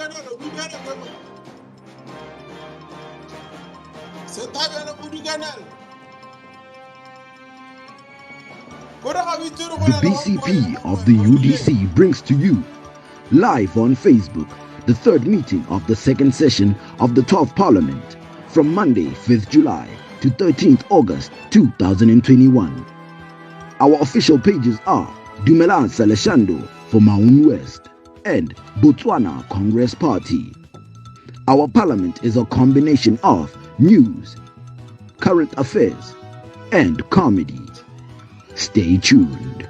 The BCP of the UDC brings to you, live on Facebook, the third meeting of the second session of the 12th Parliament from Monday, 5th July to 13th August 2021. Our official pages are Dumelang Saleshando for Maun West and Botswana Congress Party. Our parliament is a combination of news, current affairs, and comedy. Stay tuned.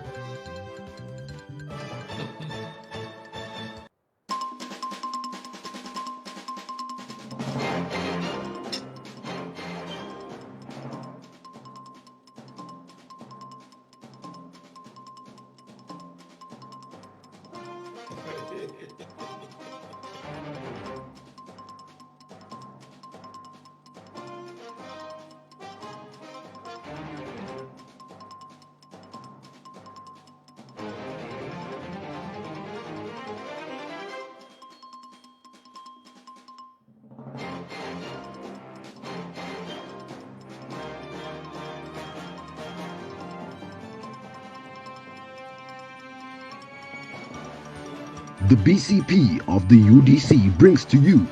The BCP of the UDC brings to you,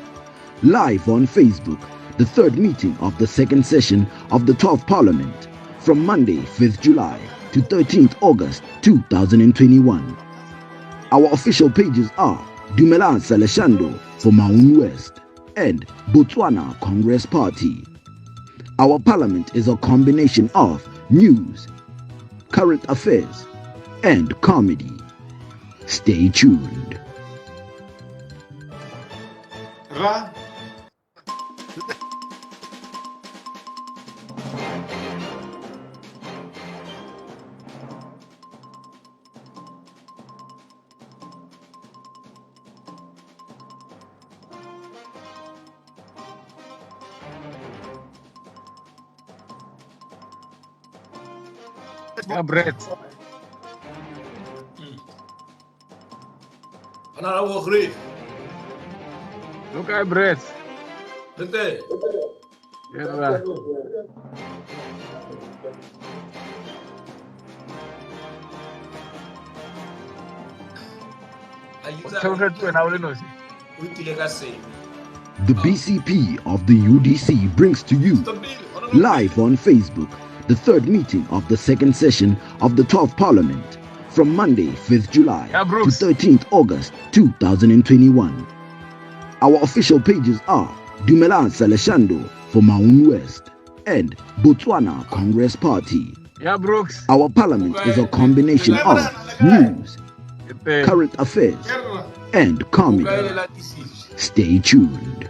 live on Facebook, the third meeting of the second session of the 12th Parliament from Monday, 5th July to 13th August 2021. Our official pages are Dumelang Saleshando for Maun West and Botswana Congress Party. Our parliament is a combination of news, current affairs, and comedy. Stay tuned. Ra. Brett. Ana wo gre. Look at Brett. Tete. Yeah. The BCP of the UDC brings to you, live on Facebook, the third meeting of the second session of the 12th Parliament from Monday, 5th July to 13th August 2021. Our official pages are Dumelang Saleshando for Maun West and Botswana Congress Party. Yeah, Brooks. Our parliament is a combination of news, current affairs, and comedy. Stay tuned.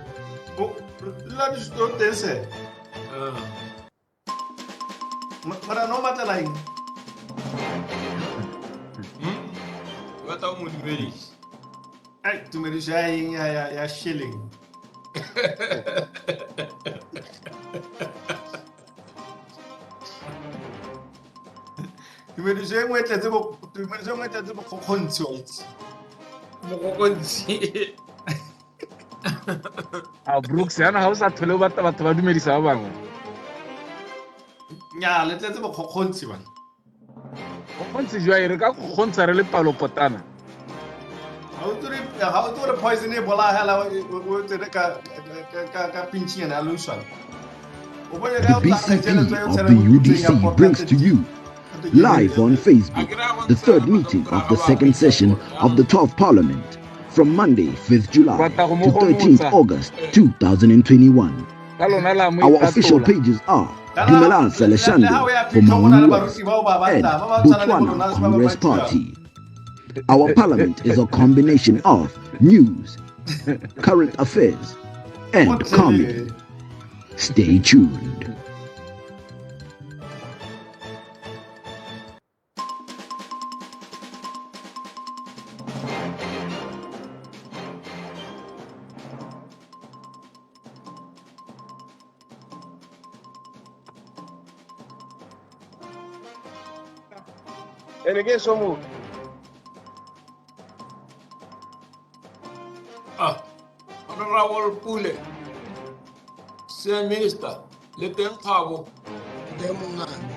Tu me diz é shilling. Tu me diz é muito tempo, tu me diz é muito tempo com condições. Brooks, yana hausa thole ba batho ba dumedisa ba bangwe. Nya le tletse go khontsi bana. Go kontse jwa ire ka go gontsha re le palo potana. How to the poison ebola hela o tsene ka pinchi yana aluswa. The BCP of the UDC brings to you, live on Facebook, the third meeting of the second session of the 12th Parliament from Monday, 5th July to 13th August 2021. Our official pages are Dumelang Saleshando for Maun West and Botswana Congress Party. Our parliament is a combination of news, current affairs, and comedy. Stay tuned. And again, so move. Honorable Pule, Sir Minister, let them power. Demungani.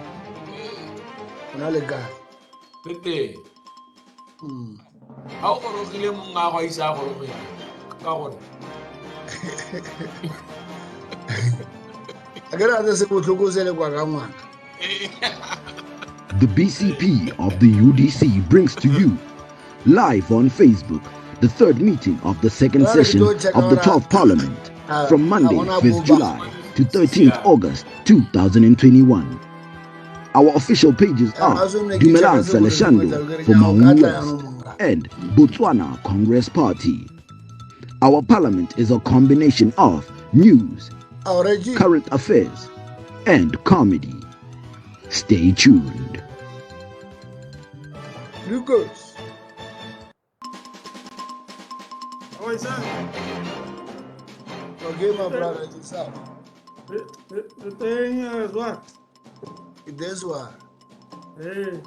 Unalega. Pete. How gorogile mo nga go isa gorogile. Ka gore. Akere ate se botlhokozele kwa ka ngwana. The BCP of the UDC brings to you, live on Facebook, the third meeting of the second session of the 12th Parliament from Monday, 5th July to 13th August 2021. Our official pages are Dumelang Saleshando for Maun West and Botswana Congress Party. Our parliament is a combination of news, current affairs, and comedy. Stay tuned. Lucas. How is that? Okay, my brother, it's up. The thing is what? This one. Hey,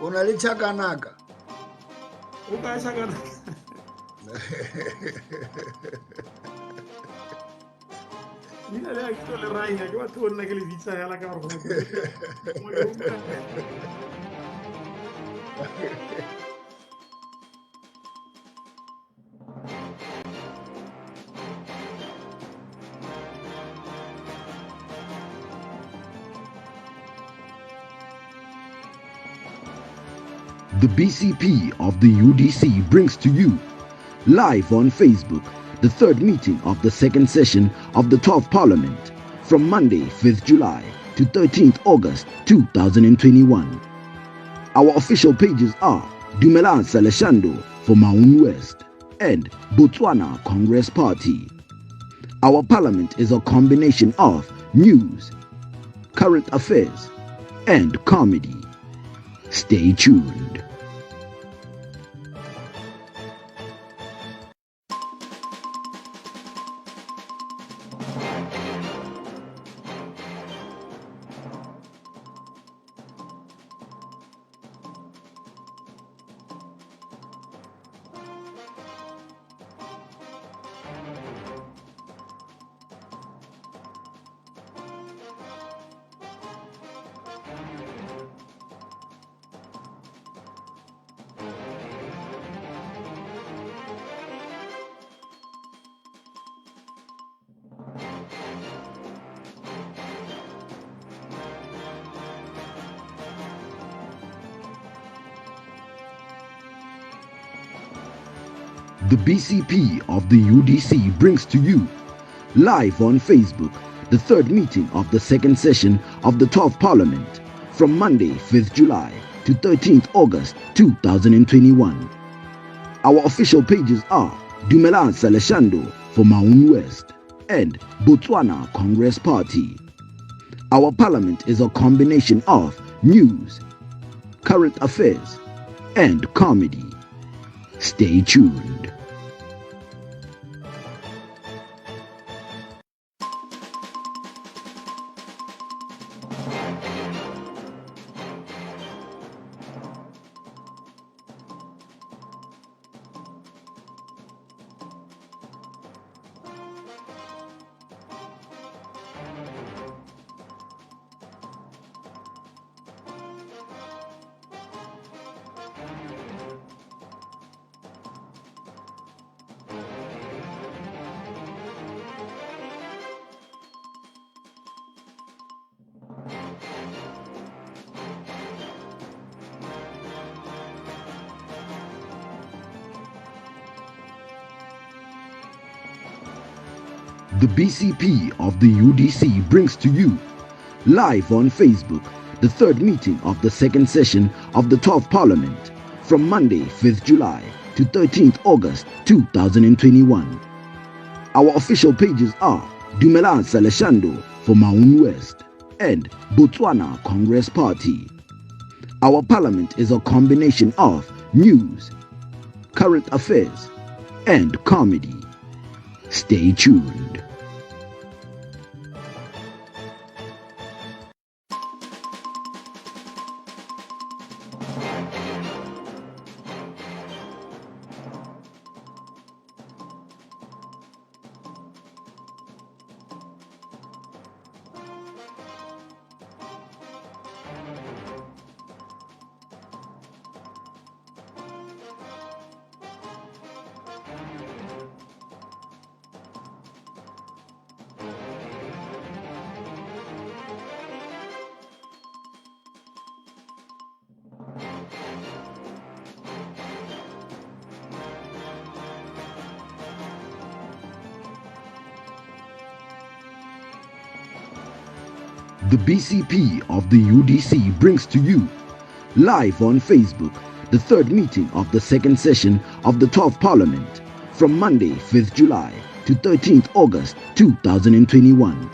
Unalichakanaka. who guys are gonna? Mira, le aquí le raina, que va a tuvo una que le dice a la cara. The BCP of the UDC brings to you, live on Facebook, the third meeting of the second session of the 12th Parliament from Monday, 5th July to 13th August 2021. Our official pages are Dumelang Saleshando for Maun West and Botswana Congress Party. Our parliament is a combination of news, current affairs, and comedy. Stay tuned. The BCP of the UDC brings to you, live on Facebook, the third meeting of the second session of the 12th Parliament from Monday, 5th July to 13th August 2021. Our official pages are Dumelang Saleshando for Maun West and Botswana Congress Party. Our parliament is a combination of news, current affairs, and comedy. Stay tuned. The BCP of the UDC brings to you, live on Facebook, the third meeting of the second session of the 12th Parliament from Monday, 5th July to 13th August 2021. Our official pages are Dumelang Saleshando for Maun West and Botswana Congress Party. Our parliament is a combination of news, current affairs, and comedy. Stay tuned. The BCP of the UDC brings to you, live on Facebook, the third meeting of the second session of the 12th Parliament from Monday, 5th July to 13th August 2021.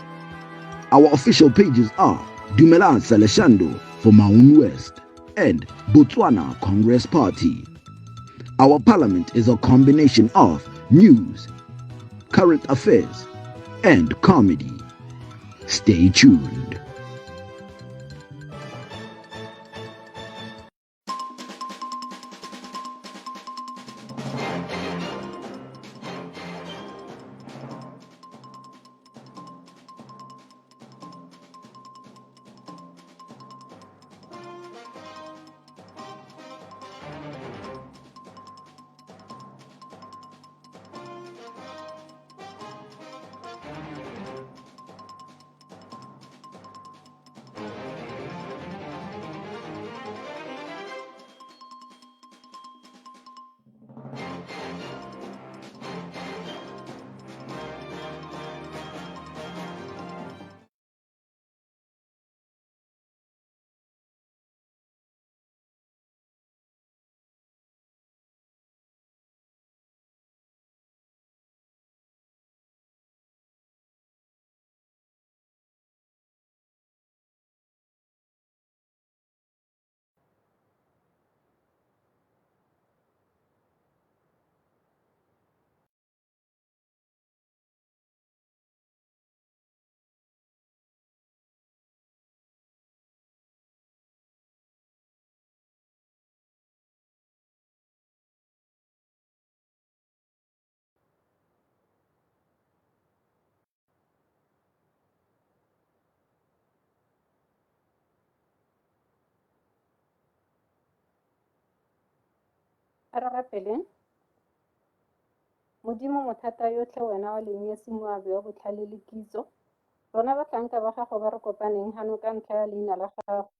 Our official pages are Dumelang Saleshando for Maun West and Botswana Congress Party. Our parliament is a combination of news, current affairs, and comedy. Stay tuned. A re rapeleng. Modimo mothata yotlhe wena wa lenyesi moabi wa botlhale le kitso. Rona batlanka ba gago ba re kopaneng hano ka ntlha ya leina la gago.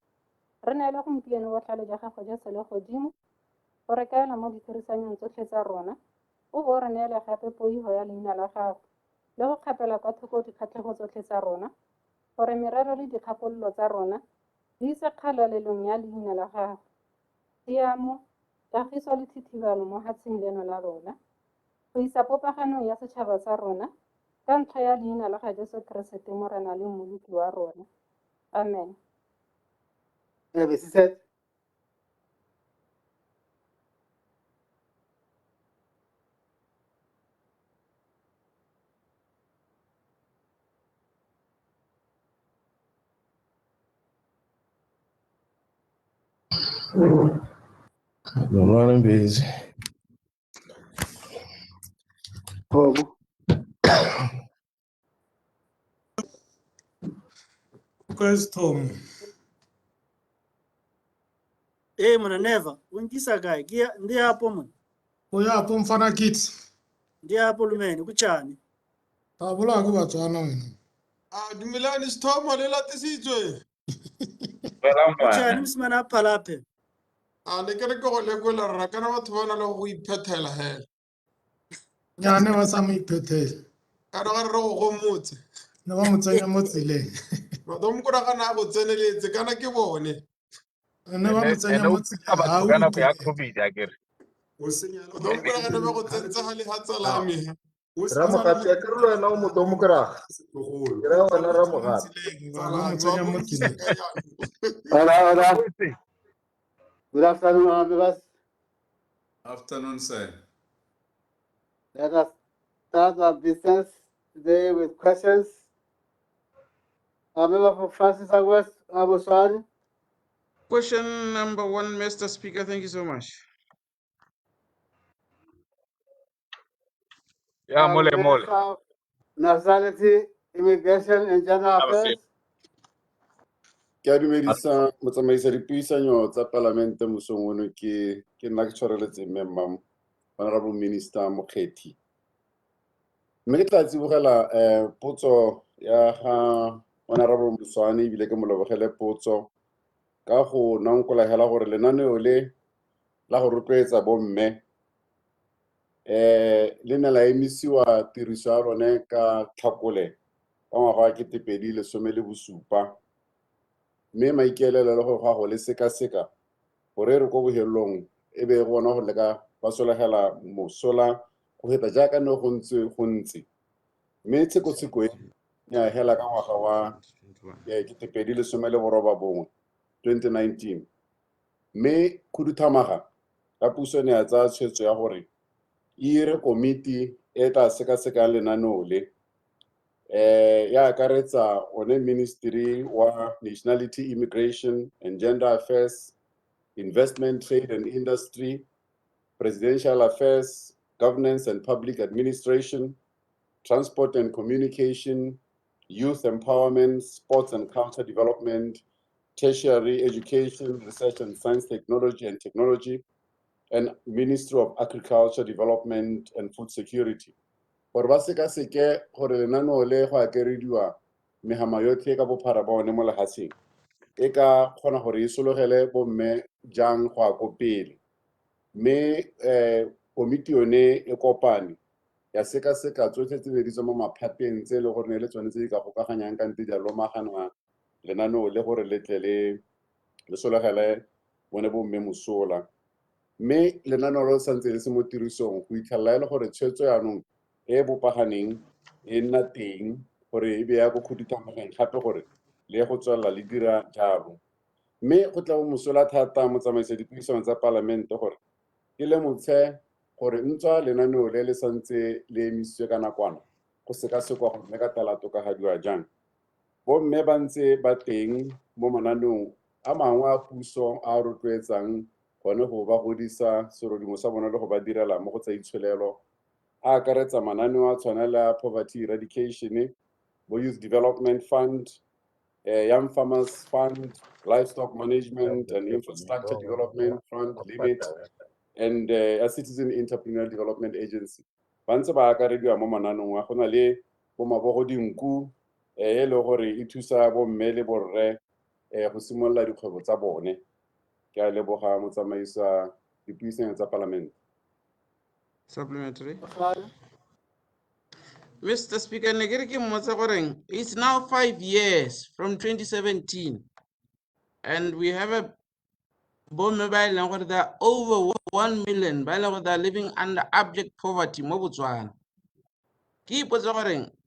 Re neele gompieno botlhale jwa gago jwa se le godimo. O re kaela mo ditirisanyong tsotlhe tsa rona. O bo re neele gape poigo ya leina la gago. Le go kgapela kwa thoko dikgatlhego tsotlhe tsa rona. Gore merero le dikgakololo tsa rona di ise kgalalelong ya leina la gago. Tiamo, kagiso le thithibalo mo hatsheng leno la rona. Go isa popaganong ya setšhaba sa rona ka ntlha ya leina la ga Jesu Keresete morena le mmoloki wa rona. Amen. Be se set. Good morning, busy. Hobo. Question. Mona never. Unkisa kae? Ndi hapo mona. Uyapho mfana kithi? Ndi hapo lumeni kuchani. Tabula ku Batswana wena. Dumelang Sithoma le latisitswe. Kuchani msimana phalape. Ne ke re ke go lekola rra kana batho ba na le go iphethela hela. Nyane wa sa mo iphethela. Kana ga re go gomotse. Ne ba mo tsenya mo tseleng. Batho mo kora kana go tseneletse kana ke bone. Ne ba mo tsenya mo tseleng. Ha o kana ya COVID akere. O senya le batho mo kora kana ba go tsentsa ga le hatsalame. Ramogati ya kerelo wena o motho mo kra. Kira wena Ramogati. Ba mo tsenya mo tseleng. Hola. Good afternoon, members. Afternoon, sir. Let us start our business today with questions. Our member for Francis West, Aboswani. Question number 1, Mr. Speaker. Thank you so much. Yeah, mole. Nationality, Immigration and General Affairs. Ke a dumedisa motsamaisa dipuisanyo tsa palamente mosong ono ke nna ke tshwareletse mmemmam honorable minister Mokgethi. Mme ke tla tsibogela potso ya ga honorable Moswane ebile ke mo lebogele potso ka go nankolagela gore lenaneo le la go rotloetsa bomme le ne la emisiwa tiriso ya lone ka Tlhakole ka ngwaga wa 2017. mme maikaelelo le go gago le sekaseka gore re ko bohelelong e be gona go leka ba solegela mosola go heta jaaka ne go ntse mme tshekotsheko e ya hela ka ngwaga wa 2019 mme khuduthamaga ka puso ne ya tsaya tshwetso ya gore e ire komiti e tla sekasekang lenaneo le ya akaretsa one Ministry wa Nationality, Immigration and Gender Affairs, Investment, Trade and Industry, Presidential Affairs, Governance and Public Administration, Transport and Communication, Youth Empowerment, Sports and Culture Development, Tertiary Education, Research and Science Technology, and Ministry of Agriculture, Development and Food Security. Gore ba sekaseke gore lenaneo le go akarediwa megama yotlhe ka bophara ba one mo lehatsheng e ka kgona gore e sologele bomme jang go ya ko pele mme komiti yone e kopane ya sekaseka tsotlhe tse di tswa mo maphateng tse le gore ne le tsone tse di ka gokaganyang ka nte jalo magana lenaneo le gore letle le sologele bone bomme mosola mme lenaneo le santse le se mo tirisong go itlhalla le gore tshwetso yaanong e bopaganeng e nna teng gore e be ya go khudithamageng gape gore le go tswalla le dira jalo mme go tla bo mosola thata motsamaisa dipuisano tsa palamente gore ke le motshe gore ntšwa lenaneo le le santse le emisitswe ka nakwana go sekasekwa gore le ka tla la tokafadiwa jang bomme ba ntse ba teng mo mananeong a mangwe a puso a rotloetsang gone go ba godisa serodimo sa bona le go ba direla mo go tsa itsholelo a akaretsa mananeo a tshwanela poverty eradication, Youth Development Fund, Young Farmers Fund, Livestock Management and Infrastructure Development Fund, LIMIT, and a Citizen Entrepreneur Development Agency. Ba ntse ba akarediwa mo mananeong a gona le bo mabogo dinku e le gore e thusa bomme le borre go simolola dikgwebo tsa bone. Ke a leboga motsamaisa dipuisano tsa palamente. Supplementary. Mr. Speaker, it's now 5 years from 2017, and we have a bomb mobile there are over 1 million that are living under abject poverty.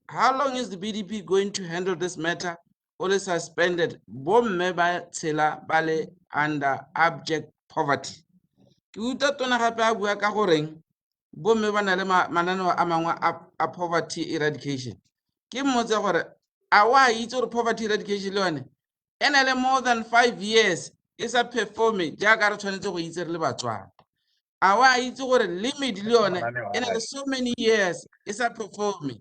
How long is the BDP going to handle this matter? Or suspended bomb mobile seller bale under abject poverty. Bomme ba na le mananeo a mangwe a poverty eradication ke mmotse gore a wa itse gore poverty eradication le yone e na le more than 5 years e sa performe jaaka re tshwanetse go itse re le batswana a wa itse gore limit le yone e na le so many years e sa performe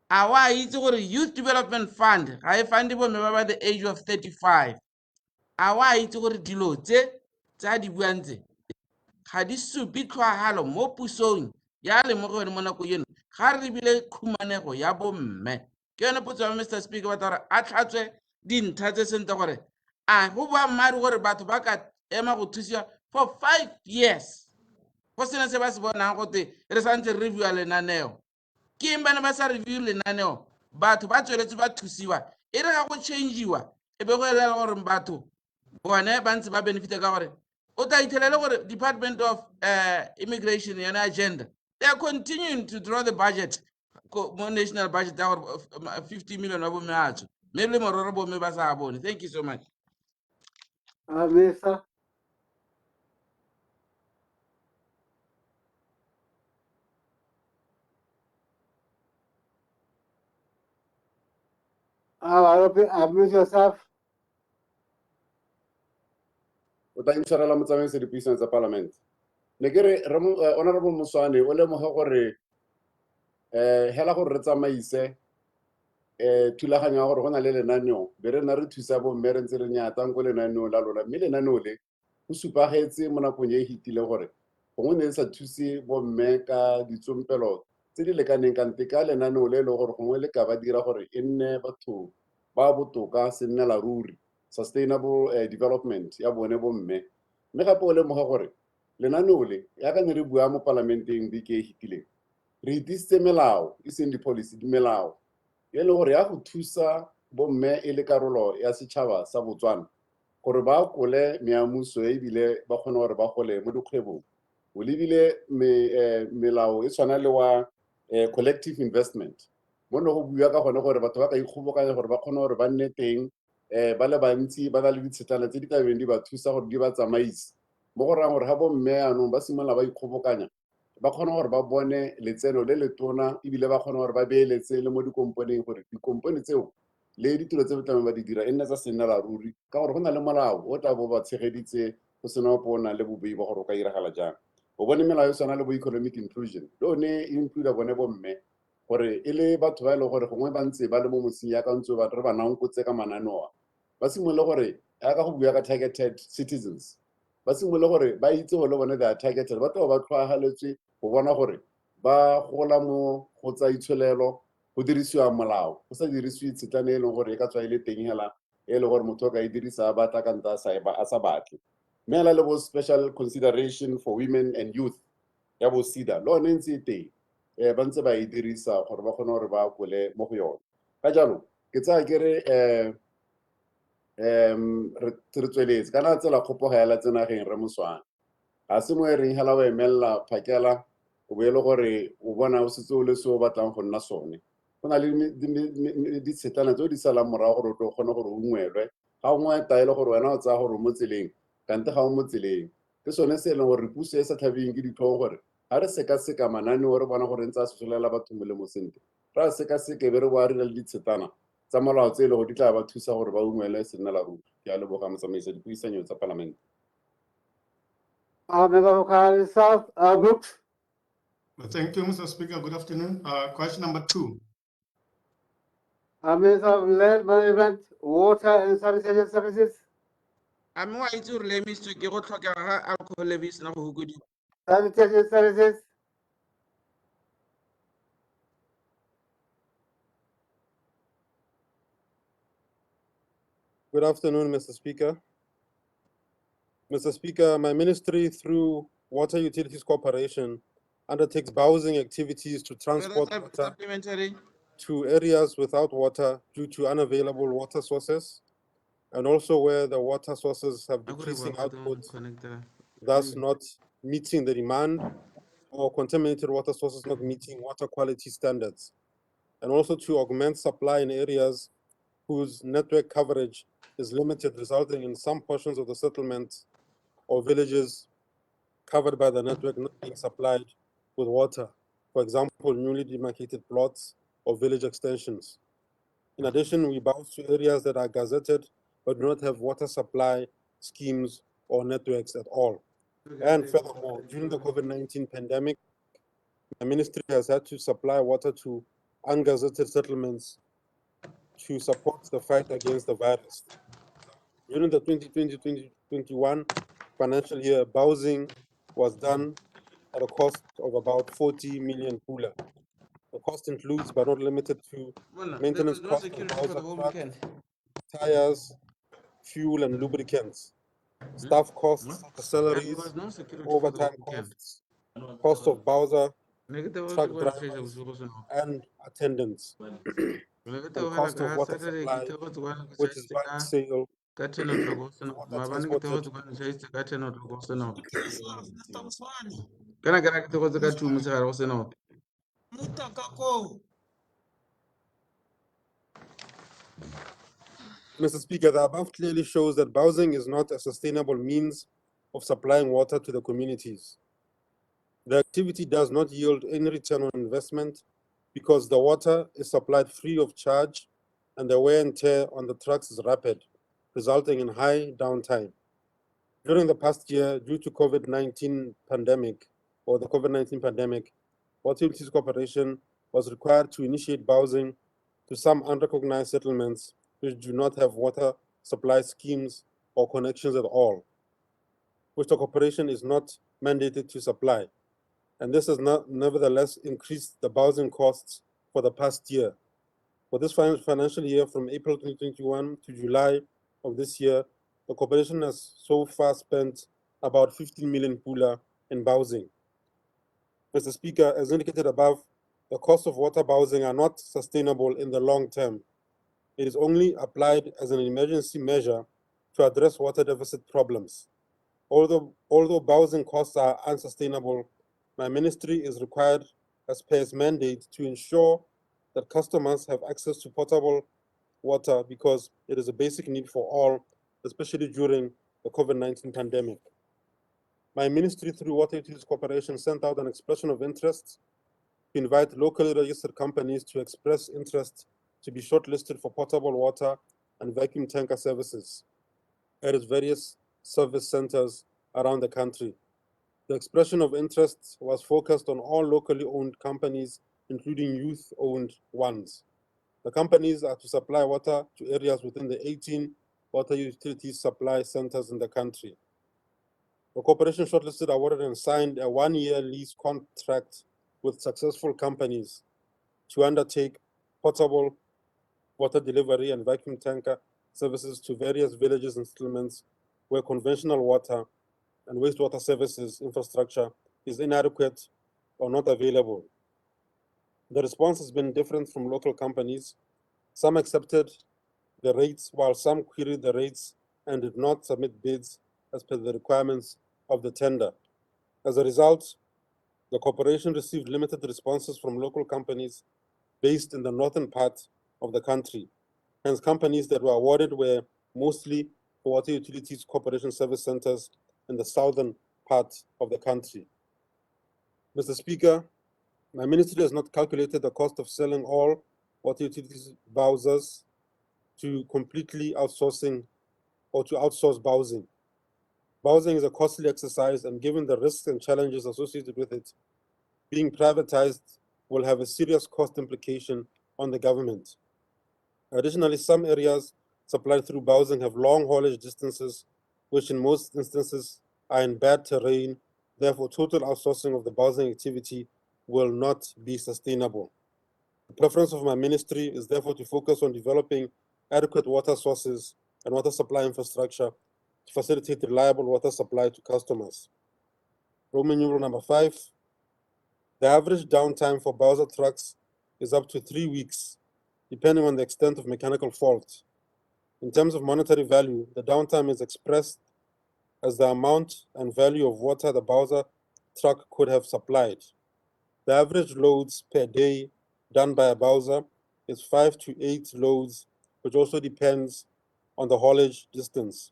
a wa itse gore youth development fund ga e fund bomme ba the age of 35 a wa itse gore dilo tse tsa di buang tse ga di supi tlhwagalo mo pusong ya lemogelo mo nako eno ga re bile khumanego ya bomme ke yone potso ya Mr. Speaker ba tla a tlhatswe dintlha tse sentle gore a go ba mari gore batho ba ka ema go thusiwa for 5 years go sena se ba se bonang gote re santse re review lenaneo ke bana ba sa review lenaneo batho ba tsweletse ba thusiwa e re ga go changiwa e be go elela gore batho bone ba ntse ba benefit ka gore Department of Immigration and Agenda, they are continuing to draw the budget, national budget, 50 million. Thank you so much. Minister. Unmute yourself. O tla intshwarela motsamaisi dipuisano tsa palamente. Ne ke re honorable Muswane o lemoga gore hela gore re tsamaise thulaganyo ya gore go na le lenaneo be re nna re thusa bomme re ntse re nyatang ko lenaneo la lona mme lenaneo le go supagetse mo nakong e hitile gore gongwe ne le sa thuse bomme ka ditsompelo tse di lekaneng kante ka lenaneo le le gore gongwe le ka ba dira gore e nne batho ba botoka se nne la ruri sustainable development ya bone bomme mme gape o lemoga gore lenaneo le ya ka ne re bua mo parlamenteng beke e hitileng re itisitse melao e seng di-policy di melao e le gore ya go thusa bomme e le karolo ya setšhaba sa Botswana gore ba kole meamuso ebile ba kgone gore ba gole mo dikgwebong. O lebile melao e tshwana le wa collective investment. Mo ne go bua ka gone gore batho ba ka ikgobokanya gore ba kgone gore ba nne teng ba le bantsi ba na le ditshetana tse di ka beng di ba thusa gore di ba tsamaise. Mo go rayang gore ga bomme anong ba simolola ba ikgobokanya ba kgona gore ba bone letseno le le tona ebile ba kgona gore ba beeletse le mo dikomponeng gore dikompone tseo le ditiro tse ba tlamang ba di dira e nne tsa sennela ruri ka gore go na le molao o tla bo ba tshegeditse go sena opo o nang le bobei ba gore o ka diragala jang. O bone melao e tshwana le bo economic inclusion le one e includa bone bomme gore e le batho ba e leng gore gongwe ba ntse ba le mo mosing ya ka ntse ba re ba nankotse ka mananoa ba simolole gore ya ka go bua ka targeted citizens ba simolole gore ba itse go le bone they are targeted ba tlo ba tlhoagaletswe go bona gore ba gola mo go tsa itsholelo go dirisiwa molao go sa dirisiwe tshetlane e leng gore e ka tswa e le teng hela e leng gore motho o ka e dirisa a batla ka nta a sa batle. Mme hela le bo special consideration for women and youth ya bo SEDA le one ntse e teng ba ntse ba e dirisa gore ba kgone gore ba kole mo go yone. Ka jalo ke tsaya ke re re tsweletse kana tsela kgopo ga ela tsenageng re moswana ga se mo e reng hela o emelela phakela o bo e le gore o bona o setse o le se o batlang go nna sone. Go na le ditshetlana tse o di salang morago gore o tlo kgone gore o ungwelwe ga o ngwe taele gore wena o tsaya gore o mo tseleng kante ga o mo tseleng ke sone se e leng gore puso e sa tlhabeng ke ditlhogo gore ga re sekaseka mananeo re bona gore ntse a sosolela batho molemo sentle re a sekaseke be re bo a rena le ditshetana tsa molao tse e le go di tla ba thusa gore ba ungwele sennela ruri. Ke a leboga motsamaisa dipuisanyo tsa palamente. Member for South, Brooks. Thank you, Mr. Speaker. Good afternoon. Question number 2. Minister of Land Management, Water and Sanitation Services. a me wa itse gore le emisitswe ke go tlhokega ga alcohol le be sena go hokodiwa. Sanitation Services. Good afternoon, Mr. Speaker. Mr. Speaker, my ministry, through Water Utilities Corporation, undertakes bowsing activities to transport water Supplementary. to areas without water due to unavailable water sources, and also where the water sources have decreasing output, thus not meeting the demand, or contaminated water sources not meeting water quality standards, and also to augment supply in areas whose network coverage is limited, resulting in some portions of the settlement or villages covered by the network not being supplied with water, for example, newly demarcated plots or village extensions. In addition, we bounce to areas that are gazetted but do not have water supply schemes or networks at all. And furthermore, during the COVID-19 pandemic, the ministry has had to supply water to ungazetted settlements to support the fight against the virus. During the 2020-2021 financial year, bowsing was done at a cost of about 40 million pula. The cost includes, but not limited to, maintenance costs of bowser trucks, tires, fuel and lubricants, staff costs, salaries, overtime costs, cost of bowser, truck drivers, and attendants, and cost of water supply, which is bulk sale, water transported. Mr. Speaker, the above clearly shows that bowsing is not a sustainable means of supplying water to the communities. The activity does not yield any return on investment because the water is supplied free of charge and the wear and tear on the trucks is rapid, resulting in high downtime. During the past year, due to COVID-19 pandemic, or the COVID-19 pandemic, Water Utilities Corporation was required to initiate bowsing to some unrecognized settlements which do not have water supply schemes or connections at all, which the corporation is not mandated to supply. And this has nevertheless increased the bowsing costs for the past year. For this financial year, from April 2021 to July of this year, the corporation has so far spent about 15 million pula in bowsing. Mr. Speaker, as indicated above, the cost of water bowsing are not sustainable in the long term. It is only applied as an emergency measure to address water deficit problems. Although housing costs are unsustainable, my ministry is required as per its mandate to ensure that customers have access to potable water because it is a basic need for all, especially during the COVID-19 pandemic. My ministry, through Water Utilities Corporation, sent out an expression of interest to invite locally registered companies to express interest to be shortlisted for potable water and vacuum tanker services at its various service centers around the country. The expression of interest was focused on all locally owned companies, including youth-owned ones. The companies are to supply water to areas within the 18 water utilities supply centers in the country. The corporation shortlisted, awarded, and signed a one-year lease contract with successful companies to undertake potable water delivery and vacuum tanker services to various villages and settlements where conventional water and wastewater services infrastructure is inadequate or not available. The response has been different from local companies. Some accepted the rates, while some queried the rates and did not submit bids as per the requirements of the tender. As a result, the corporation received limited responses from local companies based in the northern part of the country. Hence, companies that were awarded were mostly for Water Utilities Corporation service centers in the southern part of the country. Mr. Speaker, my ministry has not calculated the cost of selling all water utilities bowsers to completely outsourcing or to outsource bowsing. Bowsing is a costly exercise, and given the risks and challenges associated with it, being privatized will have a serious cost implication on the government. Additionally, some areas supplied through bowsing have long haulage distances, which in most instances are in bad terrain. Therefore, total outsourcing of the bowsing activity will not be sustainable. The preference of my ministry is therefore to focus on developing adequate water sources and water supply infrastructure to facilitate reliable water supply to customers. Roman numeral number 5, the average downtime for bowser trucks is up to 3 weeks, depending on the extent of mechanical fault. In terms of monetary value, the downtime is expressed as the amount and value of water the bowser truck could have supplied. The average loads per day done by a bowser is 5 to 8 loads, which also depends on the haulage distance.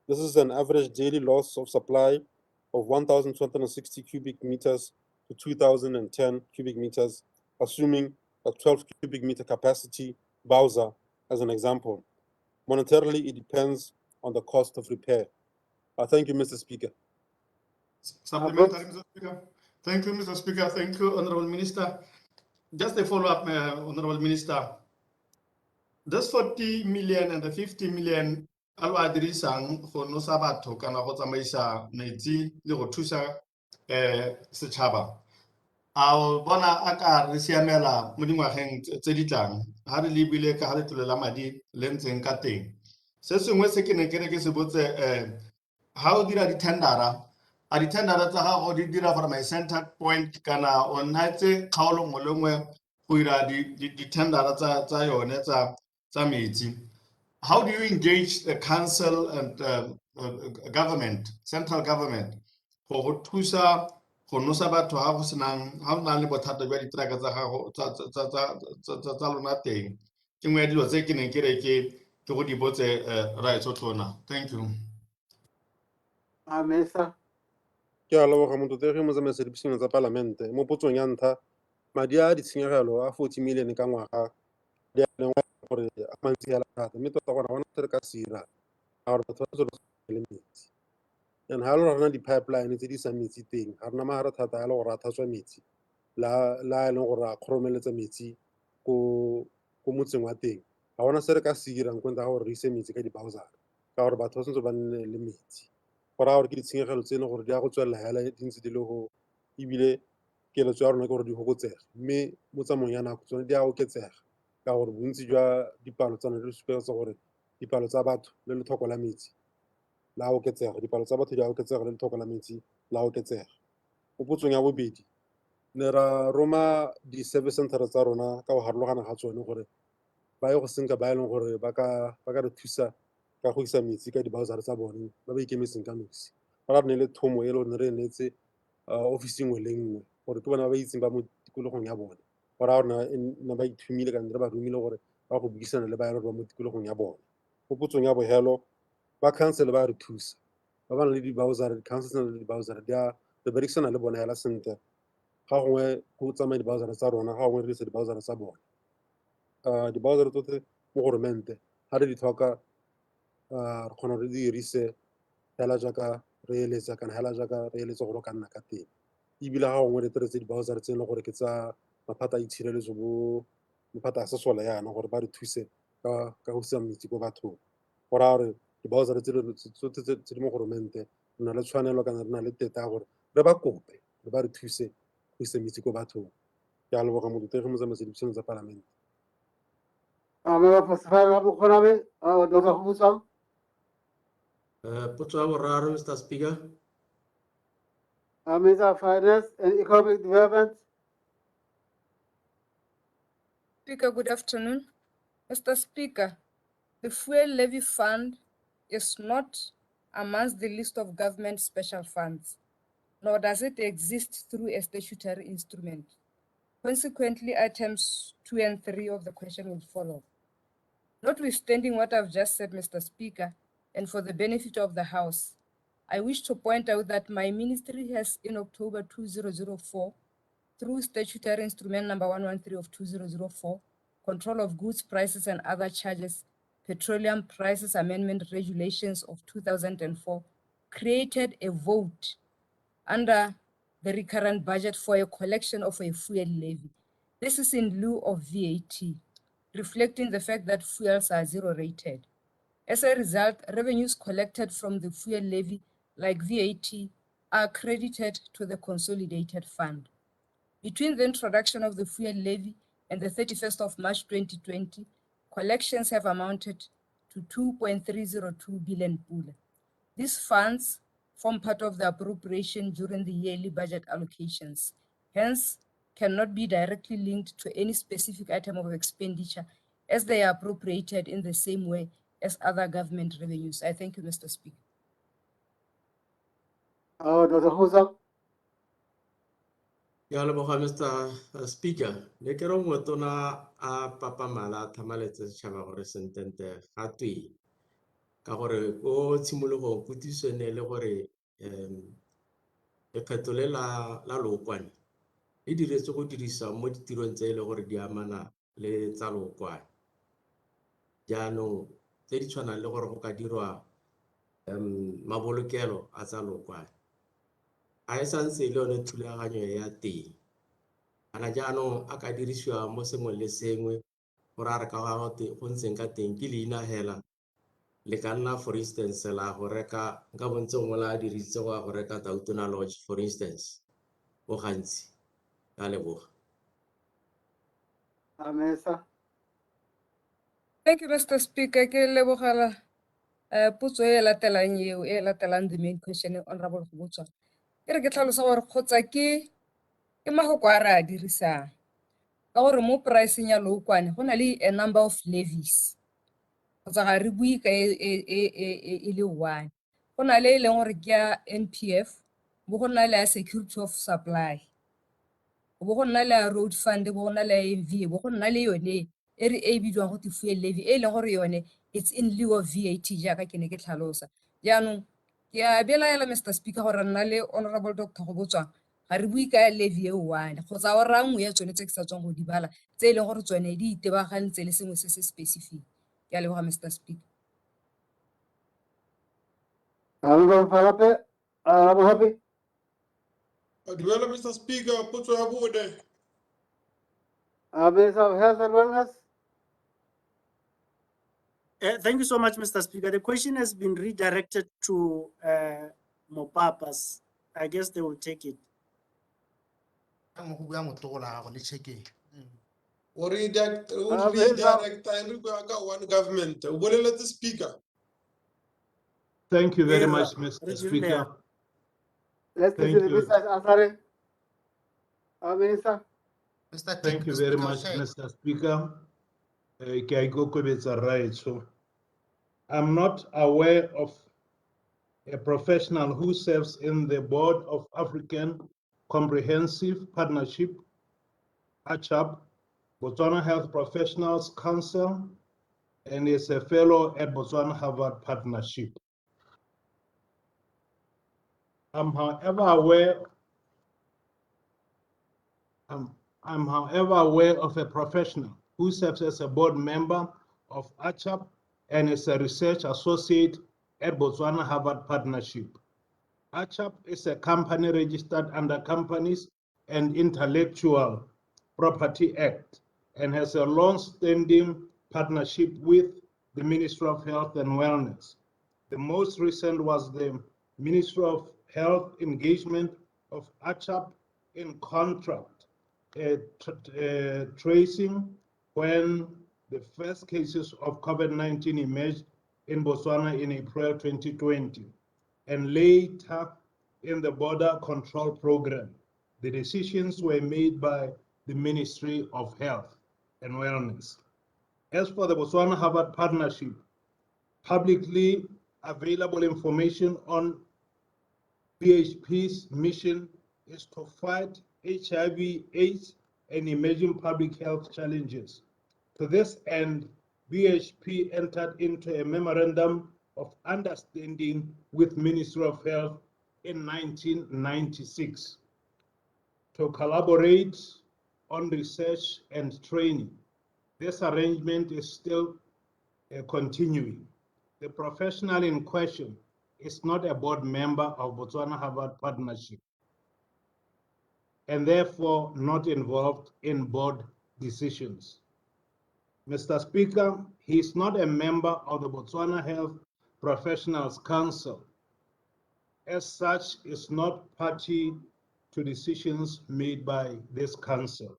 This is an average daily loss of supply of 1,260 cubic meters to 2,010 cubic meters, assuming a 12 cubic meter capacity bowser as an example. Monetarily, it depends on the cost of repair. Thank you, Mr. Speaker. Supplementary, Mr. Speaker. Thank you, Mr. Speaker. Thank you, Honorable Minister. Just a follow-up, Honorable Minister. This 40 million and the 50 million alo a dirisang go nosa batho kana go tsamaisa metsi le go thusa setšhaba a o bona a ka re siamela mo dingwageng tse di tlang ha re lebile ka ha letlole la madi le ntseng ka teng. Se sengwe se ke ne ke re ke se botse ha o dira di-tendera a di-tendera tsa gago di dira gore my center point kana o nnatse kgaolo nngwe le nngwe go dira di-tendera tsa yone tsa metsi. How do you engage the council and government, central government, go thusa go nosa batho ha go senang ha o na le bothata jwa ditraka tsa gago tsa lona teng? Ke nngwe ya dilo tse ke neng ke re ke go di botse Raetshotlona. Thank you. Minister. Ke a leboga motlotegi motsamaisi dipuisano tsa palamente. Mo potsong ya ntlha, madi a ditshenyegelo a 40 million ka ngwaga di a leng gore a mantsi a thata, mme tota gona bona se re ka se dira a gore batho ba tsole le metsi. And ha lo rena di-pipeline tse di sa metsi teng, ga rena magara thata a le gore a thatswa metsi la e leng gore a kgoromeletsa metsi ko motseng wa teng. Ga gona se re ka se dirang kwenta ga gore re ise metsi ka di-bowsera ka gore batho ba santse ba nne le metsi. Gore gore ke ditshenyegelo tseno gore di a go tswelela hela di ntse di le go ebile keletso ya rona ke gore di fokotsege, mme mo tsamayong ya nako tsone di a oketsega ka gore bontsi jwa dipalo tsa ne di supetsa gore dipalo tsa batho le letlhoko la metsi la oketsega, dipalo tsa batho di a oketsega le letlhoko la metsi la oketsega. Mo potsong ya bobedi ne ra roma di-service center tsa rona ka go harologana ga tsone gore ba ye go senka ba e leng gore ba ka re thusa ka go isa metsi ka di-bowser tsa bone ba ba ikemetseng ka nosi. Ba re ne le thomo e le gore re neetse office nngwe le nngwe gore ke bona ba ba itseng ba mo tikologong ya bone, gore a rona ne ba ithumile ka re ba romile gore ba go buisana le ba ba mo tikologong ya bone. Mo potsong ya bogelo ba council ba re thusa, ba ba le di-bowser, di-council na le di-bowser re berekisana le bone hela sentle. Ga gongwe go tsamaya di-bowser tsa rona, ga gongwe re dirisa di-bowser tsa bone. Di-bowser tsotlhe mo goromente ga re di tlhoka re kgona re di dirise hela jaaka re eletsa kana hela jaaka re eletsa gore o ka nna ka teng. Ebile ga gongwe re teretse di-bowser tse e leng gore ke tsa maphata a itshireletso bo maphata a sesole yana gore ba re thuse ka go isa metsi ko bathong. Go raya gore di-bowser tse di mo goromente re na le tshwanelo kana re na le teta gore re ba kope re ba re thuse go isa metsi ko bathong. Ke a leboga modutegi motsamaisi dipuisano tsa palamente. Potso ya boraro, Mr. Speaker. Minister of Finance and Economic Development. Speaker, good afternoon. Mr. Speaker, the fuel levy fund is not amongst the list of government special funds, nor does it exist through a statutory instrument. Consequently, items 2 and 3 of the question will follow. Notwithstanding what I've just said, Mr. Speaker, and for the benefit of the House, I wish to point out that my ministry has, in October 2004, through statutory instrument number 113 of 2004, Control of Goods Prices and Other Charges, Petroleum Prices Amendment Regulations of 2004, created a vote under the recurrent budget for a collection of a fuel levy. This is in lieu of VAT, reflecting the fact that fuels are zero rated. As a result, revenues collected from the fuel levy, like VAT, are credited to the consolidated fund. Between the introduction of the fuel levy and the 31st of March 2020, collections have amounted to 2.302 billion pula. These funds form part of the appropriation during the yearly budget allocations, hence cannot be directly linked to any specific item of expenditure as they are appropriated in the same way as other government revenues. I thank you, Mr. Speaker. Dr. Husa. Ya leboga, Mr. Speaker. Ne ke re motona a papa mala thamaletse setšhaba gore sentente ga twe ka gore ko tshimologong putiso ne le gore lekgetho le la lookwane le diretswe go dirisa mo ditirong tse e le gore di amana le tsa lookwane. Jaanong tse di tshwanang le gore go ka dirwa mabolokelo a tsa lookwane a e santse le yone thulaganyo ya teng. Ana jaanong a ka dirisiwa mo sengwe le sengwe gore a re ka go ntseng ka teng ke leina hela le ka nna, for instance, la go reka nka bontse ngwe la dirisitse go reka Tautona Lodge, for instance, go gantsi. Ka leboga. Thank you, Mr. Speaker. Ke lebogela potso e latelang eo e latelang the main question, Honorable Kgobotso. Ke re ke tlhalosa gore kgotsa ke mafoko a re a dirisang ka gore mo pricing ya lookwane go na le a number of levies kgotsa ga re bue ka e le one. Go na le e leng gore ke ya NPF, bo go nna le ya security of supply, bo go nna le ya road fund, bo go nna le ya MVA, bo go nna le yone e re e bidiwang go te fuel levy e leng gore yone it's in lieu of VAT jaaka ke ne ke tlhalosa. Jaanong ke a belaela Mr. Speaker gore nna le Honorable Dr. Kgobotso ga re bue ka levy e one kgotsa o ra nngwe ya tsone tse ke sa tswang go di bala tse e leng gore tsone di itebagantse le sengwe se se specific. Ke a leboga Mr. Speaker. Dumela Mr. Speaker, potso ya bone. Minister of Health and Wellness. Thank you so much, Mr. Speaker. The question has been redirected to Mopapas. I guess they will take it. Or redirect one government. Will let the speaker. Thank you very much, Mr. Speaker. Let's Thank listen to you. Mr. Ansari. Minister. Thank you very much, Mr. Speaker. ke a ikokobetsa raetsho. I'm not aware of a professional who serves in the board of African Comprehensive Partnership, ACHAP, Botswana Health Professionals Council, and is a fellow at Botswana Harvard Partnership. I'm however aware of a professional who serves as a board member of ACHAP and is a research associate at Botswana Harvard Partnership. ACHAP is a company registered under Companies and Intellectual Property Act and has a long-standing partnership with the Ministry of Health and Wellness. The most recent was the Ministry of Health engagement of ACHAP in contract tracing when the first cases of COVID-19 emerged in Botswana in April 2020, and later in the border control program. The decisions were made by the Ministry of Health and Wellness. As for the Botswana Harvard Partnership, publicly available information on BHP's mission is to fight HIV/AIDS and emerging public health challenges. To this end, BHP entered into a memorandum of understanding with Ministry of Health in 1996 to collaborate on research and training. This arrangement is still continuing. The professional in question is not a board member of Botswana Harvard Partnership and therefore not involved in board decisions. Mr. Speaker, he is not a member of the Botswana Health Professionals Council. As such, is not party to decisions made by this council.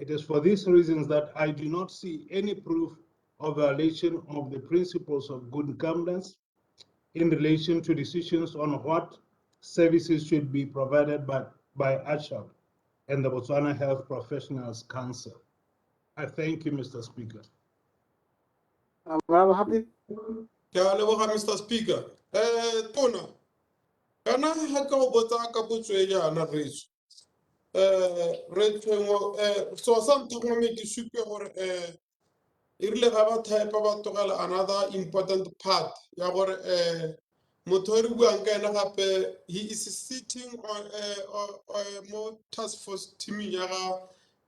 It is for these reasons that I do not see any proof of violation of the principles of good governance in relation to decisions on what services should be provided by ACHAP and the Botswana Health Professionals Council. I thank you, Mr. Speaker. I'm happy. Mr. Speaker. Tona, kana ha ka go botsa ka botswe jana retso. Re tshwengo so something me ke supe gore irile ga ba type ba togela another important part ya gore motho re buang ka ena gape he is sitting on more task force team ya ga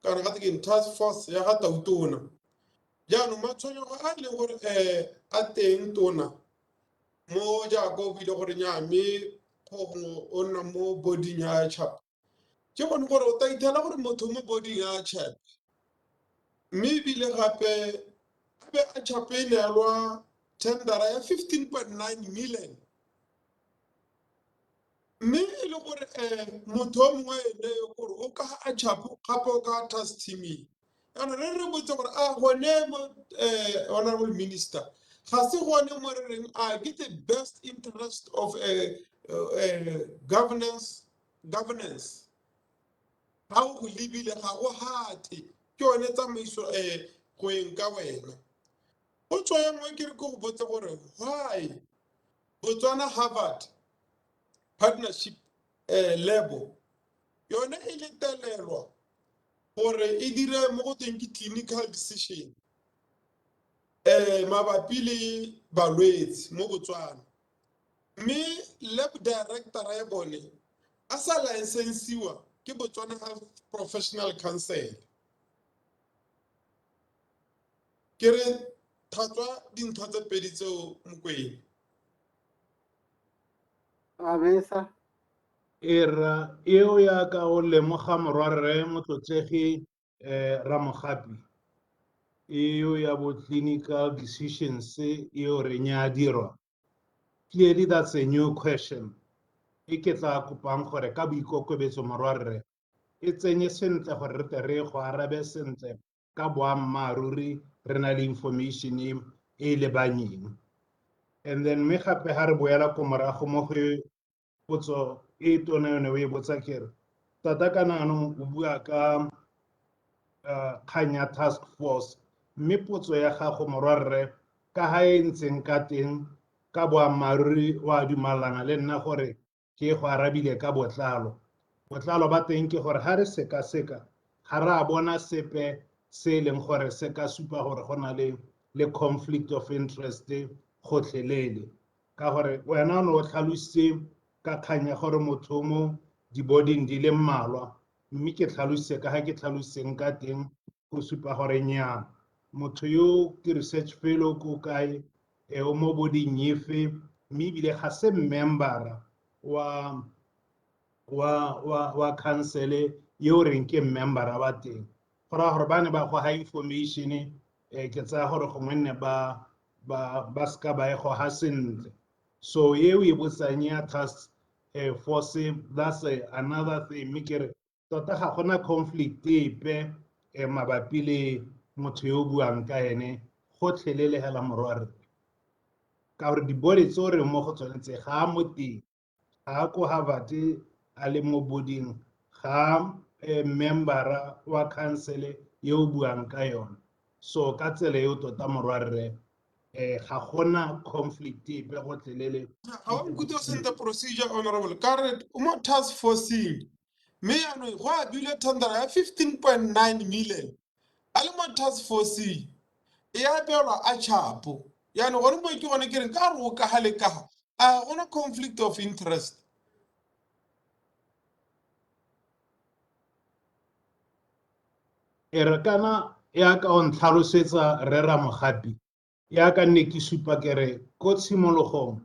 kana ga ke task force ya ga Tautona. Jaanong matshwenyo a le gore a teng tona mo ja go bile gore nya me go o nna mo body ya chap ke bone gore o ta itela gore motho mo body ya chap mme bile gape be a chapene ya lwa tendera ya 15.9 million mme e le gore motho o mongwe ene gore o ka a chapo gape o ka task team ana re re botse gore a gone mo honorable minister ga se gone mo re reng a get the best interest of governance ha o lebile ga go hate ke yone tsamaiso go eng ka wena o tswa mo ke re go botse gore why Botswana Harvard Partnership level yone e le telelwa gore e dire mo go teng ke clinical decision mabapi le balwetsi mo Botswana mme lab director ya bone a sa licensiwa ke Botswana Health Professional Council ke re thatswa dintho tse pedi tseo Mokwena. Abesa. Era eo ya ka o lemoga morwarre motlotlegi Ramogapi eo ya bo clinical decisions eo re nya dirwa. Clearly that's a new question. E ke tla kopang gore ka boikokobetso morwarre e tsenye sentle gore re tle re go arabe sentle ka boammaaruri re na le information e lebanyeng. And then me gape ha re boela ko morago mo go potso e tona yone o e botsa kere tata kana no o bua ka kganya task force mme potso ya gago morwarre ka ha e ntseng ka teng ka boammaaruri wa dumalana le nna gore ke go arabile ka botlalo. Botlalo ba teng ke gore ha re sekaseka ga re a bona sepe se e leng gore se ka supa gore go na le conflict of interest gotlhelele, ka gore wena o ne o tlhalositse ka kgang ya gore motho mo di-boarding di le mmalwa, mme ke tlhalositse ka ga ke tlhalositseng ka teng go supa gore nnyaa motho yo ke research fellow ko kae o mo boarding efe, mme ebile ga se membera wa council yo reng ke membera ba teng. Go raya gore ba ne ba go ha information ke tsaya gore gongwe nne ba ska ba e go ha sentle. So eo e botsang ya task force, that's another thing. Mme kere tota ga gona conflict epe mabapi le motho yo buang ka ene gotlhelele hela morwarre, ka gore di-body tse o re mo go tsone tse ga mo teng, ga ko Harvard a le mo boarding, ga membera wa council yo buang ka yone. So ka tsela eo tota morwarre ga gona conflict epe gotlhelele. Ga wa nkutlwa sentle procedure honorable ka re o mo task forcing mme yaanong go a buile tendera ya 15.9 million a le mo task forcing e apeelwa a chapo yaanong gone mo ke gone ke reng ka re o kaga le kaga a gona conflict of interest. E re kana ya ka o ntlhalosetsa re Ramogapi ya ka nne ke supa kere ko tshimologong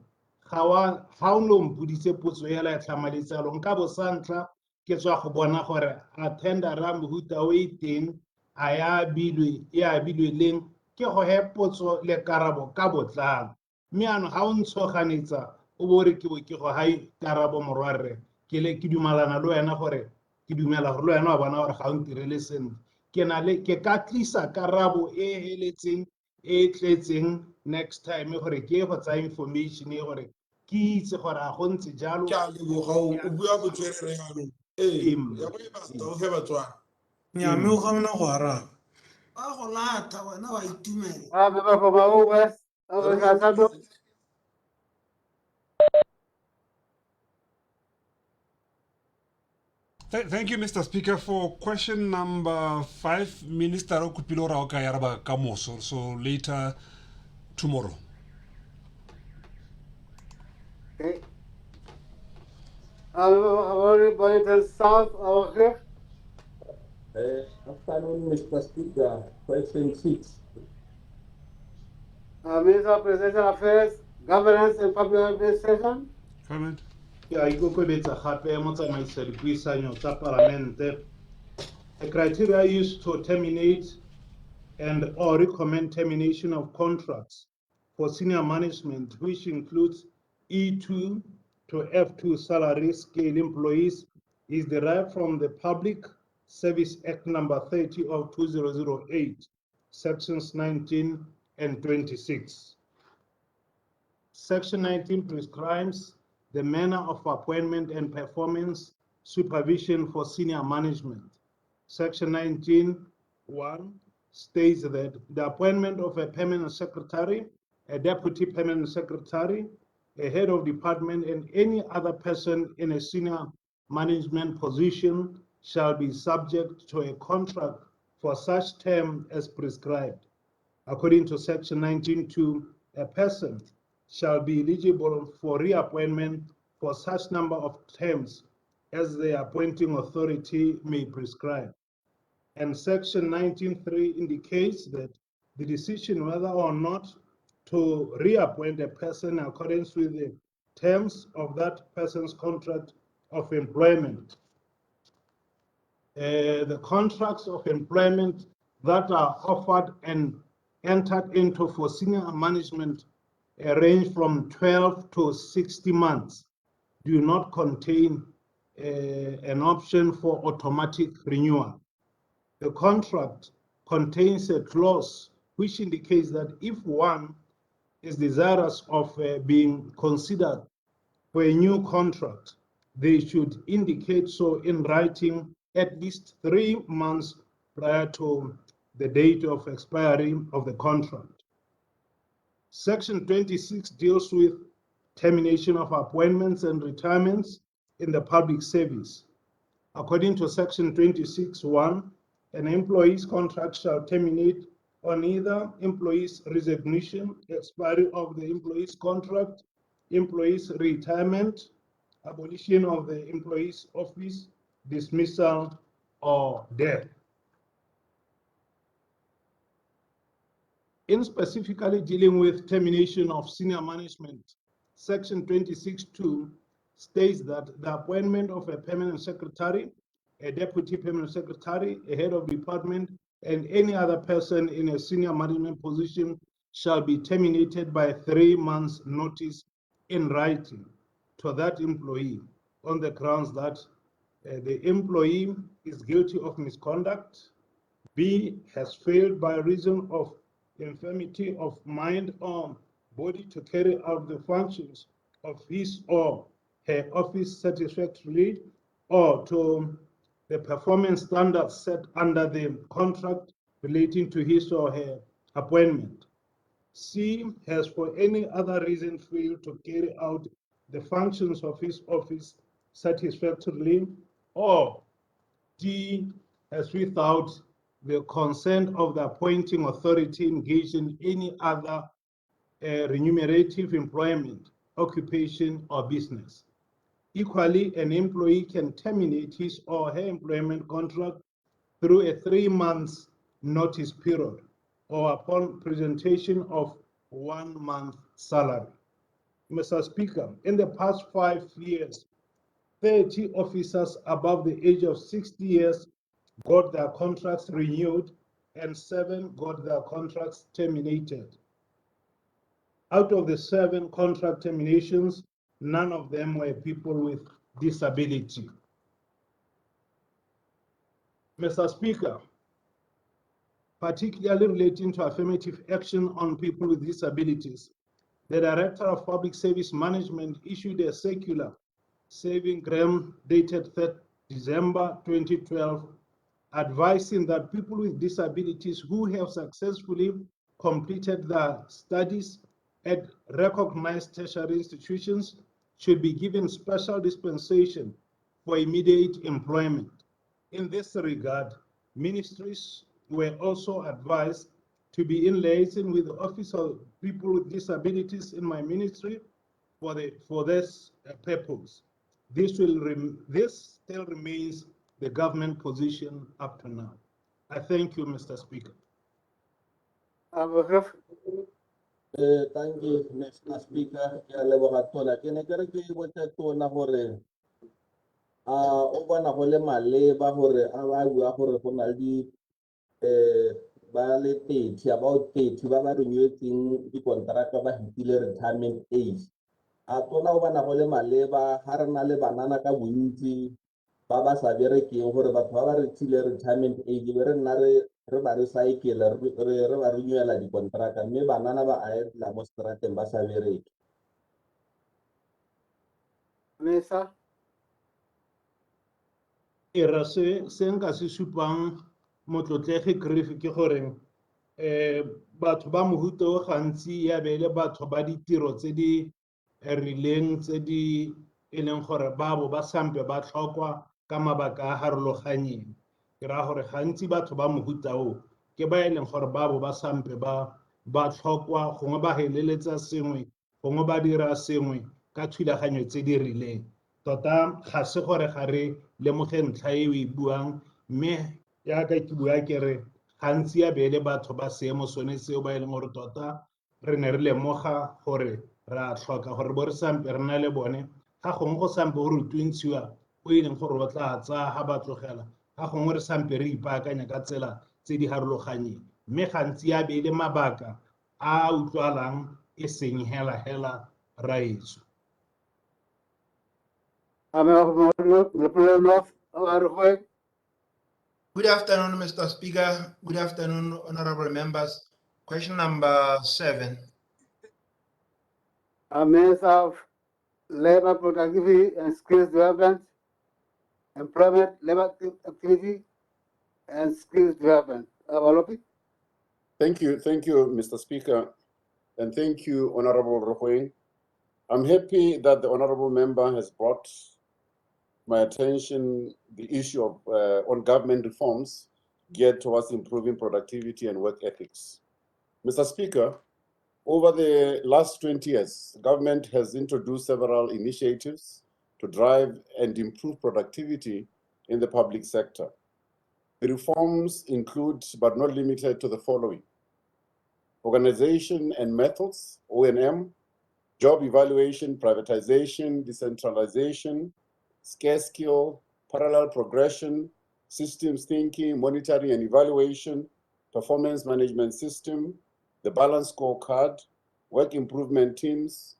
ga o ne o mpoditse potso ya la tlhamaletsalo nka bo sa ntlha ke tswa go bona gore a tendera mohuta o e teng a ya abilwe leng ke go he potso le karabo ka botlalo, mme ano ga o ntshoganetsa o bo re ke go ha karabo morwarre ke dumalana le wena gore ke dumela gore le wena wa bona gore ga o ntirele sentle. Ke ka tlisa karabo e heletseng e tletseng next time gore ke go tsaya information e gore ke itse gore a go ntse jalo. Ke a leboga o bua botswerere yaanong ya go e basta o he batswana Nyame o gamona go araba a go lata wena wa itumela. Thank you, Mr. Speaker. For question number 5, Minister Okupilora Okayaraba Kamoso, so later tomorrow. Okay. Everybody to South over Afternoon, Mr. Speaker. Question 6. Minister of Presidential Affairs, Governance and Public Administration. Comment. Ke a ikokobetsa gape mo tsamaisa dipuisanyo tsa Palamente. The criteria used to terminate and or recommend termination of contracts for senior management, which includes E2 to F2 salary scale employees, is derived from the Public Service Act number 30 of 2008, sections 19 and 26. Section 19 prescribes the manner of appointment and performance supervision for senior management. Section 19(1) states that the appointment of a permanent secretary, a deputy permanent secretary, a head of department, and any other person in a senior management position shall be subject to a contract for such term as prescribed. According to Section 19(2), a person shall be eligible for reappointment for such number of terms as the appointing authority may prescribe. And Section 19(3) indicates that the decision whether or not to reappoint a person in accordance with the terms of that person's contract of employment. The contracts of employment that are offered and entered into for senior management range from 12 to 60 months, do not contain an option for automatic renewal. The contract contains a clause which indicates that if one is desirous of being considered for a new contract, they should indicate so in writing at least 3 months prior to the date of expiry of the contract. Section 26 deals with termination of appointments and retirements in the public service. According to Section 26(1), an employee's contract shall terminate on either employee's resignation, expiry of the employee's contract, employee's retirement, abolition of the employee's office, dismissal, or death. In specifically dealing with termination of senior management, Section 26(2) states that the appointment of a permanent secretary, a deputy permanent secretary, a head of department, and any other person in a senior management position shall be terminated by 3 months' notice in writing to that employee on the grounds that the employee is guilty of misconduct, B, has failed by reason of infirmity of mind or body to carry out the functions of his or her office satisfactorily, or to the performance standards set under the contract relating to his or her appointment. C, has for any other reason failed to carry out the functions of his office satisfactorily, or D, has without the consent of the appointing authority engaged in any other remunerative employment, occupation, or business. Equally, an employee can terminate his or her employment contract through a 3 months notice period or upon presentation of 1 month salary. Mr. Speaker, in the past 5 years, 30 officers above the age of 60 years got their contracts renewed and 7 got their contracts terminated. Out of the 7 contract terminations, none of them were people with disability. Mr. Speaker, particularly relating to affirmative action on people with disabilities, the Director of Public Service Management issued a circular, Saving Graham, dated 3rd December 2012, advising that people with disabilities who have successfully completed their studies at recognized tertiary institutions should be given special dispensation for immediate employment. In this regard, ministries were also advised to be in liaison with the Office of People with Disabilities in my ministry for this purpose. This still remains the government position up to now. I thank you, Mr. Speaker. Thank you, Mr. Speaker. Ke a leboga tona. Ke ne ke re ke botse tona gore o bona go le maleba gore a ba bua gore go na le ba le 30, about 30 ba ba renewetseng dikontraka ba hitile retirement age. A tona o bona go le maleba ga re na le banana ka bontsi ba ba sa berekeng gore batho ba ba retile retirement age be re nna re ba re cycle re ba renewela dikontraka mme banana ba a etla mo strateng ba sa bereke. Mesa Era se nka se supang motlotlege grief ke gore batho ba mohuto gantsi ya be le batho ba ditiro tse di rileng tse di e leng gore babo ba sampe ba tlhokwa ka mabaka a harologanyeng. Ke ra gore gantsi batho ba mohuta o ke ba e leng gore babo ba sampe ba tlhokwa gongwe ba heleletsa sengwe gongwe ba dira sengwe ka thulaganyo tse di rileng. Tota ga se gore ga re lemoge ntlha e o e buang mme yaka ke bua ke re gantsi ya beele batho ba seemo sone seo ba e leng gore tota re ne re lemoga gore ra tlhoka gore bo re sampe re na le bone ga gongwe go sampe go rutuntshiwa o e leng gore o tla tsaya ga ba tlogela ga gongwe re sampe re ipaakanya ka tsela tse di harologanyeng mme gantsi ya beele mabaka a utlwalang e seng hela raetso. Good afternoon, Mr. Speaker. Good afternoon, honorable members. Question number 7. A Minister of Labor Productivity and Skills Development, Employment, Labor Activity, and Skills Development. Thank you, Mr. Speaker, and thank you, Honorable Rohweng. I'm happy that the Honorable Member has brought my attention the issue of on government reforms geared towards improving productivity and work ethics. Mr. Speaker, over the last 20 years, government has introduced several initiatives to drive and improve productivity in the public sector. The reforms include, but not limited to, the following: organization and methods, O&M, job evaluation, privatization, decentralization, scarce skill, parallel progression, systems thinking, monitoring and evaluation, performance management system, the balanced scorecard, work improvement teams,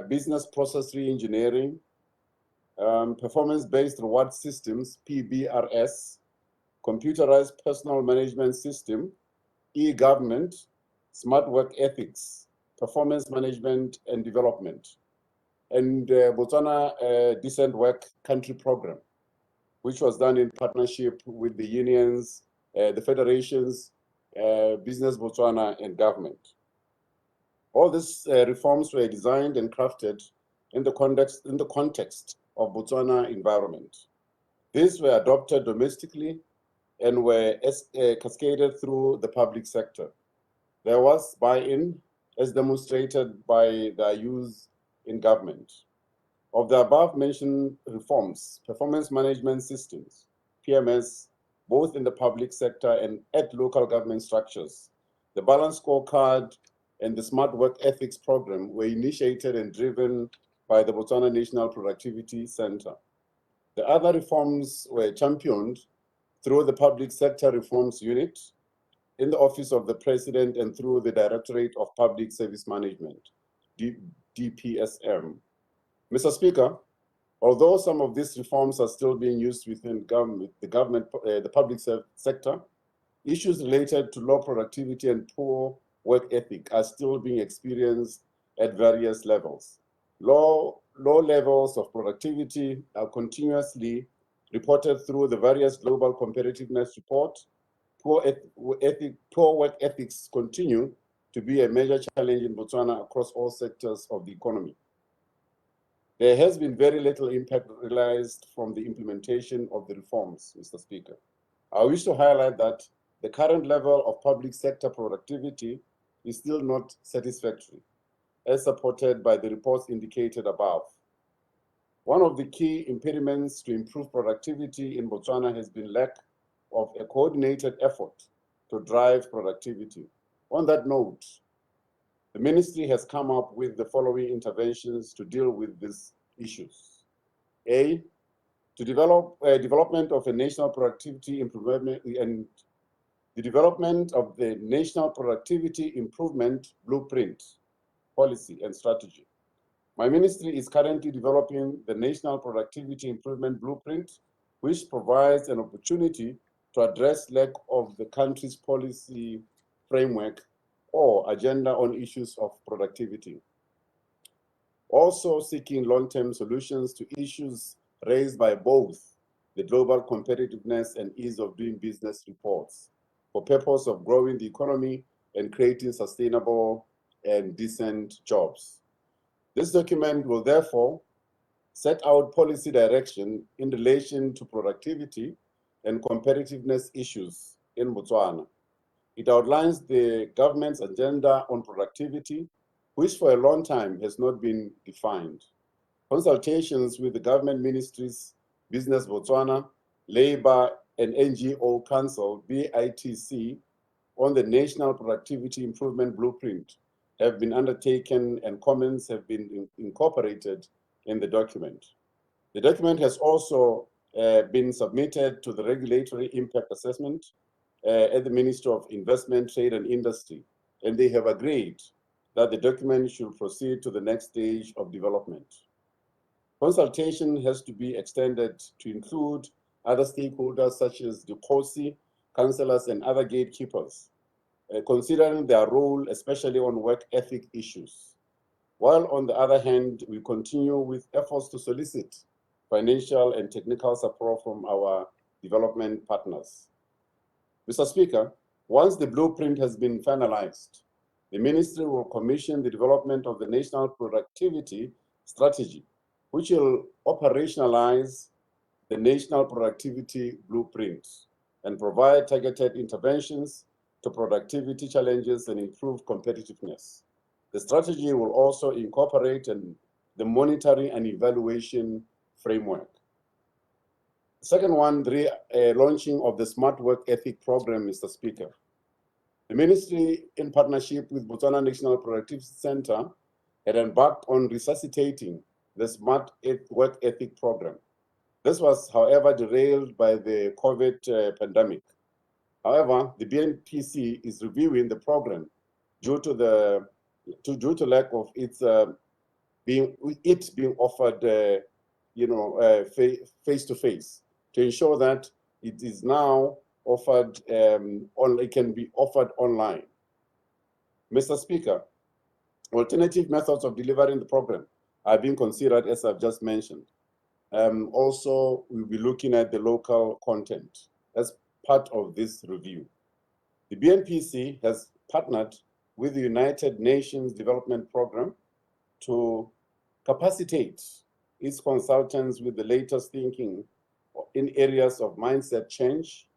business process re-engineering, performance-based reward systems, PBRS, computerized personal management system, e-government, smart work ethics, performance management and development, and Botswana Decent Work Country Program, which was done in partnership with the unions, the federations, Business Botswana, and government. All these reforms were designed and crafted in the context of Botswana environment. These were adopted domestically and were cascaded through the public sector. There was buy-in, as demonstrated by their use in government. Of the above-mentioned reforms, performance management systems, PMS, both in the public sector and at local government structures, the balanced scorecard and the smart work ethics program were initiated and driven by the Botswana National Productivity Center. The other reforms were championed through the Public Sector Reforms Unit, in the Office of the President, and through the Directorate of Public Service Management, DPSM. Mr. Speaker, although some of these reforms are still being used within the public sector, issues related to low productivity and poor work ethic are still being experienced at various levels. Low levels of productivity are continuously reported through the various global competitiveness reports. Poor work ethics continue to be a major challenge in Botswana across all sectors of the economy. There has been very little impact realized from the implementation of the reforms, Mr. Speaker. I wish to highlight that the current level of public sector productivity is still not satisfactory, as supported by the reports indicated above. One of the key impediments to improve productivity in Botswana has been lack of a coordinated effort to drive productivity. On that note, the ministry has come up with the following interventions to deal with these issues. A, to develop development of a national productivity improvement and the development of the National Productivity Improvement Blueprint, policy and strategy. My ministry is currently developing the National Productivity Improvement Blueprint, which provides an opportunity to address lack of the country's policy framework or agenda on issues of productivity. Also seeking long-term solutions to issues raised by both the Global Competitiveness and Ease of Doing Business reports for purpose of growing the economy and creating sustainable and decent jobs. This document will therefore set out policy direction in relation to productivity and competitiveness issues in Botswana. It outlines the government's agenda on productivity, which for a long time has not been defined. Consultations with the government ministries, Business Botswana, Labour and NGO Council, BITC, on the National Productivity Improvement Blueprint have been undertaken and comments have been incorporated in the document. The document has also been submitted to the Regulatory Impact Assessment at the Ministry of Investment, Trade and Industry, and they have agreed that the document should proceed to the next stage of development. Consultation has to be extended to include other stakeholders such as the COSI, councillors and other gatekeepers, considering their role, especially on work ethic issues. While on the other hand, we continue with efforts to solicit financial and technical support from our development partners. Mr. Speaker, once the blueprint has been finalized, the ministry will commission the development of the National Productivity Strategy, which will operationalize the National Productivity Blueprint and provide targeted interventions to productivity challenges and improve competitiveness. The strategy will also incorporate the monitoring and evaluation framework. Second one, the launching of the Smart Work Ethic Program, Mr. Speaker. The ministry, in partnership with Botswana National Productivity Center, had embarked on resuscitating the Smart Work Ethic Program. This was, however, derailed by the COVID pandemic. However, the BNPC is reviewing the program due to lack of its being offered, face to face, to ensure that it is now offered it can be offered online. Mr. Speaker, alternative methods of delivering the program are being considered, as I've just mentioned. Also, we'll be looking at the local content as part of this review. The BNPC has partnered with the United Nations Development Program to capacitate its consultants with the latest thinking in areas of mindset change,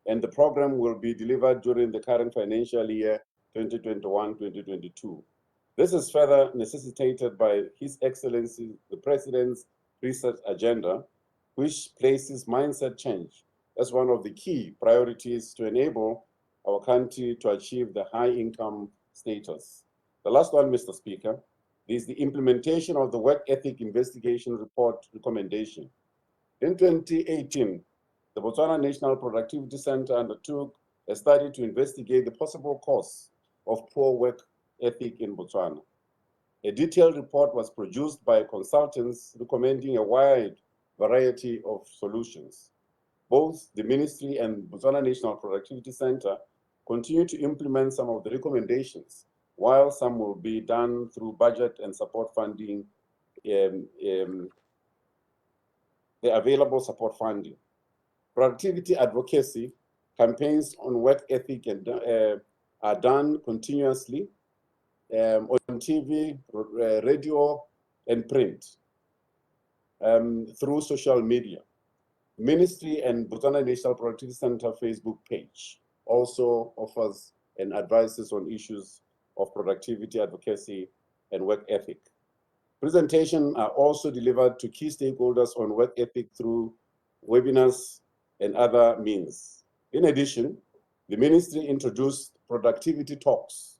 and the program will be delivered during the current financial year 2021-2022. This is further necessitated by His Excellency, the President's research agenda, which places mindset change as one of the key priorities to enable our country to achieve the high income status. The last one, Mr. Speaker, is the implementation of the Work Ethic Investigation Report recommendation. In 2018, the Botswana National Productivity Center undertook a study to investigate the possible cause of poor work ethic in Botswana. A detailed report was produced by consultants recommending a wide variety of solutions. Both the ministry and Botswana National Productivity Center continue to implement some of the recommendations, while some will be done through budget and support funding, the available support funding. Productivity advocacy campaigns on work ethic are done continuously on TV, radio, and print, through social media. Ministry and Botswana National Productivity Center Facebook page also offers and advises on issues of productivity advocacy and work ethic. Presentations are also delivered to key stakeholders on work ethic through webinars and other means. In addition, the ministry introduced Productivity Talks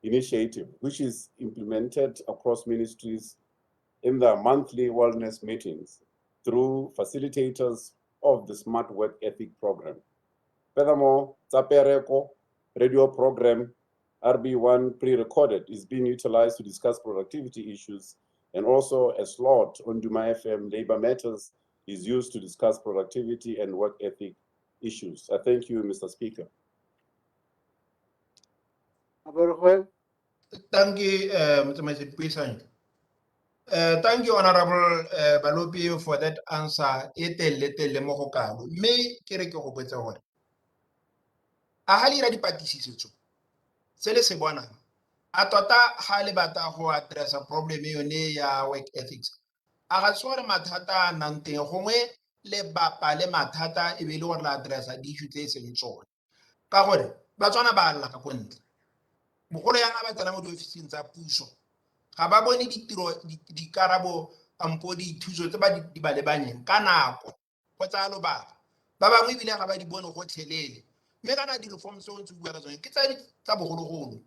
initiative, which is implemented across ministries in their monthly wellness meetings through facilitators of the Smart Work Ethic Program. Furthermore, Tsapereko radio program RB1 pre-recorded is being utilized to discuss productivity issues, and also a slot on Duma FM Labor Matters is used to discuss productivity and work ethic issues. I thank you, Mr. Speaker. Thank you, Mr. President. Thank you, Honorable Balobi, for that answer. Me kere ke go botsa gore a ha le ira dipatlisisetso se le se bonang a tota ha le batla go addressa problem yone ya work ethics a ga tsore mathata a nang teng gongwe le bapa le mathata e be le gore la addressa di issue tse seng tsone ka gore Batswana ba lla ka kontle bogolo yang a ba tsena mo diofising tsa puso ga ba bone ditiro dikarabo ampo dithuso tse ba di ba lebanyeng ka nako go tsa lo ba bangwe ebile ga ba di bone go tlhelele mme kana di-reform tse o ntse bua ka tsone ke tsa bogologolo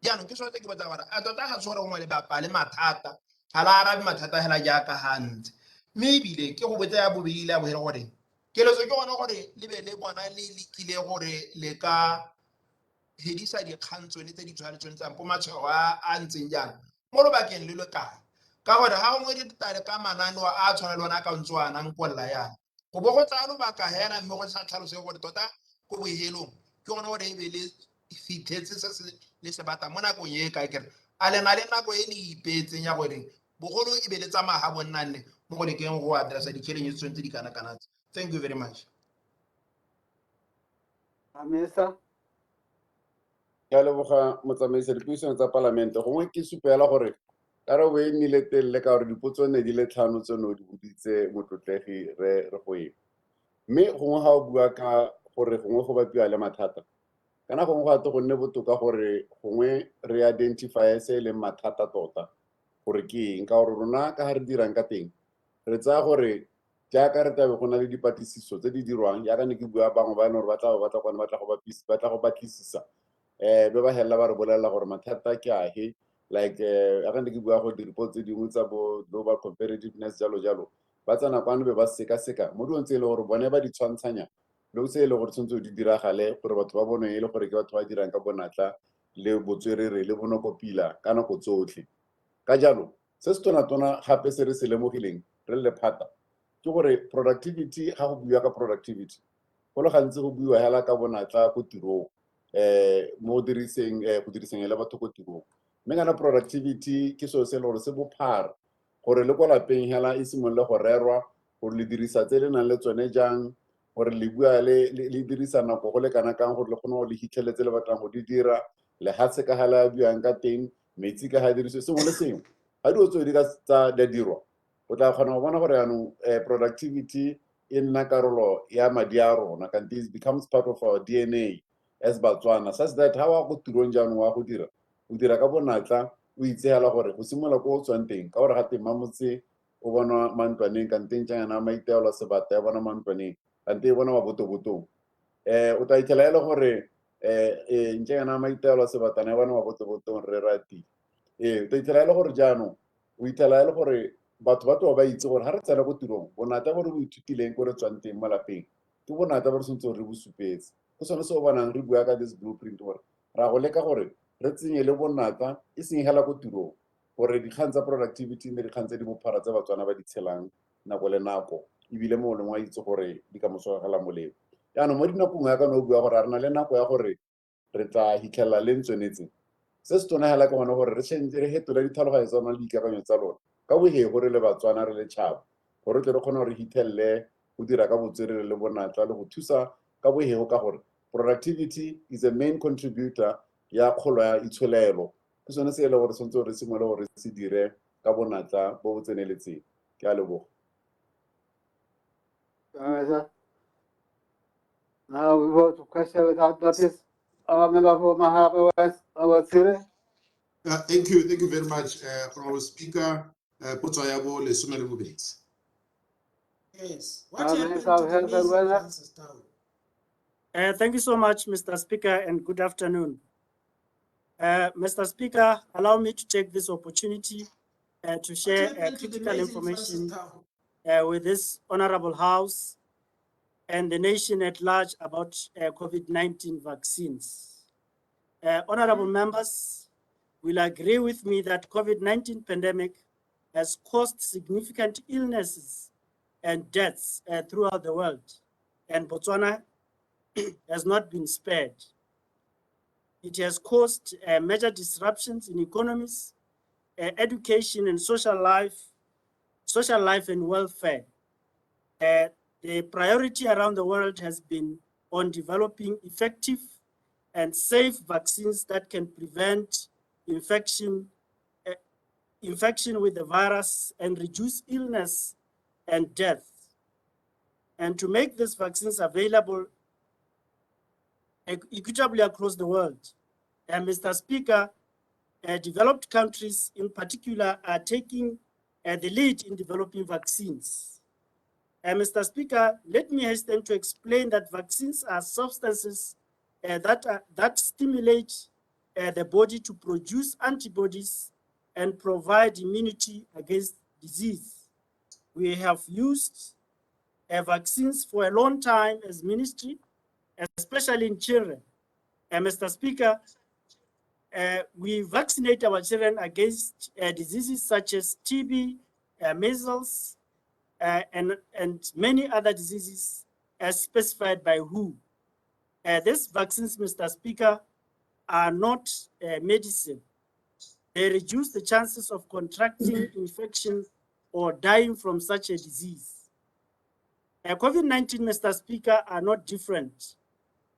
jaanong ke sone ke batla gore a tota ga tshware gongwe le bapa le mathata ga la arabe mathata fela jaaka gantse mme ebile ke go botsa ya bobedi le a bogere gore keletso ke gone gore le be le bona le tlile gore le ka hedisa dikgang tsone tse di tshwanetseng tsa mpo matshwao a ntseng jaana mo lobakeng le le kae ka gore ga gongwe ditare ka mananeo a tshwana le one a ka ntse a nang kolla yana go bo go tsaya lobaka hena mme go sa tlhalose gore tota ko bohelong ke gone gore e be le fitlhetse se le se batla mo nakong e kae kere a le na le nako e le ipeetseng ya gore bogolo e be le tsamaya ga bonnanne mo go lekeng go addressa di-challenges tse di kana-kana. Thank you very much. Minister. Ke a leboga motsamaisi dipuisano tsa palamente gongwe ke supela gore karabo e nnile telele ka gore dipotso ne di le tlhano tseno di boditse motlotlegi re go ema mme gongwe ga o bua ka gore gongwe go bapiwa le mathata kana gongwe go ate go nne botoka gore gongwe re identify se e leng mathata tota gore ke eng ka gore rona ka ga re dirang ka teng re tsaya gore jaaka re tabe go na le dipatlisiso tse di dirwang jaaka ne ke bua bangwe ba e leng gore ba tla go batlisisa be ba helela ba re bolelela gore mathata ke ahe like ga ne ke bua go di-report tse dingwe tsa bo global competitiveness jalo jalo ba tsena kwano be ba seka-seka mo dilong tse e le gore bone ba di tshwantshanya le tse e le gore tshwanetse di diragale gore batho ba bone e le gore ke batho ba dirang ka bonatla le botswerere le bonokopila ka nako tsotlhe ka jalo se se tona-tona gape se re se lemogileng re le lephata ke gore productivity ga go buiwa ka productivity go le gantsi go buiwa hela ka bonatla ko tirong mo go diriseng le batho ko tirong mme kana productivity ke selo se le gore se bophara gore le ko lapeng hela e simolole go rerwa gore le dirisa tse le nang le tsone jang gore le bua le dirisa nako go le kana kang gore le kgone go le hitlheletse le batlang go di dira lehatshe ka hala buang ka teng metsi ka ha diriswe sengwe le sengwe ga dilo tseo di ka tsa di dirwa o tla kgona go bona gore yaanong productivity e nna karolo ya madi a rona kante it becomes part of our DNA as Batswana such that ha wa go tirong jaanong wa go dira o dira ka bonatla o itsegela gore go simola ko o tswang teng ka gore ga teng mamotse o bona mantlwaneng kanteng tjana maiteolo sebata ya bona mantlwaneng kante e bona mabotobotong o tla itlhela e le gore ntse yana maiteolo sebatana ya bona mabotobotong re rati o tla itlhela e le gore jaanong o itlhela e le gore batho ba tloba ba itse gore ga re tsena ko tirong bonata gore bo ithutileng ko re tswang teng mo lapeng ke bonata ba re tshwanetse re bo supetse go sone se o bonang re bua ka this blueprint gore ra go leka gore re tsenye le bonata e seng hela ko tirong gore dikgang tsa productivity le dikgang tse di bophara tsa Batswana ba di tshelang nako le nako ebile mo lengwe a itse gore di ka mosogela molemo yaanong mo dinakong ya ka no bua gore a re na le nako ya gore re tla hitlhelela le ntswenetseng se se tona hela ke gone gore re hetole ditlhaloganyo tsa rona le dikakanyo tsa lona ka bohe gore le Batswana re le tšhaba gore tle re kgone gore hitlhelele go dira ka botswerere le bonatla le go thusa ka bohego ka gore productivity is a main contributor ya kgolo ya itsholelo ke sone se e le gore tshwanetse re simole gore se dire ka bonatla bo bo tseneletseng ke a leboga. Now we go to question without notice. Our member for Mahaba West, our city. Thank you very much, Honorable Speaker. Potsayabo lesome le bobedi. Yes. What happened to the Amazing Francis Town? Thank you so much, Mr. Speaker, and good afternoon. Mr. Speaker, allow me to take this opportunity to share critical information with this honorable House and the nation at large about COVID-19 vaccines. Honorable members will agree with me that COVID-19 pandemic has caused significant illnesses and deaths throughout the world, and Botswana has not been spared. It has caused major disruptions in economies, education, and social life and welfare. The priority around the world has been on developing effective and safe vaccines that can prevent infection with the virus and reduce illness and death. And to make these vaccines available equitably across the world. Mr. Speaker, developed countries in particular are taking the lead in developing vaccines. Mr. Speaker, let me hasten to explain that vaccines are substances that stimulate the body to produce antibodies and provide immunity against disease. We have used vaccines for a long time as ministry, especially in children. Mr. Speaker, we vaccinate our children against diseases such as TB, measles, and many other diseases as specified by WHO. These vaccines, Mr. Speaker, are not medicine. They reduce the chances of contracting infection or dying from such a disease. COVID-19, Mr. Speaker, are not different.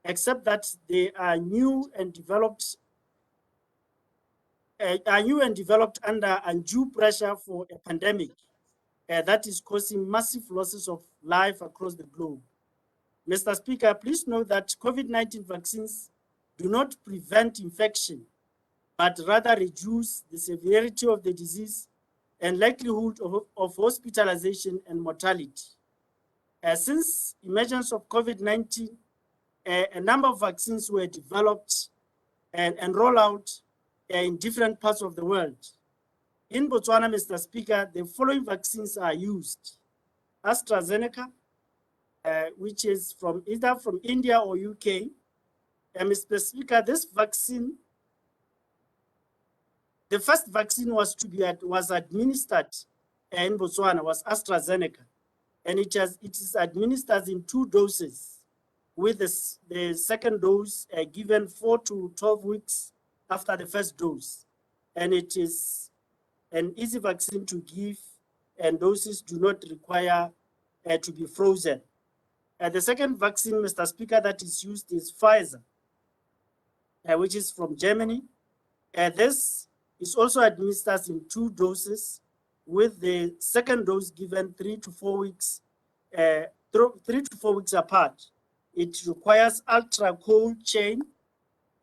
except that they are new and developed under undue pressure for a pandemic that is causing massive losses of life across the globe. Mr. Speaker, please note that COVID-19 vaccines do not prevent infection, but rather reduce the severity of the disease and likelihood of hospitalization and mortality. Since emergence of COVID-19, a number of vaccines were developed and rolled out in different parts of the world. In Botswana, Mr. Speaker, the following vaccines are used: AstraZeneca, which is either from India or UK. Mr. Speaker, this vaccine, the first vaccine was administered in Botswana was AstraZeneca, and it is administered in 2 doses, with the second dose given 4 to 12 weeks after the first dose. And it is an easy vaccine to give, and doses do not require to be frozen. The second vaccine, Mr. Speaker, that is used is Pfizer, which is from Germany. This is also administered in 2 doses, with the second dose given 3 to 4 weeks, 3 to 4 weeks apart. It requires ultra cold chain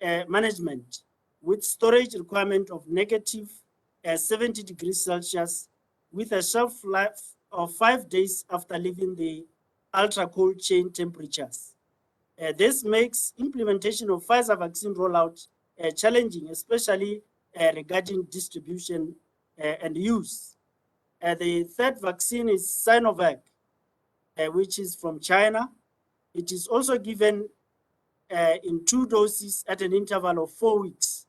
management with storage requirement of negative 70 degrees Celsius, with a shelf life of 5 days after leaving the ultra cold chain temperatures. This makes implementation of Pfizer vaccine rollout challenging, especially regarding distribution and use. The third vaccine is Sinovac, which is from China. It is also given in 2 doses at an interval of 4 weeks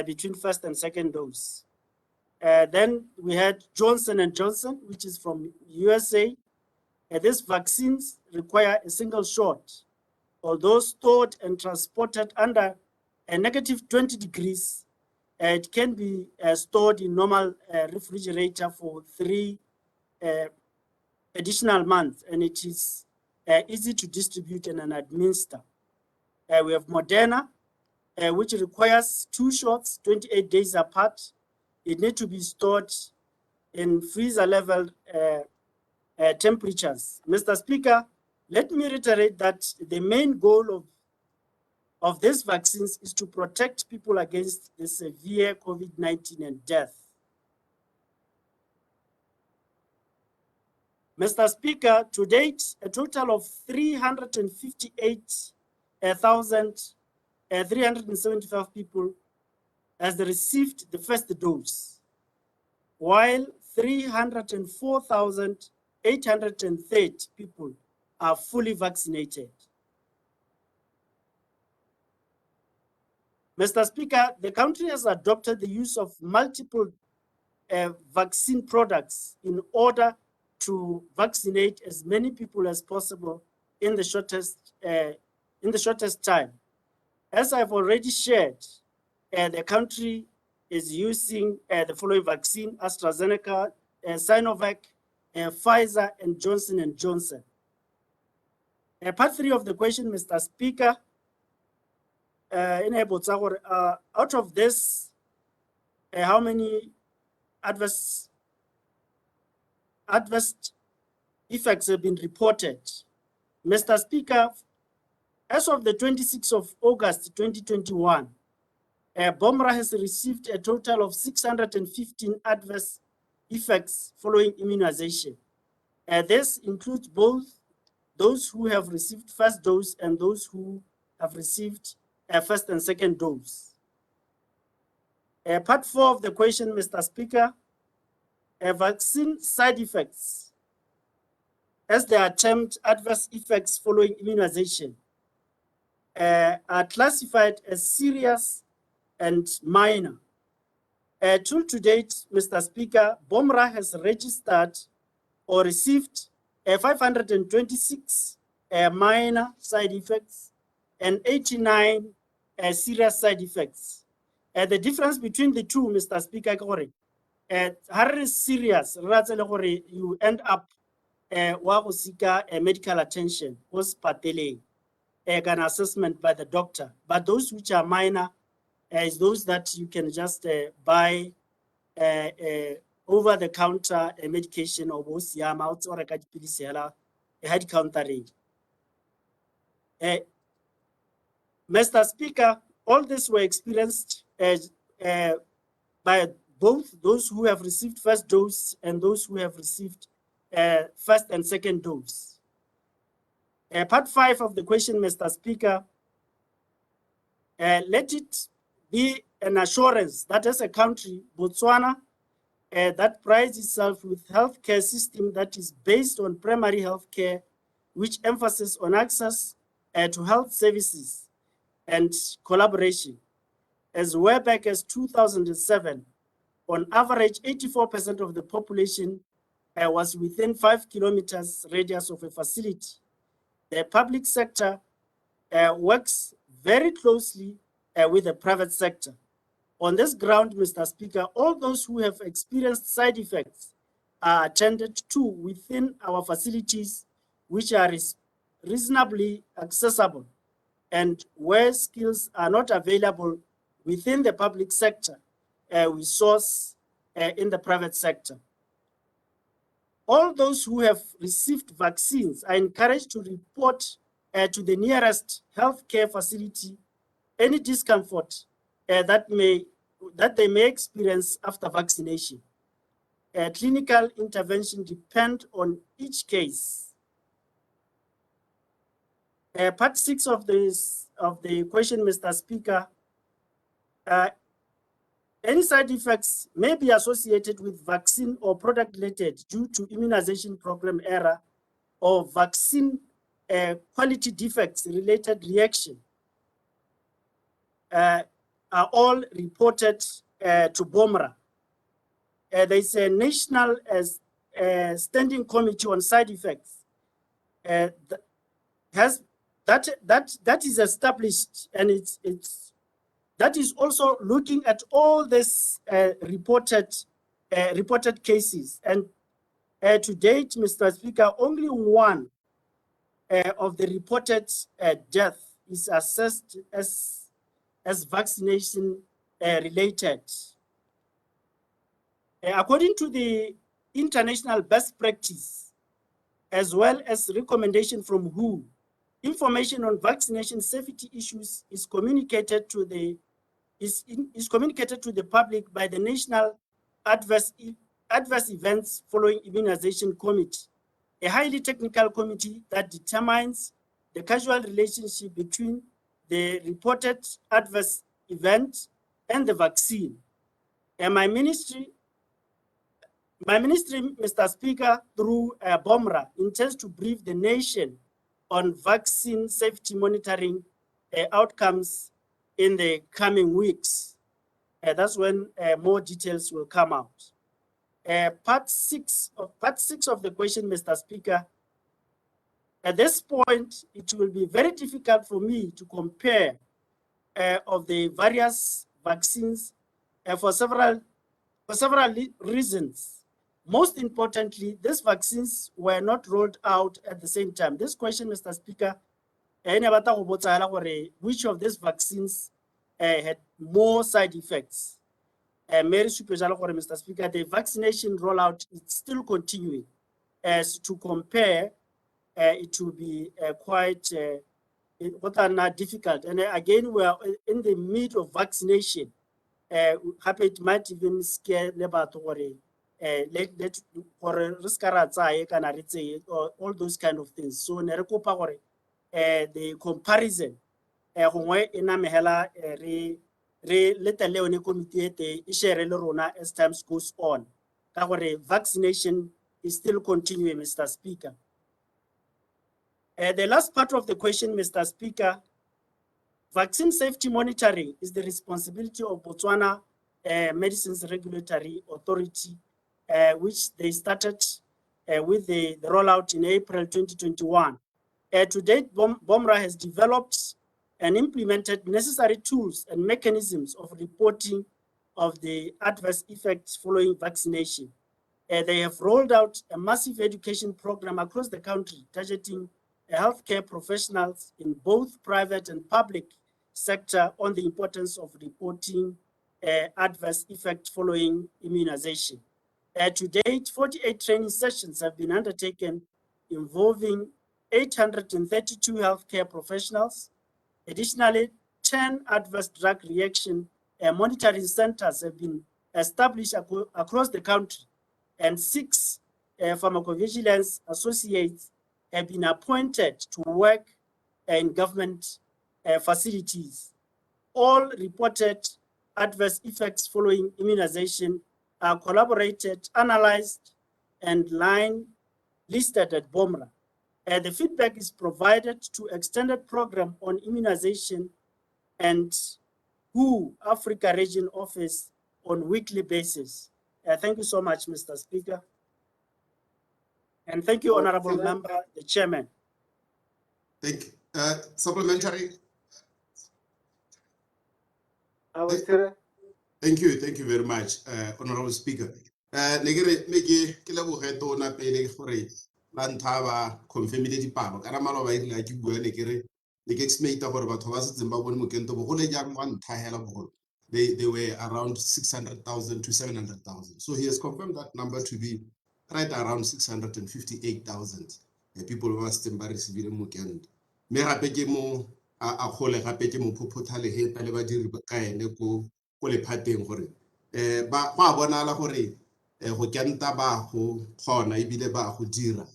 between first and second dose. Then we had Johnson & Johnson, which is from USA. These vaccines require a single shot. Although stored and transported under a negative 20 degrees, it can be stored in normal refrigerator for 3 additional months, and it is easy to distribute and administer. We have Moderna, which requires 2 shots, 28 days apart. It needs to be stored in freezer level temperatures. Mr. Speaker, let me reiterate that the main goal of these vaccines is to protect people against the severe COVID-19 and death. Mr. Speaker, to date, a total of 358,375 people has received the first dose, while 304,830 people are fully vaccinated. Mr. Speaker, the country has adopted the use of multiple vaccine products in order to vaccinate as many people as possible in the shortest time. As I've already shared, the country is using the following vaccine: AstraZeneca, Sinovac, Pfizer, and Johnson & Johnson. Part 3 of the question, Mr. Speaker, out of this, how many adverse effects have been reported? Mr. Speaker, as of the 26th of August 2021, BOMRA has received a total of 615 adverse effects following immunization. This includes both those who have received first dose and those who have received first and second dose. Part 4 of the question, Mr. Speaker, vaccine side effects, as they are termed adverse effects following immunization, are classified as serious and minor. Till to date, Mr. Speaker, BOMRA has registered or received 526 minor side effects and 89 serious side effects. The difference between the two, Mr. Speaker, is serious, you end up seek medical attention, an assessment by the doctor. But those which are minor is those that you can just buy over-the-counter medication or bosiama or a head counter rate. Mr. Speaker, all this were experienced by both those who have received first dose and those who have received first and second dose. Part 5 of the question, Mr. Speaker, let it be an assurance that as a country, Botswana, that prides itself with healthcare system that is based on primary healthcare, which emphasizes on access to health services and collaboration. As way back as 2007, on average, 84% of the population was within 5 kilometers radius of a facility. The public sector works very closely with the private sector. On this ground, Mr. Speaker, all those who have experienced side effects are attended to within our facilities, which are reasonably accessible, and where skills are not available within the public sector, we source in the private sector. All those who have received vaccines are encouraged to report to the nearest healthcare facility any discomfort that they may experience after vaccination. Clinical intervention depends on each case. Part 6 of the question, Mr. Speaker, any side effects may be associated with vaccine or product related due to immunization program error or vaccine quality defects related reaction are all reported to BOMRA. There is a national standing committee on side effects that is established, and that is also looking at all this reported cases. And to date, Mr. Speaker, only one of the reported death is assessed as vaccination related. According to the international best practice, as well as recommendation from WHO, information on vaccination safety issues is communicated to the public by the National Adverse Events Following Immunization Committee, a highly technical committee that determines the causal relationship between the reported adverse event and the vaccine. And my ministry, Mr. Speaker, through BOMRA, intends to brief the nation on vaccine safety monitoring outcomes in the coming weeks. That's when more details will come out. Part 6 of the question, Mr. Speaker, at this point, it will be very difficult for me to compare of the various vaccines for several reasons. Most importantly, these vaccines were not rolled out at the same time. This question, Mr. Speaker, which of these vaccines had more side effects? Mr. Speaker, the vaccination rollout is still continuing. As to compare, it will be quite difficult. And again, we are in the middle of vaccination. It might even scare all those kind of things. So the comparison as time goes on. Vaccination is still continuing, Mr. Speaker. The last part of the question, Mr. Speaker, vaccine safety monitoring is the responsibility of Botswana Medicines Regulatory Authority, which they started with the rollout in April 2021. To date, BOMRA has developed and implemented necessary tools and mechanisms of reporting of the adverse effects following vaccination. They have rolled out a massive education program across the country, targeting healthcare professionals in both private and public sector on the importance of reporting adverse effects following immunization. To date, 48 training sessions have been undertaken involving 832 healthcare professionals. Additionally, 10 adverse drug reaction monitoring centers have been established across the country, and 6 pharmacovigilance associates have been appointed to work in government facilities. All reported adverse effects following immunization are collaborated, analyzed, and line listed at BOMRA. The feedback is provided to extended program on immunization and WHO Africa Region Office on weekly basis. Thank you so much, Mr. Speaker. And thank you, Honorable Member, the Chairman. Thank you. Supplementary. Thank you very much, Honorable Speaker. They were around 600,000 to 700,000. So he has confirmed that number to be right around 658,000 people who are still receiving mukend. Me gape ke mo a khole gape ke mo phophotale he pele ba diri ba kaene ko le phateng gore ba bonala gore go kenta ba go khona ibile ba go dira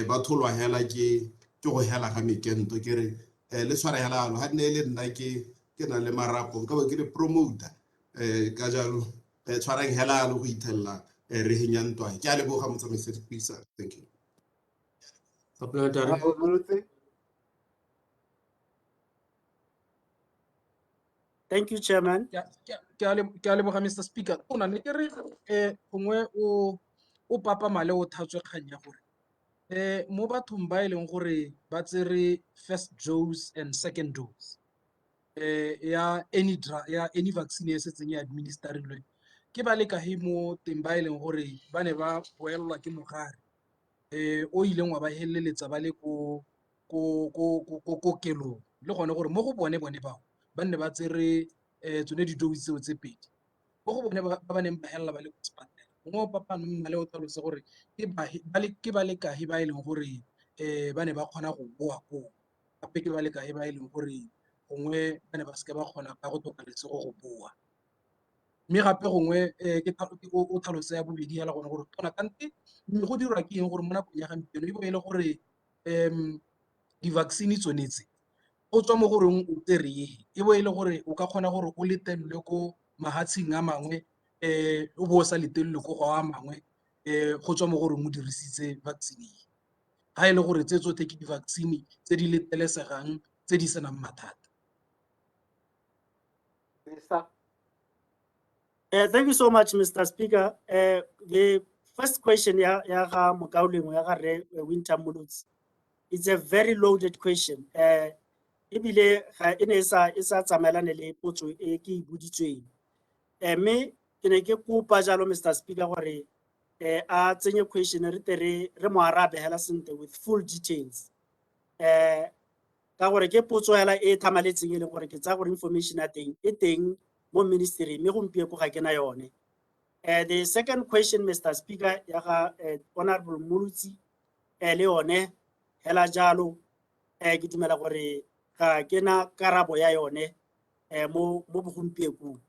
ba tholwa hela ke go hela ga mekento ke re le tshwara hela ha ne le nna ke na le marapo ka ba ke le promoter ka jalo tshwarang hela lo go ithella re hinyantwa ke a le boga motsamaisi pisa. Thank you. Supplementary. Thank you, Chairman. Mr. Speaker. Ona ne ke re gongwe o papa male o thatswe kgang ya gore mo bathong ba ileng gore ba tsere first dose and second dose ya any vaccine e setseng e administerilwe ke ba le kae mo teng ba ileng gore ba ne ba boelelwa ke mogare o ileng wa ba heleletsa ba le ko kelong le gone gore mo go bone bao ba nne ba tsere tsone di-dose tseo tse pedi mo go bone ba neng ba helela ba le ko sepatela mo papa mmale o tlhalose gore ke ba le kae ba e leng gore ba ne ba kgona go boa koo gape ke ba le kae ba e leng gore gongwe ba ne ba seke ba kgona ka go tokaletsego go boa mme gape gongwe o tlhalose ya bobedi hela gone gore tona kante mme go dirwa ke eng gore mo nakong ya gampieno e bo e le gore di-vaccine tsonetse o tswa mo goreng o tsere e bo e le gore o ka kgona gore o letelelwe ko mahatsheng a mangwe o bo o sa letelelwe ko go a mangwe go tswa mo goreng o dirisitse vaccine ga e le gore tse tsotlhe ke di-vaccine tse di letelesegang tse di senang mathata. Thank you so much, Mr. Speaker. The first question, ya ga Mokauleng ya ga Re Winter Mulutsi, it's a very loaded question. Ebile ga ene isa tsamaelane le potso e ke e boditsweng. Me ke ne ke kopa jalo Mr. Speaker gore a tsenye question re tere re mo arabe hela sente with full details. Ka gore ke potso hela e thamaletseng e leng gore ke tsa gore information a teng e teng mo ministry me gompie go ga ke na yone. The second question, Mr. Speaker, ya ga Honorable Mulutsi le yone hela jalo ke dumela gore ga ke na karabo ya yone mo bogompieko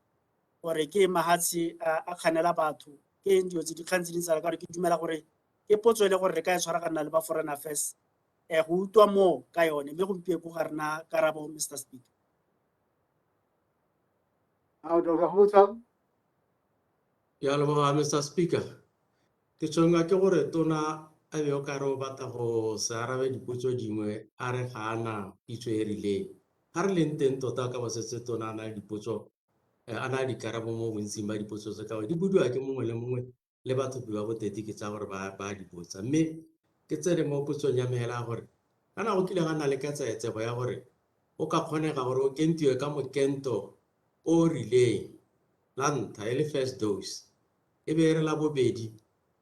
gore ke mahatsi a kganela batho ke dio tse di kgantse di tsala ka ke dumela gore ke potso ile gore re ka tshwaragana le ba foreign affairs go utwa mo ka yone me gompieko ga rena karabo, Mr. Speaker. Ya leboga Mr. Speaker. Ke tsonga ke gore tona a be o ka re o batla go se arabe dipotso dingwe a re ga ana kitso e rileng ga re leng teng tota ka ba setse tona a na le dipotso a na le dikarabo mo bontsing ba dipotso tse ka gore di budiwa ke mongwe le mongwe le batho ba boteti ke tsa gore ba dipotsa mme ke tsene mo potsong ya mehela gore kana go kile ga na le ka tsaetsego ya gore o ka kgonega gore o kentiwe ka mokento o rileng la ntlha e le first dose e be re la bobedi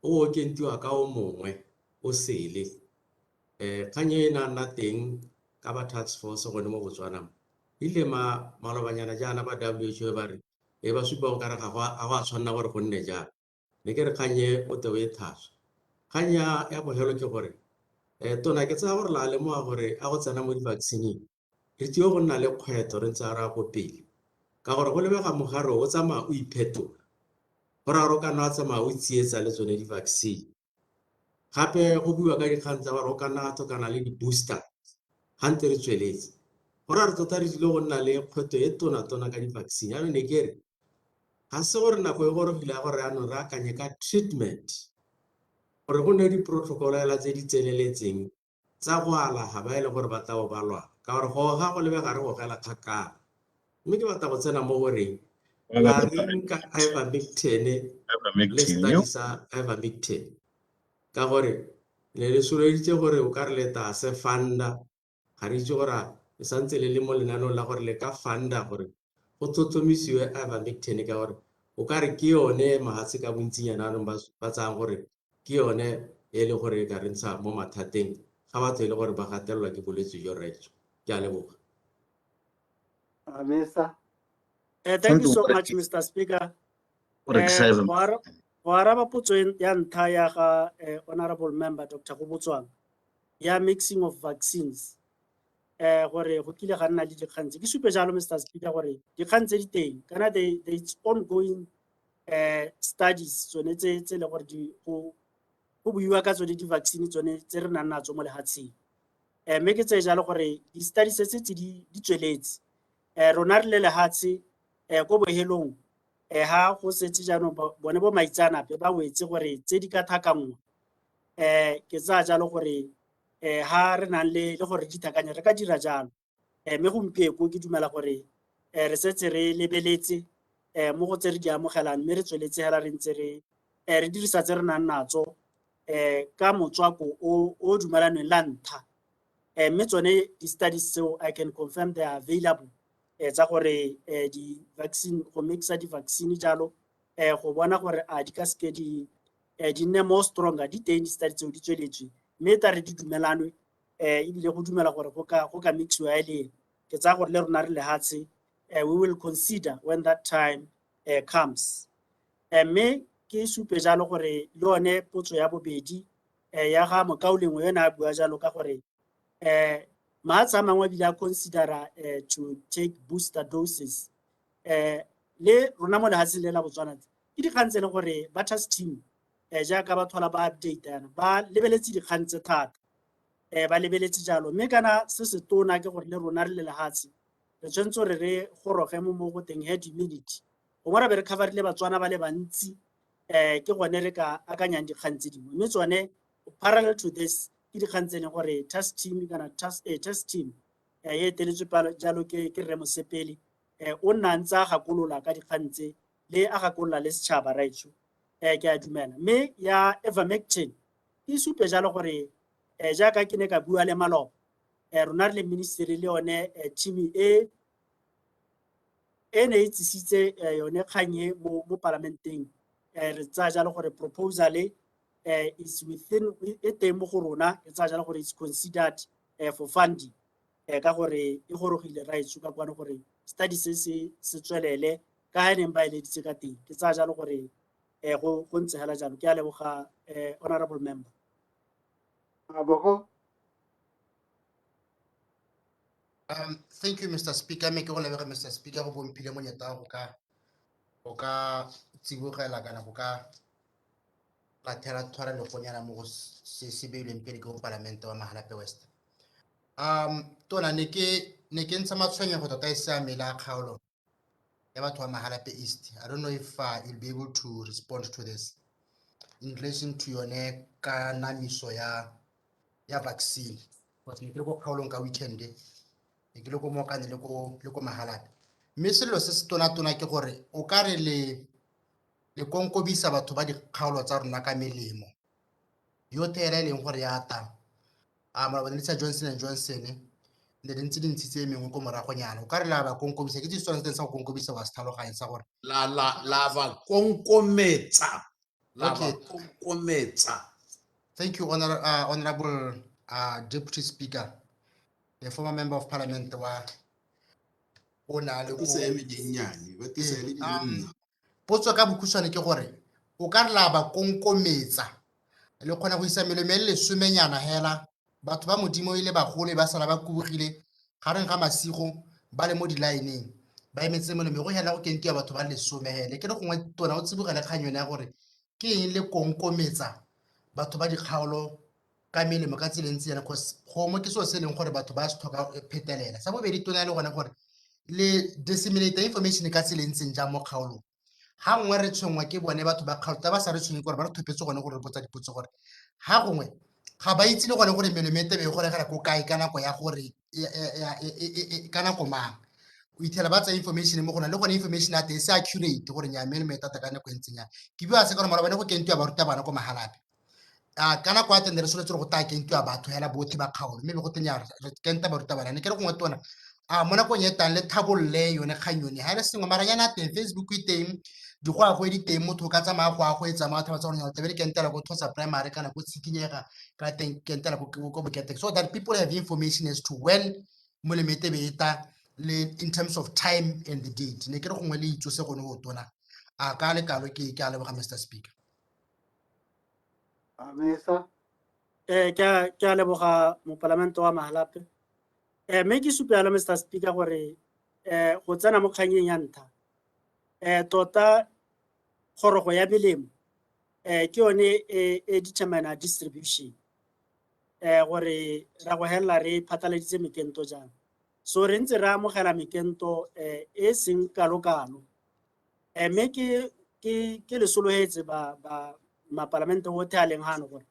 o kentiwa ka o mongwe o sele kgang e na nna teng ka ba task force gone mo Botswana ile malobanyana jaana ba WHO ba re e ba supa go ka re ga go a tshwanela gore go nne jalo ne ke re kgang e o te o e thaswa kgang ya bogelo ke gore tona ke tsaya gore la lemoga gore a go tsena mo di-vaccineng re tio go nna le kgwetho re ntse a ra go pele ka gore go lebega mogare o tsamaya o iphetola go ra gore o ka nna wa tsamaya o tsietsa le tsone di-vaccine gape go bua ka dikgang tsa gore o ka nna to kana le di-booster gante re tsweletse go ra re tota re dile go nna le kgwetho e tona ka di-vaccine yaanong ne ke re ga se gore nako e gorogile ya gore yaanong re akanye ka treatment gore go nne di-protocol-ela tse di tseneletseng tsa go alaga ba e le gore ba tla bo ba lwala ka gore go ga go lebega re gogela kgakala mme ke batla go tsena mo goreng la reng ka ivermectin le study sa ivermectin ka gore le soleditse gore o ka re le ta se funda ga re itse gore le santse le le mo lenaneong la gore le ka funda gore go tsotsomisiwe ivermectin ka gore o ka re ke yone mahatshe ka bontsinyana anong ba tsayang gore ke yone e le gore e ka re ntsha mo mathateng ga batho e le gore ba gatelelwa ke bolwetse jo retso ke a leboga. Minister. Thank you so much, Mr. Speaker. Go araba potso ya ntlha ya ga honorable member Dr. Gobotswang ya mixing of vaccines gore go kile ga nna le dikgang tse ke supe jalo Mr. Speaker gore dikgang tse di teng kana it's ongoing studies tsone tse le gore go buiwa ka tsone di-vaccine tsone tse re nang natso mo lehatsheng mme ke tse jalo gore di-studies tse di tsweletse rona re le lehatshe ko bohelong ha go setse jaanong bone bo maitsanape ba wetse gore tse di ka thakangwa ke tsaya jalo gore ha re nang le gore di thakanya re ka dira jalo mme gompieko ke dumela gore re setse re lebeletse mo go tse re di amogelang mme re tsweletse hela re ntse re dirisa tse re nang natso ka motswako o dumelaneng la ntlha mme tsone di-studies tseo I can confirm they are available tsa gore di-vaccine go mixa di-vaccine jalo go bona gore a di ka seke di nne more stronger di teng di-study tseo di tsweletswe mme ta re di dumelanwe ebile go dumela gore go ka mixiwa e le ke tsaya gore le rona re lehatshe we will consider when that time comes mme ke supe jalo gore le one potso ya bobedi ya ga mokaolengwe yona a bua jalo ka gore mahatshe a mangwe ebile a considera to take booster doses le rona mo lehatsheng le la Botswana ke dikgang tse le gore ba task team jaaka ba thola ba update yana ba lebeletse dikgang tse thata ba lebeletse jalo mme kana se se tona ke gore le rona re le lehatshe re tshwanetse gore re goroge mo go teng herd immunity go ngwana be re coverile Batswana ba le bantsi ke gone re ka akanyang dikgang tse dingwe mme tsone parallel to this ke dikgang tse leng gore task team kana task team e eteletswe jalo ke Rre Mosepele o nna ntse a gakolola ka dikgang tse le a gakolola le setšhaba raitso ke a dumela mme ya ivermectin ke supe jalo gore jaaka ke ne ka bua le Maloba rona re le ministry le yone team e ne e tsisitse yone kgang e mo parlamenteng re tsaya jalo gore proposal is within e teng mo go rona e tsaya jalo gore it's considered for funding ka gore e gorogile raitso ka kwana gore study se tswelele ka ha neng ba eleditse ka teng ke tsaya jalo gore go ntse hela jalo ke a leboga honorable member Thank you, Mr. Speaker. Me ke go lebega Mr. Speaker go bompile monyetla go ka tsibogela kana go ka lathela tshwara le gonyana mo go se beilweng pele ke go Palamente wa Mahalape West. Tona ne ke ntsha matshwenyego tota e siamele a kgaolo ya batho ba Mahalape East. I don't know if you'll be able to respond to this in relation to yone kanamiso ya vaccine. Because ne ke go kgaolong ka weekend ke le go mokane le go Mahalape. Mme selo se se tona ke gore o ka re le konkobisa batho ba dikgaolo tsa rona ka melemo yotlhe e leng gore ya ta malebana le Johnson & Johnson le dintse di ntshitse mengwe ko moragonyana o ka re la ba konkobisa ke tsone tse sa go konkobisa wa se tlhaloganye sa gore la ba konkometsa Thank you, honorable Deputy Speaker, the former member of parliament wa ona le potso ka bokhutswane ke gore o ka re la ba konkometsa le kgona go isa melemo le sumenyana hela batho ba modimo ile bagolo ba sala ba kubugile gareng ga masigo ba le mo di-lineng ba emetse molemo go hela go kentiwa batho ba le somehele ke re gongwe tona o tsibogela kganyone ya gore ke eng le konkometsa batho ba dikgaolo ka melemo ka tseleng tsena cause go mo ke so se leng gore batho ba se tlhoka phetelela sa bobedi tona le gone gore le disseminate information ka tseleng tseng ja mo kgaolong ha ngwe re tshwengwa ke bone batho ba kgaolta ba sa re tshwenye gore ba re thopetse gone gore re botsa dipotso gore ha gongwe ga ba itse le gone gore melemo be gore gara ko kae ka nako ya gore ka nako mang o ithela ba tsa information mo gona le gone information a teng se accurate gore nya melemo tata ka nako entseng ya ke bua se gore mara bana go kentiwa ba ruta bana ko mahalape ka nako ya tendere soletse go ta kentiwa batho hela botlhe ba kgaolo mme go tenya re kenta ba ruta bana ne ke re gongwe tona mo nako e tang le thabolle yone kganyone ha ile sengwe mara yana teng Facebook e teng di go a go di teng motho ka tsamaya go a go etsa matha ba tsone ya tebele kentela go thosa primary kana go tsikinyega ka teng kentela go bokete so that people have information as to when molemete beta le in terms of time and the date ne ke re gongwe le itso se gone go tona ka le kalo ke a leboga Mr. Speaker. Minister. Ke a leboga mo parlamento wa mahalape mme ke supela Mr. Speaker gore go tsena mo kganyeng ya ntlha tota gorogo ya melemo ke yone e determine distribution gore ra go hella re phatlaleditse mekento jang so re ntse re amogela mekento e seng kalo-kalo mme ke le solohetse ba maparlamente otlhe a leng hano gore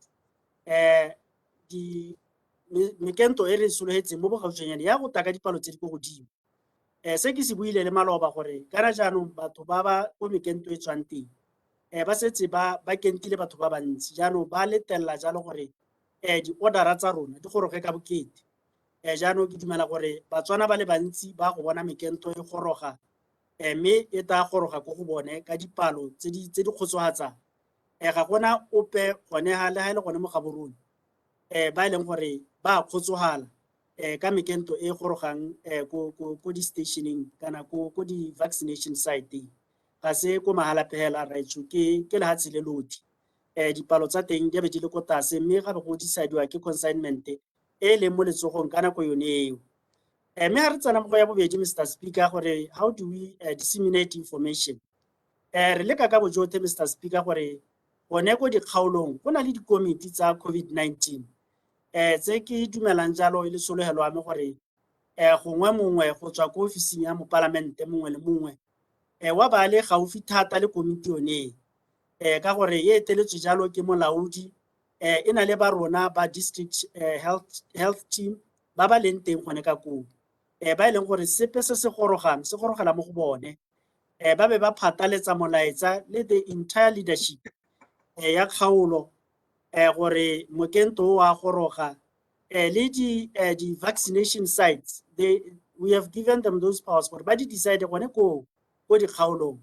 mekento e re solohetseng mo bogautshwanyane ya go taka dipalo tse di ko godimo se ke se buile le maloba gore kana jaanong batho ba ba ko mekento e tswang teng ba setse ba kentile batho ba bantsi jaanong ba letella jalo gore di-ordera tsa rona di goroge ka bokete jaanong ke dumela gore batswana ba le bantsi ba go bona mekento e goroga mme e tla goroga ko go bone ka dipalo tse di kgotsofatsang ga gona ope gone ha le gone mo gaborone ba e leng gore ba kgotsogala ka mekento e gorogang ko di-stationeng kana ko di-vaccination site ga se ko mahalape hela raitsho ke lehatshe le lotlhe dipalo tsa teng di be di le ko tlase mme gape go decide-wa ke consignment e leng mo letsogong ka nako yone eo mme ha re tsena go ya bobedi Mr. Speaker gore how do we disseminate information re leka ka bojotlhe Mr. Speaker gore gone ko dikgaolong go na le dikomiti tsa COVID-19 tse ke dumelang jalo e le sologelo wa me gore gongwe mongwe go tswa ko ofising ya mo parlamente mongwe le mongwe wa ba le gaufi thata le komiti yone ka gore e eteletswe jalo ke molaodi e na le ba rona ba district health team ba ba leng teng gone ka koo ba e leng gore sepe se se gorogela mo go bone ba be ba phataletsa molaetsa le the entire leadership ya kgaolo gore mokento wa goroga le di-vaccination sites we have given them those powers gore ba di decide gone ko dikgaolong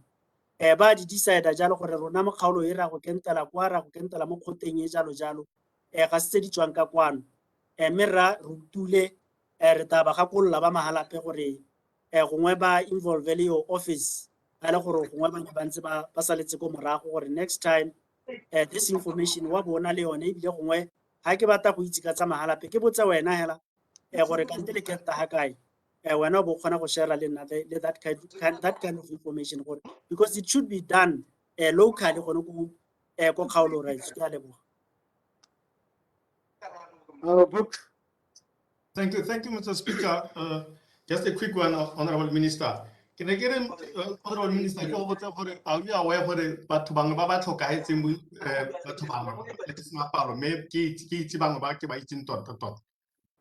ba di decide jalo gore rona mo kgaolo e ra go kentela kwa ra go kentela mo khoteng e jalo ga se di tswang ka kwano mme ra rutule re taba ga kolla ba mahalape gore gongwe ba involve le your office ga le gore gongwe ba ntse ba saletse ko morago gore next time this information wa bona le yone ebile gongwe ga ke batla go itse ka tsa mahalape ke botse wena hela gore kante le kenta ha kae wena bo kgona go share le nna le that kind of information gore because it should be done locally gone ko kgaolo right ke a leboga. Thank you, Mr. Speaker. Just a quick one, Honorable Minister. Can I get him, Honorable Minister, are you aware of the Batubanga Toka, it's not part of me, Kitibanga by Chinton.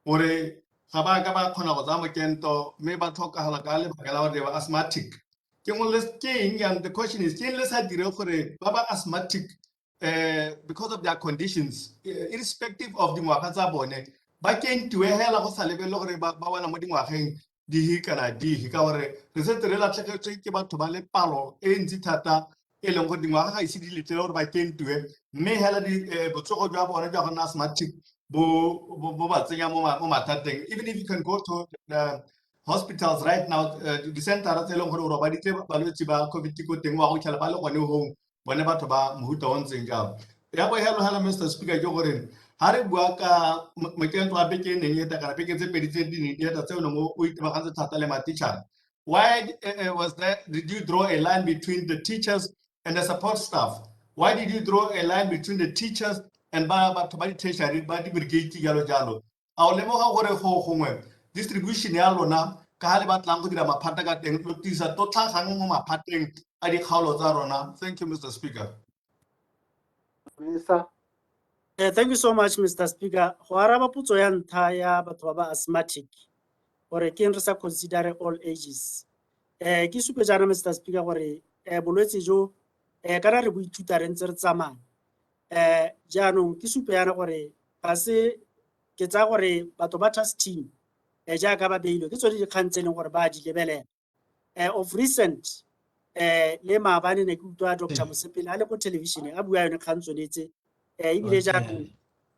Or a Habagaba Konawazama Kento, maybe talk Halagali, they were asthmatic. And the question is, can let's have the Baba asthmatic because of their conditions, irrespective of the Mwakaza Bone. Back to a hell of a level about Bawana Moding di kana di hikaware resete rela tsheke ke batho ba le palo e ntsi thata e leng go dingwa ga ise di letlele gore ba kentwe mme hela di botsogo jwa bona jwa gona asthmatic bo ba tsenya mo mathateng. Even if you can go to the hospitals right now, the center tse leng gore o robaditse balwetse ba COVID ko teng wa go tlhala ba le gone home bone batho ba mohuta o ntseng jalo. Ya bo hello Mr. Speaker ke gore ha re bua ka mokento wa beke neng eta kana beke tse pedi tse di di eta tse no o itebagantse thata le ma-teacher. Why was that? Did you draw a line between the teachers and the support staff? Why did you draw a line between the teachers and batho ba di-tertiary ba di-brigade jalo jalo? A o lemoga gore go gongwe distribution ya lona ka ha le batlang go dira maphata ka teng lo tisa to tlhagang mo maphateng a dikgaolo tsa rona. Thank you, Mr. Speaker. Minister. Thank you so much, Mr. Speaker. Go araba potso ya ntlha ya batho ba ba asthmatic gore ke re sa consider all ages. Ke supe jana Mr. Speaker gore bolwetse jo kana re bo ithuta re ntse re tsamaya. Jaanong ke supe yana gore ga se ke tsa gore batho ba task team jaaka ba beilwe ke tsone dikgang tse leng gore ba di lebelela. Of recent le maabane ne ke utlwa Dr. Mosepele a le ko television a bua yone kgang tsone tse ebile jaanong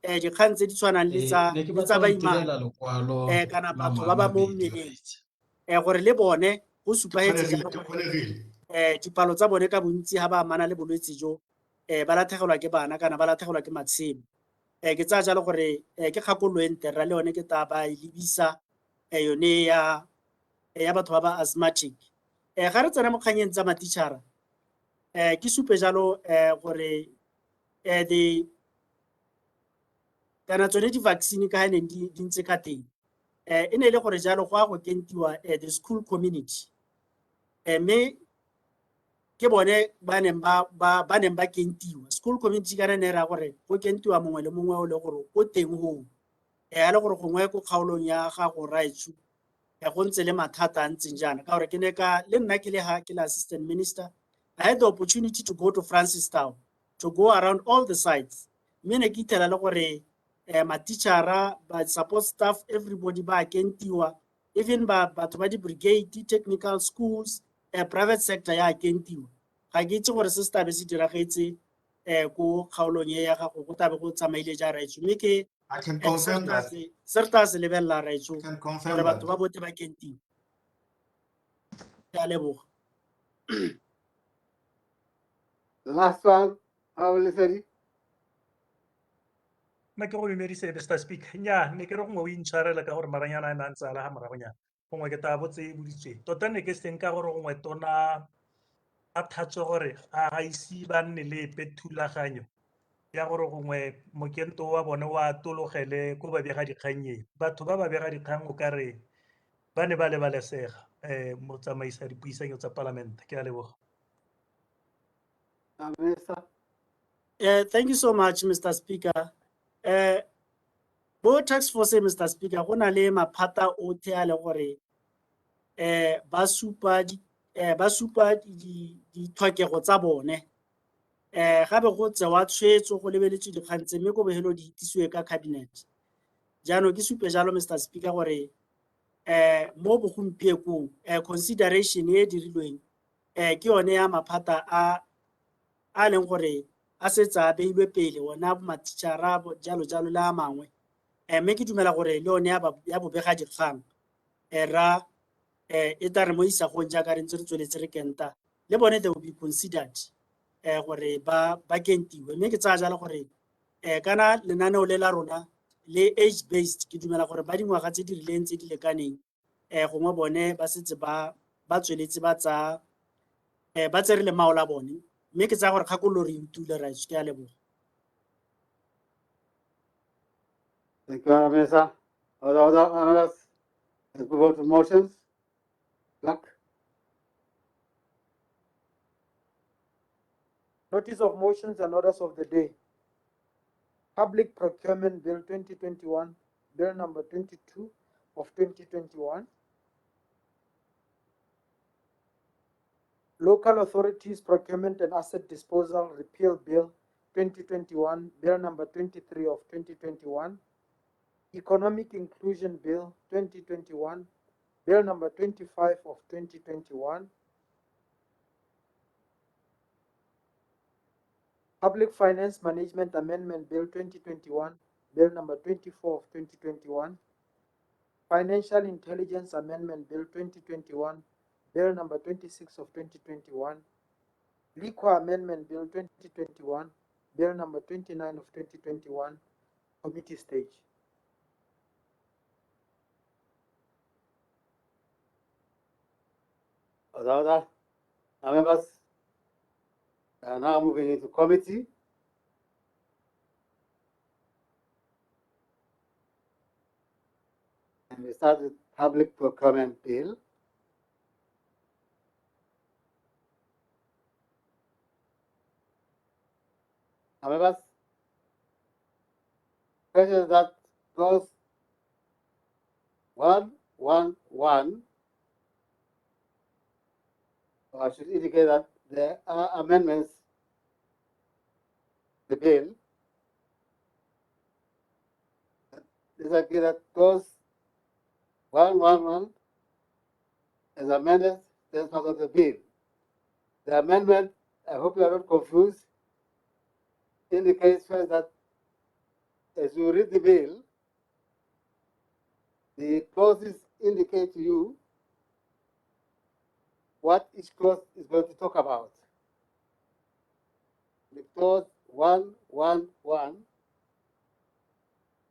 dikgang tse di tshwanang le tsa baimana kana batho ba ba mo mmeleng gore le bone go supagetse dipalo tsa bone ka bontsi ga ba amana le bolwetse jo ba latlhegelwa ke bana kana ba latlhegelwa ke matshelo. Ke tsaya jalo gore ke kgakololo e nterra le yone ke taba e lebisa yone ya batho ba ba asthmatic. Ga re tsena mo kganyeng tsa matitšhara ke supe jalo gore kana tsone di-vaccine ka ha neng di ntse ka teng e ne e le gore jalo go a go kentiwa the school community mme ke bone ba neng ba kentiwa school community kana ne ra gore go kentiwa mongwe le mongwe o le gore o teng ho a le gore gongwe ko kgaolong ya gago raitsu go ntse le mathata a ntseng jaana ka gore ke ne ka le nna ke le assistant minister. I had the opportunity to go to Francistown to go around all the sites. Mme ne ke ithela le gore ma-teachera ba support staff everybody ba kentiwa even batho ba di-brigade technical schools private sector ya kentiwa. Ga ke itse gore se se tabe se diragetse ko kgaolong ya gago go tabe go tsamaile ja raitso mme ke I can confirm that. Serta se lebella raitso Can confirm gore that. batho ba bote ba kentiwa. Ke a leboga. The last one, how will you say? Nna ke go dumedise Mr. Speaker. Nnyaa ne ke re gongwe o intshwarela ka gore maranyana a ne a ntse a le ga moragonyana gongwe ke taba botse e boditsweng tota ne ke seng ka gore gongwe tona a thatswe gore a ise ba nne le thulaganyo ya gore gongwe mokento wa bone wa tologele ko babega dikganyeng batho ba babega dikgang o ka re ba ne ba lebalesega mo tsamaisa dipuisanyo tsa palamente. Ke a leboga. Thank you so much, Mr. Speaker. Bo tax force, Mr. Speaker, go na le maphata otlhe a le gore ba supa ditlhokego tsa bone gape go tsewa tshwetso go lebeletswe dikgang tse mme ko bogelo di itisiwe ka cabinet. Jaanong ke supe jalo Mr. Speaker gore mo bogompiekong consideration e dirilweng ke yone ya maphata a leng gore a setse a beilwe pele ona matitšhara jalo jalo le a mangwe mme ke dumela gore le yone ya bobega dikgang ra e tla re mo isagong jaaka re ntse re tsweletse re kenta le bone they will be considered gore ba kentiwe mme ke tsaya jalo gore kana lenaneo le la rona le age based ke dumela gore ba dingwaga tse di rileng tse di lekaneng gongwe bone ba setse ba tsweletse ba tsere le mao la bone mme ke tsaya gore kgakololo re utule ra ke a leboga. Thank you, Mr. Others, let's move on to motions. Black. Notice of motions and orders of the day. Public Procurement Bill 2021, Bill number 22 of 2021. Local Authorities Procurement and Asset Disposal Repeal Bill 2021, Bill number 23 of 2021. Economic Inclusion Bill 2021, Bill number 25 of 2021. Public Finance Management Amendment Bill 2021, Bill number 24 of 2021, Financial Intelligence Amendment Bill 2021, Bill number 26 of 2021, Liquor Amendment Bill 2021, Bill number 29 of 2021, committee stage. Without that, our members are now moving into committee. And we start with public procurement bill. Our members, questions that goes 111, or I should indicate that there are amendments to the bill. This agree that goes 111 is amended as part of the bill. The amendment, I hope you are not confused, indicates first that as you read the bill, the clauses indicate to you what each clause is going to talk about. The clause 111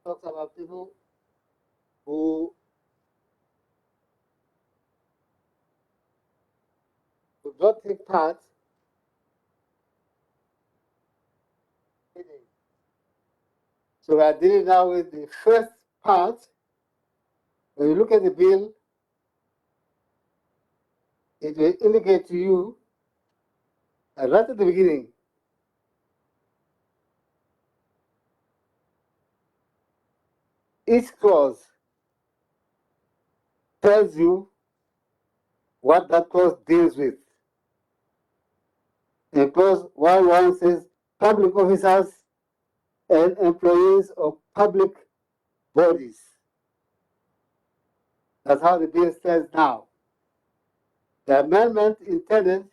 talks about people who do not take part in it. So we are dealing now with the first part. When you look at the bill, it will indicate to you right at the beginning each clause tells you what that clause deals with. And clause 11 says public officers and employees of public bodies. That's how the bill stands now. The amendment intended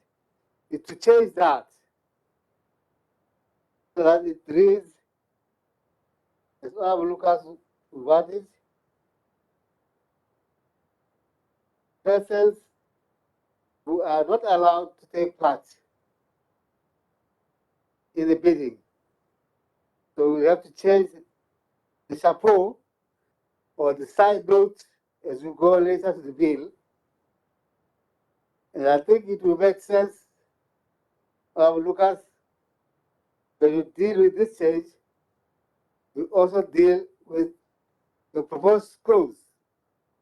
is to change that so that it reads, as Honorable Lucas what is, persons who are not allowed to take part in the bidding. So we have to change the chapeau or the side note as we go later to the bill. And I think it will make sense, Lucas, when you deal with this change, we also deal with the proposed clause,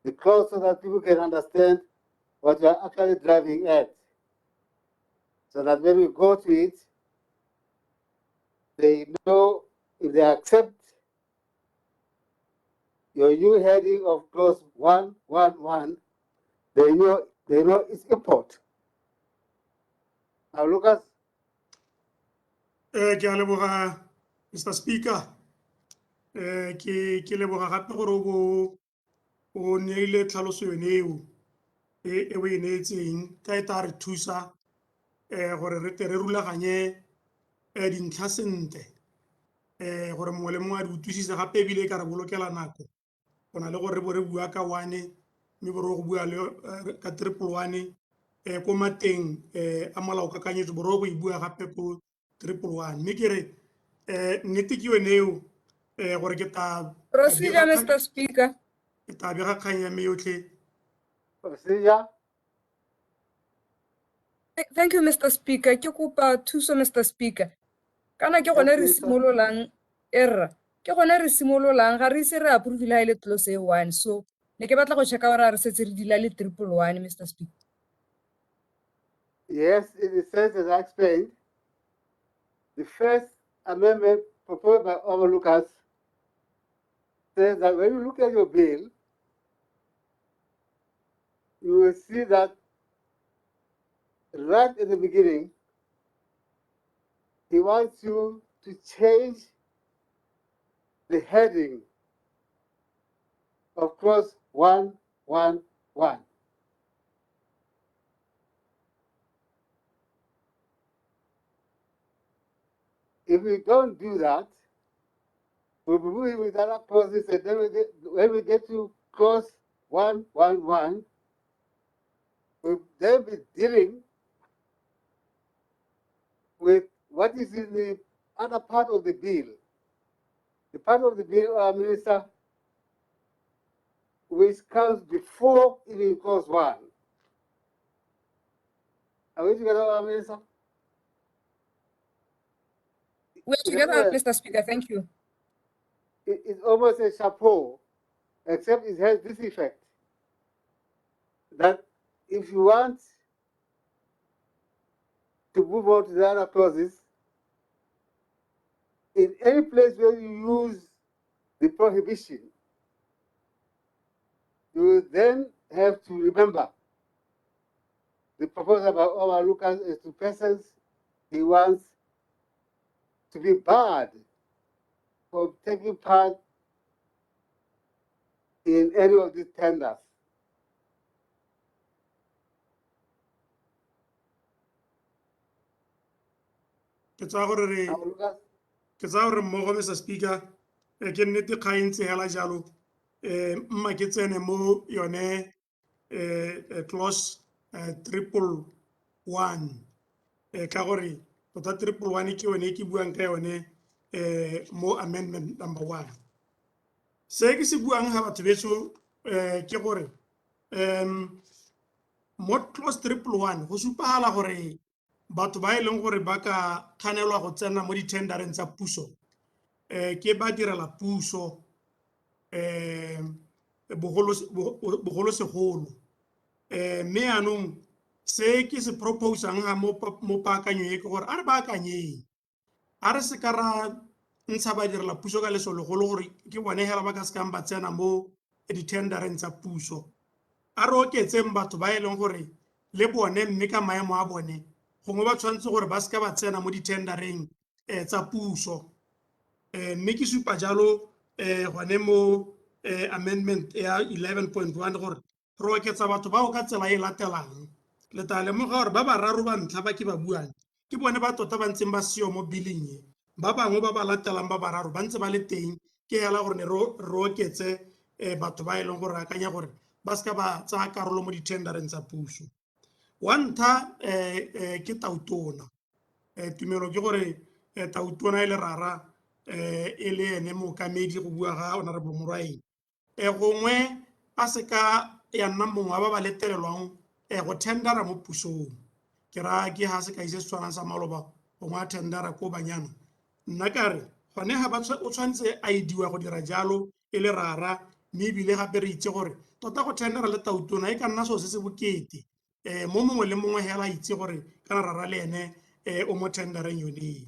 the clause so that people can understand what you are actually driving at. So that when we go to it, they know if they accept your new heading of clause 111, they know its import. Now, Lucas. Ke a leboga, Mr. Speaker. Ke leboga gape gore o neile tlhaloso yone eo e o e neetseng ka e tla re thusa gore re tle re rulaganye dintlha sentle gore mongwe le mongwe a di utlwisise gape ebile e ka re bolokela nako go na le gore re bo re bua ka one mme bo re go bua le ka 111 ko mateng a molaokakanyetso bo re go e bua gape ko 111 mme ke re nnete ke yone eo gore ke ta Procedure, Mr. Speaker. ke ta bega kgang ya me yotlhe. Procedure. Thank you, Mr. Speaker. Ke kopa thuso, Mr. Speaker. Kana ke gone re simololang error. Ke gone re simololang ga re ise re approve la ile clause 1. So ne ke batla go checka gore re setse re dila le 111, Mr. Speaker. Yes, in the sense as I explained, the first amendment proposed by Honorable Lucas says that when you look at your bill, you will see that right at the beginning, he wants you to change the heading of clause 111. If we don't do that, We'll be moving with other clauses, and then when we get to clause 111, we'll then be dealing with what is in the other part of the bill. The part of the bill, Minister, which comes before even clause 1. Are we together, Minister? We're In together, other words, Mr. Speaker. Thank you. it's almost a chapeau, except it has this effect, that if you want to move on to the other clauses, in any place where you use the prohibition, you will then have to remember the proposal by Omar Lucas is to persons he wants to be barred from taking part in any of these tenders. ke tsa gore mmogo Mr. Speaker ke nnete kgang ntse hela jalo mma ke tsene mo yone clause 111 ka gore tota 111 ke yone ke buang ka yone mo amendment number 1. Se ke se buang ha batho betso ke gore mo clause 111 go supagala gore batho ba e leng gore ba ka kganelwa go tsena mo di-tendereng tsa puso ke ba direla puso bogolosegolo mme yaanong se ke se proposang ga mo paakanyong e ke gore a re baakanyeng a re se ka ra ntsha ba direla puso ka lesologolo gore ke bone hela ba ka se kang ba tsena mo di-tendereng tsa puso a re oketseng batho ba e leng gore le bone mme ka maemo a bone gongwe ba tshwanetse gore ba se ka ba tsena mo di-tendereng tsa puso mme ke supa jalo gone mo amendment ya 11.1 gore re oketsa batho bao ka tsela e latelang le tla lemoga gore ba bararo ba ntlha ba ke ba buang ke bone ba tota ba ntseng ba seo mo billing e ba bangwe ba ba latelang ba bararo ba ntse ba le teng ke hela gore ne re oketse batho ba e leng gore akanya gore ba se ka ba tsaya karolo mo di-tendereng tsa puso. Wa ntlha ke tautona tumelo ke gore tautona e le rara e le ene mookamedi go bua ga honorable Morwaeng gongwe a se ka ya nna mongwe wa ba ba letelelwang go tendera mo pusong ke ra ke ha se ka ise tshwanang sa maloba gongwe a tendera ko banyana nna kare gone ga o tshwanetse a ediwa go dira jalo e le rara mme ebile gape re itse gore tota go tendera le tautona e ka nna seo se se bokete mo mongwe le mongwe hela itse gore kana rara le ene o mo tendereng yone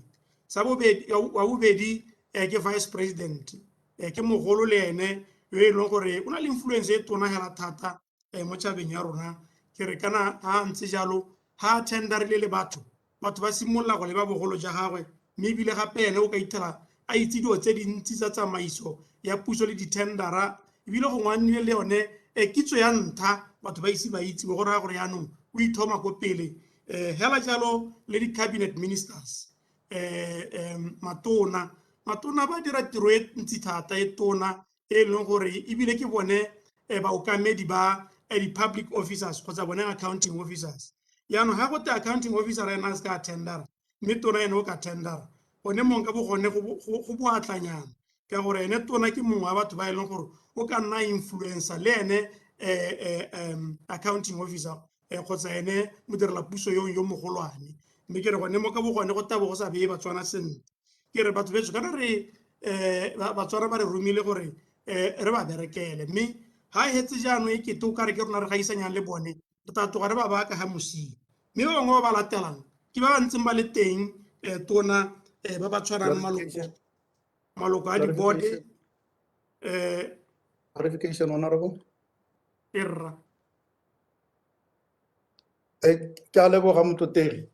wa bobedi ke vice president ke mogolo le ene yo e leng gore o na le influence e tona hela thata mo tšhabeng ya rona ke re kana ha ntse jalo ha tenderile le batho ba simolola go leba bogolo ja gagwe mme ebile gape ene o ka ithela a itse dilo tse dintsi tsa tsamaiso ya puso le di-tendera ebile go ngwanile le yone kitso ya ntlha batho ba ise ba itse go raya gore yaanong o ithoma ko pele hela jalo le di-cabinet ministers matona ba dira tiro e ntsi thata e tona e leng gore ebile ke bone baokamedi ba di-public officers kgotsa bone accounting officers yaanong ga gote accounting officer ena a se ka tendera mme tona ene o ka tendera gone mongwe ka bo gone go boatlanyana ka gore ene tona ke mongwe wa batho ba e leng gore o ka nna influencer le ene accounting officer kgotsa ene modirela puso yo mogolwane mme ke re gone mo ka bo gone go tabo go sa beye batswana sentle ke re batho betso kana re batswana ba re romile gore re ba berekele mme ha e hetse jaanong e kete o kare ke rona re gaisanyang le bone re tla toga re ba baka ga mosimo mme ba bangwe ba ba latelang ke ba ba ntseng ba le teng tona ba ba tshwarang maloko a di-board clarification, Honorable. Erra. Ke a leboga mototegi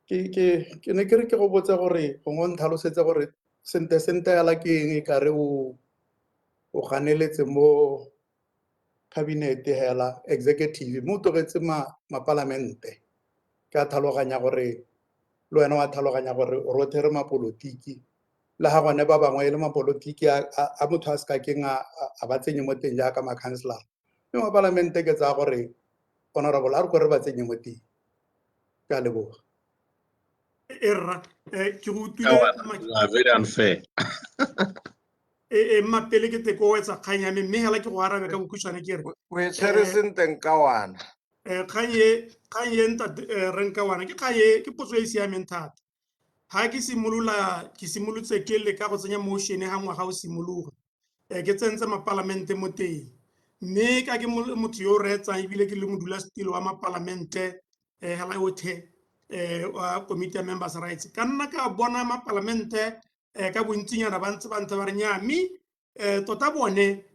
ke ne ke re ke go botsa gore gongwe o ntlhalosetse gore sente yala ke eng e kare o ganeletse mo kabinete hela executive mo togetse mapalamente ke a tlhaloganya gore le wena wa tlhaloganya gore o rothere mapolotiki le ha gone ba bangwe e le mapolotiki a motho a se ka keng a ba tsenye mo teng jaaka makhanselara mme mo palamente ke tsaya gore honorable a re ko re ba tsenye mo teng ke a leboga Erra ke go Very unfair. mapele ke teko etsa kgang ya me mme hela ke go arabe ka bokhutswane ke re o e tshwere senteng ka wana kgang ye ntate renka wana ke kgang ye ke potso e e siameng thata ha ke simolotse ke le ka go tsenya motion ha ngwaga o simologa ke tsentse mapalamente mo teng mme ka ke motho yo o reetsang ebile ke le modulasetilo wa mapalamente hela othe wa committee ya members rights ka nna ka bona mapalamente ka bontsinyana ba ntse ba ntse ba re nya mme tota bone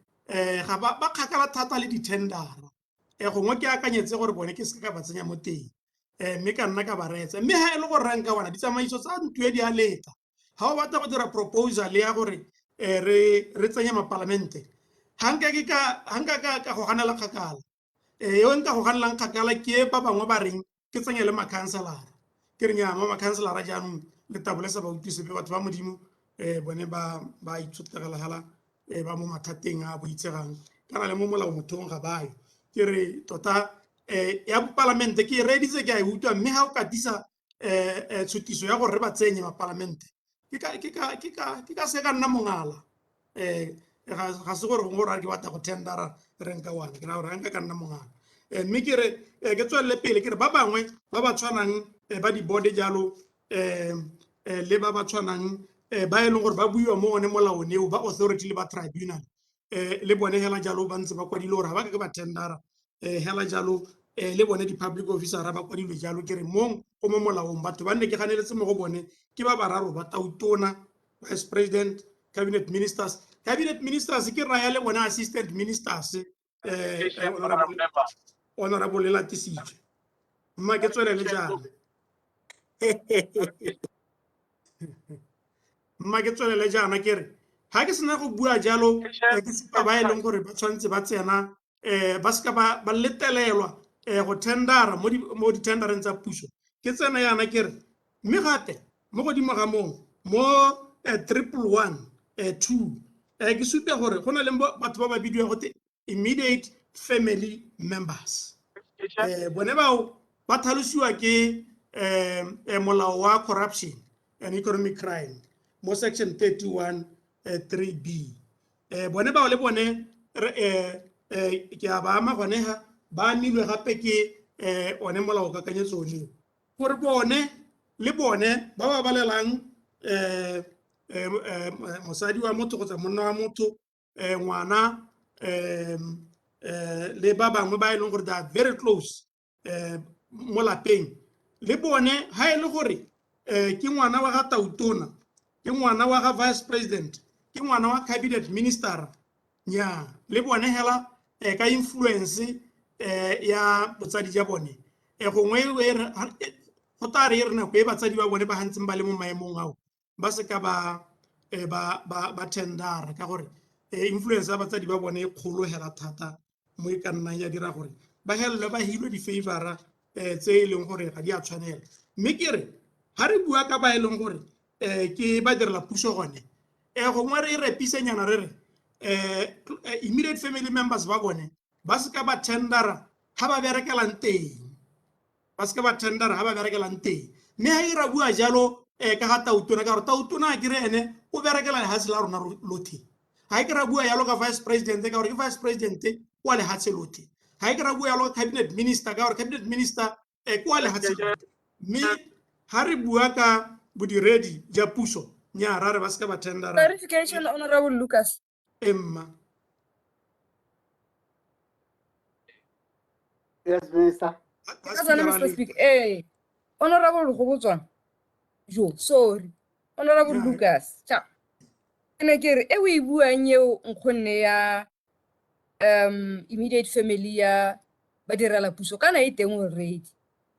ga ba kgakala thata le di-tendera gongwe ke akanyetse gore bone ke se ka ba tsenya mo teng mme ka nna ka ba reetsa mme ha e le gore ranka wana ditsamaiso tsa ntwe di a leta ha o batla go dira proposal ya gore re tsenye mapalamente hanka ka go ganela kgakala yo nka go ganelang kgakala ke ba bangwe ba reng ke tsenye le makhanselara ke re nya makhanselara jaanong le tabole sa ba utlwise be batho ba modimo bone ba itshotegela hala ba mo mathateng a boitsegang kana le mo molao mothong ga bayo ke re tota ya palamente ke reditse ke a utlwa mme ha o katisa tshutiso ya gore re ba tsenye mapalamente ke ka se ka nna mongala ga se gore gongwe re ke batla go tendera renka wana ke na gore ka nna mongala mme ke re ke tswelele pele ke re ba bangwe ba ba tshwanang ba di-bode jalo le ba ba tshwanang ba e leng gore ba buiwa mo one molaong eo ba authority le ba tribunal le bone hela jalo ba ntse ba kwadile gore ga ba ke ba tendera hela jalo le bone di-public officer ba kwadilwe jalo ke re mong go mo molaong batho ba nne ke ganeletse mo go bone ke ba bararo ba tautona vice president cabinet ministers ke raya le bone assistant ministers honorable le latisitswe mma ke tswelele jalo mma ke tswelele jana ke re ha ke sena go bua jalo ke supa ba e leng gore ba tshwanetse ba tsena ba seka ba letelelwa go tendera mo di-tendereng tsa puso ke tsena yana ke re mme gape mo godimo ga moo mo 111(2) ke supe gore go na le batho ba ba bidiwang gote immediate family members bone bao ba tlhalosiwa ke molao wa corruption and economic crime mo section 31 3B bone bao le bone ke a ba ama gone ha ba milwe gape ke one molao kakanyetso o gore bone le bone ba ba balelang mosadi wa motho kgotsa monna wa motho ngwana le ba bangwe ba e leng gore they are very close mo lapeng le bone ha e le gore ke ngwana wa ga tautona ke ngwana wa ga vice president ke ngwana wa cabinet minister nya le bone hela ka influence ya botsadi ja bone gongwe go ta re re nako e batsadi ba bone ba hantseng ba le mo maemong ao ba se ka ba tendera ka gore influence ya batsadi ba bone e kgolo hela thata mo e ka nnang ya dira gore ba helele ba hilwe di-favora tse e leng gore ga di a tshwanela mme ke re ha re bua ka ba e leng gore ke ba direla puso gone gongwe re e repisenyana re re immediate family members ba bone ba se ka ba tendera ha ba berekelang teng ba se ka ba tendera ha ba berekelang teng mme ha e ra bua jalo ka ga tautona ka gore tautona a kere ene o berekela lehatshe la rona lothe ha e ke ra bua yalo ka vice president ka gore ke vice president kwa lehatshe lothe ha e ke ra bua yalo ka cabinet minister ka gore cabinet minister kwa lehatshe lothe mme ha re bua ka bodiredi ja puso nya ra re ba se ka ba tendera clarification honorable Lucas emma Yes, Minister. Mr. Speaker honorable go botswa jo sorry honorable Lucas cha ene ke re e o e buang eo nkgonne ya immediate family ya ba direla puso kana e teng already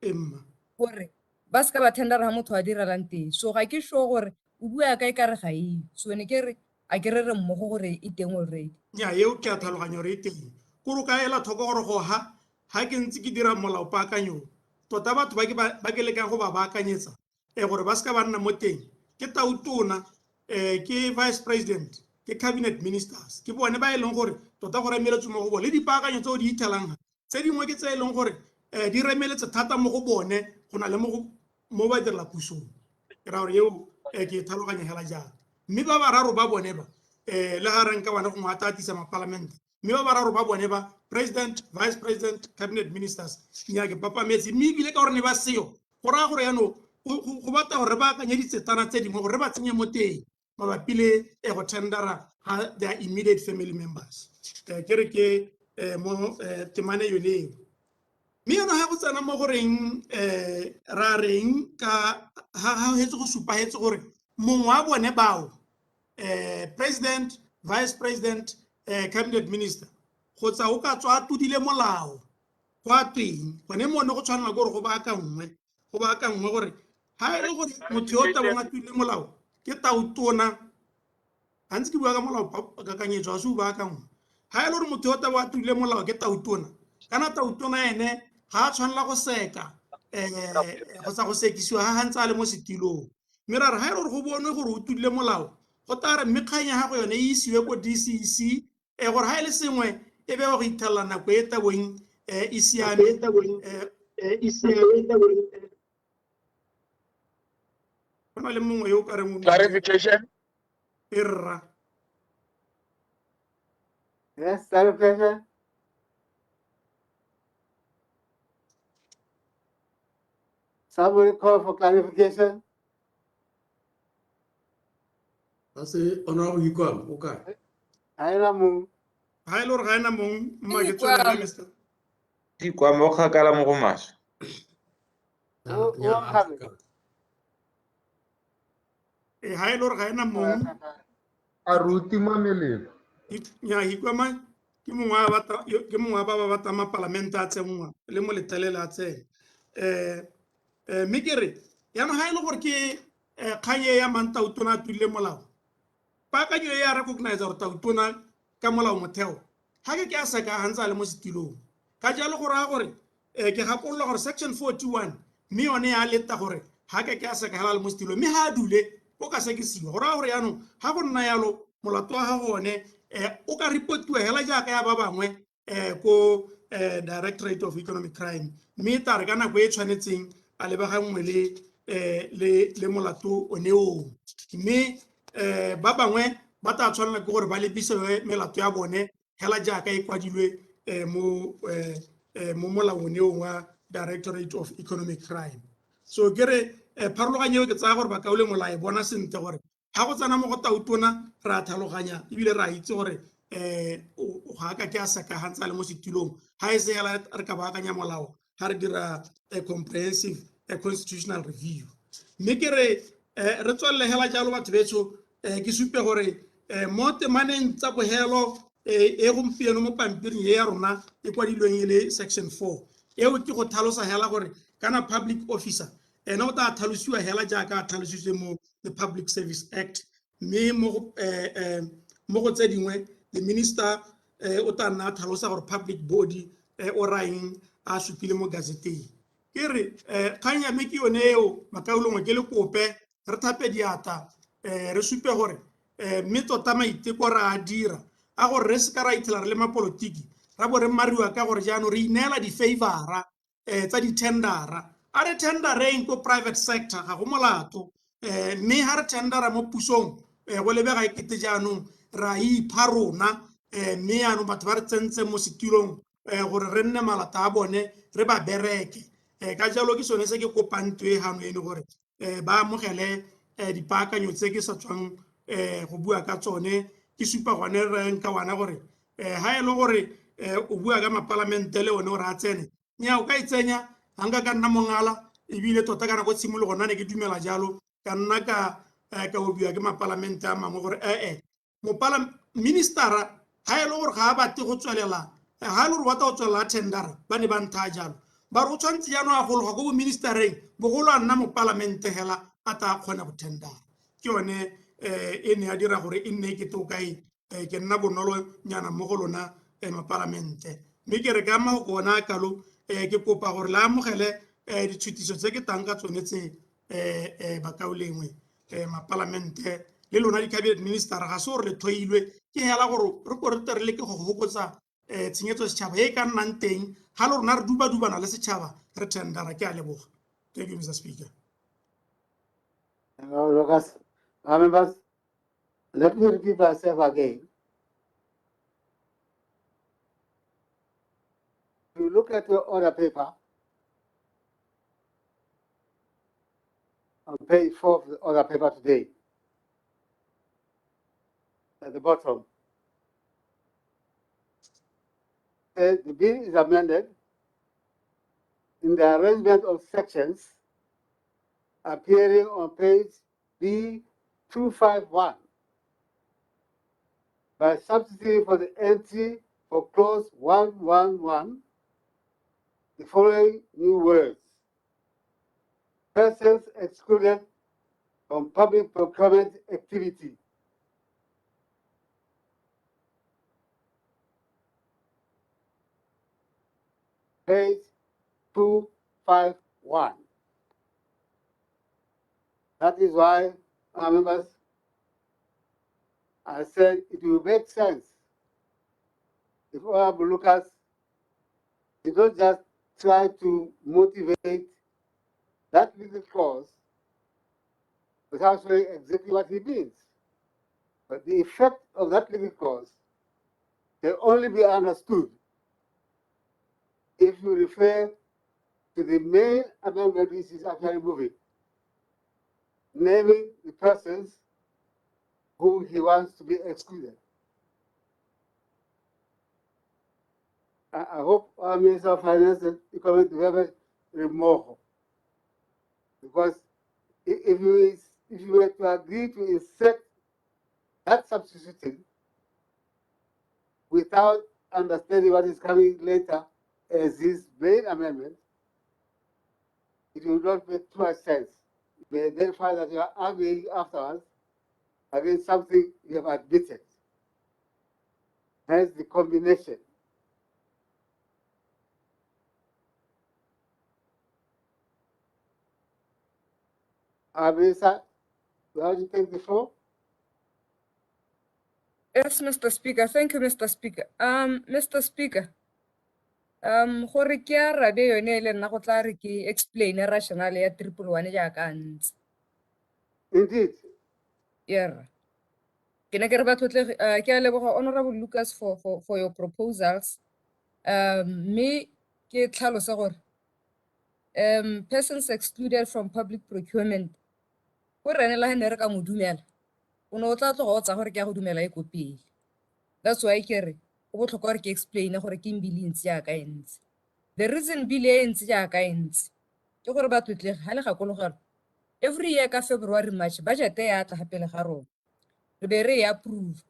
emma gore ba ska ba tendera ha motho a direlang teng so ga ke sure gore o bua ka e ka re ga e so ne ke re a ke re mmogo gore e teng already nya eo ke a tlhaloganya re e teng kore ka ela thoko gore go ha ke ntse ke dira molao paakanyo tota batho ba ke lekang go ba baakanyetsa gore ba se ka ba nna mo teng ke tautona ke vice president ke cabinet ministers ke bone ba e leng gore tota go remeletse mo go bone le dipaakanyo tseo di ithelang tse dingwe ke tse e leng gore di remeletse thata mo go bone go na le mo ba direla pusong ke ra gore eo ke tlhaloganya hela jang mme ba bararo ba bone ba le ga re nka bana go ngata atisa mapalamente mme ba bararo ba bone ba president vice president cabinet ministers nya ke papa metsi mme bile ka gore ne ba seo go ra gore yano go batla gore ba kanyeditse tana tse dingwe gore ba tsenye mo teng mabapi le go tendera their immediate family members ke re ke mo temane yone mme yana ha go tsena mo goreng ra reng ka ha hetse go supa hetse gore mongwe wa bone bao president vice president cabinet minister go tsa o ka tswa tudile molao kwa tweng gone mone go tshwanela gore go ba ka nngwe gore ha e le gore motho yo ta bona tudile molao ke tautona gantsi ke bua ka molao kakanyetso a se o ba ka nngwe ha e le gore motho yo ta ba tudile molao ke tautona kana tautona ene ha a tshwanela go seka go tsa go sekisiwa ha ntse a le mo setilong mme ra re ha e le gore go bonwe gore o tudile molao go tla re mekganya ya gago yone e isiwe ko DCC gore ha e le sengwe e be go ithelela nako e tabong e siame go na le mongwe yo o ka reng Clarification. Irra. Yes, clarification. Somebody call for clarification. Ase honorable Hikwam, okay. Haina mong. Ha ile gore ga ena mong mma ke tswela Mr. Hikwam o kgakala mo go maswe. Ha ile gore ga ena mong a ruti mamelelo nya Hikwama ke mongwe ba ba batla mapalamente a tsenngwa le mo letelela a tsene mme ke re yana ha ile gore ke kganye ya mantautona a tulile molao paakanyo e ya recognize gore tautona ka molao motheo ga ke a seka ga ntse a le mo setilong ka jalo gore a gore ke gakolola gore section 41 mme yone ya leta gore ga ke a seka hela le mo setilong mme ga a dule o ka sekisiwa gore a gore yaanong ga go nna yalo molato wa gago one o ka reportiwa hela jaaka ya ba bangwe ko Directorate of Economic Crime mme ta re ka nako e tshwanetseng a lebaganngwe le molato one o mme ba bangwe ba tla tshwanela ke gore ba lebise melato ya bone hela jaaka e kwadilwe mo molaong o wa Directorate of Economic Crime so ke re pharologanyo ke tsaya gore ba kaole molao e bona sentle gore ha go tsena mo go tautona ra tlhaloganya ebile ra itse gore ga ka ke a seka ga ntse a le mo setilong ha e se hela re ka baakanya molao ha re dira a comprehensive constitutional review mme ke re re tswelele hela jalo batho betso ke supe gore mo temaneng tsa bogelo e gompieno mo pampiring ya rona e kwadilweng e le section 4 eo ke go tlhalosa hela gore kana public officer ene o tla tlhalosiwa hela jaaka a tlhalositswe mo the Public Service Act mme mo go tse dingwe the minister o tla nna tlhalosa gore public body o raeng a supile mo gazeteng ke re kgang ya me ke yone eo makaulongwe ke le kope re thape diata re supe gore mme tota maiteko ra a dira a gore re seka ra ithela re le mapolotiki ra bo re mariwa ka gore jaanong re ineela di-favora tsa di-tendera a re tendereng ko private sector ga go molato mme ha re tendera mo pusong go lebega ekete jaanong ra ipha rona mme yaanong batho ba re tsentse mo setilong gore re nne malata a bone re ba bereke ka jalo ke sone se ke kopang twe gano ene gore ba amogele dipaakanyo tse ke sa tswang go bua ka tsone ke supa gone re nka wana gore ha e le gore o bua ka mapalamente le one gore a tsene nya o ka itsenya hanga ka nna mongala ebile tota kana go tshimolo gona ne ke dumela jalo ka nna ka o bua ke mapalamente a mangwe gore ministera ha e le gore ga a batle go tswelela ha e le gore wa ta go tswelela tendera ba ne ba ntha jalo ba re o tshwantse jaanong a gologa ko bo ministereng bogolo a nna mo palamente hela a ta kgona go tendera ke yone e ne a dira gore e nne ke tokae ke nna bonolo nyana mo go lona mapalamente mme ke re ka ma go bona kalo ke kopa gore la amogele ditshutiso tse ke tang ka tsone tse ba kaolengwe mapalamente le lona di-cabinet minister ga se gore le thoilwe ke hela gore re ko re le ke go hopotsa tshenyetso setšhaba e ka nnang teng ga le rona re duba-dubana le setšhaba re tendera. Ke a leboga. Thank you, Mr. Speaker. Lucas, members, let me repeat myself again. If you look at your order paper, on page 4 of the order paper today, at the bottom, the bill is amended in the arrangement of sections appearing on page B251 by substituting for the entry for clause 111 the following new words: persons excluded from public procurement activity. Page 251. That is why, members, I said it will make sense if Honorable Lucas did not just try to motivate that legal clause without showing exactly what he means. But the effect of that legal clause can only be understood if you refer to the main amendment which is actually moving, naming the persons whom he wants to be excluded. I hope our Minister of Finance and Economic Development remove, because if you were to agree to insert that substitution without understanding what is coming later as his main amendment, it will not make too much sense. You may then find that you are arguing afterwards against something you have admitted. Hence the combination. Minister, how do you take the floor? Yes, Mr. Speaker. Thank you, Mr. Speaker. Mr. Speaker, gore ke arabe yone le nna go tla re ke explain rationale ya 111 jaaka ntse. Indeed. Yeah. Ke ne ke re batlotle ke a leboga Honorable Lucas for your proposals. Me ke tlhalosa gore persons excluded from public procurement go renela ne re ka mo dumela o no tla tloga o tsa gore ke a go dumela e kopile. That's why ke re go botlhokwa gore ke explain gore ke mbili ntse ya ka entse. The reason bile e ntse ya ka entse ke gore batlotle ga le gakologalo every year ka February March budget ya tla gapele ga rona re be re approve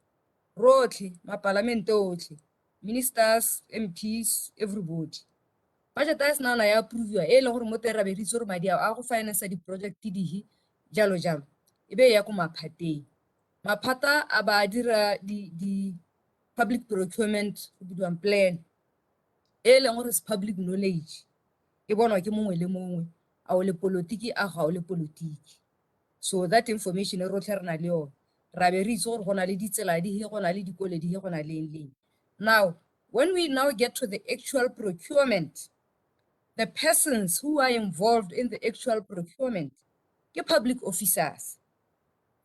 rotlhe mapalamente otlhe ministers, MPs, everybody. Budget ya sena ya approve e leng gore mo tera be re itse gore madi a go finance di project dihi jalo jalo e be ya go maphateng. Maphata a ba dira di public procurement go bidiwang plan e leng gore public knowledge e bonwa ke mongwe le mongwe a o le politiki a ga o le politiki. So that information e rotlhe re na le yone ra be re itse gore go na le ditsela di go na le dikole di go na le leng. Now when we now get to the actual procurement, the persons who are involved in the actual procurement ke public officers.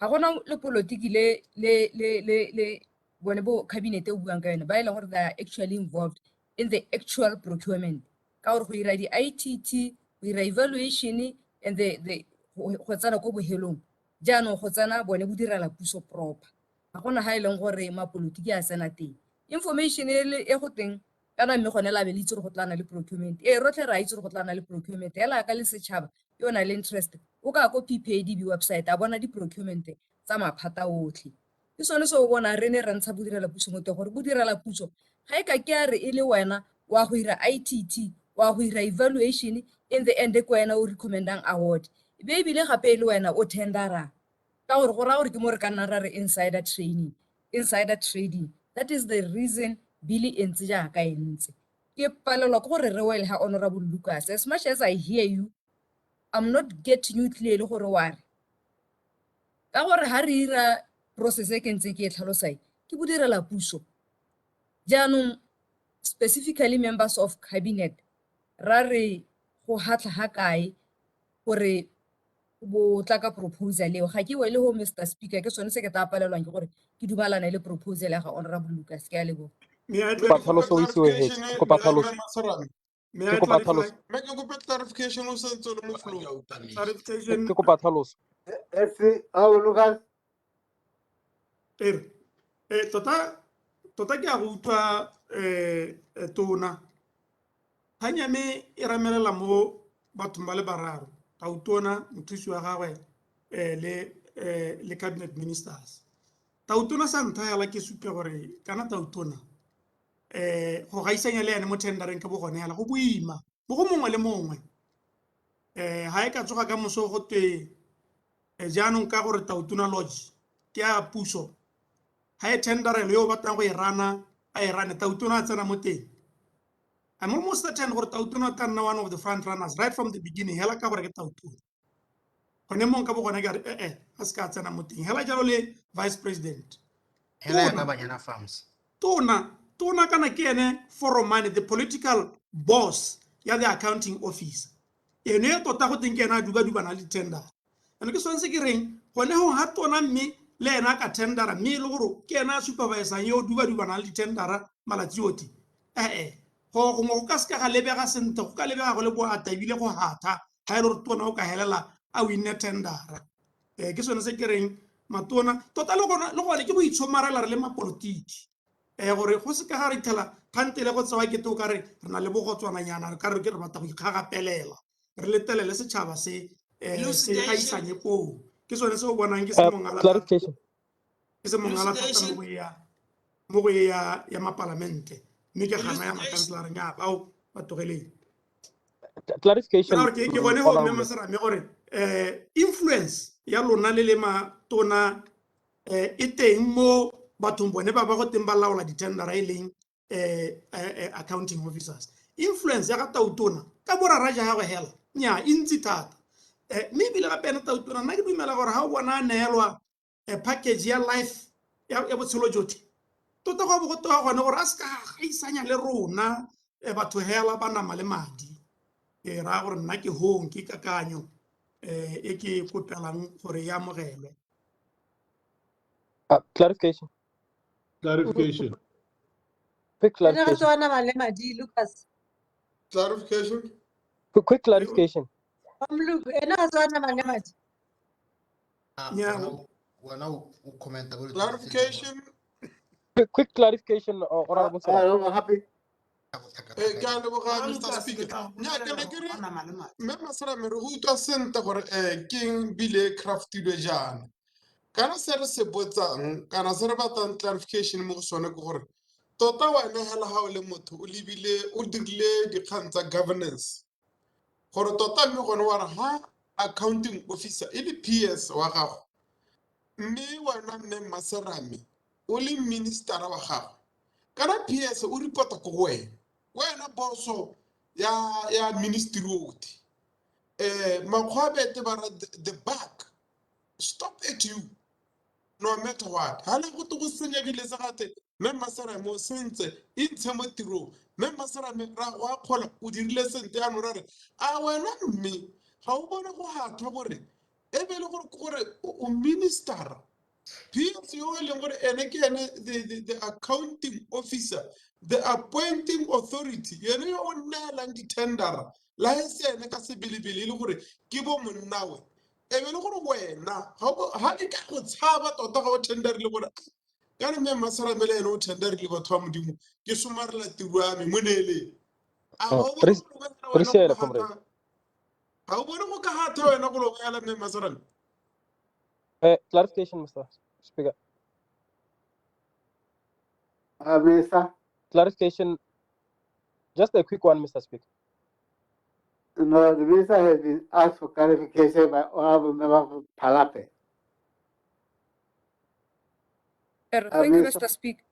Ga gona le politiki le bone bo cabinet e buang ka yone ba ile gore they are actually involved in the actual procurement ka gore go ira di ITT go ira evaluation and the go tsana go bohelong jaanong go tsana bone bo direla puso proper. Ga gona ha ile gore ma politiki a sena teng information e go teng kana mme gone la be le itse go tlana le procurement rotlhe ra itse go tlana le procurement hela ka le setšhaba yo na le interest o ka go PPADB website a bona di procurement tsa maphata otlhe ke sone se o bona re ne re ntsha bodirela puso mo teng gore bodirela puso ga e ka ke a re e le wena wa go ira ITT wa go ira evaluation in the end ko wena o recommendang award be ebile gape e le wena o tendera ka gore go ra gore ke mo re ka nna ra re insider trading. That is the reason Billy entse jaaka entse. Ke palelwa ke gore re wele ha Honorable Lucas. As much as I hear you, I'm not getting you clearly gore wa re Ka gore ha re ira process e ke ntse ke e tlhalosai ke bo direla puso. Jaanong specifically members of cabinet ra re go hatla ha kae gore bo tla ka proposal eo ga ke wele ho Mr Speaker ke sone se ke tla palelwang ke gore ke dumalana le proposal ya ga Honorable Lucas ke a lebo. May I Patholoso o isiwe ahead. Ke kopa tlhaloso. May Ke I kopa clarify? tlhaloso. Make a good clarification o sentse o le mo flow. Clarification. Ke kopa tlhaloso. Lucas. Tota ke a go utlwa tona. Hanyane e ramelela mo bathong ba le bararo. Tautona mothusi wa gagwe le cabinet ministers. Tautona sa ntlha yala ke supe gore kana tautona go gaisanya le ene mo tendereng ke bo gone yala go boima bo go mongwe le mongwe ha e ka tsoga ka moso go te jaanong ka gore tautona lodge ke a puso ha e tenderelo yo batlang go e rana a e rane tautona a tsena mo teng. I'm almost certain gore tautona ka nna one of the front runners right from the beginning hela ka gore ke tautona gone mong ka bo gone ka re a se ka tsena mo teng hela jalo le vice president hela ya ka Banyana Farms tona kana ke ene foromane the political boss ya the accounting office ene e tota go teng ke ena a duba-dubana le tender ene ke swantse ke reng gone go ha tona mme le ena ka tendera mme le gore ke ena a supervisor yo duba-dubana le tendera malatsi ote go gongwe go ka se ka ga lebega sentle go ka lebega go le boata ebile go hatha ga e le gore tona o ka helela a winne tendera ke sone se ke reng matona tota le gone ke boitshomarela re le mapolotiki gore go se ka ga re ithela phantele go tsewa kete o ka re re na le bogotswananyana ka re ke re batla go ikgagapelela re letelele setšhaba se gaisanye koo ke sone se o bonang ke se mongala thata mo go ya mapalamente mme ke gana ya makansselareng ya bao ba togeleng Clarification. ke gone go mme Masarame gore influence ya lona le matona e teng mo bathong bone ba go teng ba laola ditendera e leng accounting officers. Influence ya ga tautona ka borara ja gagwe hela nya intsi thata mme ebile gape ene tautona nna ke dumela gore ga o bona a neelwa package ya life ya botshelo jotlhe tota go bo go toga gone gore a se ka gaisanya le rona batho hela ba nama le madi ke ra gore nna ke hong ke kakanyo e ke kopelang gore ya amogelwe. Clarification. Quick clarification. Lucas. Clarification. Quick clarification. Clarification. Quick clarification, Honorable Sir. Happy. Ke a leboga Mr Speaker. Nya ke ne ke re mme Masarame re go utlwa sente gore keng bile craftilwe jana kana se re se botsang kana se re batlang clarification mo go sone ke gore tota wena hela ha o le motho o lebile o dirile dikgang tsa governance gore tota mme gone wa re ha accounting officer e le PS wa gago mme wena mme Masarame o le minister wa gago kana PS o report go wena boso ya ministry ote makgwabete ba the back stop at you no matter what hala go to go senyegile se gate mme Masarame mo sentse intshe mo tirong mme Masarame ra go akgola o dirile sente ya no re a wena mme ga o bona go hatha gore e be le gore o minister PS yo e leng gore ene ke ene the accounting officer the appointing authority yene yo o nnelang ditendera la e se ene ka sebilebele le gore ke bo monnawe e be le gore wena ha ke ka go tshaba tota ga o tenderile gore ka re mme Masarame le ene o tenderile batho ba modimo ke somarela tiro ya me mo neeleng Appreciate it, comrade. ga o bone go ka hatha wena go lo boela mme Masarame. Clarification, Mr. Speaker. Minister. Clarification. Just a quick one, Mr. Speaker. No, the minister has been asked for clarification by Honorable Member Palape. Thank you, Mr. Speaker.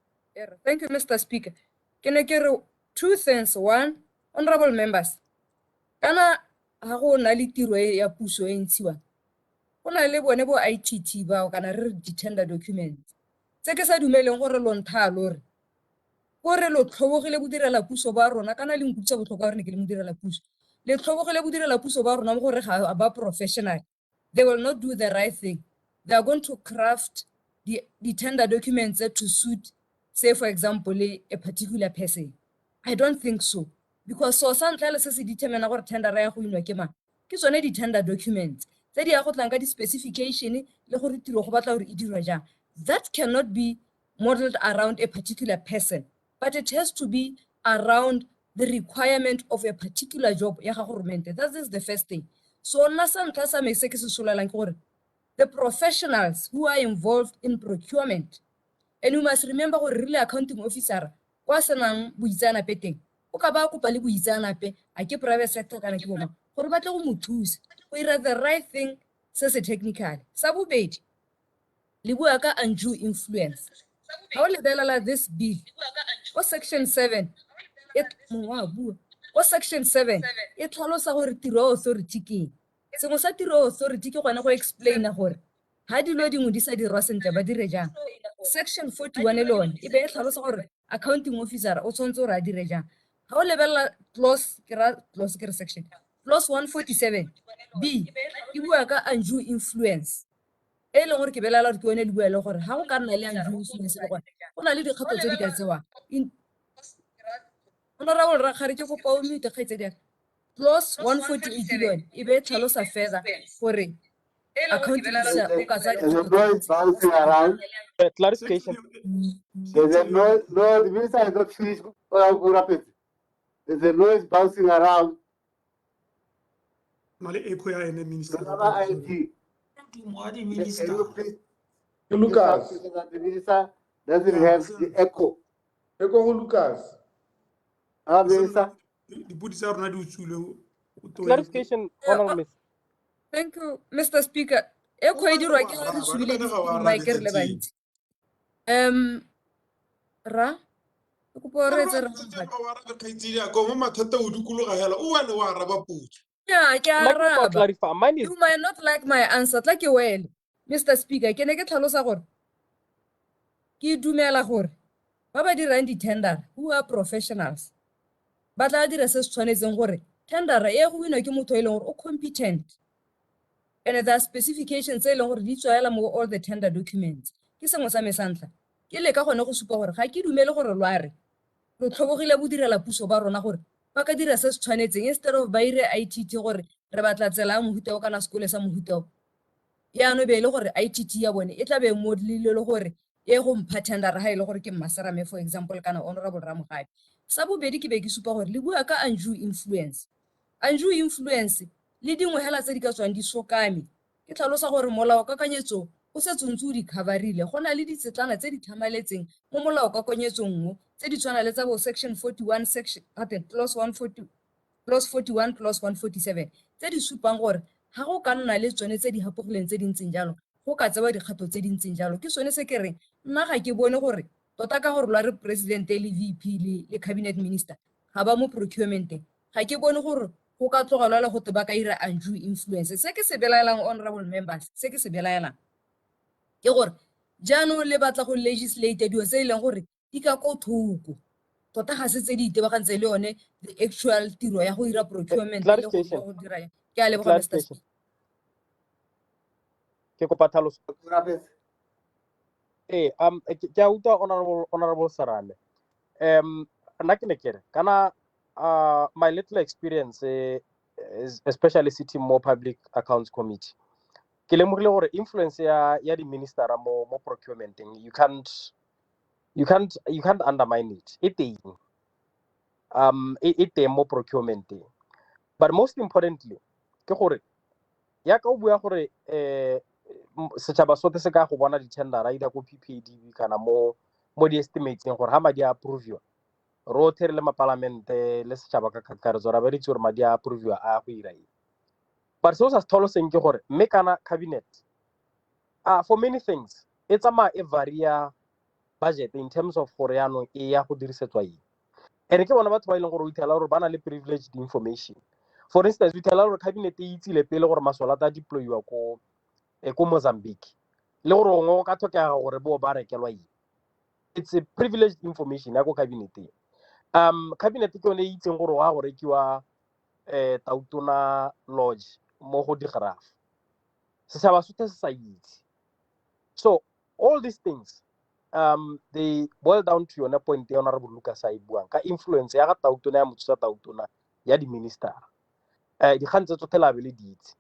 Thank you, Mr. Speaker. Can I get two things? One, honorable members. Kana ha go na le tiro ya puso e ntshiwa. go na le bone bo ITT bao kana re di-tender documents tse ke sa dumeleng gore lo ntha lore gore lo tlhobogile bodirela puso ba rona kana le nkutsa botlhokwa gore ne ke le modirela puso le tlhobogile bodirela puso ba rona mo gore ga ba professional. They will not do the right thing. They are going to craft the tender documents to suit, say for example, a particular person. I don't think so. Because so some se se determine gore tender ya go inwa ke mang ke tsone di tender documents tse di ya go tlang ka di specification le gore tiro go batla gore e dirwa jang. That cannot be modeled around a particular person, but it has to be around the requirement of a particular job ya government. That is the first thing. So the professionals who are involved in procurement, and you must remember gore really accounting officer kwa senang buitsana peteng o ka ba kopa le buitsana pe a ke private sector kana ke bona gore ba tle go mo thusa go ira the right thing se se technical. Sa bobedi le bua ka undue influence. How le belela this bill o section 7 o section 7 e tlhalosa gore tiro authority ke sengwe sa tiro authority ke gona go explaina gore ha dilo dingwe di sa dirwa sentle ba dire jang. Section 41 le one e be e tlhalosa gore accounting officer o tshwanetse gore a dire jang. Ha o lebella clause section clause 147 B e bua ka undue influence e leng gore ke belela gore ke one le bua le gore ha go ka nna le undue influence le gore go na le dikgato tse di ka tsewang. Honorable Rakgare ke kopa o mute kgaitsedi clause 148 billion e be tlhalosa further gore accounting officer o ka There's a noise bouncing around. Clarification. There's a noise. No, the minister has not finished. There's a noise bouncing around. Mali echo ya ene minister. Another IT. Can you please? Lucas. The minister doesn't have the echo. Echo Lucas. Minister. Clarification, Honorable Miss. Thank you, Mr. Speaker. Echo e dirwa ke ga re subile di-mic re le bantsi. Ra ke kopa re etse yeah, ke araba. You might not like my answer. Tla ke well, Mr. Speaker, ke ne ke tlhalosa gore ke dumela gore ba ba dirang di-tender who are professionals ba tla dira se se tshwanetseng gore tender e go winwa ke motho e leng gore o competent, and there are specifications tse e leng gore di tswaela mo all the tender documents. Ke sengwe sa me sa ntlha ke le ka gone go supa gore ga ke dumele gore lo are lo tlhobogile bodirela puso ba rona gore ba ka dira se se tshwanetseng instead of ba ire ITT gore re batla tsela ya mohuteo kana sekole sa mohuteo yaano be le gore ITT ya bone e tla be modlile le gore e go mpha tender ha ile gore ke Mmaserame for example kana Honorable Ramogabi. Sa bobedi ke be ke supa gore le bua ka undue influence. Undue influence le dingwe hela tse di ka tswang di sokame ke tlhalosa gore molao kakanyetso o se tsontse di coverile gona le ditsetlana tse di thamaletseng mo molao kakanyetsong mo tse di tshwana le tsa bo section 41 section clause 140 clause 41 clause 147 tse di supang gore ha go ka nna le tsone tse di hapogileng tse di ntseng jalo go ka tsewa dikgato tse di ntseng jalo ke sone se ke reng nna ga ke bone gore tota ka gore lwa re president le VP le cabinet minister ga ba mo procurement ga ke bone gore go ka tlogelwa le go te ba ka ira undue influence. Se ke se belaelang honorable members se ke se belaelang ke gore jaanong le batla go legislate dio tse e leng gore di ka ko thoko tota ga se tse di itebagantse le yone the actual tiro ya go ira procurement le go dira ke a leboga Mr. Speaker. Ke kopa tlhaloso. Ke a utlwa honorable Sarame. Nna ke ne ke re kana my little experience especially sitting more public accounts committee ke lemogile gore influence ya di minister mo procurementing you can't undermine it. It teng mo procurementing, but most importantly ke gore ya ka o bua gore setšhaba sote se ka go bona di-tendera ida ko PPADB kana mo di-estimateng gore ha madi a approviwa rotlhe re le mapalamente le setšhaba ka kakaretso ra ba re itse gore madi a approviwa a go ira eng. But seo sa se tlhaloseng ke gore mme kana cabinet for many things e tsamaya e varia budget in terms of gore yaanong e ya go dirisetswa eng. And ke bona batho ba e leng gore o itlhela gore ba na le privileged information. For instance, o itlhela gore cabinet e itsile pele gore masole a tla deployiwa ko ko Mozambique le gore gongwe go ka tlhokega gore bo ba rekelwa eng. It's a privileged information ya ko cabineteng. Cabinet ke yone e itseng gore wa go rekiwa Tautona Lodge mo go Digraf. Setšhaba sotlhe se sa itse. So all these things they boil down to yone point ya Honorable Lucas a e buang ka influence ya ga Tautona ya motho sa Tautona ya di-minister. Dikgang tse tsotlhe la be le di itse.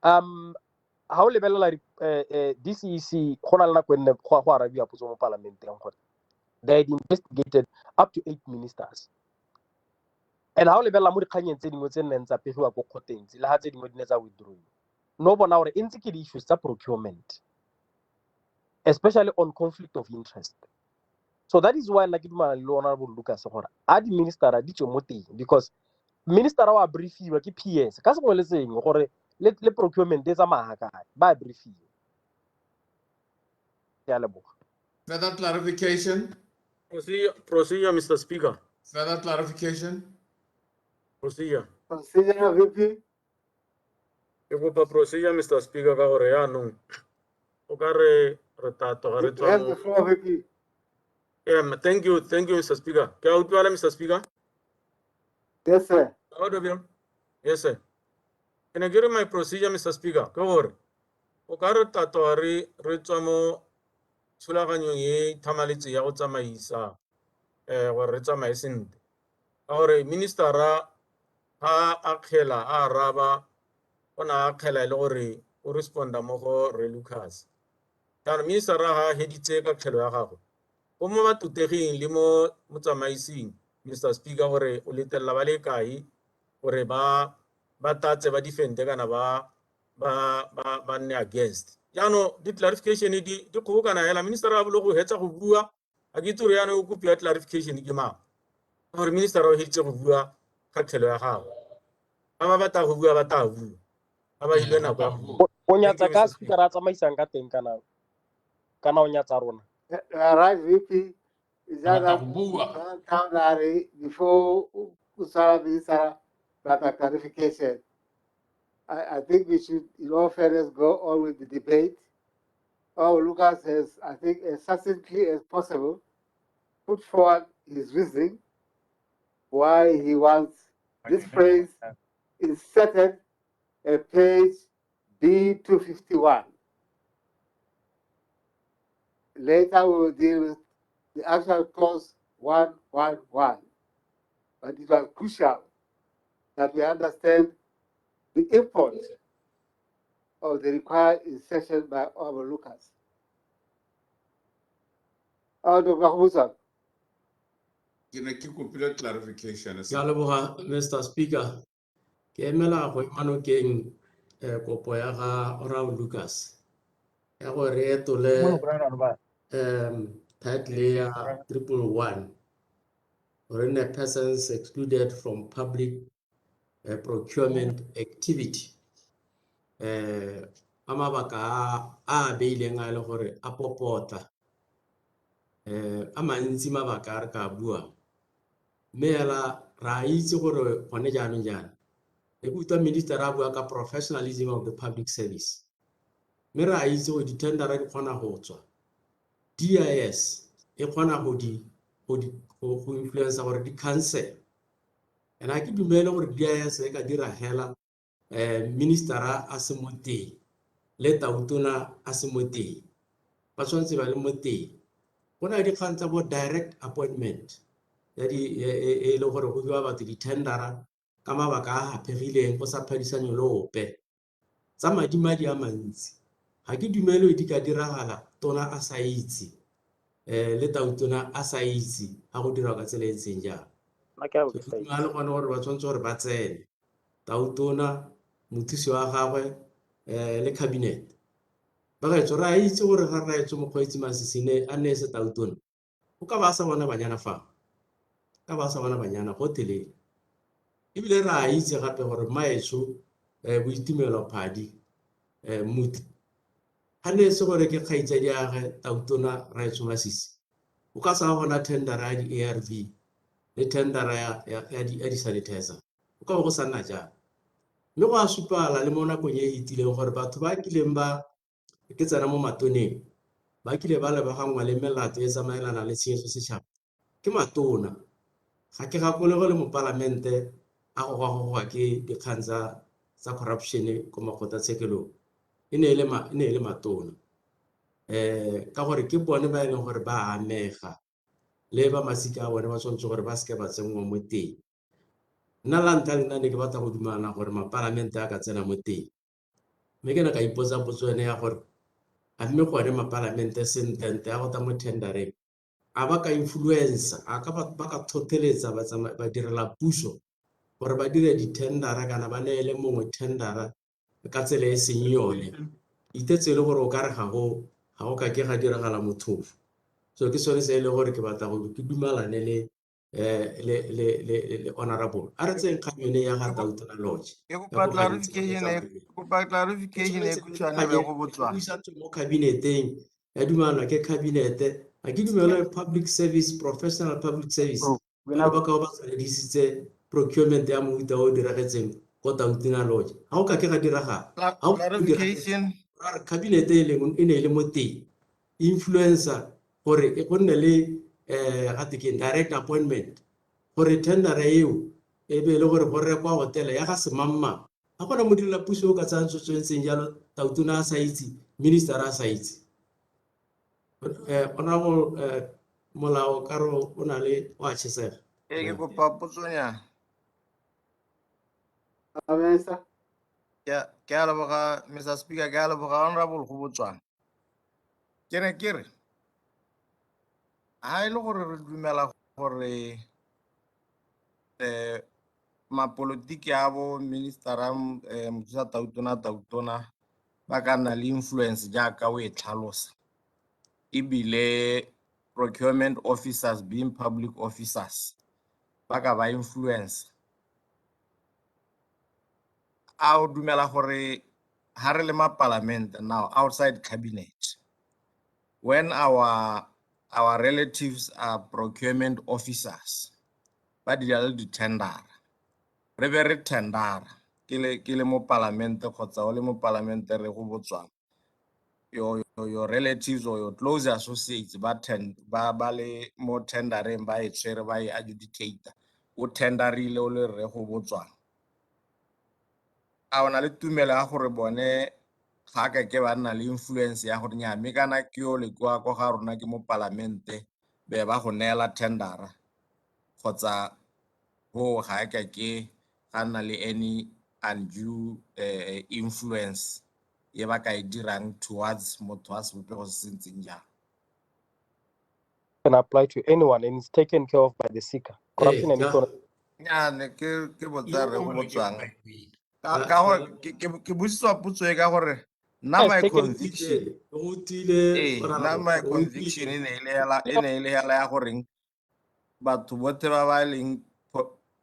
Ha o lebelela DCEC go na le nako enne go arabiwa potso mo parlamenteng gore they had investigated up to 8 ministers. And ha o lebelela mo dikganyeng tse dingwe tse nneng tsa pegiwa ko kgoteng le ha tse dingwe di ne tsa withdraw. No bona gore e ntse ke di-issues tsa procurement, especially on conflict of interest. So that is why nna ke dumana le Honorable Lucas gore a di-ministera di tswe mo teng, because ministera wa briefiwa ke PS ka sengwe le sengwe gore le procurement e tsamaya kae ba briefiwa. Ke a leboga. Further clarification? Procedure, Mr. Speaker. Further clarification? Procedure. Procedure, VP. Ke kopa procedure, Mr. Speaker, ka gore yaanong o ka re tato ga re You have the floor, VP. Yeah, thank you, Mr. Speaker. Ke a utlwala, Mr. Speaker? Yes, sir. Yes, sir. Can I give my procedure, Mr. Speaker? Ke gore o ka re tato ga re tswa mo thulaganyong e thamaletse ya go tsamaisa gore re tsamaye sentle. Ka gore ministera ha a kgela a araba o na a kgela le gore o responda mo go Re Lucas. Jaanong ministera ha heditse ka kgelo ya gagwe o mo batuteging le mo motsamaising, Mr. Speaker, gore o letelela ba le kae gore ba tatse ba defende kana ba nne against. Jaanong di-clarification di kgobokana hela minister a bolo go hetsa go bua a ke itse gore yaanong o kopile clarification ke mang gore minister o heditse go bua ka kgelo ya gagwe. Ba ba batla go bua ba tla bua ba ba ile nako ya go o nyatsa ka speaker a tsamaisang ka teng kana o nyatsa rona. Right, VP. Is that before Usara Minister, but a clarification. I think we should, in all fairness, go on with the debate. Lucas has, I think, as succinctly as possible, put forward his reasoning why he wants this phrase inserted at page B251. Later, we will deal with the actual clause 111. But it was crucial that we understand the import of the required insertion by Honorable Lucas. Dr. Musa. Ke ne ke kopile clarification. Ke a leboga, Mr. Speaker. Ke emela go imanokeng kopo ya ga Honorable Lucas ya gore re etole title ya 111 foreign persons excluded from public procurement activity. A mabaka a beileng a le gore a popota a mantsi mabaka a re ka bua mme hela ra itse gore gone jaanong jaana e kuta minister a bua ka professionalism of the public service mme ra itse go di-tendera di kgona go tswa DIS e kgona go influence gore di cancel and a ke dumele gore DIS e ka dira hela ministera a se mo teng le Tautona a se mo teng ba tshwanetse ba le mo teng go na le dikgang tsa bo direct appointment ya e le gore go bua batho di-tendera ka mabaka a gapegileng go sa phadisanyo le ope tsa madi a mantsi ga ke dumele di ka diragala tona a sa itse le Tautona a sa itse ga go dirwa ka tsela e ntseng jang le gone gore ba tshwanetse gore ba tsene Tautona mothusi wa gagwe le cabinet ba gaetso re a itse gore ga re raetso mokgweetsi Masisine a nne se Tautona o ka ba sa bona banyana fa ka ba sa bona banyana go telele ebile re a itse gape gore maetso boitumelo phadi muti ga ne se gore ke kgaitsadi ya ge Tautona raetso Masisi o ka sa bona tendera ya di-ARV le tendera ya di-sanitizer o ka go sa nna jang mme go a supala le mo nakong e itileng gore batho ba kileng ba ke tsena mo matoneng ba kile ba lebagangwa le melato e tsamaelana le tshegetso setšhaba ke matona ga ke gakole go le mo palamente a go goga ke dikgang tsa corruption ko makgotlatshekelong e ne e le matona ka gore ke bone ba e leng gore ba amega le ba masika a bone ba tshwanetse gore ba seke ba tsenngwa mo teng nna la ntlha le nna ne ke batla go dumana gore mapalamente a ka tsena mo teng mme ke ne ka ipotsa potso ene ya gore a mme gone mapalamente sentente a go ta mo tendereng a ba ka influencer a ka ba ka thotheletsa ba direla puso gore ba dire di-tendera kana ba neele mongwe tendera ka tsela e seng yone itetse le gore o ka re ga go ka ke ga diragala mothofo so ke sone se e le gore ke batla go ke dumalane le honorable a re tseng kgang yone ya ga Tautona Lodge clarification e khutshwane be go botswa mo kabineteng ya dumalwa ke kabinete a ke dumela public service professional public service ba ka ba tsredisitse procurement ya mohuta o diragetseng ko Tautona Lodge ga o ka ke ga diragala clarification kabinete e ne le mo teng influencer gore e go nne le direct appointment gore tendera eo e be le gore go rekwa hotela ya ga semamma a gona mo direla puso o ka tsang tsotswetseng jalo Tautona a sa itse minister a sa itse ona go molao karo o na le wa tshesega ke kopa potsonya ke a leboga Mr. Speaker ke a leboga honorable go botswana ke ne ke re ha ile gore re dumela gore mapolotiki a bo ministera mothusa Tautona ba ka nna le influence jaaka o e tlhalosa ebile procurement officers being public officers ba ka ba influence a o dumela gore ha re le ma parliament now outside cabinet when our relatives are procurement officers ba dira le di-tender re be re tendera ke le mo parliament kgotsa o le mo parliament re go botswana your relatives or your close associates ba le mo tendereng ba e tshwere ba e adjudicate o tenderile o le re go botswana a ona le tumelo ya gore bone ga ka ke ba nna le influence ya gore nya mme kana ke yo le kwa ga rona ke mo parlamente be ba go neela tendera kgotsa go ga ka ke ga nna le any undue influence ye ba ka e dirang towards motho a sepe go se sentseng jang can apply to anyone and it's taken care of by the seeker corruption and economic nya ne ke botsa re go botswang ka go ke butswa potso e ka gore na my conviction na my conviction e ne ile ya gore batho botlhe ba ba leng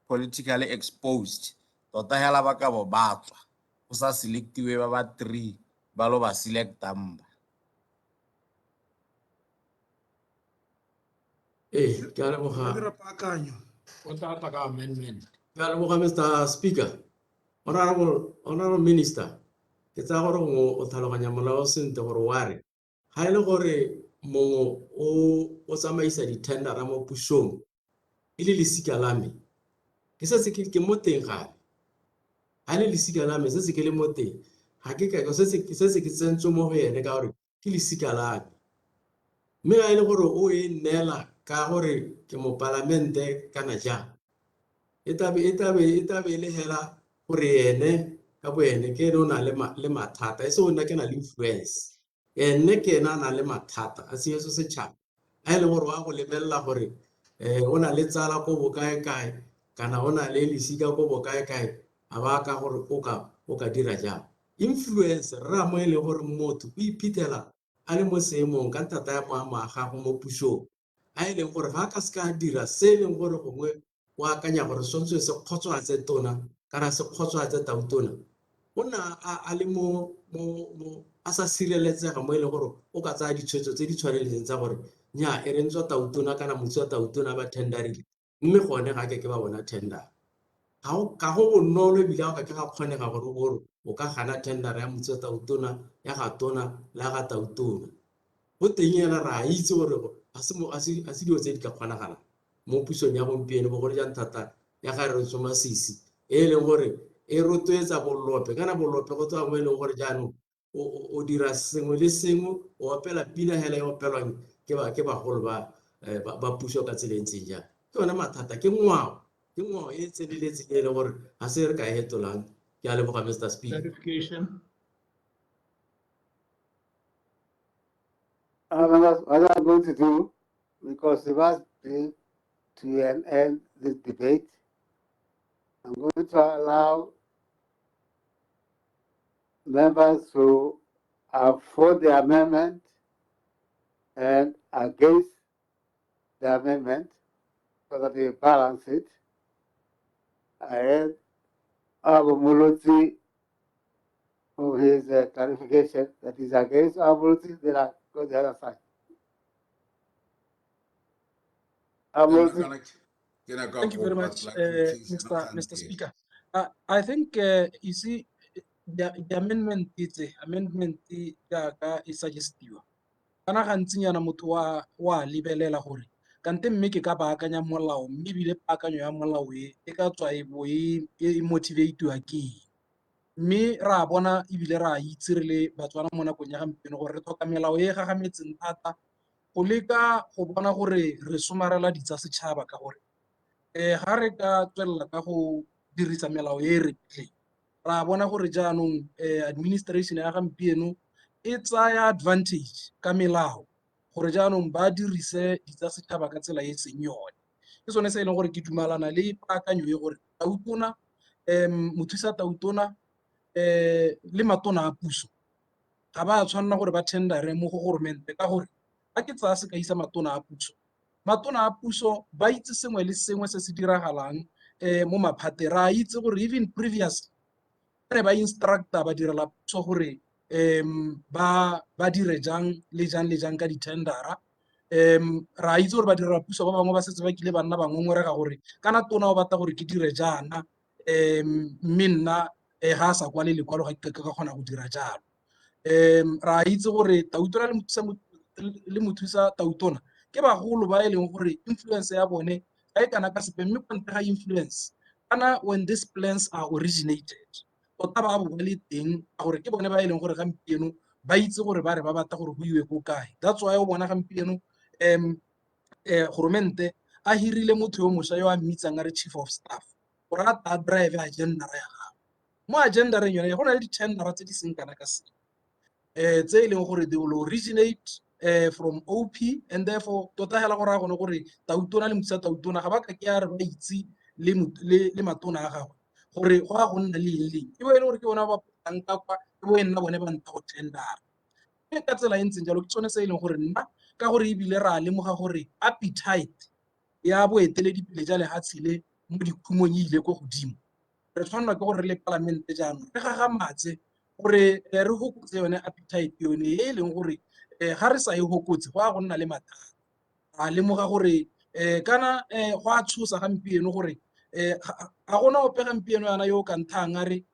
politically exposed tota hela ba ka bo batswa go sa selectiwe ba ba 3 ba lo ba selecta mba ke a leboga Mr. Speaker honorable minister ke tsa gore o tlhaloganya molao sentle gore wa re ga e le gore mongwe o tsamaisa di-tendera mo pusong e le lesika la me ke setse ke mo teng gape ga le lesika la me setse ke le mo teng ga ke setse ke tsentswe mo go ene ka gore ke lesika la me mme ga e le gore o e neela ka gore ke mo palamente kana jang e tabe e le hela gore ene ka bo ene ke ene o na le mathata e se o nna ke na le influence ene ke ena a na le mathata a tshegetso setšhaba a e le gore wa go lebelela gore o na le tsala ko bokae-kae kana o na le lesika ko bokae-kae a ba ka gore o ka dira jang influence rra mo e le gore motho o iphitlhela a le mo seemong ka ntata ya moamo a gago mo pusong a e leng gore ga a ka se ka dira se e leng gore gongwe o akanya gore swantse se kgotswatse tona kana se kgotswatse Tautona o na a le mo a sa sireletsega mo e leng gore o ka tsaya ditshwetso tse di tshwaneletseng tsa gore nya e rentswa Tautona kana motse wa Tautona ba tenderile mme gone ga ke ba bona tender ka go bonolo ebile ga ka ga kgonega gore o ka gana tendera ya motse tautona ya ga tona la ga tautona go teng ela ra itse gore a se dilo tse di ka kgonagala mo pusong ya gompieno bogolo jang thata ya ga re tsoma sisi e leng gore e rotloetsa bolope kana bolope go tswa mo e leng gore jaanong o dira sengwe le sengwe o opela pina hela e opelwang ke bagolo ba puso ka tseleng tse ja ke ona mathata ke ngwao e tseneletseng e le gore ga se re ka e hetolang ke a leboga Mr. Speaker. Clarification. What I'm going to do, because we must bring to an end this debate, I'm going to allow members who are for the amendment and against the amendment so that we balance it. I had Abu Muluti for his clarification that is against Abu Muluti, then I go the other side. Thank you very much, Mr. Speaker. I think you see the amendment is suggestiwa. Kana gantsinyana motho wa lebelela gore kante mme ke ka baakanya molao mme bile paakanyo ya molao e ka tswa e motivate-wa ke mme ra bona ebile ra itse re le batswana mo nakong ya gampieno gore re tlhoka melao e gagametseng thata go leka go bona gore re somarela ditsa setšhaba ka gore ga re ka tswelela ka go dirisa melao e e repileng ra bona gore jaanong administration ya gampieno e tsaya advantage ka melao gore jaanong ba dirise ditsa setšhaba ka tsela e seng yone ke sone se e leng gore ke dumalana le paakanyo e gore tautona mothusa tautona le matona a puso ga ba tshwanela gore ba tendere mo go goromente ka gore ga ke tsaya se ka isa matona a puso ba itse sengwe le sengwe se se diragalang mo maphate ra itse gore even previous re ba instructor ba direla puso gore ba dire jang le jang ka di-tendera ra itse gore ba direla puso ba bangwe ba setse ba kile ba nna bangongorega gore kana tona o batla gore ke dire jaana mme nna ga a sa kwale lekwalo ga ke ka kgona go dira jalo ra itse gore tautona le mothusa tautona ke bagolo ba e leng gore influence ya bone ga e kana ka sepe mme kwa ntle ga influence kana when these plans are originated tota ba bo le teng gore ke bone ba e leng gore gampieno ba itse gore ba re ba batla gore go iwe ko kae that's why o bona gampieno goromente a hirile motho yo mošwa yo a mmitsang a re chief of staff gore a ta drive agendara ya gago mo agendareng yone go na le di-tendera tse di seng kana ka se tse e leng gore they will originate from OP and therefore tota hela gore a gone gore tautona le mothusa tautona ga ba ka ke a re ba itse le matona a gagwe gore go a go nna le leng e bo e le gore ke bona ba potang ka kwa e bo e nna bone ba nta go tendera ka tsela e ntseng jalo ke tsone se e leng gore nna ka gore ebile ra lemoga gore appetite ya boeteledipele ja lehatshe le mo dikhumong e ile ko godimo re tshwanela ke gore le palamente jaanong re gagamatse gore re hokotse yone appetite yone e leng gore ga re sa e hokotse go a go nna le mathata a lemoga gore kana go a tshosa gampieno gore ga gona ope gampieno yana yo o ka nthang a re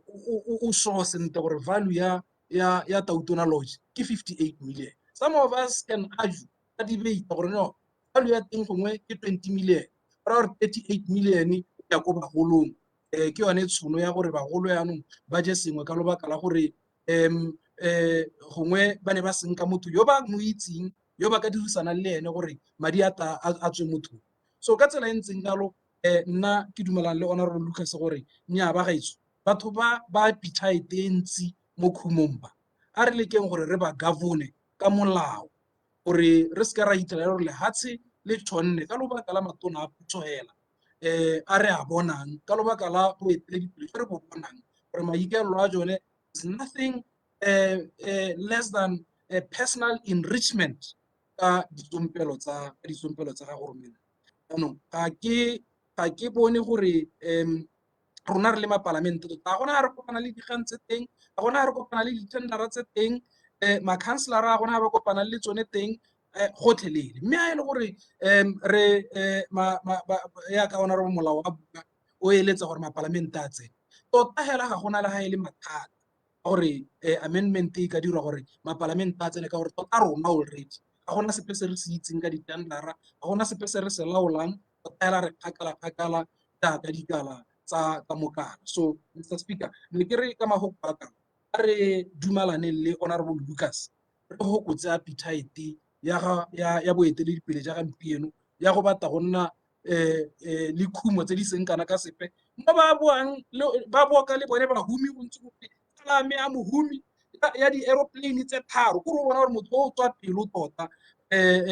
o so sentle gore value ya tautona lodge ke 58 million. Some of us can argue ka debate gore no value ya teng gongwe ke 20 million or 38 million ya ko bagolong ke yone tshono ya gore bagolo yanong ba je sengwe ka lobaka la gore gongwe ba ne ba senka motho yo ba mo itseng yo ba ka dirisana le ene gore madi a tswe motho so ka tsela e ntseng jalo nna ke dumelang le Honorable Lucas gore nya ba gaetso batho ba appetite e ntsi mo khumong ba a re lekeng gore re ba governe ka molao gore re se ka ra itlela gore lehatshe le tshonne ka lobaka la matona a puso hela a re a bonang ka lobaka la boeteledipele re bo bonang gore maikaelelo a jone is nothing less than a personal enrichment ka ditsompelo tsa ga goromente jaanong ga ke bone gore rona re le mapalamente tota ga gona ga re kopana le dikgang tse teng ga gona ga re kopana le ditendera tse teng makhanselara a gona ga ba kopana le tsone teng gotlhelele mme a e le gore re ya ka ona re molao wa buka o eletsa gore mapalamente a tsene tota hela ga gona le ga e le mathata gore amendment e ka dirwa gore mapalamente a tsene ka gore tota rona already ga gona sepe se re se itseng ka ditendara ga gona sepe se re se laolang tota hela re kgakala jaaka dikala tsa ka mokala. So Mr. Speaker, ne ke re ka mafoko a ka re dumalaneng le Honorable Lucas re hokotse appetite ya boeteledipele ja gampieno ya go batla go nna le khumo tse di seng kana ka sepe mo ba boka le bone bahumi bontsi kalame a mohumi ya di-aeroplane tse tharo ko re bona gore motho o tswa pelo tota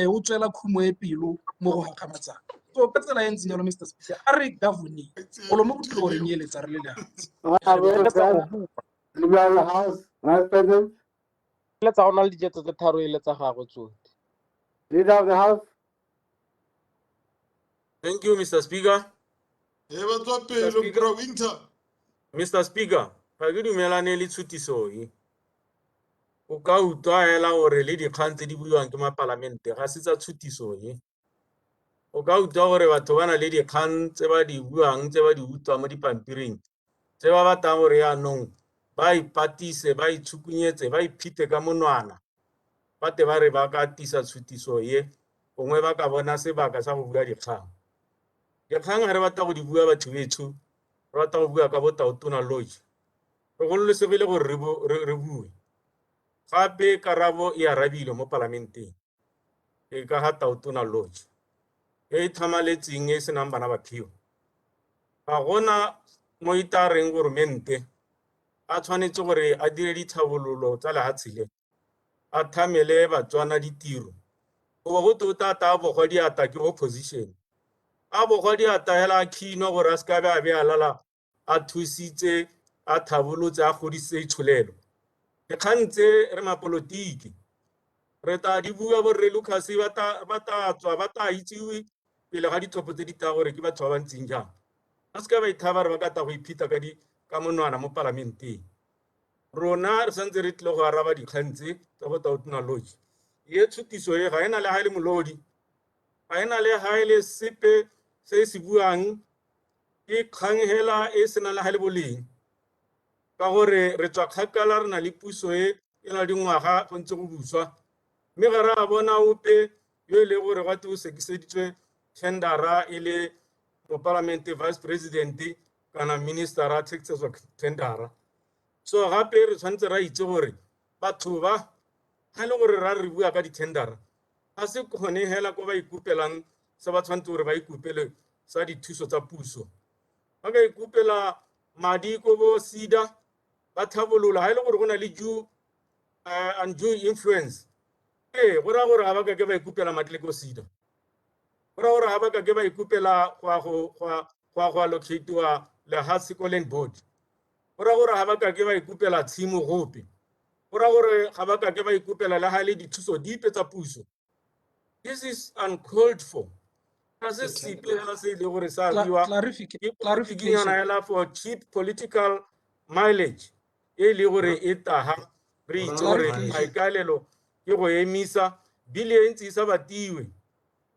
o tswela khumo e pelo mo go gakgamatsang. So ka tsela e ntseng jalo Mr. Speaker a re governeng golo mo botlhoko re nyeeletsa re le lehatshe. Leader of the House, Vice President. Let's all the jets of the Taro, let's have Leader of the House. Thank you, Mr. Speaker. Mr. Speaker, ga ke dumelane le tshutiso e. O ka utlwa hela gore le dikgang tse di buiwang ke mapalamente ga se tsa tshutiso e. O ka utlwa gore batho ba na le dikgang tse ba di buang tse ba di utlwa mo dipampiring tse ba batlang gore yaanong ba ipatise ba itshukunyetse ba iphite ka monwana ba te ba re ba ka tisa tshutiso e gongwe ba ka bona sebaka sa go bua dikgang. Dikgang ga re batla go di bua batho betho re batla go bua ka botaotona lodge re gololesegile gore re bue gape karabo e arabile mo palamenteng e ka ga taotona lodge e thamaletseng e senang bana ba phio. Ga gona mo itareng goromente a tshwanetse gore a dire dithabololo tsa lehatshe le a thamele batswana ditiro go go tota a bogwa diata ke opposition a bogwa diata hela a khino gore a ska be a be a lala a thusitse a thabolotse a godise itsholelo dikgang tse re mapolotiki re ta di bua borre Lucas ba ta itsewe pele ga dithopo tse di ta gore ke batho ba bantsing jang a ska ba ithaba re ba ka ta go iphita ka monwana mo palamenteng. Rona re santse re tle go araba dikgang tse tsa botaotona lodge ye tshutiso e ga ena le ha ile molodi ga ena le ha ile sepe se se buang ke kgang hela e sena le ha le boleng ka gore re tswa kgakala re na le puso e na dingwaga go ntse go buswa mme ga re a bona ope yo e le gore gwa te o sekiseditswe tendera e le mo palamente vice president kana minister a taxes wa tendera. So gape re tshwanetse ra itse gore batho ba ga le gore ra re bua ka ditendera ga se kgone hela ko ba ikupelang se ba tshwanetse gore ba ikupele sa dithuso tsa puso ba ka ikupela madi ko bo SIDA ba thabolola ga ile gore go na le undue influence go ra gore ga ba ka ke ba ikupela madi le ko SIDA go ra gore ga ba ka ke ba ikupela go allocate-wa lehatshe ko land board go ra gore ga ba ka ke ba ikupela tshimo gope go ra gore ga ba ka ke ba ikupela le ha le dithuso dipe tsa puso. This is uncalled for. Se sepe hela se ile gore sa biwa clarification hela for cheap political mileage e le gore e taha re itse gore maikalelo ke go emisa billion tse sa batiwe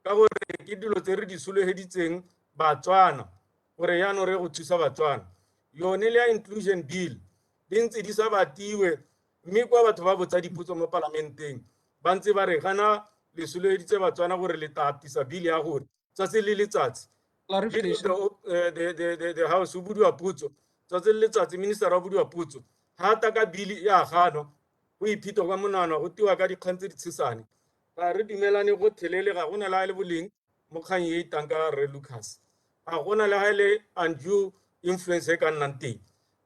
ka gore ke dilo tse re di solegeditseng batswana gore yaano re go thusa batswana yone le inclusion bill di ntse di sa batiwe mme kwa batho ba botsa dipotso mo parlamenteng ba ntse ba re gana le solegeditse batswana gore le tatisa bill ya gore tsatsi le letsatsi the house o budiwa potso tsatsi le letsatsi minister wa budiwa potso ha ta ka bill ya gano go iphito ka monana go tiwa ka dikgang tse di tshesane ga re dumelane go thelele ga gona le boleng mo kgang e tanka re Lucas ga gona le ha ile undue influence e ka nnang teng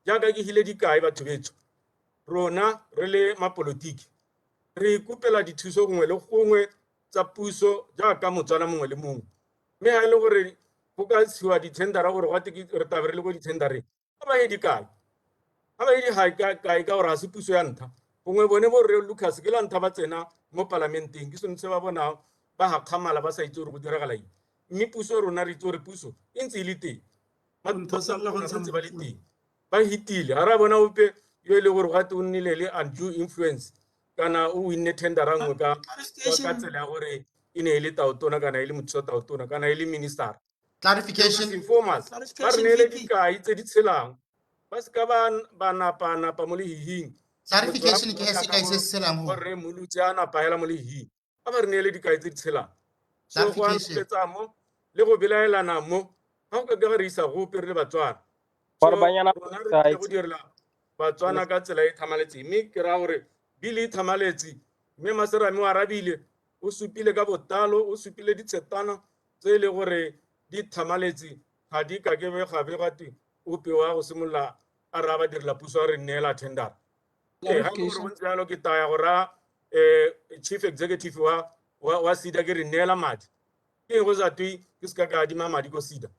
jaaka ke hile dikai batho betso rona re le mapolotiki re ikupela dithuso gongwe le gongwe tsa puso jaaka motswana mongwe le mongwe mme ha ile gore go ka tshiwa ditendera gore gwa re tabe re le go ditendere ba ye dikai ga ba ye di kae ka gore ga se puso ya ntlha gongwe bone bo re Lucas ke la ntlha ba tsena mo parlamenteng ke sone se ba bona ba gakgamala ba sa itse gore go diragala eng mme puso rona re itse gore puso e ntse e le teng ntse ba le teng ba hitile ga ra bona ope yo e le gore gate o nnile le undue influence kana o winne tendera nngwe ka tsela ya gore e ne e le taotona kana e le mothusa taotona kana e le minister Clarification. Informers. Ba re neele dikai tse di tshelang. Ba se ka ba napa mo lehihing. Clarification ke se ka se selang ho. Re mulutse a napa hela mo lehihing. Ba re neele dikai tse di tshelang. So go antshetsa mo le go belaelana mo. Ha o ka ga re isa go pere le Batswana. So rona re go direla Batswana ka tsela e thamaletse. Mme ke ra gore bili thamaletse. Mme Maserame wa arabile o supile ka botalo, o supile ditshetana tse le gore di thamaletse ga di ka ke be gabe gate o pewa go simolla a raba direla puso re neela tender. Ha go re bontse jalo ke taya gora chief executive wa SIDA ke re neela madi. Ke go sa twi ke ska ka adima madi go SIDA.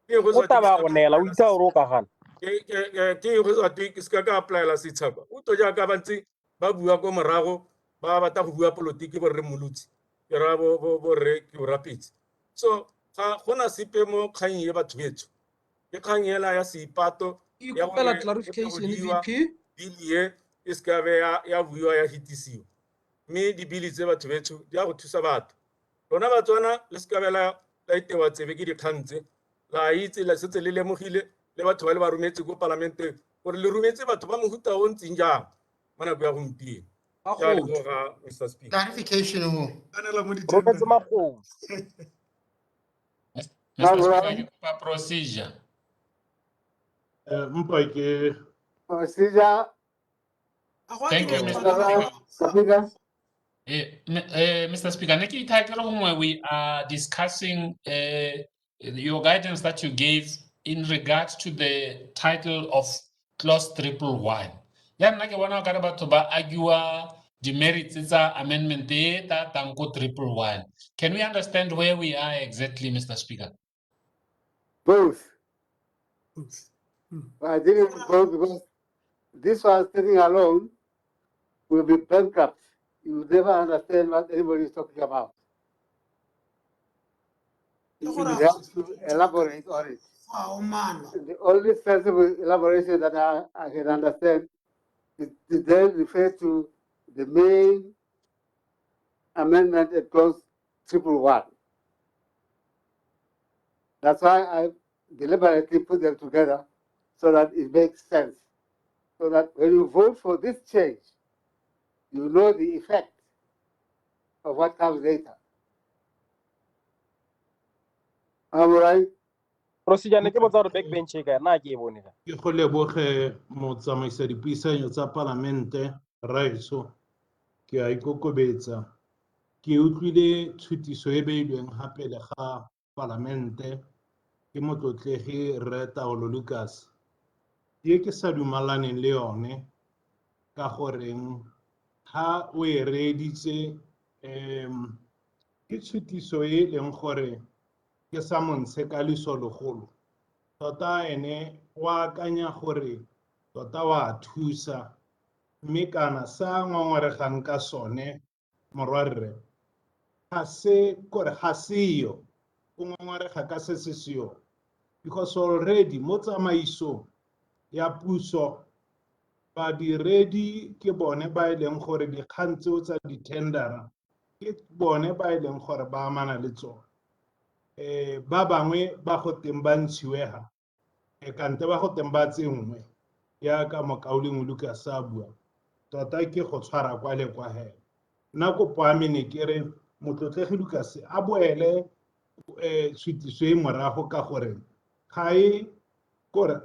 Ke go sa taba go neela o itse gore o ka gana. Ke go sa twi ke ska ka applyela setshaba. O to ja ka bantse ba bua go morago ba batla go bua politiki bo re molutsi. Ke ra bo re ke o rapetse. So ga gona sepe mo kgang ye batho betso. Ke kgang hela ya seipato ya go clarification VP bilie e ska be ya buiwa ya hitisiwa. Mme di bili tse batho betso di a go thusa batho. Rona Batswana le ska be la itewa tsebe ke dikgang tse la itse la setse le lemogile le batho ba le ba rometse go parlamente gore le rometse batho ba mohuta o ntseng jang mana go ya gompieno. Mr. Speaker. Clarification ho. Rometse magodu. Mr. Speaker, procedure. Procedure. Thank you, Mr. Speaker. Mr. Speaker, we are discussing your guidance that you gave in regards to the title of clause 111. Yeah, nna ke bona ka re batho ba argue the merits tsa amendment e ta tanko 111. Can we understand where we are exactly, Mr. Speaker? Both. I think it's both because this one sitting alone will be bankrupt. You will never understand what anybody is talking about. You have to elaborate on it. The only sensible elaboration that I can understand is to then refer to the main amendment at clause 111. That's why I deliberately put them together so that it makes sense. So that when you vote for this change, you know the effect of what comes later. Am I right? Procedure ne ke botsa gore backbench e ka na ke e bone ka. Ke go leboge motsamaisa dipuisanyo tsa parlamente Raiso ke a ikokobetsa ke utlwile tshutiso e beilweng gape le ga parlamente ke motlotlegi Rre Taolo Lucas ye ke sa dumalaneng le yone ka goreng ha o e reeditse ke tshutiso e leng gore ke sa montshe ka lesologolo tota ene wa akanya gore tota wa thusa mme kana sa ngongwaregang ka sone morwarre ga se kore ga seyo o ngongwarega ka se se seyo because already mo tsamaisong ya puso badiredi ke bone ba e leng gore dikgang tseo tsa di-tendera ke bone ba e leng gore ba amana le tsone ba bangwe ba go teng ba ntshiwega kante ba go teng ba tsengwe yaka mokauleng Lucas a bua tota ke go tshwara kwa le kwa he nna kopo a mene ke re motlotlegi Lucas a boele tshutiso e morago ka gore ga e kore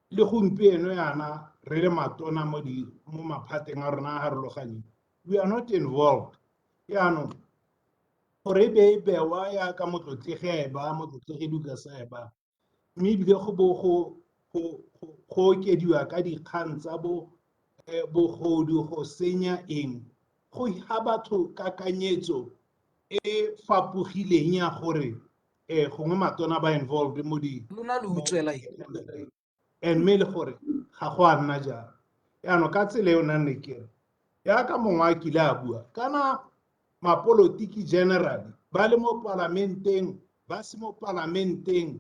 le gompieno yana re le matona mo maphateng a rona a harologaneng we are not involved yaanong gore e be e bewa yaka motlotlegi a e ba motlotlegi Lucas a e ba mme ebile go bo go okediwa ka dikgang tsa bogodu go senya eng go ha batho kakanyetso e fapogileng ya gore gongwe matona ba involved mo di lona le utswela and me le gore ga go a nna jalo yaanong ka tsela eo nna nne kere yaka mongwe a kile a bua kana mapolotiki generally ba le mo parlamenteng ba se mo parlamenteng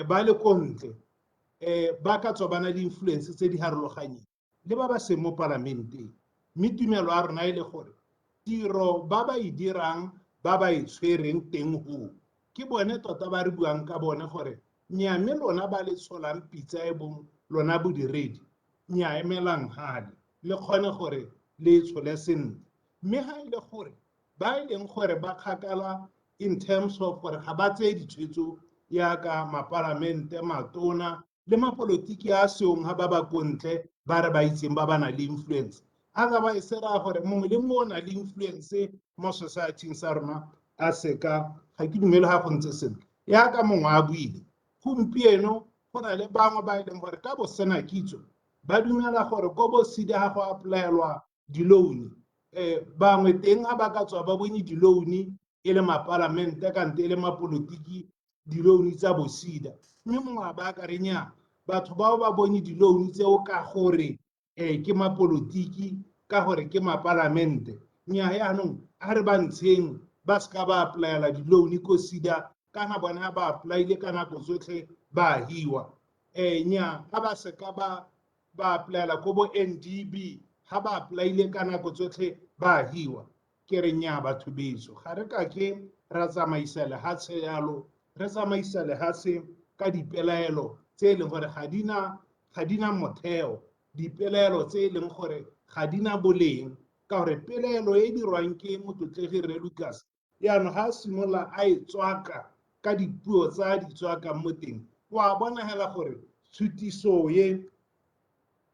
ba le kontle ba ka tswa ba na le influence tse di harologanyeng le ba ba se mo parlamenteng mme tumelo a rona e le gore tiro ba ba e dirang ba ba e tshwereng teng go ke bone tota ba re buang ka bone gore nya mme lona ba le tsholang pitsa e bong lona bodiredi nya emelang hale le kgone gore le tshole sentle mme ha ile gore ba ileng gore ba kgakala in terms of gore ga ba tseye ditshwetso yaka mapalamente matona le mapolotiki a seong ha ba ba kontle ba re ba itseng ba bana le influence otherwise ra gore mongwe le mongwe o na le influence mo society sa rona a seka ga ke dumele ha go ntse sentle yaka mongwe a buile gompieno go na le bangwe ba ileng gore ka bo sena kitso ba dumela gore ko bo sidi ha go applyelwa di-loan bangwe teng ga ba ka tswa ba bone di-loan e le mapalamente kante e le mapolotiki di-loan tsa bosida mme mongwe a ba ka re nya batho bao ba bone di-loan tseo ka gore ke mapolotiki ka gore ke mapalamente nya yaanong a re ba ntsheng ba seka ba applyela di-loan ko sida kana bone ha ba applyile ka nako tsotlhe ba hiwa nya ha ba seka ba applyela ko bo NDB ha ba applyile ka nako tsotlhe ba hiwa ke re nya batho beso ga re ka ke ra tsamaisa lehatshe yalo re tsamaisa lehatshe ka dipelaelo tse e leng gore ga dina motheo dipelaelo tse e leng gore ga dina boleng ka gore pelaelo e dirwang ke motlotlegi Rre Lucas yaanong ha simola a e tswaka ka dipuo tsa di tswaka mo teng wa bona hela gore tshutiso ye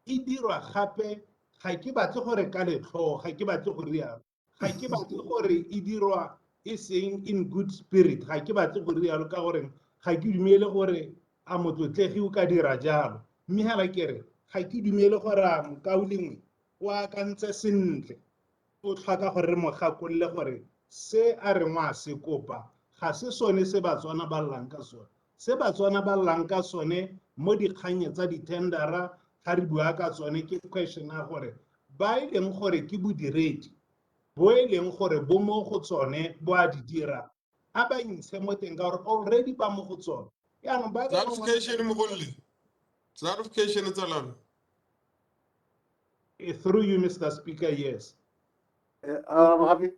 e dirwa gape ga ke batle gore ka letlho ga ke batle go rialo ga ke batle gore e dirwa e seng in good spirit ga ke batle go rialo ka gore ga ke dumele gore a motlotlegi o ka dira jalo mme hela ke re ga ke dumele gore a mokaulengwe wa ka ntse sentle o tlhoka gore re mo gakolole gore se a re ngwa se kopa ga se sone se Batswana ba llang ka sone se Batswana ba llang ka sone mo dikganye tsa ditendera ga re bua ka tsone ke question ya gore ba e leng gore ke bodiredi bo e leng gore bo mo go tsone bo a di dira a ba ntshe mo teng ka gore already ba mo go tsone yaanong ba clarification mogolole clarification tsalano through you Mr. Speaker yes I'm happy.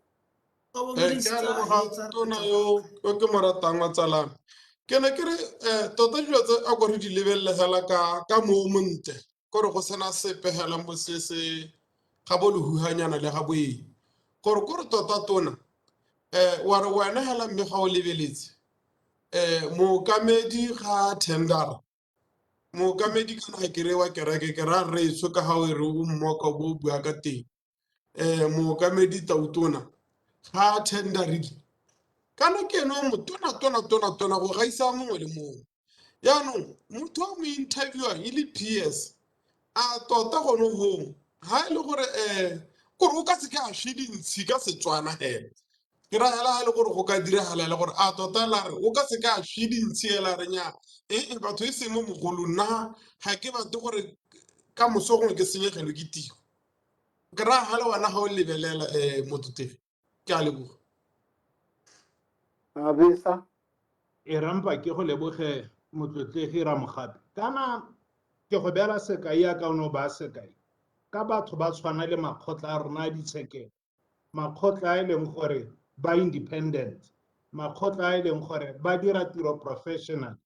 ke a leboga tona yo ke mo ratang wa tsalano ke ne ke re tota dilo tse a gore di lebelele fela ka moo monte kore go sena sepegela mo se se ga bo lehuhanyana le ga boeng gore tota tona wa re wena hela mme ga o lebeletse mookamedi ga tendera mookamedi kana ga kere wa kereke ke ra reetso ka ga o re o mmoka bo o bua ka teng mookamedi tautona ga tenderile kana ke eno motona go gaisa mongwe le mongwe yaanong motho wa mo interviewa e le PS a tota gone gong ga e le gore kore o ka se ke a shedintshi ka Setswana hela ke ra hela ha e le gore go ka diragala le gore a tota la re o ka se ka shedintshi hela re nya batho e seng mo mogolo nna ga ke batle gore ka moso gongwe ke senyegelwe ke tiro ke ra hela wena ga o lebelela motlotegi ke a leboga Abisa. e rampa ke go leboge motlotlegi Ramogapi kana ke go beela sekai ya ka ono ba sekai ka batho ba tshwana le makgotla a rona a ditshekelo makgotla a e leng gore ba independent makgotla a e leng gore ba dira tiro professional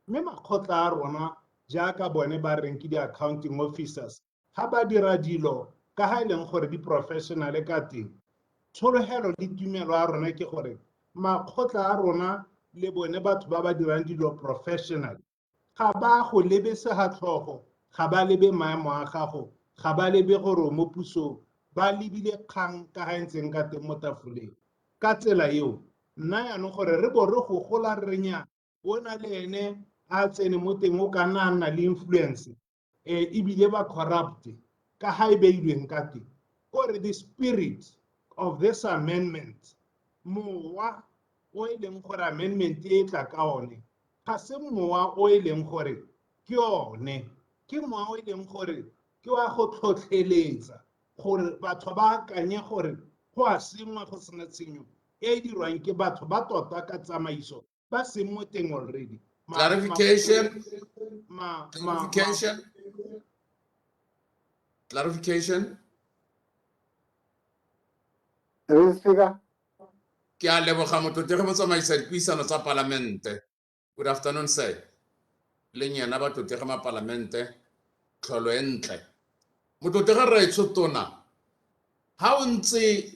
mme makgotla a rona jaaka bone ba reng ke di-accounting officers ga ba dira dilo ka ga e leng gore di-professional ka teng tshologelo le tumelo a rona ke gore makgotla a rona le bone batho ba ba dirang dilo professional ga ba go lebesega tlhogo ga ba lebe maemo a gago ga ba lebe gore mo pusong ba lebile kgang ka ga ntseng ka teng mo tafoleng ka tsela eo nna yaanong gore re bo re go gola re nya o na le ene a tsene mo teng o ka nna a nna le influence ebile ba corrupt ka ga e beilweng ka teng kore the spirit of this amendment mowa o e leng gore amendment e tla ka one ga se mowa o e leng gore ke one ke mowa o e leng gore ke wa go tlhotlheletsa gore batho ba akanye gore go a sengwa go sena tshenyo e dirwang ke batho ba tota ka tsamaiso ba seng mo teng already clarification Speaker. Ke a leboga motlotegi motsamaisa dipuisano tsa palamente. Good afternoon, sir. Le nyena batlotegi ma palamente, tlholo e ntle. Motlotegi Raetsho Tona, ha o ntse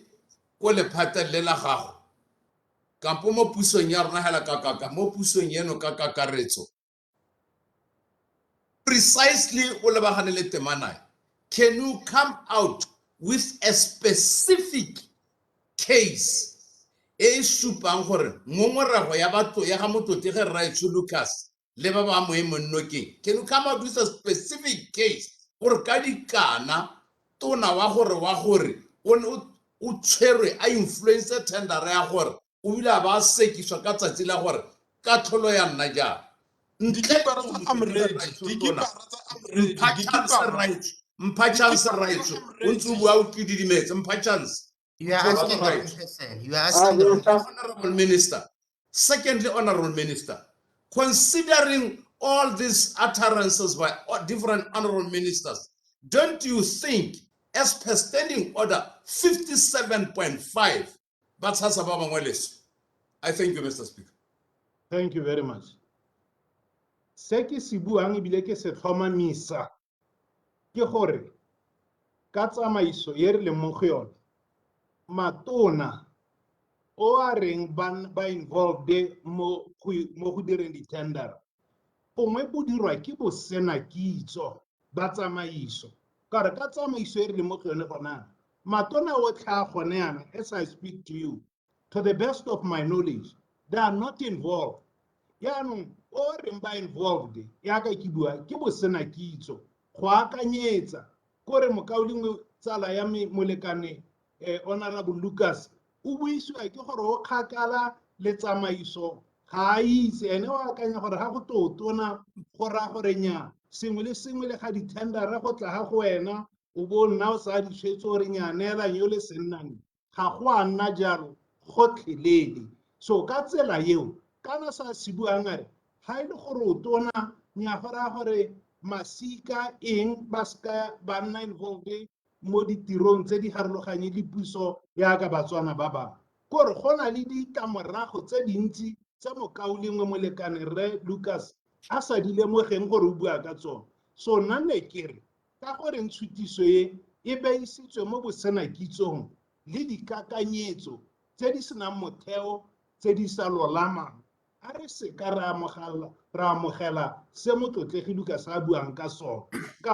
ko lephateng le la gago, kampo mo pusong ya rona hela ka mo pusong eno ka kakaretso, precisely o lebagane le temana, can you come out with a specific case e supang gore ngongorego ya batho ya ga motlotegi Raetsho Lucas le ba ba moemonnokeng? Can you come out with a specific case gore ka dikana tona wa gore o tshwerwe a influence tender ya gore o bile a ba sekiswa ka tsatsi la gore ka tlholo ya nna jang mpha chance Raetsho o ntse o bua o kididimetse mpha chance. You are asking the question. You are asking the Honorable Minister. Secondly, Honorable Minister, considering all these utterances by different honorable ministers, don't you think, as per standing order 57.5, I thank you, Mr. Speaker. Thank you very much. Se ke se buang ebile ke se tlhomamisa ke gore ka tsamaiso ye re leng mo go yone matona o a reng ba involved mo go direng di-tender gongwe bo dirwa ke bo sena kitso ba tsamaiso kare ka tsamaiso e re leng mo go yone gona matona otlhe a gone yana as I speak to you, to the best of my knowledge, they are not involved. Yaanong o reng ba involved yaka ke bua ke bo sena kitso go akanyetsa kore mokaulengwe tsala ya molekane Honorable Lucas o buisiwa ke gore o kgakala le tsamaiso ga a itse ene o akanya gore ga go totona go raya gore nya sengwe le sengwe le ga di-tendera go tla ga go wena o bo nna o sa di tshwetse gore nyaneelang yo le sennang ga go a nna jalo gotlhelele. So ka tsela eo kana sa se buang a re ga e le gore o tona nya go raya gore masika eng ba ska ba nna involved mo ditirong tse di harologanye le puso yaka batswana ba bangwe kore go na le ditlamorago tse dintsi tsa mokaulengwe molekane Rre Lucas a sa di lemogeng gore o bua ka tsone. So nna ne ke re ka gore ntshutiso e beisitswe mo bosenakitsong le dikakanyetso tse di senang motheo tse di sa lolamang a re se ka ra amogela se motlotlegi Lucas a buang ka sone ka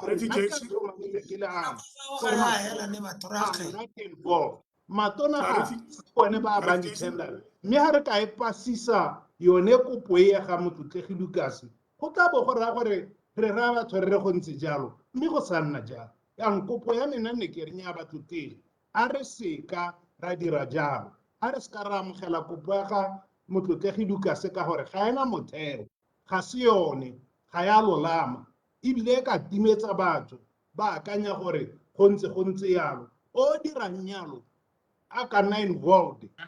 matona ga bone ba bang di-tender mme ga re ka e pasisa yone kopo e ga motlotlegi Lucas go tla bo go raya gore re raya batho re re go ntse jalo mme go sa nna jalo yang kopo ya mena ne ke reng ya batlotegi a re seka ra dira jalo a re seka ra amogela kopo ya ga motlotlegi Lucas ka gore ga ena motheo ga se yone ga ya lolama ebile ka timetsa batho ba akanya gore go ntse yalo o dirang yalo a ka nna involved ga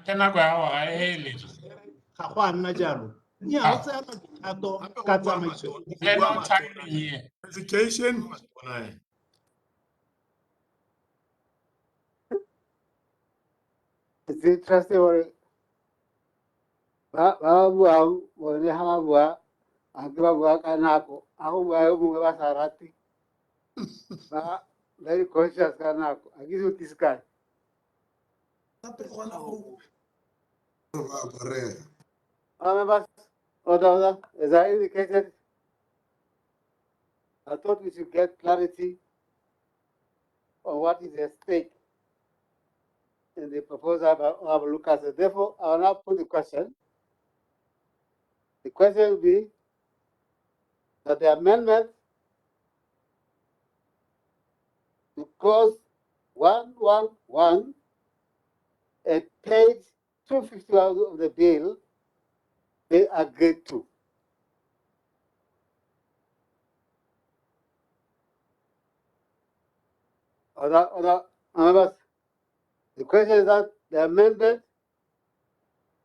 go a nna jalo nya o tsaya dikgato ka tsamaiso Education. It's interesting what buang bone ha bua a ke ba bua ka nako a go bua yo mongwe ba sa rate ba very conscious ka nako a ke se tiska Oda, as I indicated, I thought we should get clarity on what is at stake in the proposal of Lucas. Therefore, I will now put the question. The question will be that the amendment to clause 111 at page 251 of the bill be agreed to. The question is that the amendment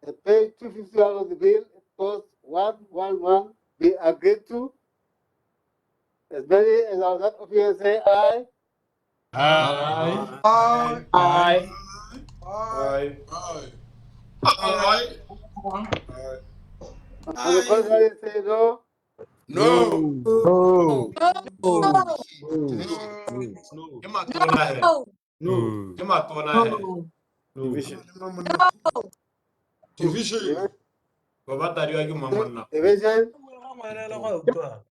at page 251 of the bill, clause 111, be agreed to. As many as are not officers say aye. Aye. Aye. Aye. Aye. Aye. And the contrary say no. No. No. Ke matona he. No. Ke matona he. Division. Division. Go ba tadiwa ke mamonna. Division.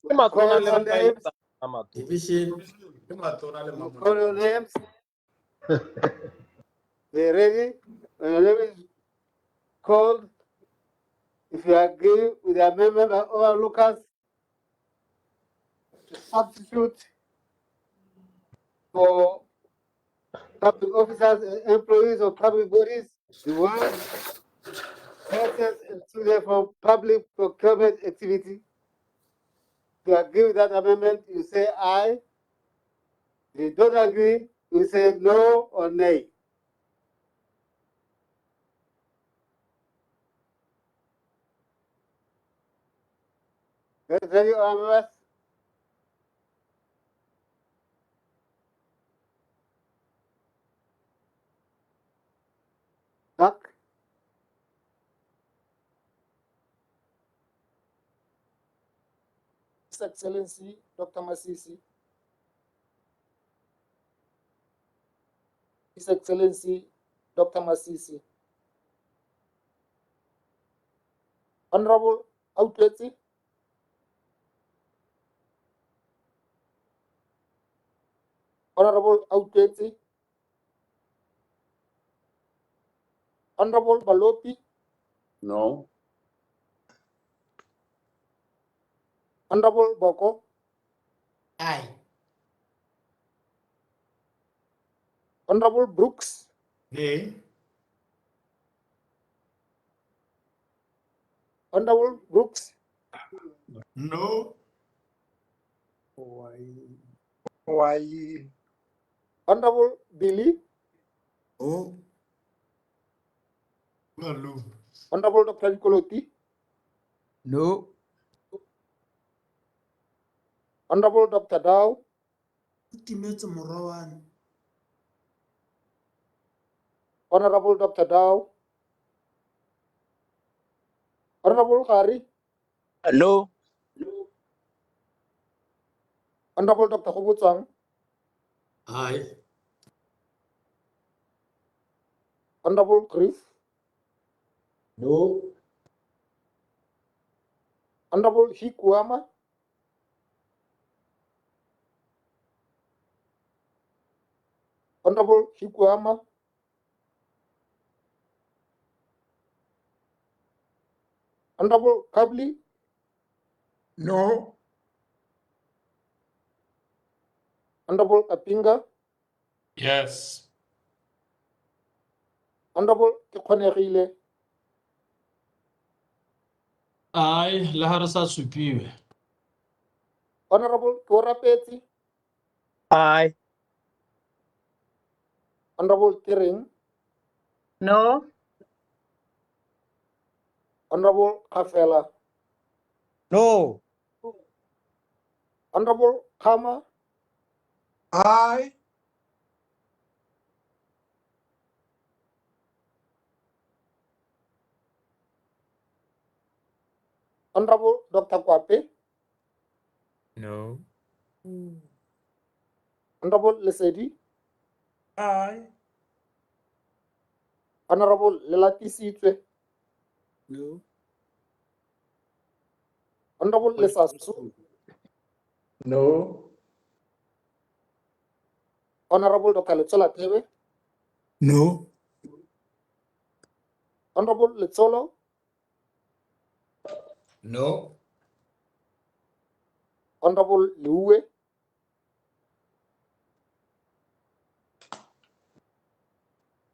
Ke matona Call le your names. Division. Ke matona le mamonna. Call your names. Be ready. When your name is called, if you agree with the amendment by Oral Lucas to substitute for public officers and employees of public bodies, the word process excluded from public procurement activity. If you agree with that amendment, you say aye. If you don't agree, you say no or nay. Ready, all members? Back. His Excellency Dr. Masisi. His Excellency Dr. Masisi. Honorable Outwetsi. Honorable Outwetsi. Honorable Balopi. No. Honorable Boko. Aye. Honorable Brooks. Nay. Honorable Brooks. No. Why? Honorable Billy. Oh. Hello. Honorable Dr. Nicoloti. No. Honorable Dr. Dow. Timetse morawana. Honorable Dr. Dow. Honorable Hari. No. Honorable Dr. Hubutsang. Aye. Honorable Chris. No. Honorable Hikuama. Honorable Hikuama. Honorable Kabli. No. Honorable Kapinga. Yes. Honorable Kekonegile. Aye, le ha re sa supiwe. Honorable Korapeti. Aye. Honorable Tiring. No. Honorable Kafela. No. Honorable Kama. Aye. Honorable Dr. Kwape. No. Honorable Lesedi. Aye. Honorable Lelati Sitwe. No. Honorable Lesasu. No. Honorable Dr. Letsola Tebe. No. Honorable Letsolo. No. Honorable Liuwe.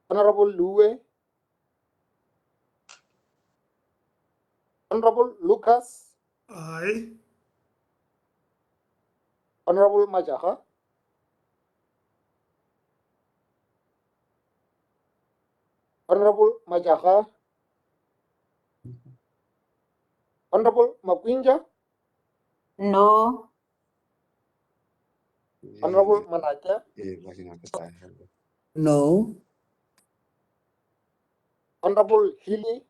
Honorable Liuwe. Honorable Lucas. Aye. Honorable Majaha. Honorable Majaha. Honorable Makwinja. No. Honorable Manacha. No. Honorable Healy.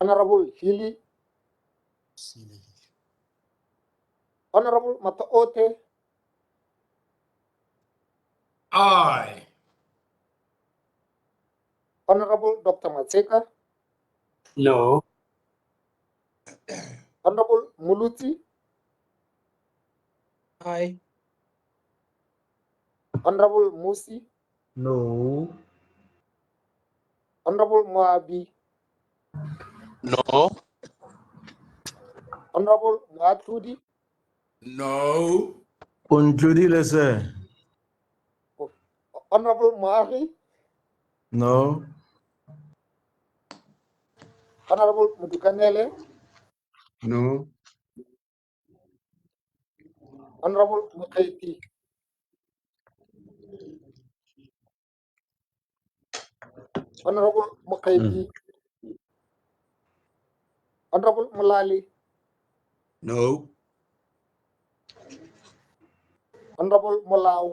Honorable Healy. Honorable Mataote. Aye. Honorable Dr. Matseka. No. Honorable Muluti. Aye. Honorable Musi. No. Honorable Moabi. No. Honorable Moatudi. No. Concludi le sir. Honorable Moari. No. Honorable Mudukanele. No. Honorable Mukaiti. Honorable Mukaiti. Honorable Mulali. No. Honorable Molau.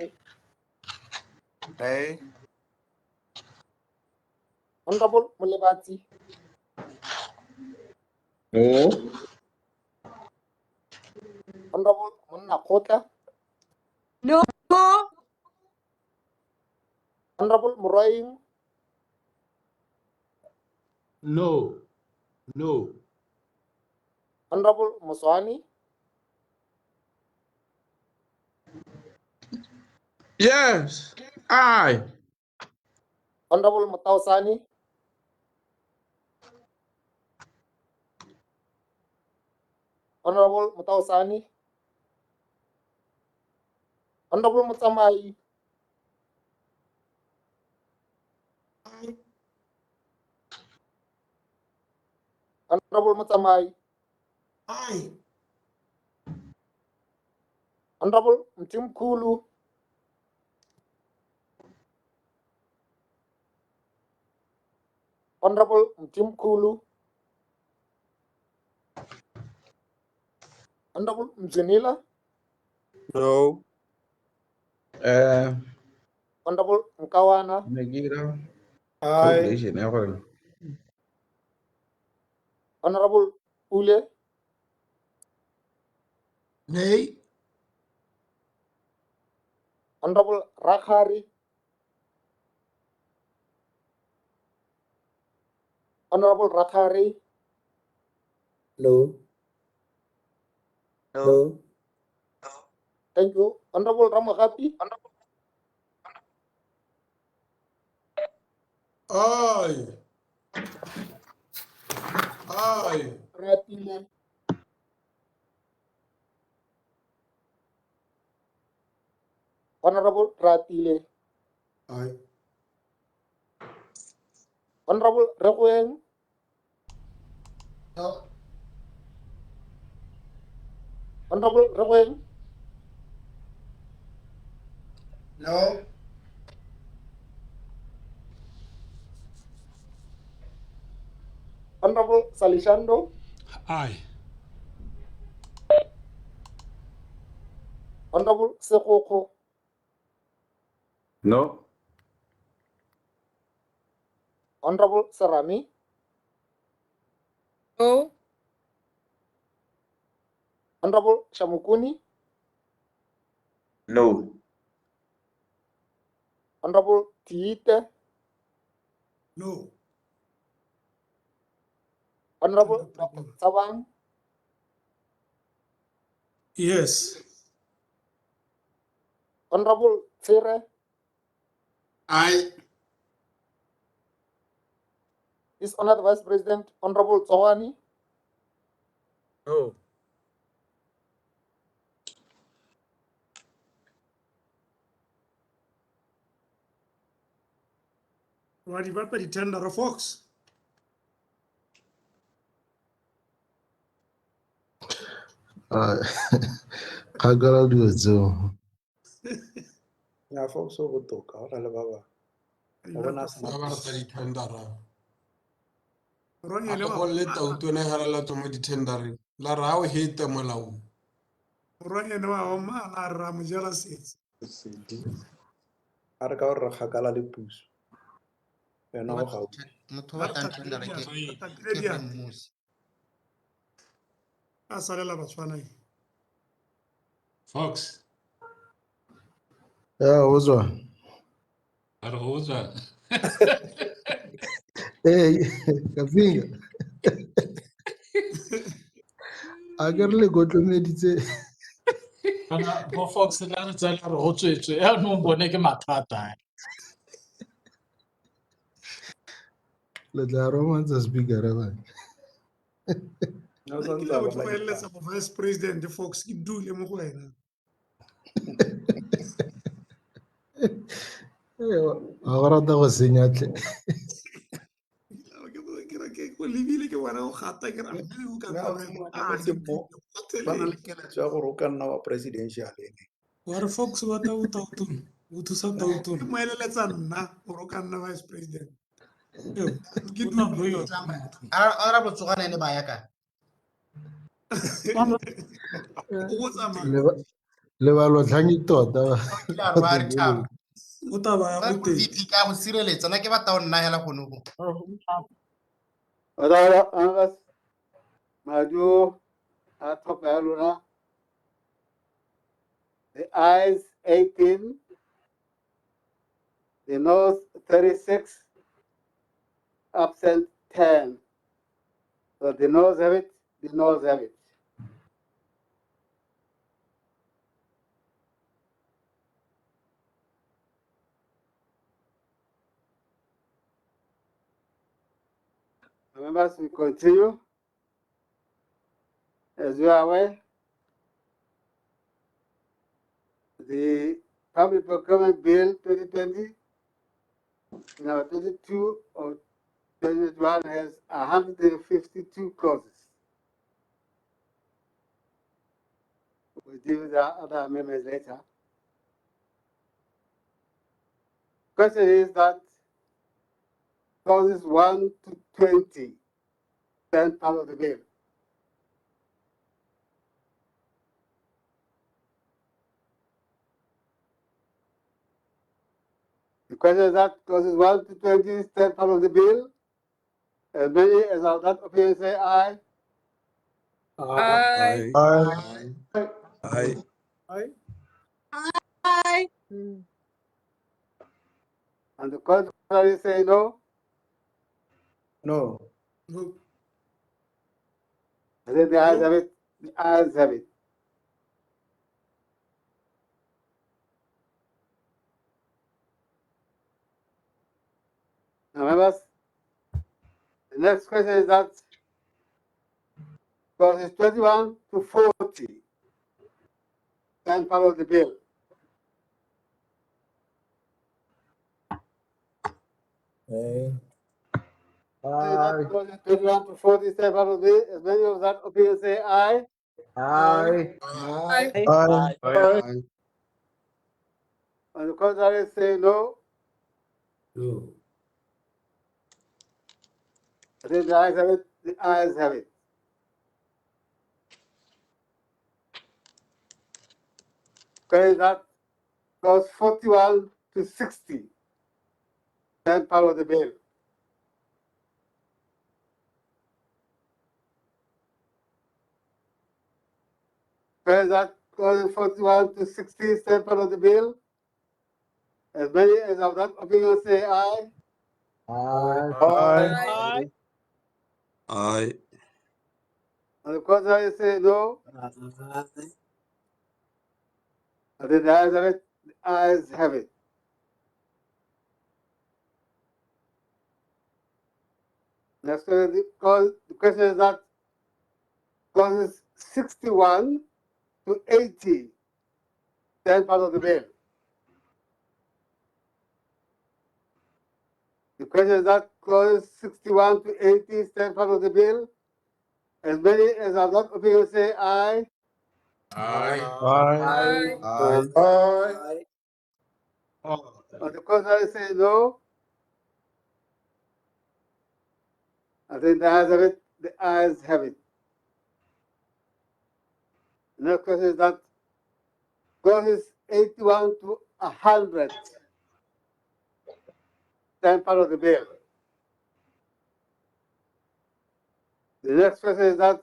Hey. Honorable Mulebati. No. Honorable Munakota. No. Honorable Muraing. No. No. Honorable Muswani. Yes. Aye. Honorable Mutausani. Honorable Mutausani. Honorable Mutsamai. Honorable Mutsamai. Aye. Honorable Mtimkulu. Honorable Mtimkulu. Honorable Mzunila. No. Honorable Mkawana. Nagira. Aye. Calculation. Honorable Ule. Nay. Honorable Rakhari. Honorable Rakhari. No. No. Thank you. Honorable Ramagapi. Aye. Aye. Ratile. Honorable Ratile. Aye. Honorable Requeng. No. Honorable Requeng. No. Honorable Salishando. Aye. Honorable Sekoko. No. Honorable Sarami. No. Honorable Shamukuni. No. Honorable Tiite. No. Honorable Dr. Tsawang. Yes. Honorable Tsire. Aye. His Honored Vice President, Honorable Tsawani. No. What about the tender, folks? Kagala do so. Ya folks so botoka ora le baba. Ba bona Ba ba rata di-tendera. Ronye A le le ba- go le tautone ga re latwa mo di-tendereng la re ga o hete molaong. Ronye le ba- ma- la ra mo jela setsi. a re ka gore re kgakala le puso wena go gaufi motho wa tlang tendera ke mmusi a salela Batswana Fox. ya uzwa A re go utswa. Kapinga a ke re le gotlomeditse Bana bo Fox la re tsala re go tswetswe ya no bone ke mathata le tla romansa speaker ba no ke le go eletsa go vice president Fox ke dule mo go wena a go rata go senya tle ke go lebile ke bona go gata ke ra o ka ba na le keletso ya gore o ka nna wa presidential ene wa re Fox wa tauta o thusa tauta ke mo eleletsa nna gore o ka nna vice president ke dule ara botsogana ene ba ya ka o tsamaya le ba lo tlhanyi tota o taba ya go teng VP ka go sireletsa na ke batla o nna hela gone go Angas Madu Atopaluna. The ayes 18, the noes 36, absent 10. So the noes have it, the noes have it. Members, we continue. As you are aware, the Public Procurement Bill 2020, number 22 of 2021 has 152 clauses. We'll deal with the other amendments later. Question is that clauses 1 to 20 stand part of the bill. The question is that clauses 1 to 20 stand part of the bill. As many as are that opinion say aye. Aye. Aye. Aye. Aye. Aye. And the contrary say no. No. No. I think the ayes have it. The ayes have it. Now, members, the next question is that clauses 21 to 40 stand part of the bill. Aye. Clauses 21 to 40 stand part of the bill. As many of that opinion say aye. Aye. Aye. Aye. On the contrary, say no. No. I think the ayes have it. The ayes have it. Okay, that clause 41 to 60 stand part of the bill. Okay, that clause 41 to 60 stand part of the bill. As many as of that opinion say aye. Aye. Aye. On the contrary, say no. I think the ayes have it. The ayes have it. Next question, the question is that clauses 61 to 80 stand part of the bill. The question is that clauses 61 to 80 stand part of the bill. As many as are not opinion say aye. Aye. Aye. On the contrary, say no. I think the ayes have it. The ayes have it. The next question is that clauses 81 to 100 stand part of the bill. The next question is that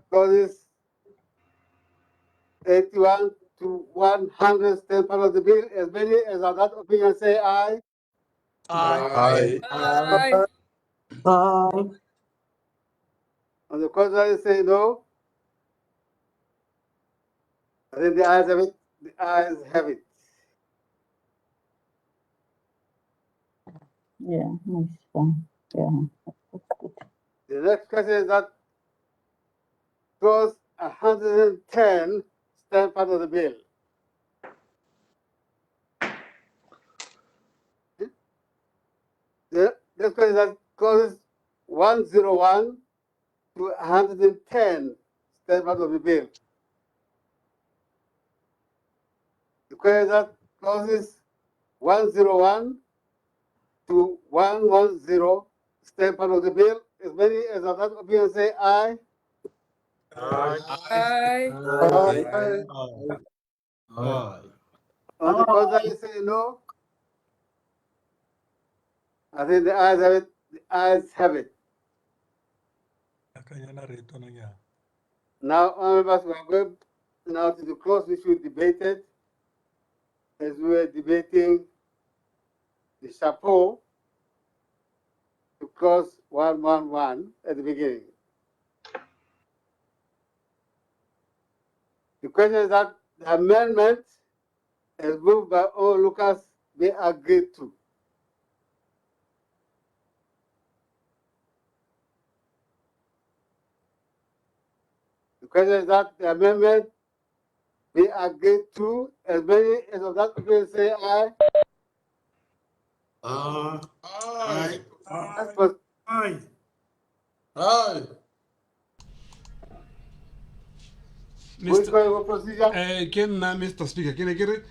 clauses 81 to 100 stand part of the bill. As many as are that opinion say aye. Aye. Aye. On the contrary, say no. I think the ayes have it. The ayes have it. Yeah, that's fine. Yeah. The next question is that clause 110 stand part of the bill. The next question is that clauses 101 to 110 stand part of the bill. The question is that clauses 101 to 110 stand part of the bill. As many as of that opinion say aye. Aye. On the contrary, say no. I think the ayes have it. The ayes have it. Now, members, we are going now to the clause which we debated as we were debating the chapeau to clause 111 at the beginning. The question is that the amendment as moved by all Lucas be agreed to. The question is that the amendment be agreed to. As many as of that opinion say aye. Aye. Aye. Aye. Ke nna Mr. Speaker ke ne ke re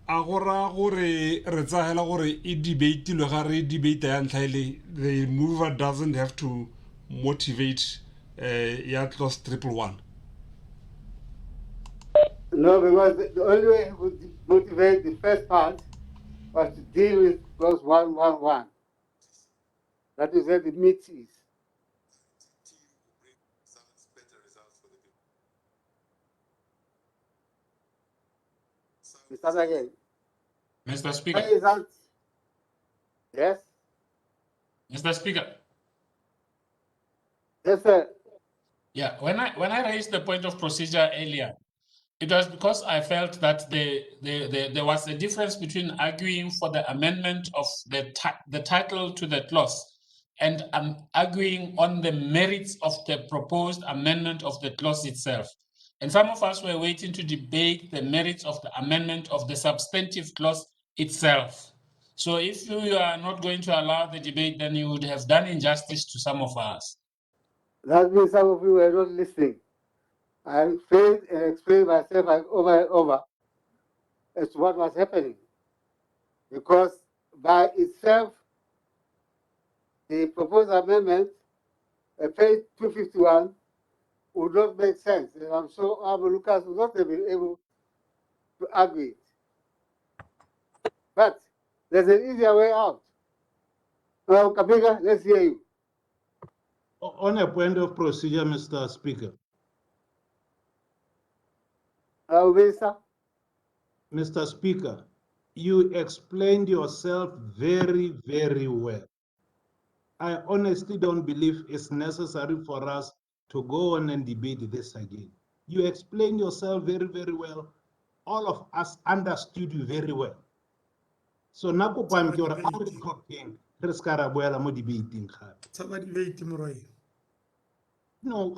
a gora gore re tsagela gore e debatilwe ga re debate ya ntlha ile the mover doesn't have to motivate ya clause 111. No, because the only way he could motivate the first part was to deal with clause 111. That is where the meat is. We start again. Mr. Speaker. Yes? Mr. Speaker. Yes, sir. Yeah, when I raised the point of procedure earlier, it was because I felt that there was a difference between arguing for the amendment of the title to the clause and arguing on the merits of the proposed amendment of the clause itself. And some of us were waiting to debate the merits of the amendment of the substantive clause itself. So if you are not going to allow the debate, then you would have done injustice to some of us. That means some of you were not listening. I failed and explained myself over and over as to what was happening. Because by itself, the proposed amendment, page 251, would not make sense. And I'm sure Honorable Lucas would not have been able to argue it. But there's an easier way out. Now, Kapiga, let's hear you. On a point of procedure, Mr. Speaker. Mr. Speaker, you explained yourself very, very well. I honestly don't believe it's necessary for us to go on and debate this again. You explained yourself very, very well. All of us understood you very well. So now, I'm talking. Debating. No,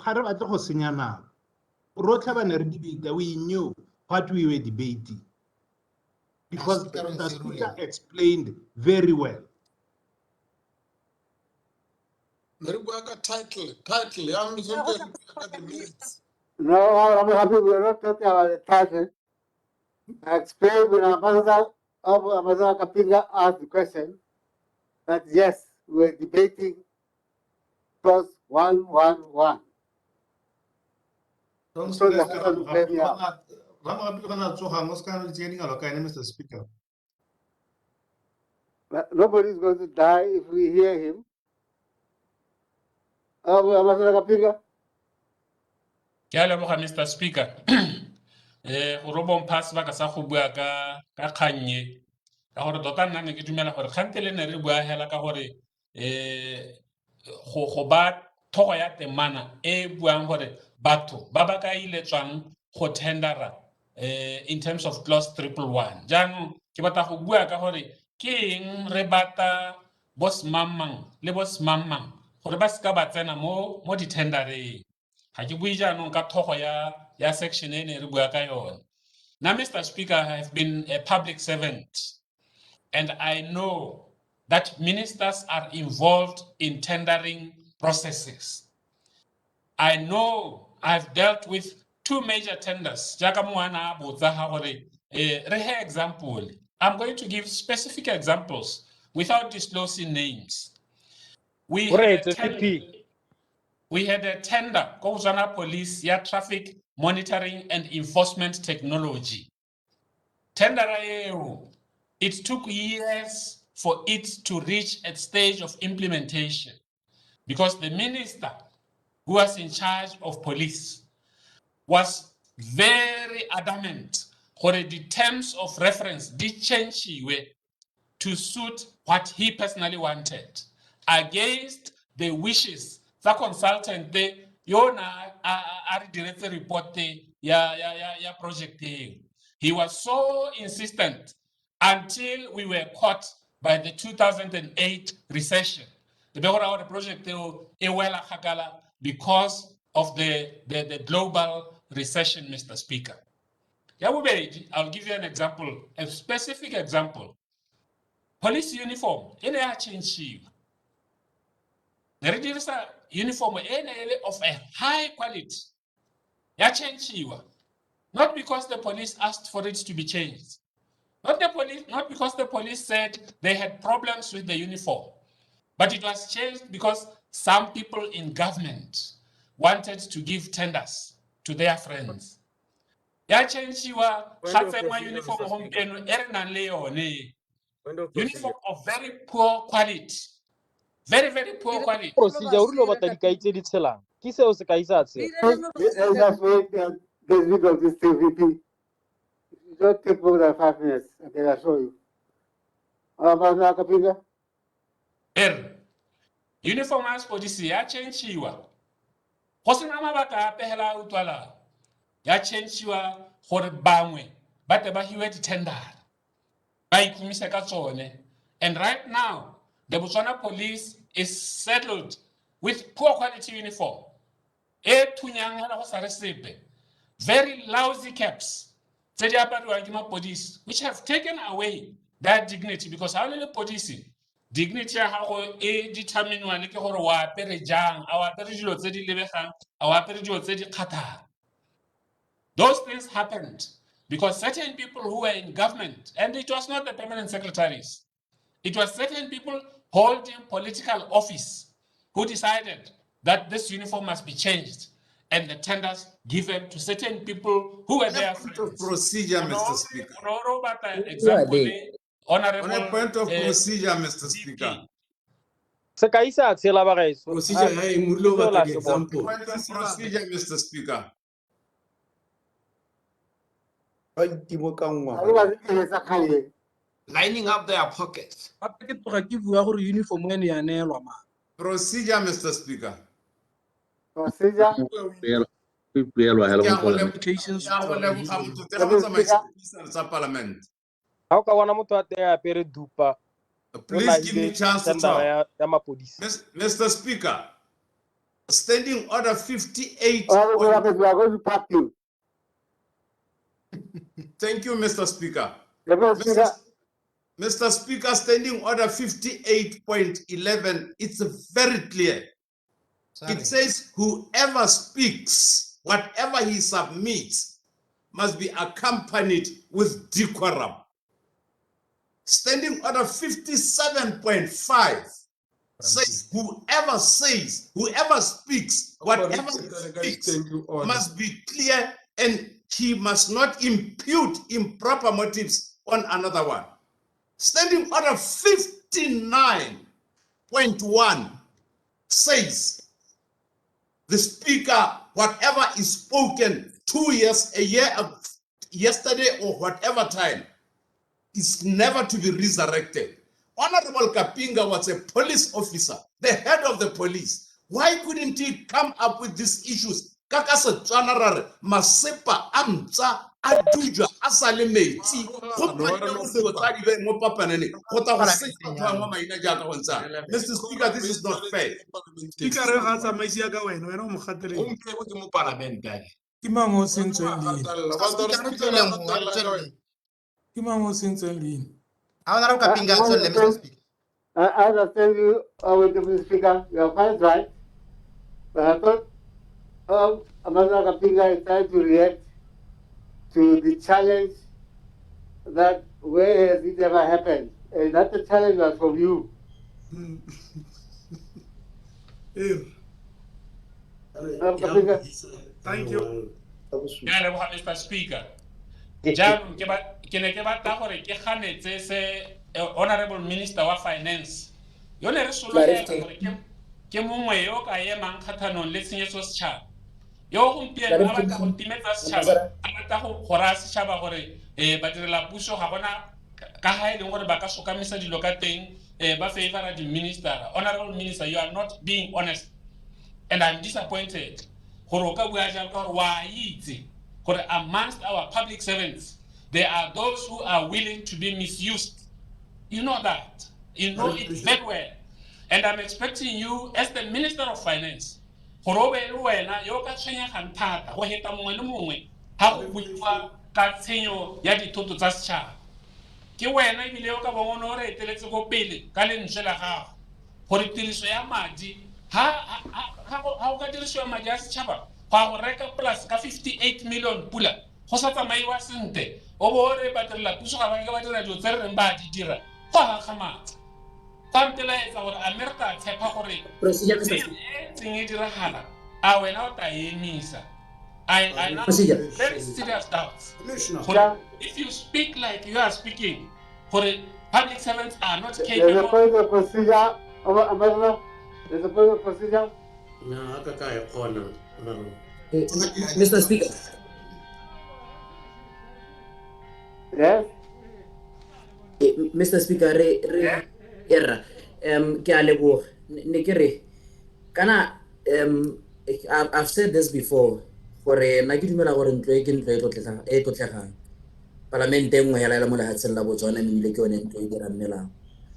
we knew what we were debating because the speaker explained very well. No, I'm happy we're not talking about the title. I explained when Ambassador Kapiga asked the question that yes, we're debating clause 111. So the husband play me out. Mr. Speaker. But nobody's going to die if we hear him. Ke a leboga Mr. Speaker. Go robong pass ba ka sa go bua ka kgannye ka gore tota nna ne ke dumela gore kgante le ne re bua hela ka gore go ba thogo ya temana e buang gore batho ba ba ka iletswang go tendera in terms of clause 111 jaanong ke batla go bua ka gore ke eng re bata boss mamang le boss mamang gore ba ska ba tsena mo di-tendereng ga ke bue jaanong ka thogo ya section e ne re bua ka yone. Now, Mr. Speaker, I have been a public servant, and I know that ministers are involved in tendering processes. I know I've dealt with 2 major tenders. Example. I'm going to give specific examples without disclosing names. We had a tender, Kozana Police, traffic monitoring and enforcement technology. Tender, it took years for it to reach a stage of implementation because the minister who was in charge of police was very adamant for the terms of reference did change to suit what he personally wanted against the wishes the consultant yona a director report ya project. He was so insistent until we were caught by the 2008 recession. The project because of the global recession, Mr. Speaker. I'll give you an example, a specific example. Police uniform, they are changing. The register uniform of a high quality. Not because the police asked for it to be changed. Not because the police said they had problems with the uniform. But it was changed because some people in government wanted to give tenders to their friends. Uniform of very poor quality. Very, very poor quality. Procedure o lo batla dikaitse di tshelang. Ke seo se ka isa tse. Let's wait and get rid of this thing, VP. It don't take more than 5 minutes, and then I'll show you. Uniform as police ya change-iwa. Go sena mabaka ape hela a utlwalang. Ya change-iwa gore bangwe ba tle ba hiwe di-tender. Ba ikhumise ka tsone. And right now, the Botswana police is settled with poor quality uniform. Very lousy caps. Which have taken away that dignity because how many police dignity how determine those things happened because certain people who were in government, and it was not the permanent secretaries, it was certain people holding political office who decided that this uniform must be changed and the tenders given to certain people who were there. Procedure, Mr. Speaker. On a point of procedure, Mr. Speaker. Procedure, Mr. Speaker. Lining up their pockets. Procedure, Mr. Speaker. Procedure. How can one motho a apere dupa? Please give me a chance to talk. Mr. Speaker, Standing Order 58. We are going to pack you. Thank you, Mr. Speaker. Mr. Speaker, Standing Order 58.11, it's very clear. It says whoever speaks, whatever he submits, must be accompanied with decorum. Standing Order 57.5 says whoever speaks, whatever he speaks, must be clear and he must not impute improper motives on another one. Standing Order 5th 59.1 says the speaker, whatever is spoken 2 years, a year, yesterday or whatever time, is never to be resurrected. Honorable Kapinga was a police officer, the head of the police. Why couldn't he come up with these issues? Kakasa General Masepa Amza Aduja Asale Meiti. Mr. Speaker, this is not fair. Speaker, ga tsamaisia ka wena, wena o mo gatelela. Ke mo parliament ka. Ke mang o sentsweng leina? Ke mang o sentsweng leina? Honorable Kapinga, sorry, Mr. Speaker. I understand you, Mr. Speaker. You are quite right. But I thought Ambassador Kapinga is trying to react to the challenge that where has it ever happened? And that the challenge was from you. Thank you. Mr. Speaker. Jam ke ne ke batla gore ke ganetse se Honorable Minister wa Finance. Yo ne re solofela gore ke mongwe yo ka emang kgathanong le tshenyetso setšhaba. Yo gompieno a batla go timetsa setšhaba, a batla go gora setšhaba gore badirela puso ga bona ka ha e leng gore ba ka sokamisa dilo ka teng ba favora di minister. Honorable Minister, you are not being honest. And I'm disappointed. Gore o ka bua jalo ka gore wa itse gore amongst our public servants, there are those who are willing to be misused. You know that. You know it very well. And I'm expecting you, as the Minister of Finance, gore o be le wena yo ka tshwenyegang thata go heta mongwe le mongwe ha go buiwa ka tshenyo ya dithoto tsa setšhaba. Ke wena ebile yo ka bongwe o re eteletse go pele ka lentswe la gago gore tiriso ya madi ha o ka dirisiwa madi a setšhaba go reka polasi ka 58 million pula go sa tsamaiwa sente o bo re badirela puso ga ba ke ba dira dilo tse re reng ba di dira go aga matsa ka ntelaetsa gore America a tshepa gore tseng e diragala a wena o ta emisa. I now very serious doubts. If you speak like you are speaking, for public servants are not capable. There's a point of procedure, Ambassador. There's a point of procedure. No, corner. Mr. Speaker. Yes. Mr. Speaker, erra. Ke a leboga. Ne ke re kana I've said this before. Gore na ke dumela gore ntlo e ke ntlo e tlotlegang parlamente engwe hela mo lehatsheng la Botswana mmile ke yone ntlo e dirang melao.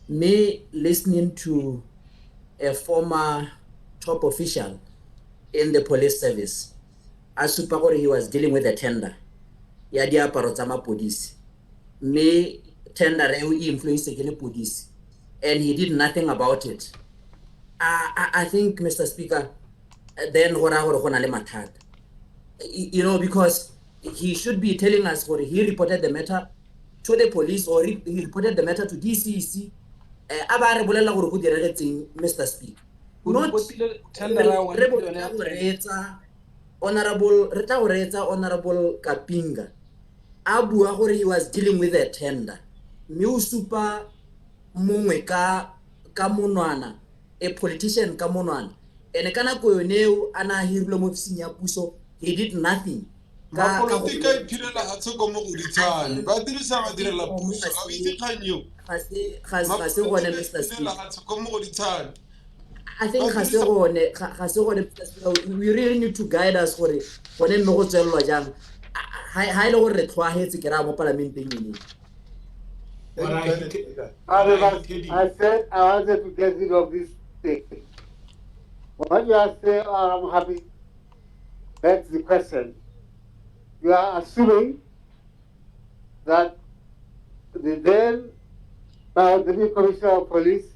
Me listening to a former top official in the police service a supa gore he was dealing with a tender ya diaparo tsa mapodisi, me tender e o influence ke le podisi, and he did nothing about it. I think, Mr. Speaker, then gore gona le mathata. You know, because he should be telling us what he reported the matter to the police or he reported the matter to DCC. Abare bolela gore go diragetseng, Mr. Speaker. Not Honorable Kapinga a bua gore he was dealing with a tender. Me o supa mongwe ka monwana, a politician ka monwana, ene kana go yoneo ana hirile mo ofising ya puso. He did nothing. Ka politika iphirela ha tsoko mo go ditshane ba dirisa ba direla puso ga itse khanyo ga se gone, Mr. Speaker. Ha tsoko mo go ditshane. I think ga se gone, we really need to guide us gore gone mme go tswelwa jang ha ile gore re tlwaetse ke ra mo parlamenteng ene. I said I wanted to get rid of this thing. What you are saying, I'm happy. That's the question. You are assuming that the then Deputy Commissioner of Police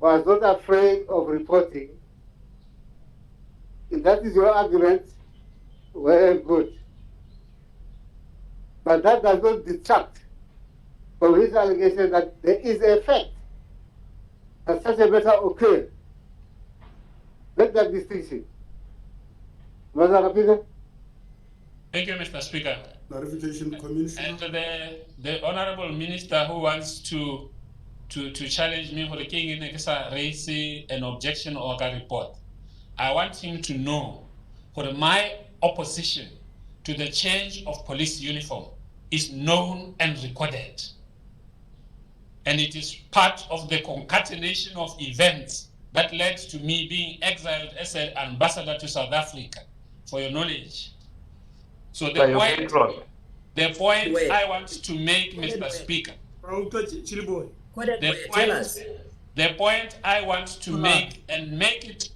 was not afraid of reporting. If that is your argument, well, good. But that does not detract from his allegation that there is a fact that such a matter occurred. Make that distinction. Thank you, Mr. Speaker. Clarification, Commissioner. And the Honorable Minister who wants to to challenge me for the raise an objection or a report. I want him to know for my opposition to the change of police uniform is known and recorded. And it is part of the concatenation of events that led to me being exiled as an ambassador to South Africa, for your knowledge. So the point I want to make, Mr. Speaker, the point I want to make and make it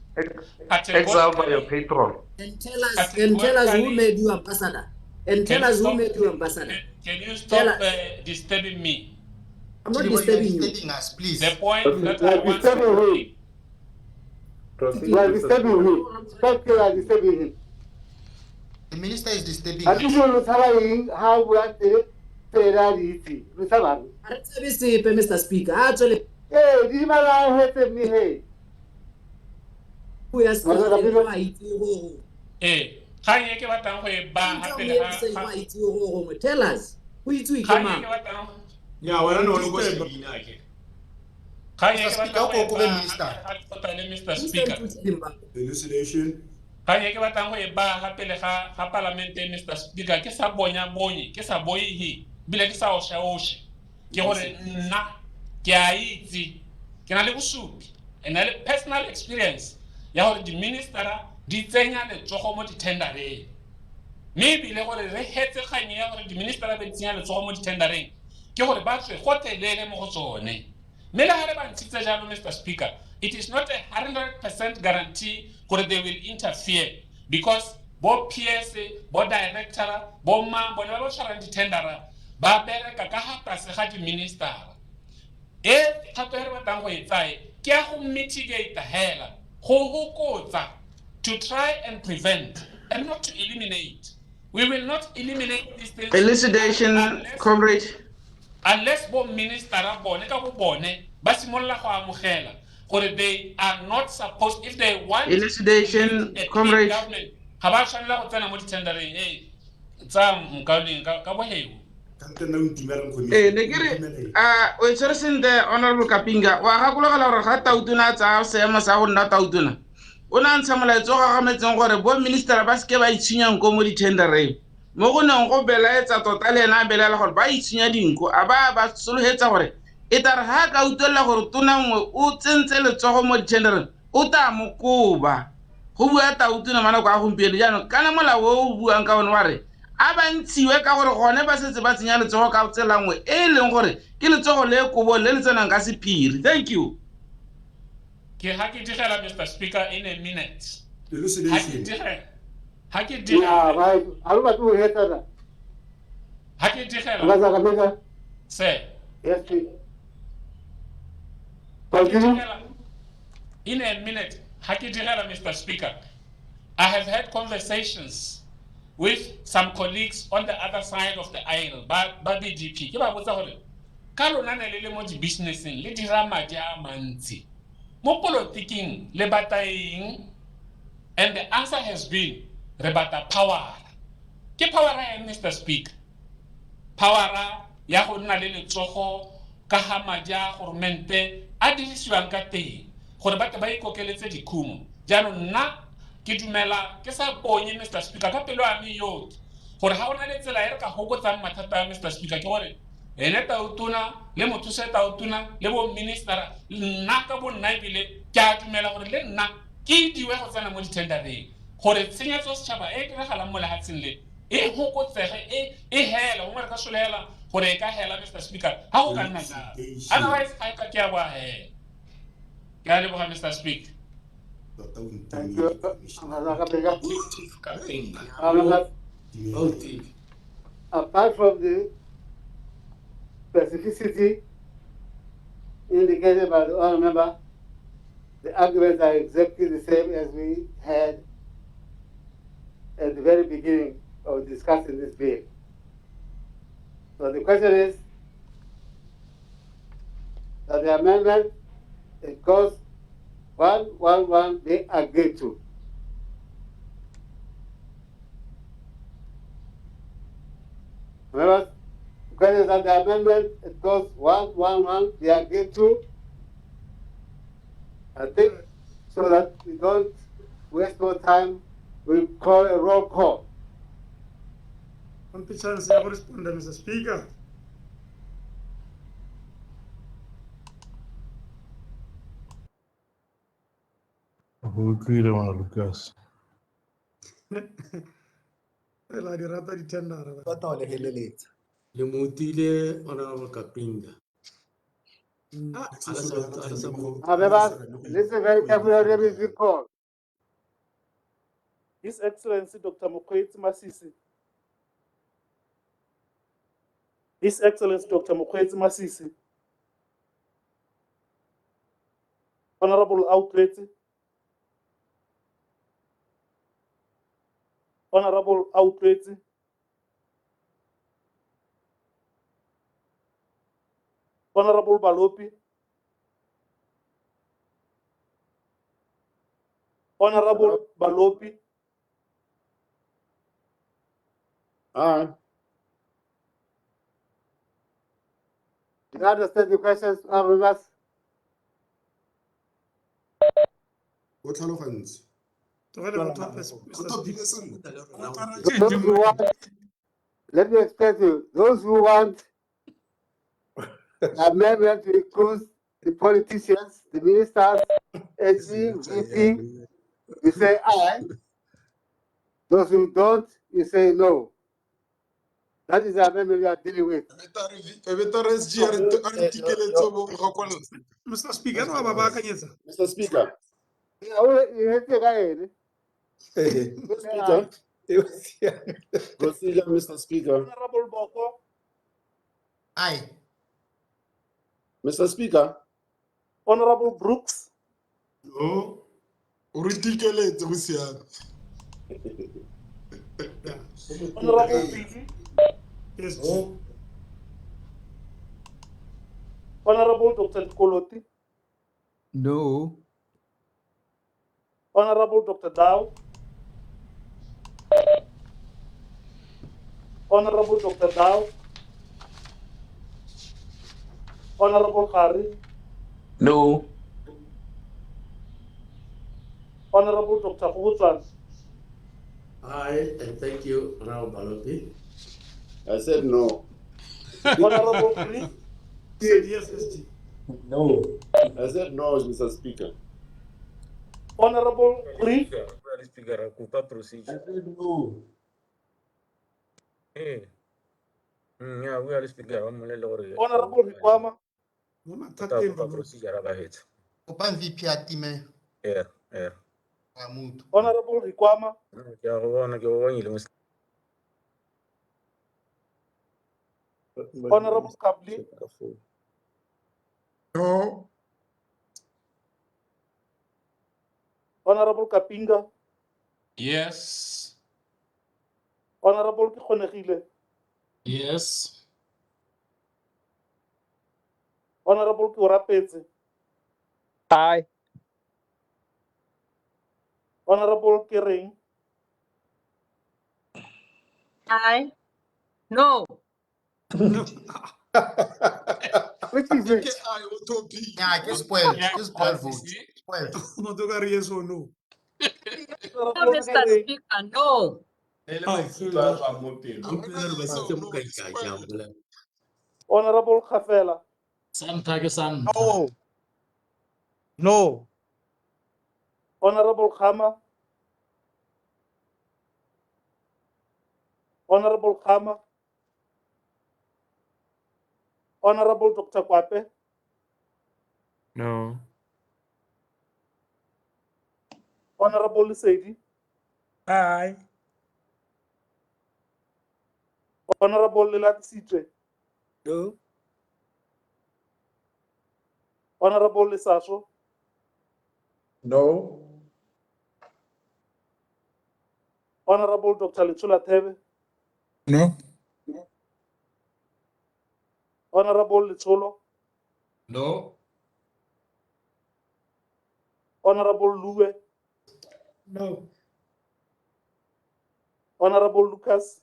Exiled by your patron. And tell us who made you ambassador. And tell us who made you ambassador. Can you stop disturbing me? I'm not disturbing you. Us, please. The point that I want disturbing to who? make. You are disturbing who? Stop disturbing him. The minister is disturbing I think you know how we are Ferrari. Mr. Speaker. Actually, hey, do you know me? Hey, we are still Kanye ke batlang go e ba hape le ha. Tell us. Who is doing Kanye ke batlang. Yeah, wena no lo go se bina ke. Kanye ke Speaker, batlang go go e be ba minister. Mr. Speaker. Elucidation. Kanye ke batlang go e ba hape le ga parlamente, Mr. Speaker, ke sa bonya bonye, ke sa boihi, bile ke sa osha oshe. Ke gore nna ke a itse ke na le bosupi and na le personal experience ya gore di ministera di tsenya letsogo mo di-tendereng, mme ebile gore re hetse kganye ya gore di-ministera ba tsenya letsogo mo di-tendereng ke gore ba tswe gotelele mo go tsone. Mme le gare ba ntshitse jalo, Mr. Speaker, it is not a 100% guarantee gore they will interfere, because bo PS, bo director, bo mang bone ba ba tshwarang di-tendera ba bereka ka ga tlase ga di-ministera. Kgato e re batlang go e tsaye ke ya go mitigate hela, go hokotsa, to try and prevent and not to eliminate. We will not eliminate these things. Elucidation, comrade. Unless bo ministera bone ka bo bone ba simolla go amogela gore they are not supposed, if they want Elucidation, comrade. government ga ba tshwanela go tsena mo di-tendereng tsa mokauleng ka boheu. Ne kere o tshwere sentle honorable Kapinga wa gakologelwa gore ga Tautona a tsaya seemo sa go nna Tautona o ne a ntsha molaetso o gagametseng gore bo ministera ba seke ba itshenya nko mo di-tendereng, mo go neng go belaetsa tota le ena a belaela gore ba itshenya dinko a ba sologetsa gore e tare ga a ka utlwelela gore tona nngwe o tsentse letsogo mo di-tendereng o ta mo koba. Go bua Tautona manako a gompieno jaanong kana molao o o buang ka one wa re a ba ntshiwe ka gore gone ba setse ba tsenya letsogo ka tsela nngwe e leng gore ke letsogo le kobo le le tsenang ka sephiri. Thank you. Ke ha ke digela, Mr. Speaker, in a minute. Elucidation. Ha ke yeah, digela. right. I don't know who that. Ha ke digela. Sir. Yes, please. Ha ke digela. In a minute. Ha ke digela, Mr. Speaker. I have had conversations with some colleagues on the other side of the aisle, ba BDP. Ke ba botsa gore ka lona ne le mo di-businesseng le dira madi a mantsi mo politiking le bataeng, and the answer has been re bata power. Ke power ya Mr. Speaker, power ya go nna le letsogo ka ga madi a governmente a dirisiwang ka teng gore batho ba ikokeletse dikhumo. Jaanong nna ke dumela ke sa bonye, Mr. Speaker, ka pelo a me yotlhe gore ga o na le tsela e re ka gokotsang mathata a Mr. Speaker ke gore ene Tautona le mothuse Tautona le bo ministera nna ka bo nna ebile ke a dumela gore le nna ke diwe go tsena mo di-tendereng gore tshenyetso setšhaba e diragalang mo lehatsheng le e gokotsege e hela gongwe re ka solela gore e ka hela, Mr. Speaker, ga go ka nna jalo. Otherwise ga e ka ke a boa hela. Ke a leboga, Mr. Speaker. Thank you. Apart from the specificity indicated by the honourable member, the arguments are exactly the same as we had at the very beginning of discussing this bill. So the question is that the amendment, it goes 111 they agreed to. Members, question that the amendment, it goes 111, they agree to. I think, so that we don't waste more time, we call a roll call. Amphi chance ya go responda, Mr. Speaker. Utlwile ngwana Lucas. Ela di rata di tendera. Ba tao le heleletsa. Le motile Honorable Kapinga. Members, listen very carefully, let me recall. His Excellency Dr. Mokgweetsi Masisi. His Excellency Dr. Mokgweetsi Masisi. Honorable Outletsi. Honorable Outletsi. Honorable Balopi. Honorable Balopi. Aye. Do you understand the questions, members? O tlhalogantse. Those who want, let me explain to you, those who want the amendment to include the politicians, the ministers, SG, VP, you say aye. Those who don't, you say no. That is the amendment we are dealing with. Mr. Speaker, no ababakanyetsa. Mr. Speaker. Speaker. Procedure, Mr. Speaker. Honorable Boko. Aye. Mr. Speaker. Honorable Brooks. No. Uritikeletse go siana. Honorable Fiji. Yes. No. Honorable Dr. Koloti. No. Honorable Dr. Dow. Honorable Dr. Dow. Honorable Hari. No. Honorable Dr. Hutan. Aye, and thank you, Honorable Balopi. I said no. Honorable Free. Said yes, SG. No. I said no, Mr. Speaker. Honorable Free. Speaker, akupa procedure. I said no. Yeah, we are speaker. Honorable Hikwama. Procedure abahethu. Open VP atime. Yeah. Honorable Hikwama. Ya go bona ke go bonile mo. Honorable Kapli. No. Honorable Kapinga. Yes. Honorable Kikhonegile. Yes. Honorable Kiorapetse. Aye. Honorable Kering. Aye. No. Which is it? Yeah, just spoil vote. Spoil. No to carry yes or no. No, Mr. Speaker, no. Honorable Khafela. No. No. Honorable Khama. Honorable Khama. Honorable Dr. Kwape. No. Honorable Lisedi. Aye. Honorable Lelatsitwe. No. Honorable Lisaso. No. Honorable Dr. Litula Tebe. No. Honorable Litolo. No. Honorable Lue. No. Honorable Lucas.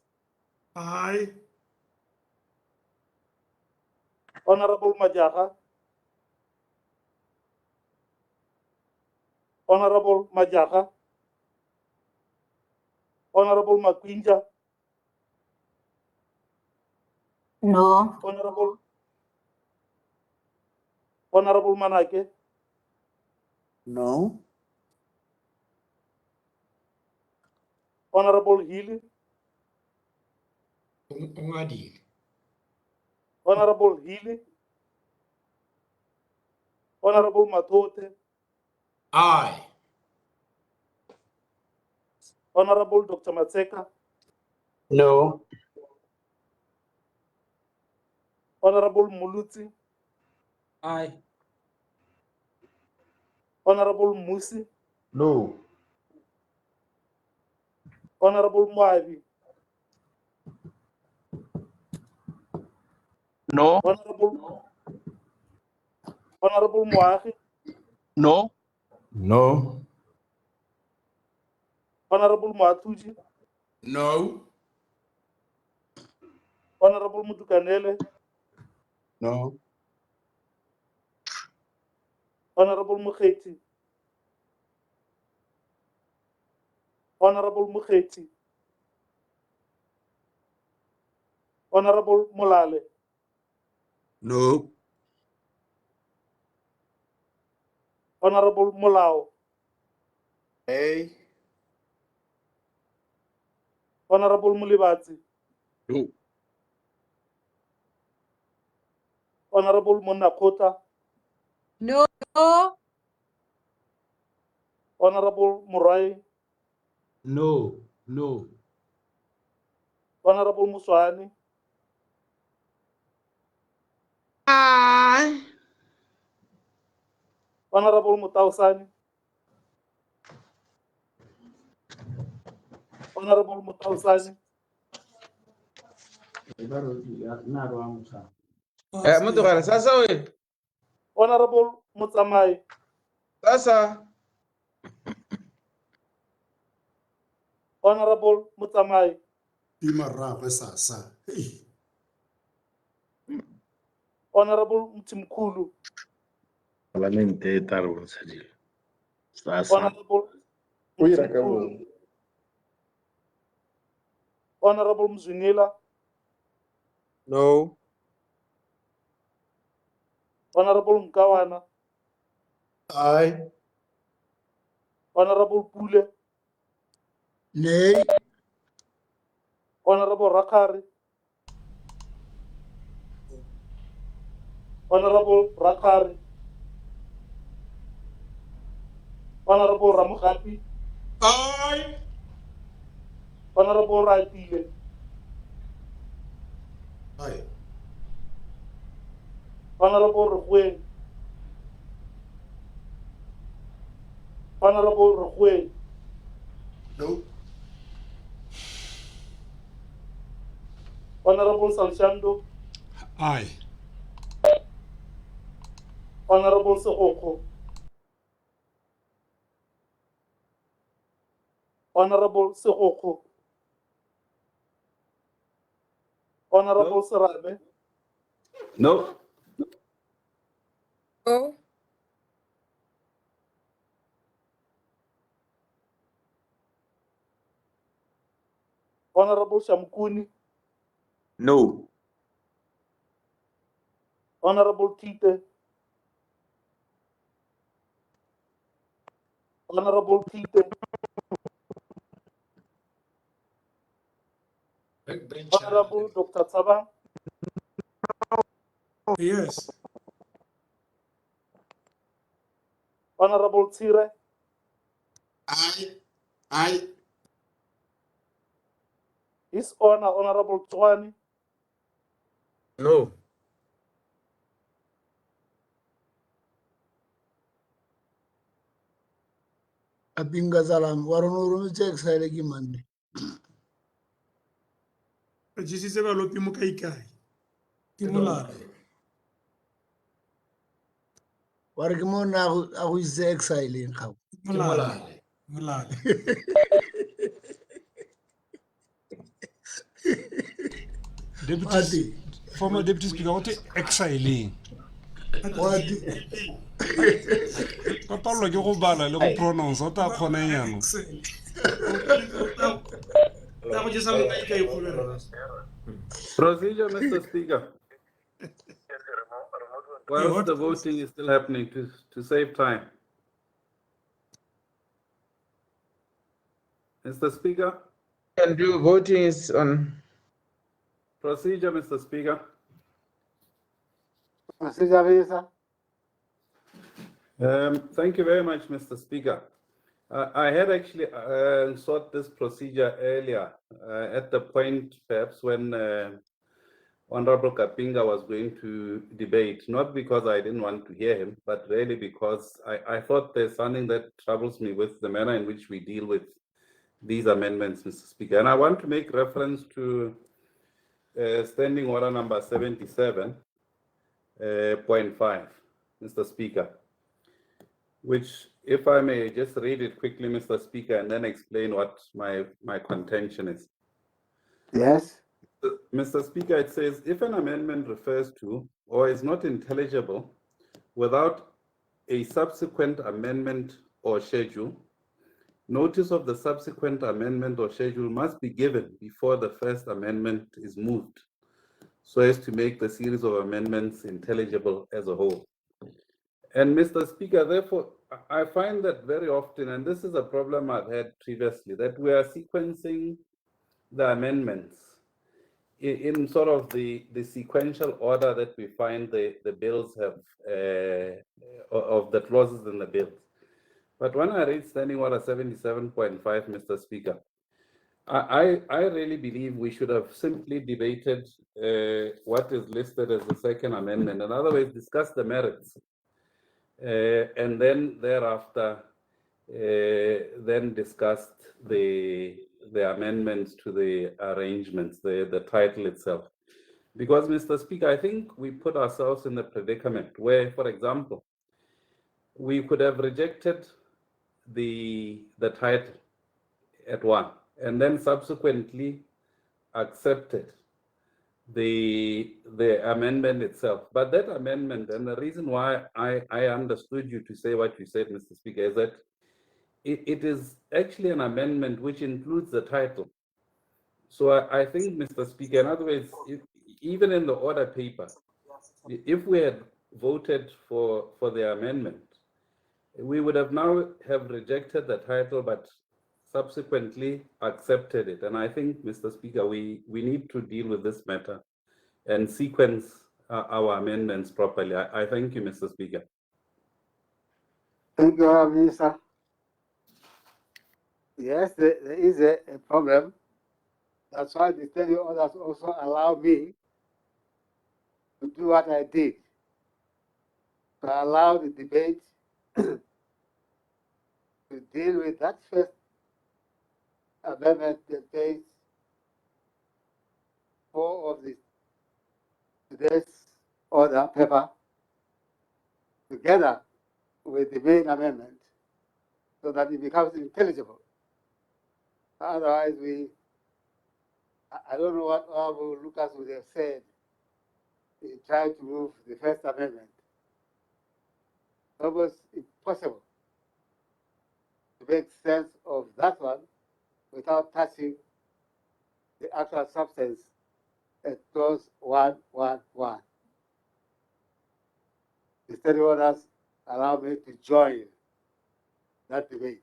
Aye. Honorable Majaha. Honorable Majaha. Honorable Makwinja. No. Honorable Manake. No. Honorable Healy. Honorable Healy. Honorable Matote. Aye. Honorable Dr. Matseka. No. Honorable Muluzi. Aye. Honorable Musi. No. Honorable Moabi. No. Honorable Moahi. No. No. Honorable Moatuji. No. Honorable Mutukanele. No. Honorable Mukheti. Honorable Mukheti. Honorable Mulale. No. Honorable Mulao. Hey. Honorable Mulibati. No. Honorable Munakota. No. Honorable Murai. No. No. Honorable Muswani. Aye. Honorable Mutausani. Honorable Mutausani. Mutugala sasa we. Honorable Mutsamai. Sasa. Honorable Mutsamai. Imaragwe sasa. Hey. Honorable Mtimkulu. Solamente tarbo salir. Sasa. Honorable Mtimkulu. Honorable Mzunila. No. Honorable Mkawana. Aye. Honorable Pule. Nay. Honorable Rakari. Honorable Rakari. Honorable Ramukhapi. Aye. Honorable Raipile. Aye. Honorable Ruhwen. Honorable Ruhwen. No. Honorable Salshando. Aye. Honorable Sokoko. Honorable Sokoko. Honorable Sarabe. No. No. Honorable Shamkuni. No. Honorable Tite. Honorable Tite. Honorable Dr. Tsabang. Yes. Honorable Tsire. Aye. Aye. His Honor, Honorable Tswani. No. Abinga zalam. Waronoro check side ki mande. Jisi se ba lopi mo kai kai. Ke molala. Wargimo na agu is exile in how. Molala. Molala. Deputy former deputy speaker o te exiling ka palelwa ke go bala le go pronounce o ta kgona nyano Procedure, Mr. Speaker. Whilst the voting is still happening, to save time. Mr. Speaker. Can do voting is on. Procedure, Mr. Speaker. Procedure, Minister. Thank you very much, Mr. Speaker. I had actually sought this procedure earlier at the point perhaps when Honorable Kapinga was going to debate, not because I didn't want to hear him, but really because I thought there's something that troubles me with the manner in which we deal with these amendments, Mr. Speaker. And I want to make reference to Standing Order number 77.5, Mr. Speaker, which, if I may just read it quickly, Mr. Speaker, and then explain what my contention is. Yes. Mr. Speaker, it says, if an amendment refers to or is not intelligible without a subsequent amendment or schedule, notice of the subsequent amendment or schedule must be given before the first amendment is moved, so as to make the series of amendments intelligible as a whole. And Mr. Speaker, therefore, I find that very often, and this is a problem I've had previously, that we are sequencing the amendments in sort of the sequential order that we find the bills have, of the clauses in the bills. But when I read Standing Order 77.5, Mr. Speaker, I really believe we should have simply debated what is listed as the second amendment. In other words, discuss the merits. And then thereafter, then discussed the amendments to the arrangements, the title itself. Because, Mr. Speaker, I think we put ourselves in the predicament where, for example, we could have rejected the title at one, and then subsequently accepted the amendment itself. But that amendment, and the reason why I understood you to say what you said, Mr. Speaker, is that it is actually an amendment which includes the title. So I think, Mr. Speaker, in other words, even in the order paper, if we had voted for the amendment, we would have now have rejected the title, but subsequently accepted it. And I think, Mr. Speaker, we need to deal with this matter and sequence our amendments properly. I thank you, Mr. Speaker. Thank you, Minister. Yes, there is a problem. That's why the standing orders also allow me to do what I did, to allow the debate to deal with that first amendment that takes 4 of today's order paper together with the main amendment so that it becomes intelligible. Otherwise, I don't know what Honorable Lucas would have said in trying to move the First Amendment. Almost impossible to make sense of that one without touching the actual substance at clause 111. The study orders allow me to join that debate.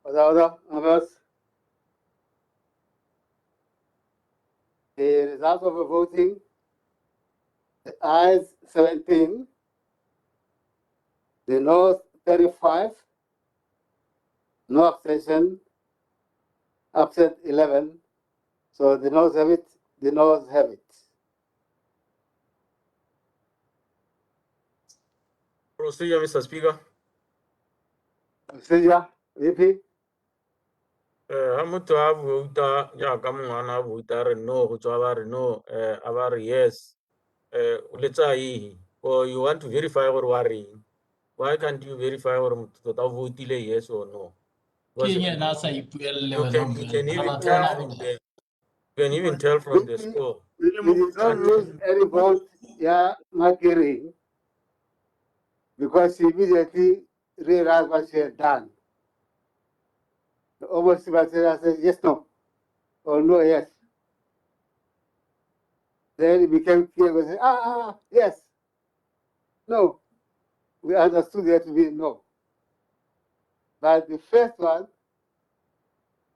Other members, the results of the voting, the ayes 17, the noes 35, no abstention, absent 11. So the noes have it, the noes have it. Procedure, Mr. Speaker. Procedure, VP. Ha motho a vouta jaaka mongwana a vouta re no go tswa ba re no a ba re yes o letsa eng, or you want to verify gore wa reng? Why can't you verify gore motho tota o voutile yes or no? Was Ke it- yena a sa ipuelle You wena can, you can Mmuela. even Batho tell ba from bangata. the, you can even tell from the score. We did not lose any vote, yeah, Makiri, because she immediately realized what she had done. Almost Sebastian said, yes, no, or no, yes. Then it became clear, we said, yes, no. We understood it to be no. But the first one,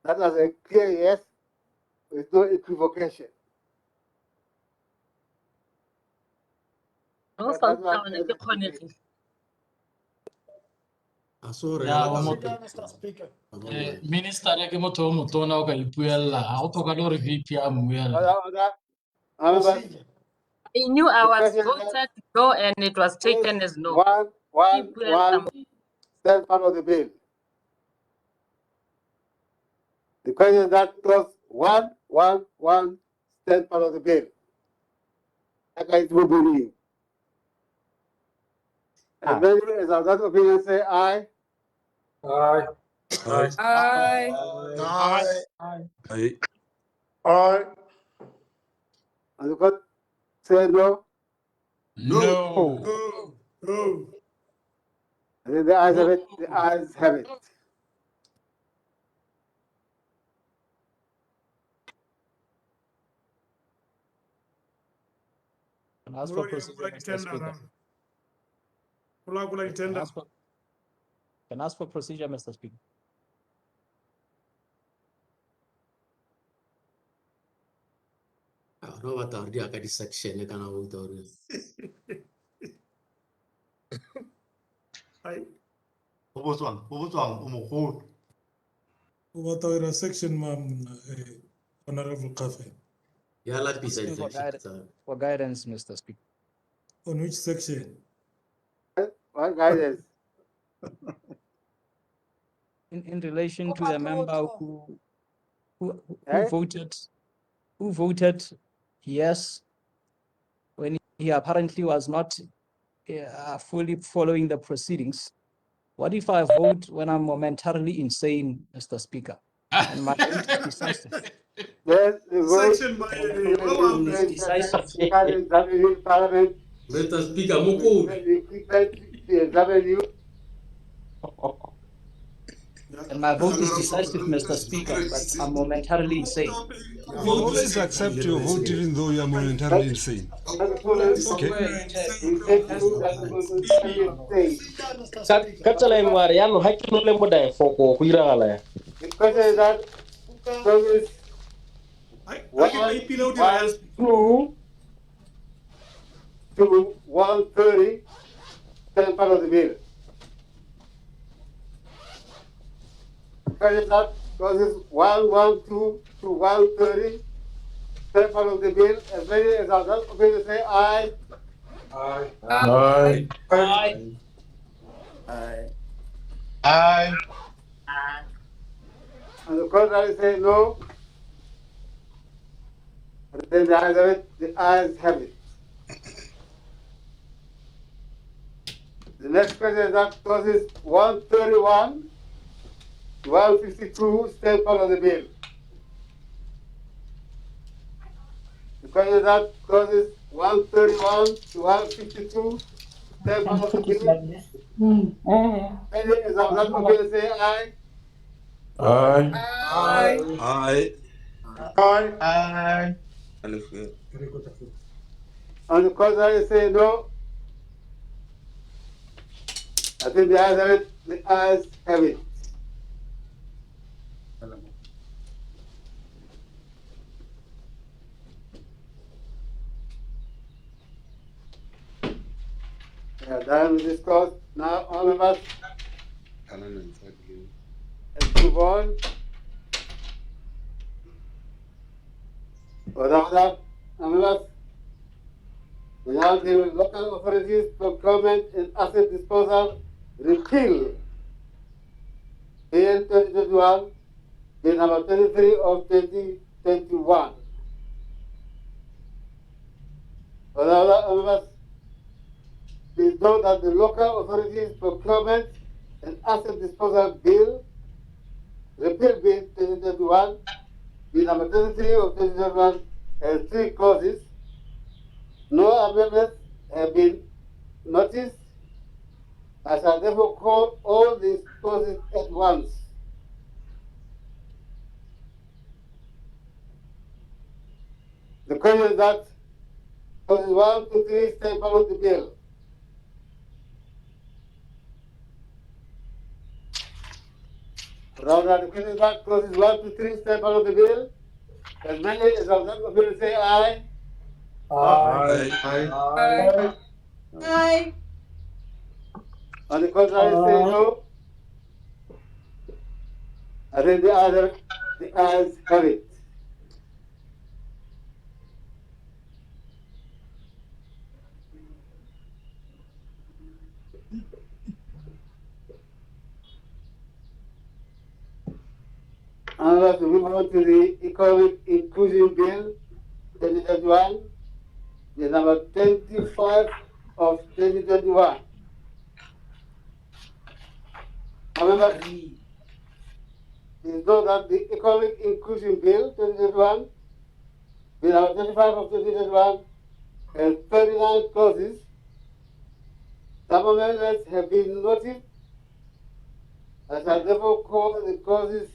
that was a clear yes, with no equivocation. But that one has a debate. Ya o mo minister ke motho o motona o ka ipuella ga o tlhoka le gore VP a mmuela. I knew I The was question voted no and it was taken as no. One stand part of the bill. The question that was one stand part of the bill. That guy is moving. And many as of that opinion say aye. Aye. Aye. Aye. Aye. Aye. And the court say no. No. No. And then the ayes have it. The ayes have it. Can I ask for procedure, Mr. Speaker? Can I ask for procedure, Mr. Speaker? Roba tardi aka di section kana wo tori. Aye. Ubuswang, umukhulu. What section, Honorable Kafe? Yala pisa Asking section. for guidance, Mr. Speaker. On which section? What guidance? In relation to the member who Eh? voted yes when he apparently was not fully following the proceedings. What if I vote when I'm momentarily insane, Mr. Speaker? And my vote is decisive. Yes, the vote Section by Parliament. Mr. Speaker, muku. To examine you. And my vote is decisive, Mr. Speaker, but I'm momentarily insane. We always accept your vote even though you are momentarily insane. Okay. Ka tsela e nngwe a re yaanong ga ke nole modifoko go iragala ya The question is that Congress to 130, stand part of the bill. Question is that causes 112 to 130, stand part of the bill. As many as are not going to say aye. Aye. Aye. Aye. Aye. Aye. And the contrary say no. And then the ayes have it. The ayes have it. The next question is that causes 131 to 152, stand part of the bill. The question is that causes 131 to 152, stand part of the bill. Any is of that opinion say aye. Aye. Aye. Aye. Aye. On the contrary, say no. I think the ayes have it. The ayes have it. We are done with this course. Now, all of us, let's move on. Without that, all of us, we now deal with local authorities, procurement, and asset disposal, repeal. In 2021, Bill number 23 of 2021. Without that, all of us, please note that the local authorities procurement and asset disposal bill Repeal Bill 2021, Bill number 33 of 2021 has 3 clauses. No amendments have been noticed. I shall therefore call all these clauses at once. The question is that clauses 1 to 3 staple of the bill. Round the question is that clauses 1 to 3 staple of the bill. As many as are not will say aye. Aye. Aye. Aye. On the contrary, say no. And then the ayes have it. And let's move on to the Economic Inclusion Bill 2021, the number 25 of 2021. However, please note that the Economic Inclusion Bill 2021, the number 25 of 2021, has 39 clauses. Some amendments have been noted. I shall therefore call the clauses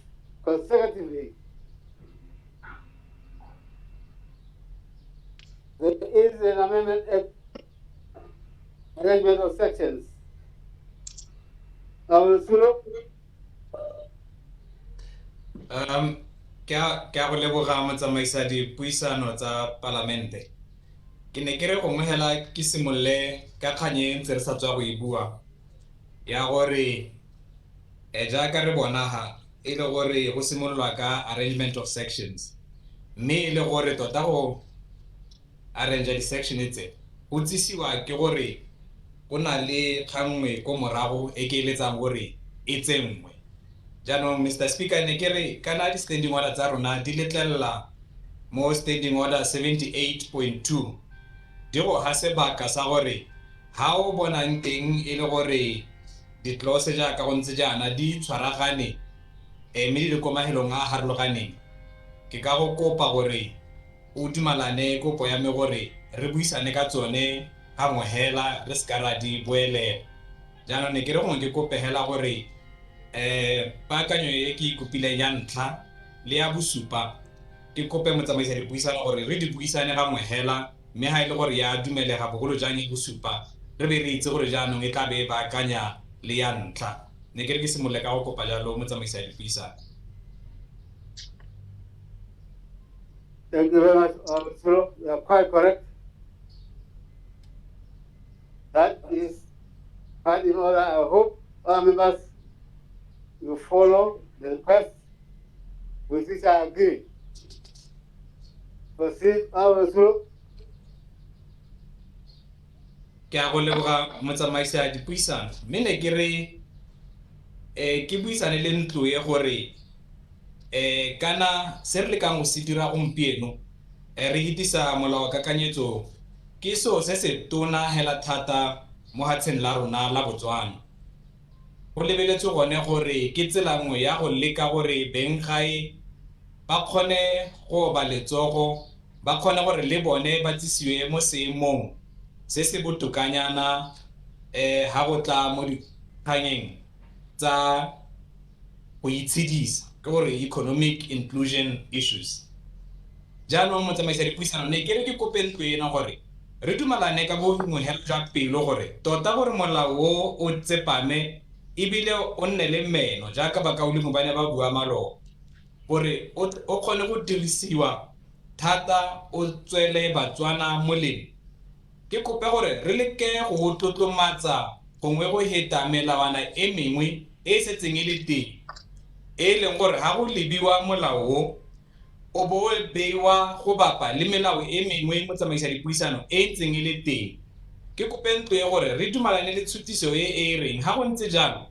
consecutively. There is an amendment at arrangement of sections. Ke a go leboga motsamaisa dipuisano tsa palamente. Ke ne ke re go mohela ke simolle ka kganye ntse re sa tswa go e bua ya gore jaaka re bona ha e le gore go simolwa ka arrangement of sections mme e le gore tota go arrange di-section tse go tsisiwa ke gore go na le kgangwe ko morago e ke eletsang gore e tsenngwe. Jaanong Mr. Speaker ne ke re kana di-standing order tsa rona di letlelela mo standing order 78.2 di go ha sebaka sa gore ha o bonang teng e le gore di-clause jaaka go ntse jaana di tshwaragane mme di le ko mahelong a harologaneng ke ka go kopa gore o dumalane kopo ya me gore re buisane ka tsone ga mohela re ska ra di boelela. Jaanong ne ke re gongwe ke kope hela gore paakanyo e ke ikopileng ya ntlha le ya bosupa ke kope motsamaisa dipuisano gore re di buisane ga mohela mme ha e le gore ya dumelega bogolo jang e bosupa re be re itse gore jaanong e tla be e baakanya le ya ntlha. Ne ke re ke simolle ka go kopa jalo motsamaisa dipuisano. Thank you very much, Sulu. You are quite correct. That is quite in order. I hope our members you follow the request with which I agree. Proceed, Sulu. Ke a go leboga motsamaisa dipuisano mme ne ke re ke buisane le ntlo ye gore kana se re le ka go se dira gompieno re hitisa molao kakanyetso ke so se se tona hela thata mo hatsheng la rona la Botswana. Go lebeletswe gone gore ke tsela nngwe ya go leka gore beng gae ba kgone go ba letsogo ba kgone gore le bone ba tsisiwe mo seemong se se botokanyana ha go tla mo dikganyeng tsa go itshedisa ke gore economic inclusion issues. Jaanong motsamaisa dipuisano ne ke re ke kope ntlo ena gore re dumalane ka bo mohelo jwa pelo gore tota gore molao o tsepame ebile o nne le meno jaaka bakaulimo ba ne ba bua malo gore o kgone go dirisiwa thata o tswele Batswana molemo. Ke kope gore re leke go tlotlomatsa gongwe go heta melawana e mengwe e setseng e le teng e leng gore ha go lebiwa molao o bo beiwa go bapa le melao e mengwe mo tsamaisa dipuisano e ntseng e le teng. Ke kope ntlo e gore re dumalane le tshutiso e reng ha go ntse jalo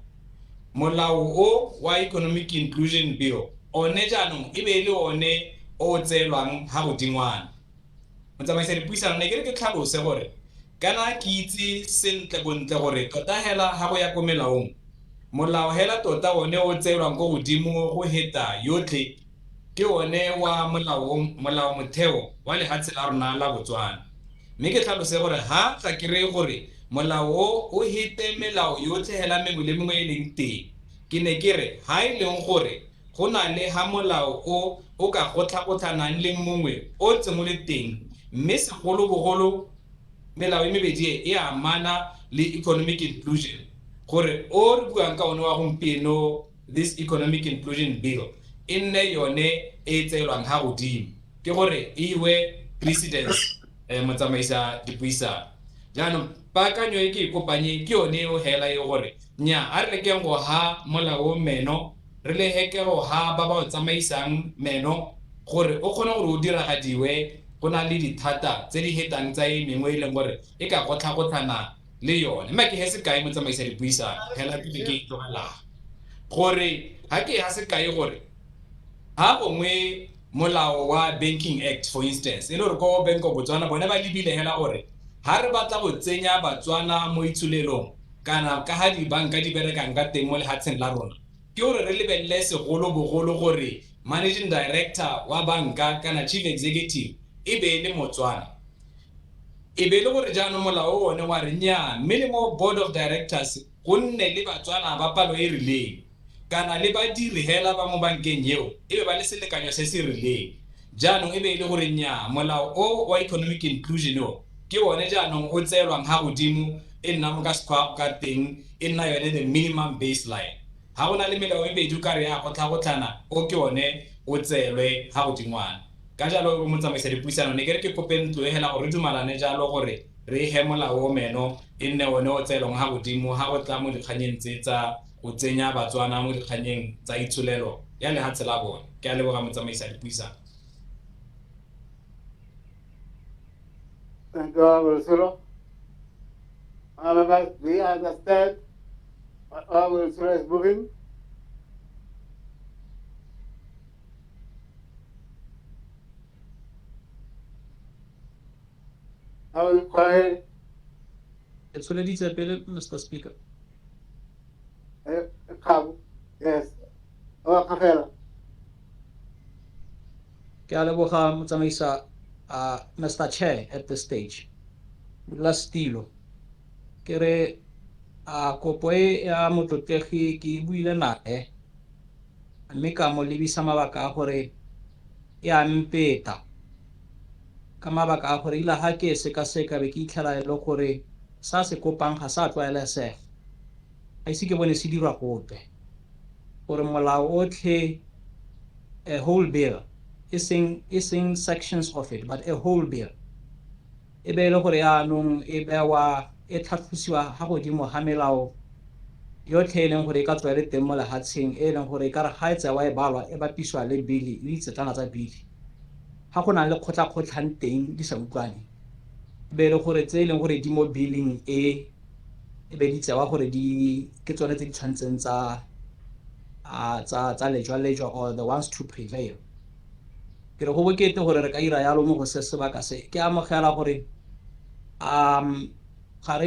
molao o wa economic inclusion bill one jaanong e be le one o tselwang ha go dingwana. Motsamaisa dipuisano ne ke re ke tlhalose gore kana ke itse sentle bontle gore tota hela ha go ya ko melaong molao hela tota one o tseelwang ko godimo go heta yotlhe ke one wa molao motheo wa lehatshe la rona la Botswana. Mme ke tlhalose gore ha ga ke re gore molao o hete melao yotlhe hela mengwe le mengwe e leng teng, ke ne ke re ha e leng gore go na le ha molao o ka gotlhagotlanang le mongwe o tsengwe le teng, mme segolobogolo melao e mebedi e amana le economic inclusion, gore o re buang ka one wa gompieno this economic inclusion bill e nne yone e tseelwang ha godimo, ke gore iwe precedence motsamaisa dipuisano. Jaanong paakanyo e ke e kopanye ke yone o hela e gore nya a re lekeng go ha molao meno, re le heke go ha ba ba o tsamaisang meno gore o kgone gore o diragadiwe go na le dithata tse di hetang tsa e mengwe e leng gore e ka gotlhagotlhana le yone. Mme ke he sekai motsamaisa dipuisano hela ke ke tlogela gore ha ke ha sekai gore ha gongwe molao wa Banking Act for instance e le gore ko Bank of Botswana bone ba lebile hela gore ha re batla go tsenya Batswana mo itshulelong kana ka ha dibanka di berekang ka teng mo lehatsheng la rona, ke gore re lebelle segolobogolo gore managing director wa banka kana chief executive e be le Motswana. E be le gore jaanong molao o one wa re nya mme le mo board of directors go nne le Batswana ba palo e rileng kana le badiri hela ba mo bankeng eo e be ba le selekanyo se se rileng. Jaanong e be le gore nya molao o wa economic inclusion o ke one jaanong o tseelwang ha godimo e nna mo ka sekgwa ka teng e nna yone the minimum baseline. Ha gona le melao e mebedi ka re ya gotlhagotlhana o ke one o tseelwe ha godingwana. Ka jalo o motsamaisa dipuisano ne ke re ke kopeng ntlo e hela gore dumalane jalo gore re he molao o meno e nne one o tseelwang ha godimo ha go tla mo dikganyeng tse tsa go tsenya Batswana mo dikganyeng tsa itshulelo ya lehatshe la bone. Ke a leboga motsamaisa dipuisano. Thank you, Honorable Suro. However, do you understand what Honorable Suro is moving? I will quiet. It's already said, Mr. Speaker. Yes. Oh, Kafela. Ke a leboga motsamaisa Mr. Chair at this stage. Last tilo. Ke re kopo e ya motlotlegi ke buile nae mme ka mo lebisa mabaka a gore e a mpeta ka mabaka a gore ile ha ke sekaseka be ke itlhela le gore sa se kopang ga sa tlwaelesega a ise ke bone se dirwa gope gore molao otlhe a whole bill is in sections of it but a whole bill e be le gore yaanong e bewa e tlhatlhosiwa ha godimo ga melao yotlhe e leng gore e ka tswa le teng mo lehatsheng e leng gore e ka re ga e tsewa e balwa e bapiswa le bili le ditsetana tsa bili ga go na le kgotlhang teng di sa utlwane e be le gore tse e leng gore di mo billing e be di tsewa gore ke tsone tse di tshwantseng tsa lejwa or the ones to prevail. Ke re go bokete gore re ka ira yalo mo go se sebaka se ke amogela gore ga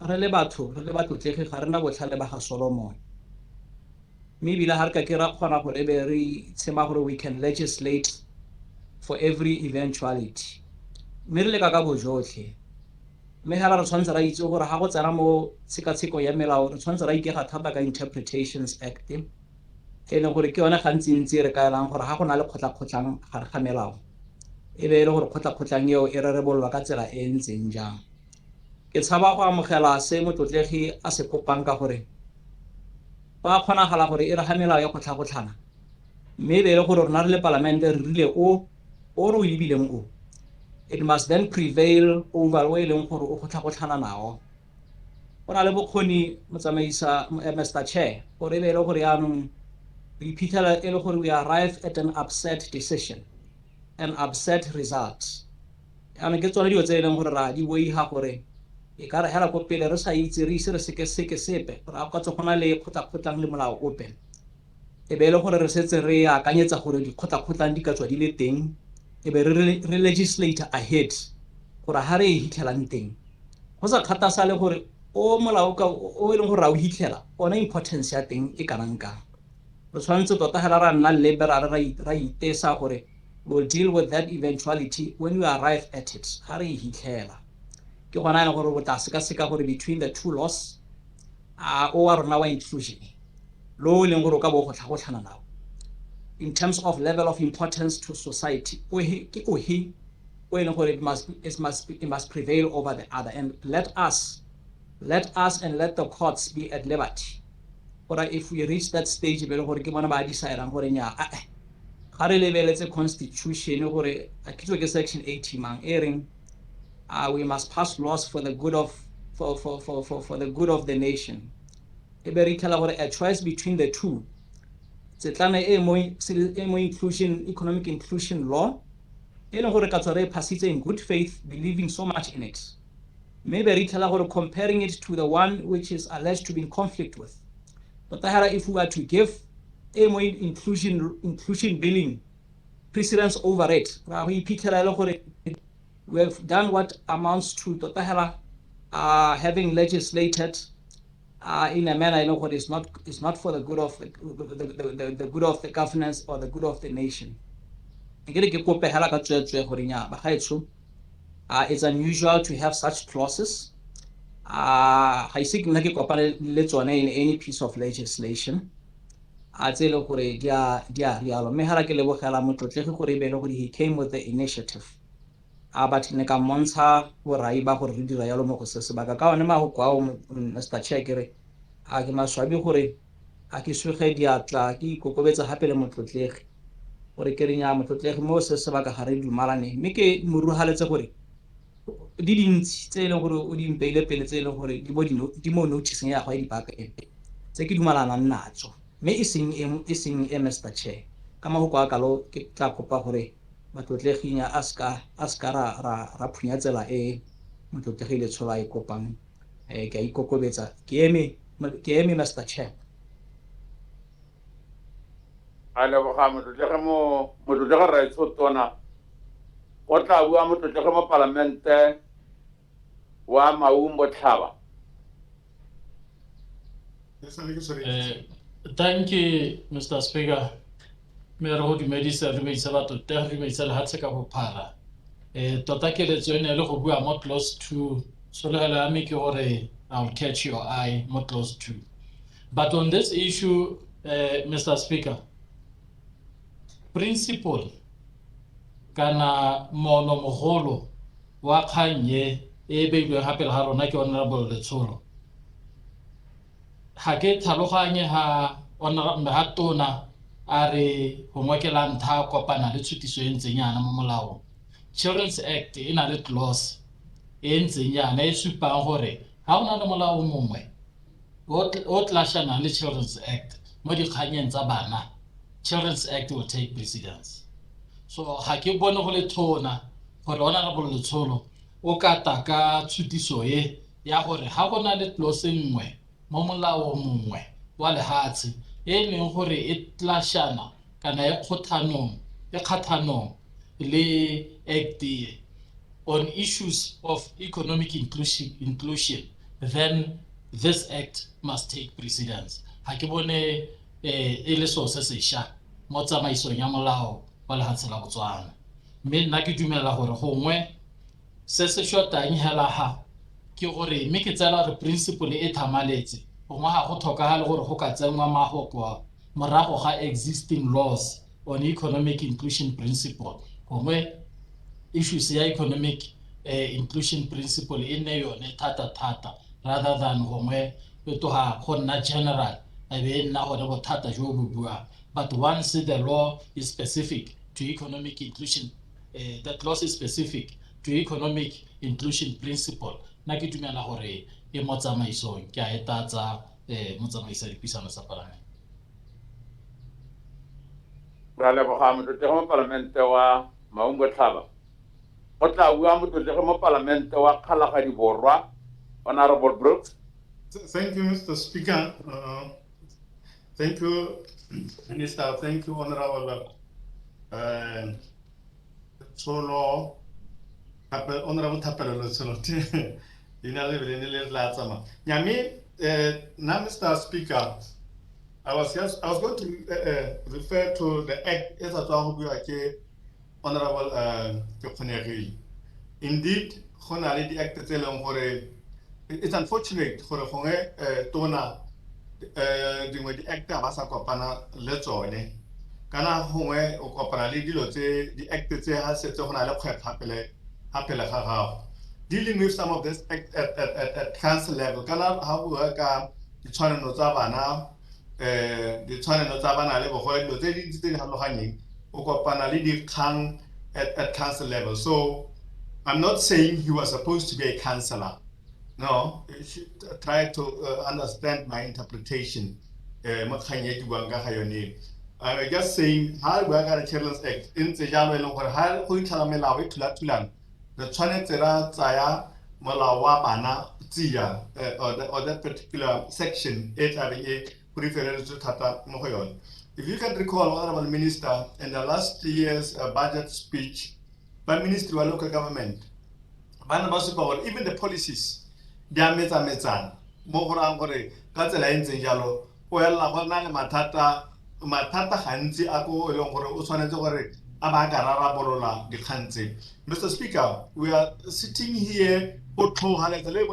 re le batlotlegi ga rena botlhale ba ga Solomon mme ebile ga re ka ke ra kgona gore be re tshema gore we can legislate for every eventuality mme re leka ka bojotlhe mme hela re tshwanetse ra itse gore ga go tsena mo tshekatsheko ya melao re tshwanetse ra ikega thata ka Interpretations Act e leng gore ke yone gantsi re ka elang gore ga go na le kgotlhang gare ga melao e be e le gore kgotlhang eo e rerebolwa ka tsela e ntseng jang. Ke tshaba go amogela se motlotlegi a se kopang ka gore ba kgonagala gore e re ga melao ya kgotlhagotlhana mme e be e le gore rona re le palamente re rile o re o lebileng o it must then prevail over o e leng gore o kgotlhagotlhana nao. Go na le bokgoni motsamaisa Mr. Chair gore e be e le gore yaanong re iphitlhela e le gore we arrive at an upset decision, an upset result. Yaanong ke tsone dilo tse e leng gore ra di boiga gore e ka re hela ko pele re sa itse re ise re seke sepe gore a ka tse go na le kgotlhang le molao ope e be e le gore re setse re akanyetsa gore dikgotlhang di ka tswa di le teng e be re legislate ahead gore ha re e hitlhelang teng go sa kgathasale gore o molao ka o e leng gore ra o hitlhela ona importance ya teng e kanang kang re tshwanetse tota hela ra nna liberal ra itesa gore we'll deal with that eventuality when we arrive at it ha re hitlhela ke gona ene gore bo tla seka gore between the two laws o wa rona wa inclusion lo e leng gore o ka bo go tlhagotlhana nao in terms of level of importance to society it must prevail over the other, and let us and let the courts be at liberty. But if we reach that stage, we section 80 we must pass laws for the good of for the good of the nation. A choice between the two. Economic inclusion law. In good faith, believing so much in it. Maybe comparing it to the one which is alleged to be in conflict with. But if we were to give inclusion billing precedence over it, we have done what amounts to having legislated in a manner what is not for the good of the good of the governance or the good of the nation. It's unusual to have such clauses. In any piece of legislation. He came with the initiative. But Mr. Chair, mo se sebaka ga re dumalane mme ke moruhaletse gore di dintsi tse leng gore o di mpeile pele tse leng gore di mo noticing ya go ya dipaka tse ke dumalana natso mme e seng Mr. Chair ka mahoko a kalo ke tla kopa gore matlotleginya a ska ra phunyatsela motlotlegile tshola e kopang ke a ikokobetsa ke eme Mr. Chair. a leboga motlotlege re tshotona o tla bua motlotlege mo palamente wa Maumbo Tlhaba. Thank you, Mr. Speaker. Me re go dumedisa re meisa batho te re meisa le hatse ka bophara tota ke le tsone le go bua mo clause 2 so le hala me ke gore I'll catch your eye mo clause 2 but on this issue Mr. Speaker, principle kana mono mogolo wa kganye e beilwe gape le ga rona ke honorable Letsholo ha ke tlhaloganye ha honorable ha tona a re gongwe ke la ntha kopana le tshutiso e ntseng yana mo molao Children's Act e na le clause e ntseng yana e supang gore ha ona le molao mongwe o tlashana le Children's Act mo dikganyeng tsa bana Children's Act will take precedence. So ha ke bone go le thona gore honorable Letsholo o ka taka tshutiso e ya gore ha gona le clause nngwe mo molao mongwe wa lehatshe e leng gore e tlashana kana e kgathanong le act on issues of economic inclusion, then this act must take precedence. Ha ke bone e le so se sesha mo tsamaisong ya molao wa lehatshe la Botswana mme nna ke dumela gore gongwe se se shotang hela ha ke gore mme ke tsela re principle e thamaletse gongwe ha go tlhokagale gore go ka tsenngwa mahoko morago ga existing laws on economic inclusion principle gongwe issues ya economic inclusion principle e ne yone thata rather than gongwe to ha go nna general e be nna gore bothata jo bo bua. But once the law is specific to economic inclusion, that law is specific to economic inclusion principle, na ke dumela gore e mo tsamaisong ke a etatsa mo tsamaisa dipuisano sa parlamente. Ra leboga motlotlege mo palamente wa Maumbo Tlhaba. O tla bua motlotlege mo palamente wa Kgalagadi Borwa, Honorable Brooks. Thank you, Mr. Speaker. Thank you, Minister. Thank you, Honorable Honorable Thapelo Letsholo. Now, Mr. Speaker, I was going to refer to the act as a Honorable Jokoneri. Indeed, the act it's unfortunate for the Tona the act of Asakopana Letone. Kana hongwe o kopana le dilo tse di act tse ha setse go na le kgwetla hapele ga gago. Dealing with some of this at council level, kana ha bua ka ditshwanelo tsa bana ditshwanelo tsa bana le bogolo tse di harologaneng o kopana le dikgang at council level. So I'm not saying he was supposed to be a councillor. No, you should try to understand my interpretation. I'm just saying how we got a Children's Act in the Jalo and how we tell me la tulan. The Chanetera Zaya Malawa Bana Tia or that particular section 8 referred to Tata Mohoyon. If you can recall, Honorable Minister, in the last year's budget speech by Ministry of Local Government, even the policies, they are metan, Mohorangore, Katala in Jalo, well, Matata Hansi Ako Longoro Uswanetore Abagarara Borola the country. Mr. Speaker, we are sitting here Otto Halekale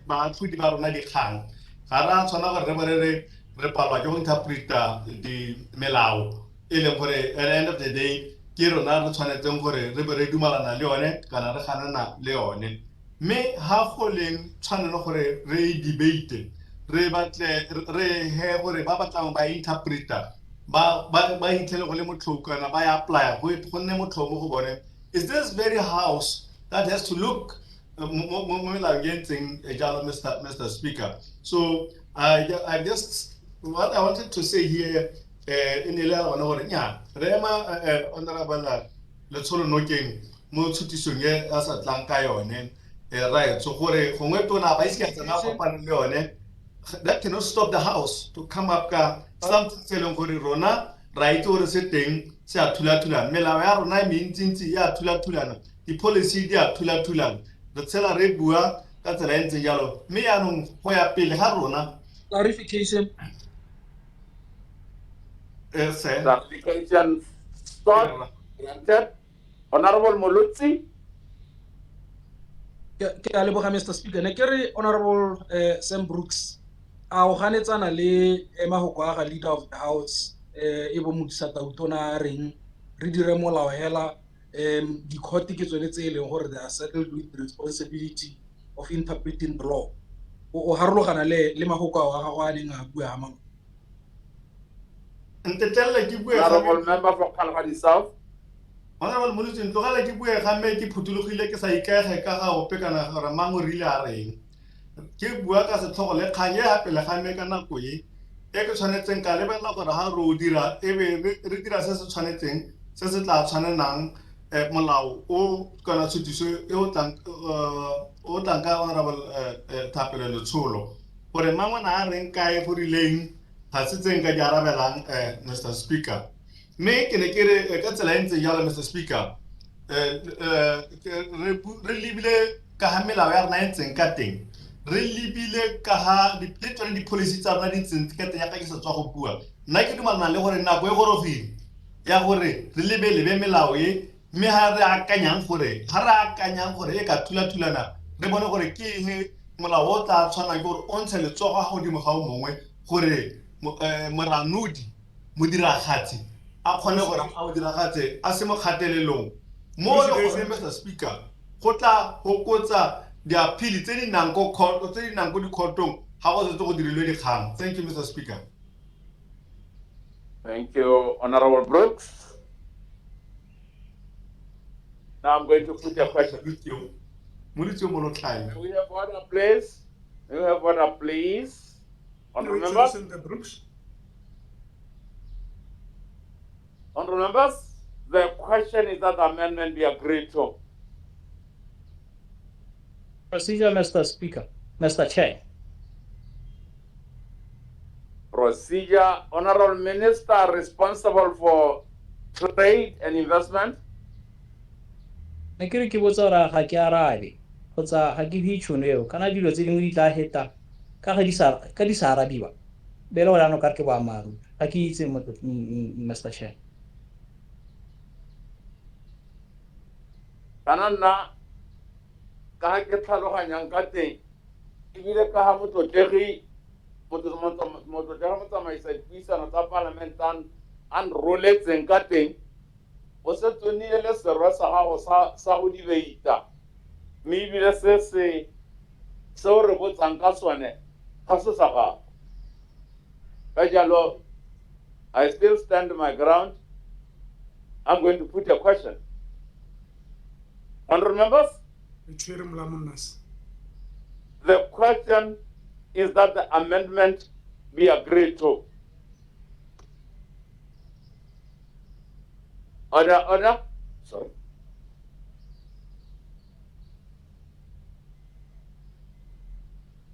Batu Barona de Khan. Hara Sonaga Reverere Repala Young Caprita the Melau. At the end of the day, Kirona Sonetongore, Ribere Dumalana Leone, Canada Hanana Leone. May have holding Chananore re debate. Rebate re have a babatang by interpreter. By intelligent by apply is this very house that has to look against Mr. Speaker. So I just what I wanted to say here in the Rema Honorable let's all know again more to as Atlanca right. So that cannot stop the house to come up something selling for Rona, right or sitting, say Tula Tula, Melaware, I mean, ya Tula Tula, the policy dia Tula Tula, the seller Rebua, that's a lens in yellow. Me and where Bill Harona. Clarification. Yes, sir. Clarification. Stop. Honorable Molutsi. Mr. Speaker, Nekeri Honorable Sam Brooks. Our Hanetana le Emma Hokwaga, leader of the house, Ebo Mutsata Utona Ring, Ridiremola Hela, the court tickets when it's a or they are settled with the responsibility of interpreting the law. O Harlohanale, Lima Hoka, Hawaning, Guaman. And to tell like you Honorable member for Kalahari South. Honorable Mulitin, to like you wear Hameki Putuluki like a Saika or Pekana or a Mango Rila. Give work as a toilet, Kaya, Pelahame Kanakui, Ecosonet and Caliban or Haru Dira, every Ridira says a Chaneting, says it la Chananang, Malau, O Kanasutu, Otanka Honorable Tapel Solo. For a Maman Iron Kai for relaying, has it in Gajarabelang, Mr. Speaker. Make in a Catalan, Mr. Speaker. Relieve Kahamila nights and cutting. Really bile kaha literally the policies are not in kete ya ka sa tswa go bua nna ke dumana le gore nako e gorogile ya gore re lebele melao e me ha re akanyang gore e ka thula re bone gore ke eng molao o tla tshwana ke gore o ntshe letsogo ga godimo ga o mongwe gore moranodi modiragatsi a kgone gore a o diragatse a se mo kgatelelong mo le gore Mr. Speaker go tla hokotsa the appeal is any nango court or any nango courtong. How was it to the ham? Thank you, Mr. Speaker. Thank you, Honorable Brooks. Now I'm going to put a question with you. May we have order, please? May we have order, please? Honorable members? Honorable members, the question is that the amendment be agreed to. Procedure, Mr. Speaker, Mr. Chair. Procedure, Honorable Minister responsible for trade and investment. Nekiri ki botsa ra ga ke arabe. kgotsa ga ke fiwe tšhono eo kana dilo tse dingwe di tla heta ka di sa arabiwa be le gore ano kare ke boammaaruri ga ke itse Mr. Chair. kana nna ka ha ke tlhaloganyang ka teng ebile ka ha motlotlegi motsamaisa dipuisano tsa palamente a nroletseng ka teng o se tsonile le serwe sa gago sa go dibeita mme ebile seo re botsang ka sone ga se sa gago ka jalo I still stand my ground. I'm going to put a question. Honorable members, the question is that the amendment be agreed to. Order. Sorry.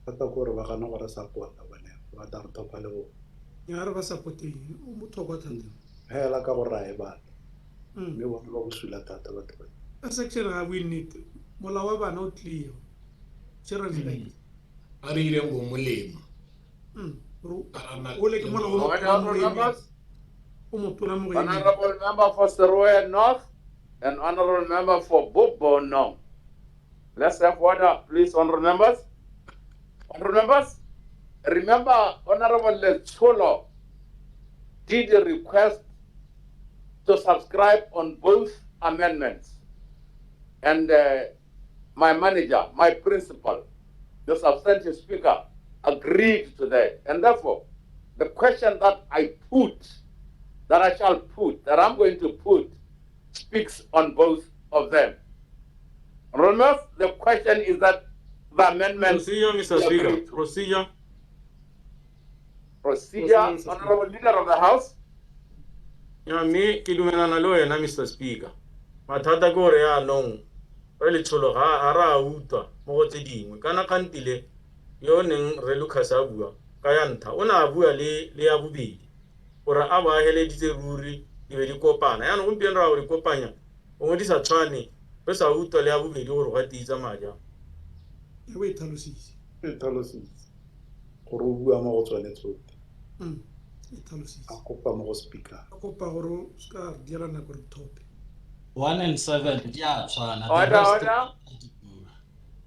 Kata gore ba kana gore support-a bone ba tla re topa le bo ya re ba supporting o mothokwa thata hela ka gore a e batla mme ba ba go sula thata batho ba a section ga we need mola wa bana o clear children right a re ile go molemo o le ke mola o mo pula mo Honorable member for Serowe North and honorable member for Bobono. Let's have order, please, honorable members. Honorable members, remember Honorable Letsholo did a request to subscribe on both amendments. And my manager, my principal, the substantive speaker, agreed to that. And therefore, the question that I shall put, that I'm going to put, speaks on both of them. Remember, the question is that the amendment... Procedure, Mr. Speaker. Procedure, Honorable Leader of the House. Ya me ke dumelana le wena Mr. Speaker. Mathata ke gore ya nong re le tsholo ga ra utwa mo go tse dingwe kana kantile yo neng re Lucas a bua ka ya ntha o na bua le ya bobedi gore a ba heleditse ruri di be di kopana ya no gompieno ra go di kopanya o di sa tshwane re sa utwa le ya bobedi gore ga titsa maja e we thalositse gore o bua mo go tsone tsote e thalositse a kopa mo go speaker a kopa gore o ska diela nako re thope 1 and 7 di a tshwana. Order.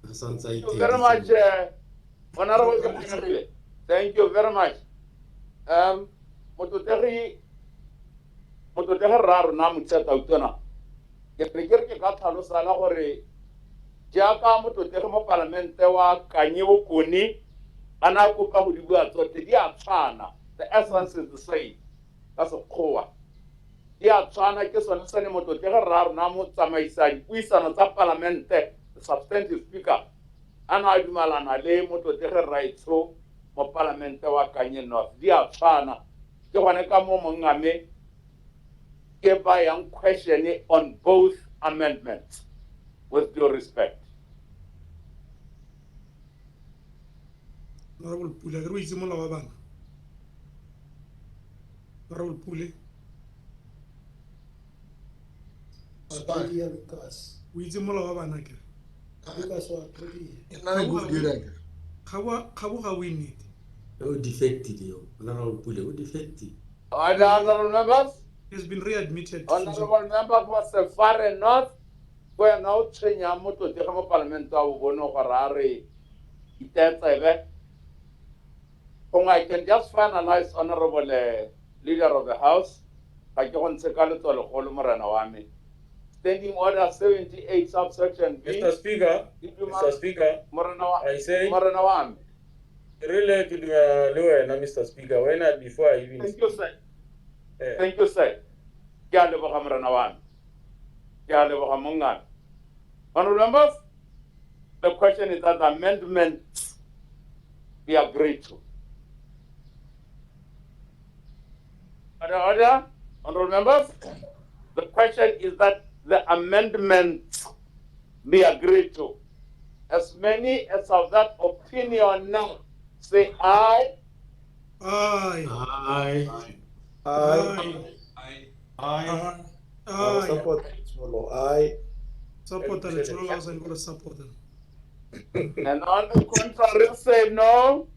Thank you very much, Honorable Secretary. Thank you very much. Mototegi raro na motsheta utona. Ke ke ka tlhalosa la gore jaaka mototegi mo parlamente wa kanye bokoni ana kopa go di bua tsote di a tshwana. The essence is the same. That's a core. Di a tshwana ke sone sene mototegi raro na motsamaisa dipuisano tsa parlamente, the substantive speaker. Ana dumalana le mototegi raitso mo parlamente wa kanye North. Di a tshwana. Ke gone ka mo mongame ke ba yang question on both amendments with due respect. Honorable Pule ke re o itse mola wa bana Honorable Pule o itse mola wa bana ke ga bo we need o defected yo Honorable Pule o defected. Honorable members, has been readmitted. Honorable member for Sefare North, where now Chenya Moto de Parliament of Bono Harare, I can just finalize, Honorable Leader of the House, I can say Holmoranawami. Standing order 78, subsection B. Mr. Speaker, I say Moranawami. Really, to do na Mr. Speaker, when I before I even. Thank you, sir. Thank you, sir. Honorable members, the question is that the amendments be agreed to. Order, honorable members, the question is that the amendments be agreed to. As many as of that opinion now, say aye. Aye. Aye. Aye. Support Cholo. Aye. Support the Cholo and go support them. And on the contrary, say no.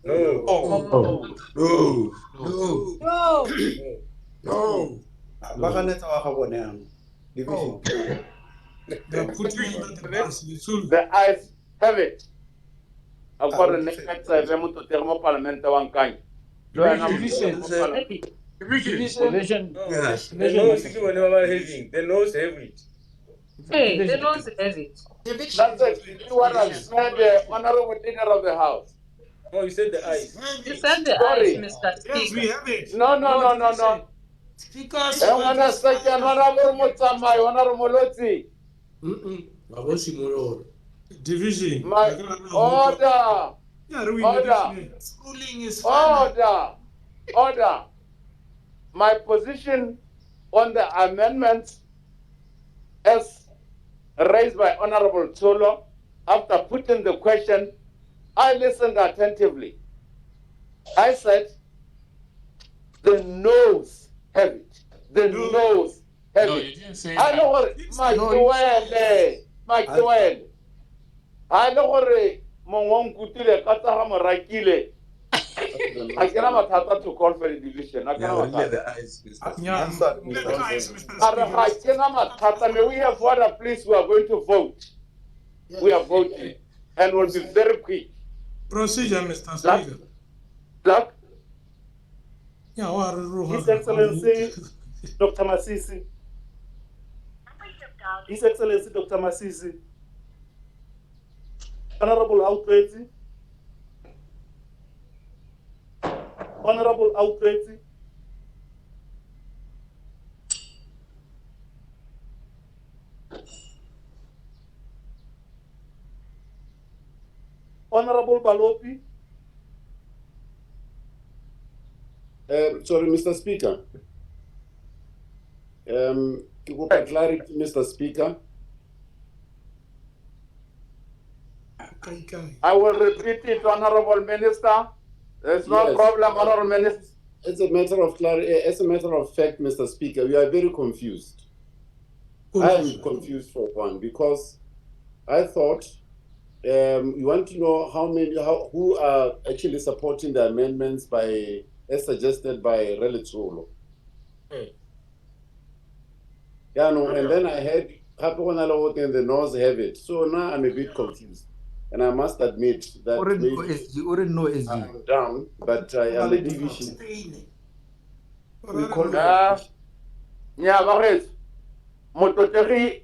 No. No. No. No. No. Ba ganetsa wa ga bone ano. Division. The ayes have it. According to next time, to tell more parliament one kind. Division. Division. Yeah. The nose is whenever having. The nose have it. Hey, they don't have it. That's exactly what I said, the honorable leader of the house. Oh, you said the eyes. You said the Sorry. eyes, Mr. Speaker. No. Because Honorable second, honorable Mutamai, honorable Moloti. Division. My order. Ruling is final. Order. My position on the amendments as raised by Honorable Tsolo, after putting the question, I listened attentively. I said, the noes have it. The noes have No, it. you didn't say I know that. what Mike Joel. I know what Mongong Kutile Kataha Morakile. I cannot matter to call for the division. I cannot matter. May we have order, please? We are going to vote. We are voting, and we'll be very quick. Procedure, Mr. Speaker. Black. His Excellency Dr. Masisi. His Excellency Dr. Masisi. Honorable Outreti. Honorable Outreti. Honorable Balopi. Sorry, Mr. Speaker. Clarity, Mr. Speaker. I will repeat it, Honorable Minister. There's no Yes. problem, Honorable Minister. It's a matter of clarity. As a matter of fact, Mr. Speaker, we are very confused. I am confused for one because I thought we want to know who are actually supporting the amendments as suggested by Relitsolo. Yeah, no, and then I heard and the North have it. So now I'm a bit confused. And I must admit that maybe I'm down, but I am a division. We call it Yeah, Baris. Mototeri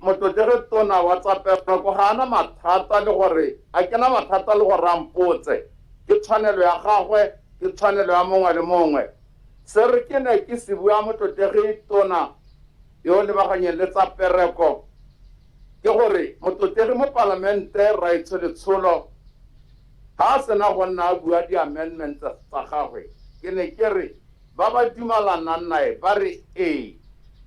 tona WhatsApp ko hana mathata le gore a kena mathata le gore rampotse ke tshwanelo ya gagwe ke tshwanelo ya mongwe le mongwe se re ke ne ke se bua mototeri tona yo le baganyeng le tsa pereko ke gore mototeri mo parlamente ra itsholo ha se na go nna bua di amendments tsa gagwe ke ne ke re ba ba dumalana nae ba re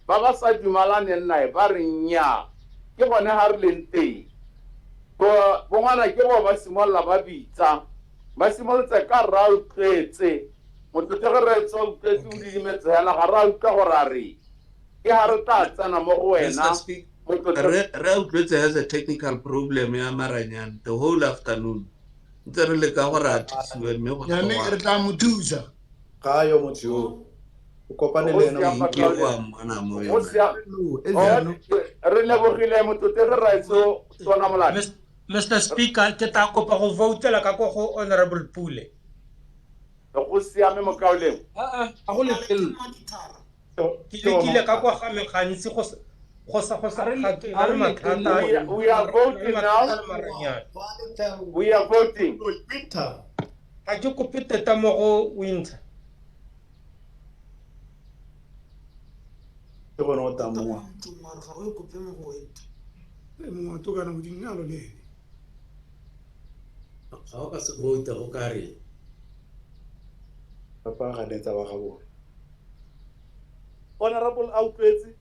ba ba sa dumalaneng nae ba re nnyaa ke bone ha re leng teng bongwana ke bo ba simolola ba bitsa ba simolotse ka ra utlwetse mototegi re tsa utlwetse o didimetse hela ga ra utlwa gore a re ke ha re tla tsena mo go wena Re utlwetse has a technical problem ya maranyane the whole afternoon. Ntse re le ka gore a thusiwe mme go re tla mo thusa. Ga yo motho yo. O kopane le ena ke wa mmona mo yo. re lebogile mototegi ra itso tsona molao. Mr. Speaker, ke tla kopa go voutela ka go Honorable Pule. Go siame mo kaoleng. A go lefelo. Ke lekile ka kwa ga megantsi go sa re mathata. We are voting now. We are voting. Ga ke kope teta mo go winter. Ke bona o tamoa. How ka se vote go ka re Papa ga letsa ba ga bona. Honorable Outreti.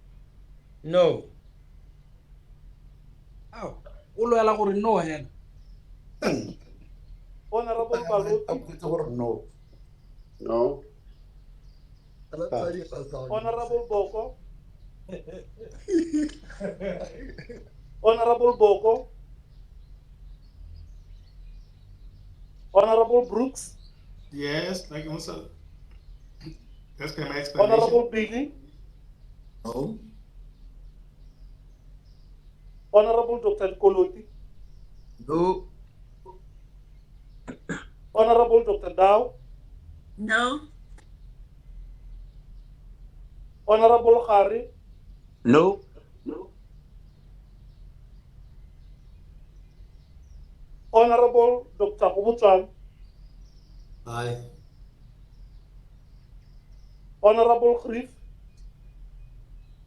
No. O loela gore no hena. Honorable Balopi. No. No. Honorable Boko. Honorable Boko. Honorable Brooks, Yes, like also. That's my explanation. Honorable Billy, No. Honorable Dr. Koloti, No. Honorable Dr. Dow, No. Honorable Hari, No. Honorable Dr. Hubuchan, Aye. Honorable Khrif,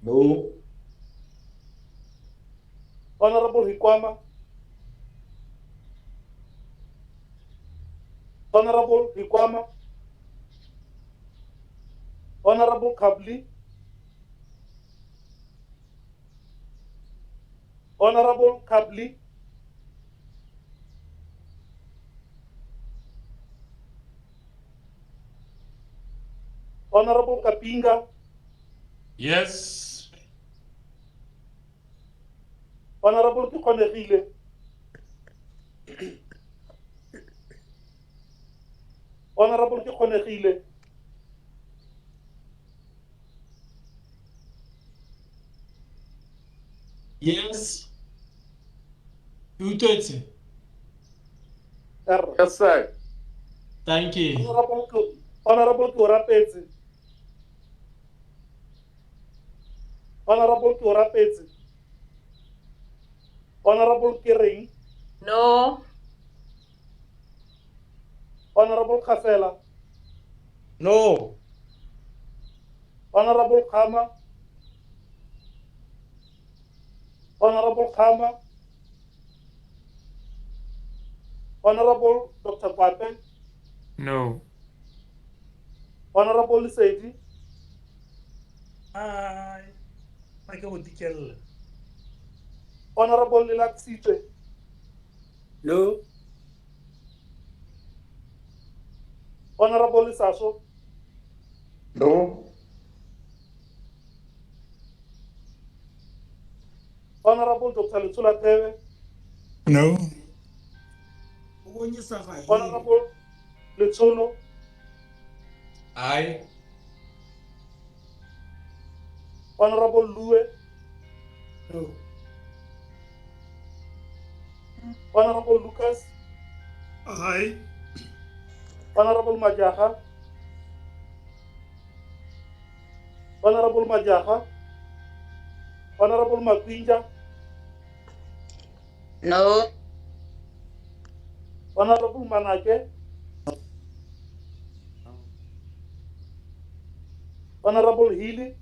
No. Honorable Hikwama, Honorable Hikwama, Honorable Kabli, Honorable Kabli, Honorable Kapinga, Yes. Honorable Kikonegile, Honorable Kikonegile, Yes. Utetse. Yes, sir. Thank you. Honorable Kurapetsi, Honorable Kurapetsi, Honorable Kiring, No. Honorable Kafela, No. Honorable Khama, Honorable Khama, Honorable Dr. Pape, No. Honorable Sedi, Ai. Ma ke go dikella. Honorable Lilaksite, No. Honorable Saso, No. Honorable Dr. Lutula Teve, No. Honorable Litsuno, Aye. Honorable Lue, No. Honorable Lucas, Aye. Honorable Majaha, Honorable Majaha, Honorable Makwinja, No. Honorable Manake, Honorable Healy,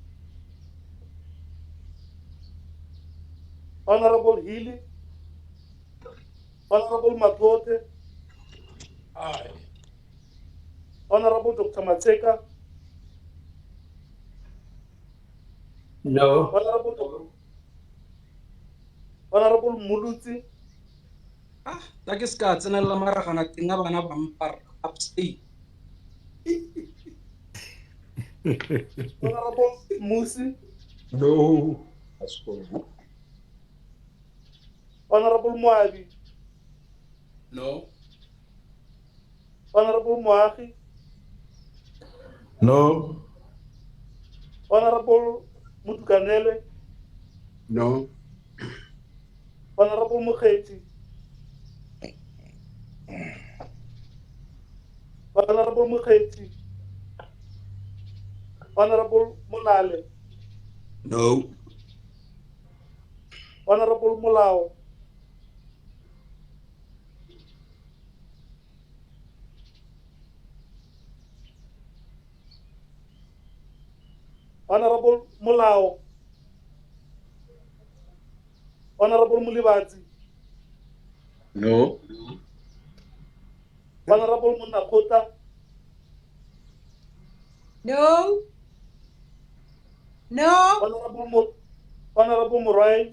Honorable Healy, Honorable Magote, Aye. Honorable Dr. Matseka, No. Honorable Muluzi, La ke ska tsenela maragana teng a bana ba mpar abstain. Honorable Musi, No. Honorable Moabi, No. Honorable Moahi, No. Honorable Mutukanele, No. Honorable Mukhethi, Honorable Mukhethi, Honorable Mulale, No. Honorable Mulao, Honorable Mulao, Honorable Mulibati, No. Honorable Munakota, No. No. Honorable Murai,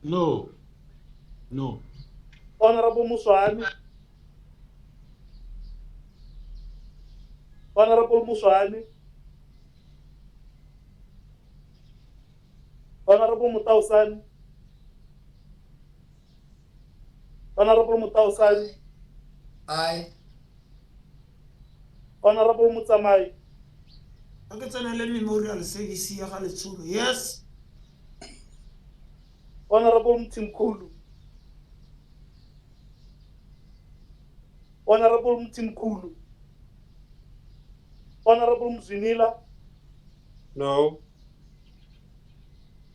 No. No. Honorable Muswani, Honorable Muswani, Honorable Mutausani, Honorable Mutausani, Aye. Honorable Mutsamai. Memorial service ya ga Letsholo. Yes. Honorable Mtimkulu. Honorable Mtimkulu. Honorable Mzinila. No.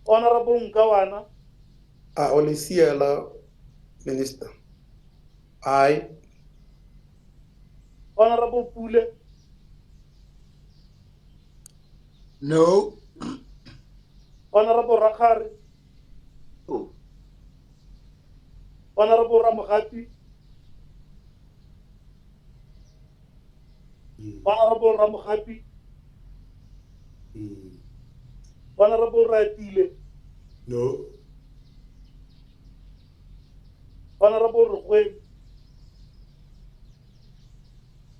Honorable Mkawana. Olisiela, Minister. Aye. Honorable Pule. No. Honorable Rakhari. Oh. Honorable Ramagati. Honorable Ramagati. Honorable Ratile. No. Honorable Rukwe.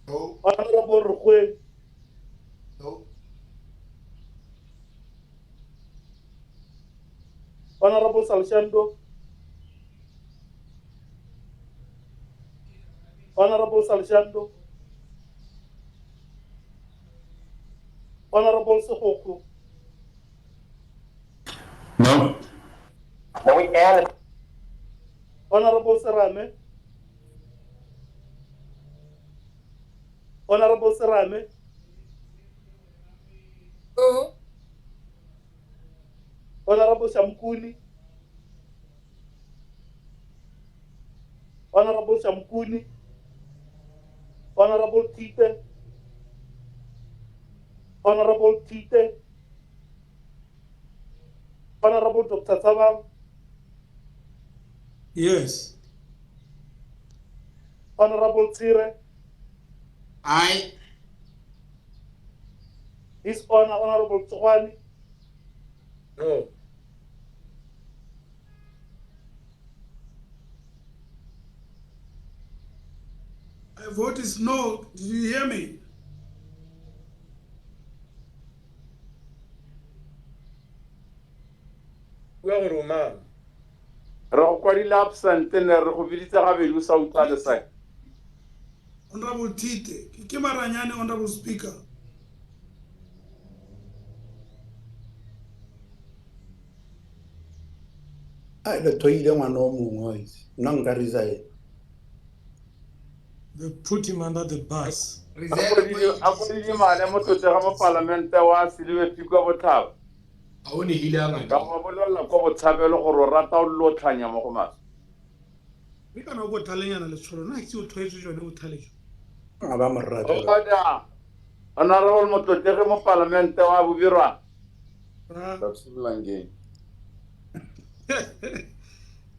No. Honorable Rukwe. No. Honorable Salshando. Honorable Salshando. Honorable Sohoko. No. Then we add Honorable Serame. Honorable Serame. Honorable Shamkuni. Honorable Shamkuni. Honorable Tite. Honorable Tite. Honorable Dr. Sabam. Yes. Honorable Tire. Aye. His Honor, Honorable Tswani. No. My vote is no. Did you hear me? Bua gore o mang? Re go kwadile absent ne re go biditse gabedi o sa utlwa le sae. Honorable Tite, ke Maranyane, Honorable Speaker. Le toile ngwana o mongwe nna nka resign. They put him under the bus. A kwadile mane mo tlotlega mo palamente wa Siliwe Pikwa Botlhaba. A o ne hile a ngata. Ka mo bolelela ko Botshabelo gore o rata o lo tlhanya mo go maswe. Le kana go thalenyana Letsholo na ke o thoetse jone o thalejo. Ga ba morata. Oda. Honorable motlotegi mo palamente wa Bobirwa. Langeng.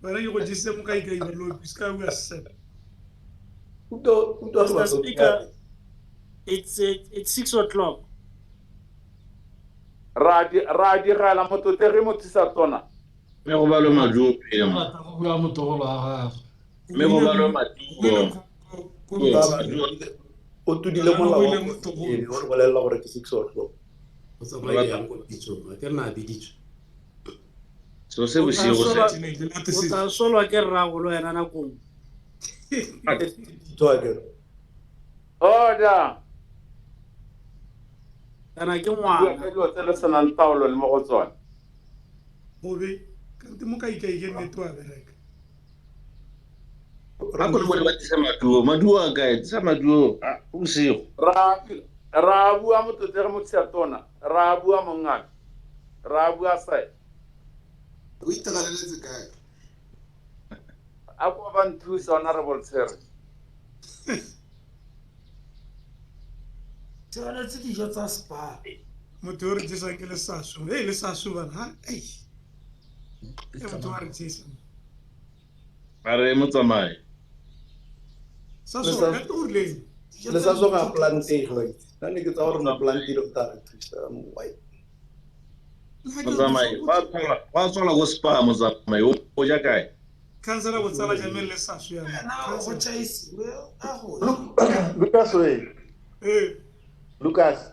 Bana ke go dise mo ka ikaiba lo ska bua se. Mr. Speaker, it's 6 o'clock. Ra di gala motlotegi mo tsisa tona. Me go ba lo maduo pele mo. Rata go bua motogolo wa gagwe. Me go ba lo maduo. O tudile molao o re bolelela gore ke 6 o'clock. O tsamaya yang go pitso a ke na biditso. So se bo se go O tla solwa ke rragolo yana nakong. Oda. Kana ke ngwana. Ke dilo tse le senang taolo le mo go tsone. Mobe ka te mo ka ikaige netwa bereka. Ra go le ba tsama maduo a ka tsa maduo o sego. Ra bua motlotegi mo tsisa tona. Ra bua mongaka. Ra bua sae. O itagaleletse kae? A ko ba nthusa Honorable Tsere. Tsona tse dijo tsa spa. Motho o re jesa ke le saso. Le saso bana ha. Motho wa re jesa. Are mo tsamae. Saso ka tole. Le saso ga plantego. Nna ke tsa gore na plantile o ta thusa mo white. Mozamai, wa tswala go spa Mozamai o ja kae? Kansela go tsala jamele le saso ya. Na go chaise. A go. Lucas we. Lucas.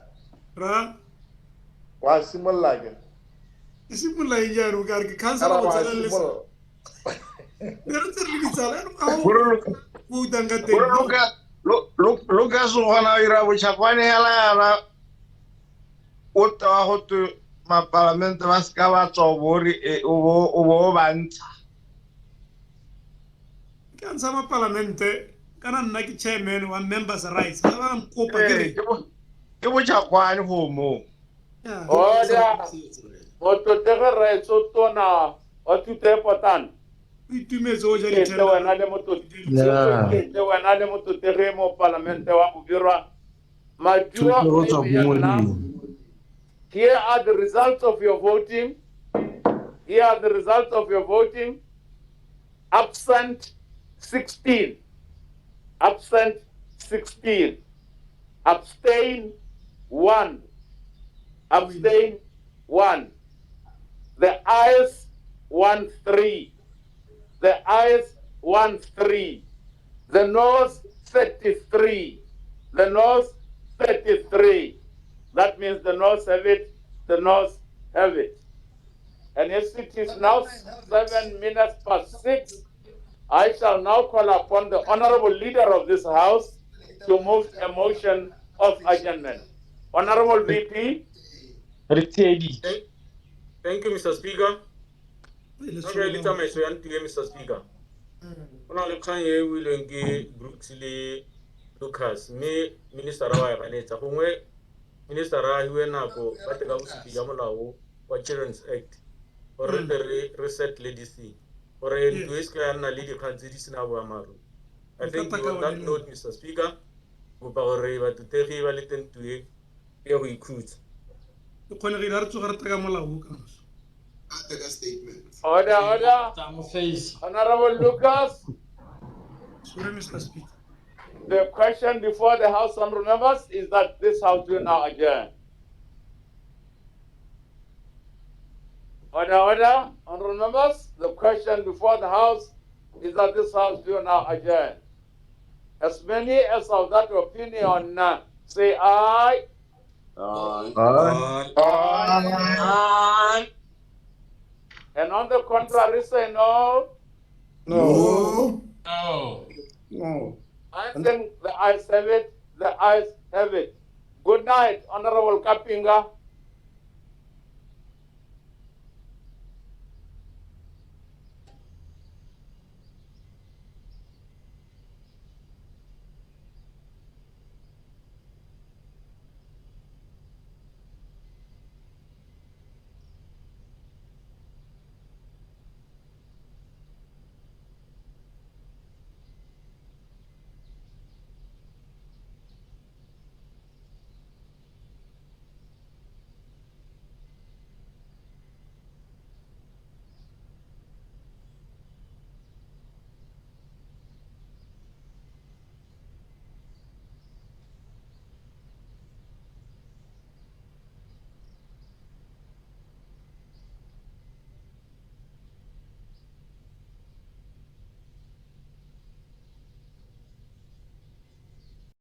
Ra. Wa simolla ke. Simolla ya ro ka re kansela go tsala le saso. Pero te ri tsala no ka. Vouta ka Gore Lucas o gona ira bochakwane yala o ta go to ma parliament ba ska ba tswa bori o bo bantsa. Ka ntsha ma parlamente kana nna ke chairman wa members rights. Ga ba nkopa ke re. Ke bochakwane go mo. Order. Mototege retso tona o tute potan. Itumetse o ja Ke ditšhelete. wena le mototege. Ke wena le mototege mo parlamente wa go birwa. Here are the results of your voting. Here are the results of your voting. Absent 16. Absent 16. Abstain 1. Abstain 1. The ayes 1-3. The ayes 1-3. The noes 33. The noes 33. That means the noes have it. The noes have it. And as it is now 7 minutes past 6, I shall now call upon the honorable leader of this house to move a motion of adjournment. Honorable VP. Thank you, Mr. Speaker. Mr. Speaker. Ona le kgang e wileng ke Brooks le Lucas me minister wa ya ganetsa gongwe minister a hiwe nako ba teka bosupi ja molao wa Children's Act gore re settle this thing gore ntwe e ska nna le dikgang tse di sena boamaro. I think on that note, Mr. Speaker, kopa gore batutegi ba le teng tue e go ikhutsa. Ke kgone re re tsoga re teka molao ka moso. Order. Honorable Lucas. Sorry, Mr. Speaker. The question before the House honorable members is that this House will now adjourn. Order. Honorable members, the question before the House is that this House will now adjourn. As many as of that opinion say aye. Aye. And on the contrary, say no. No. I think the ayes have it. The ayes have it. Good night, Honorable Kapinga.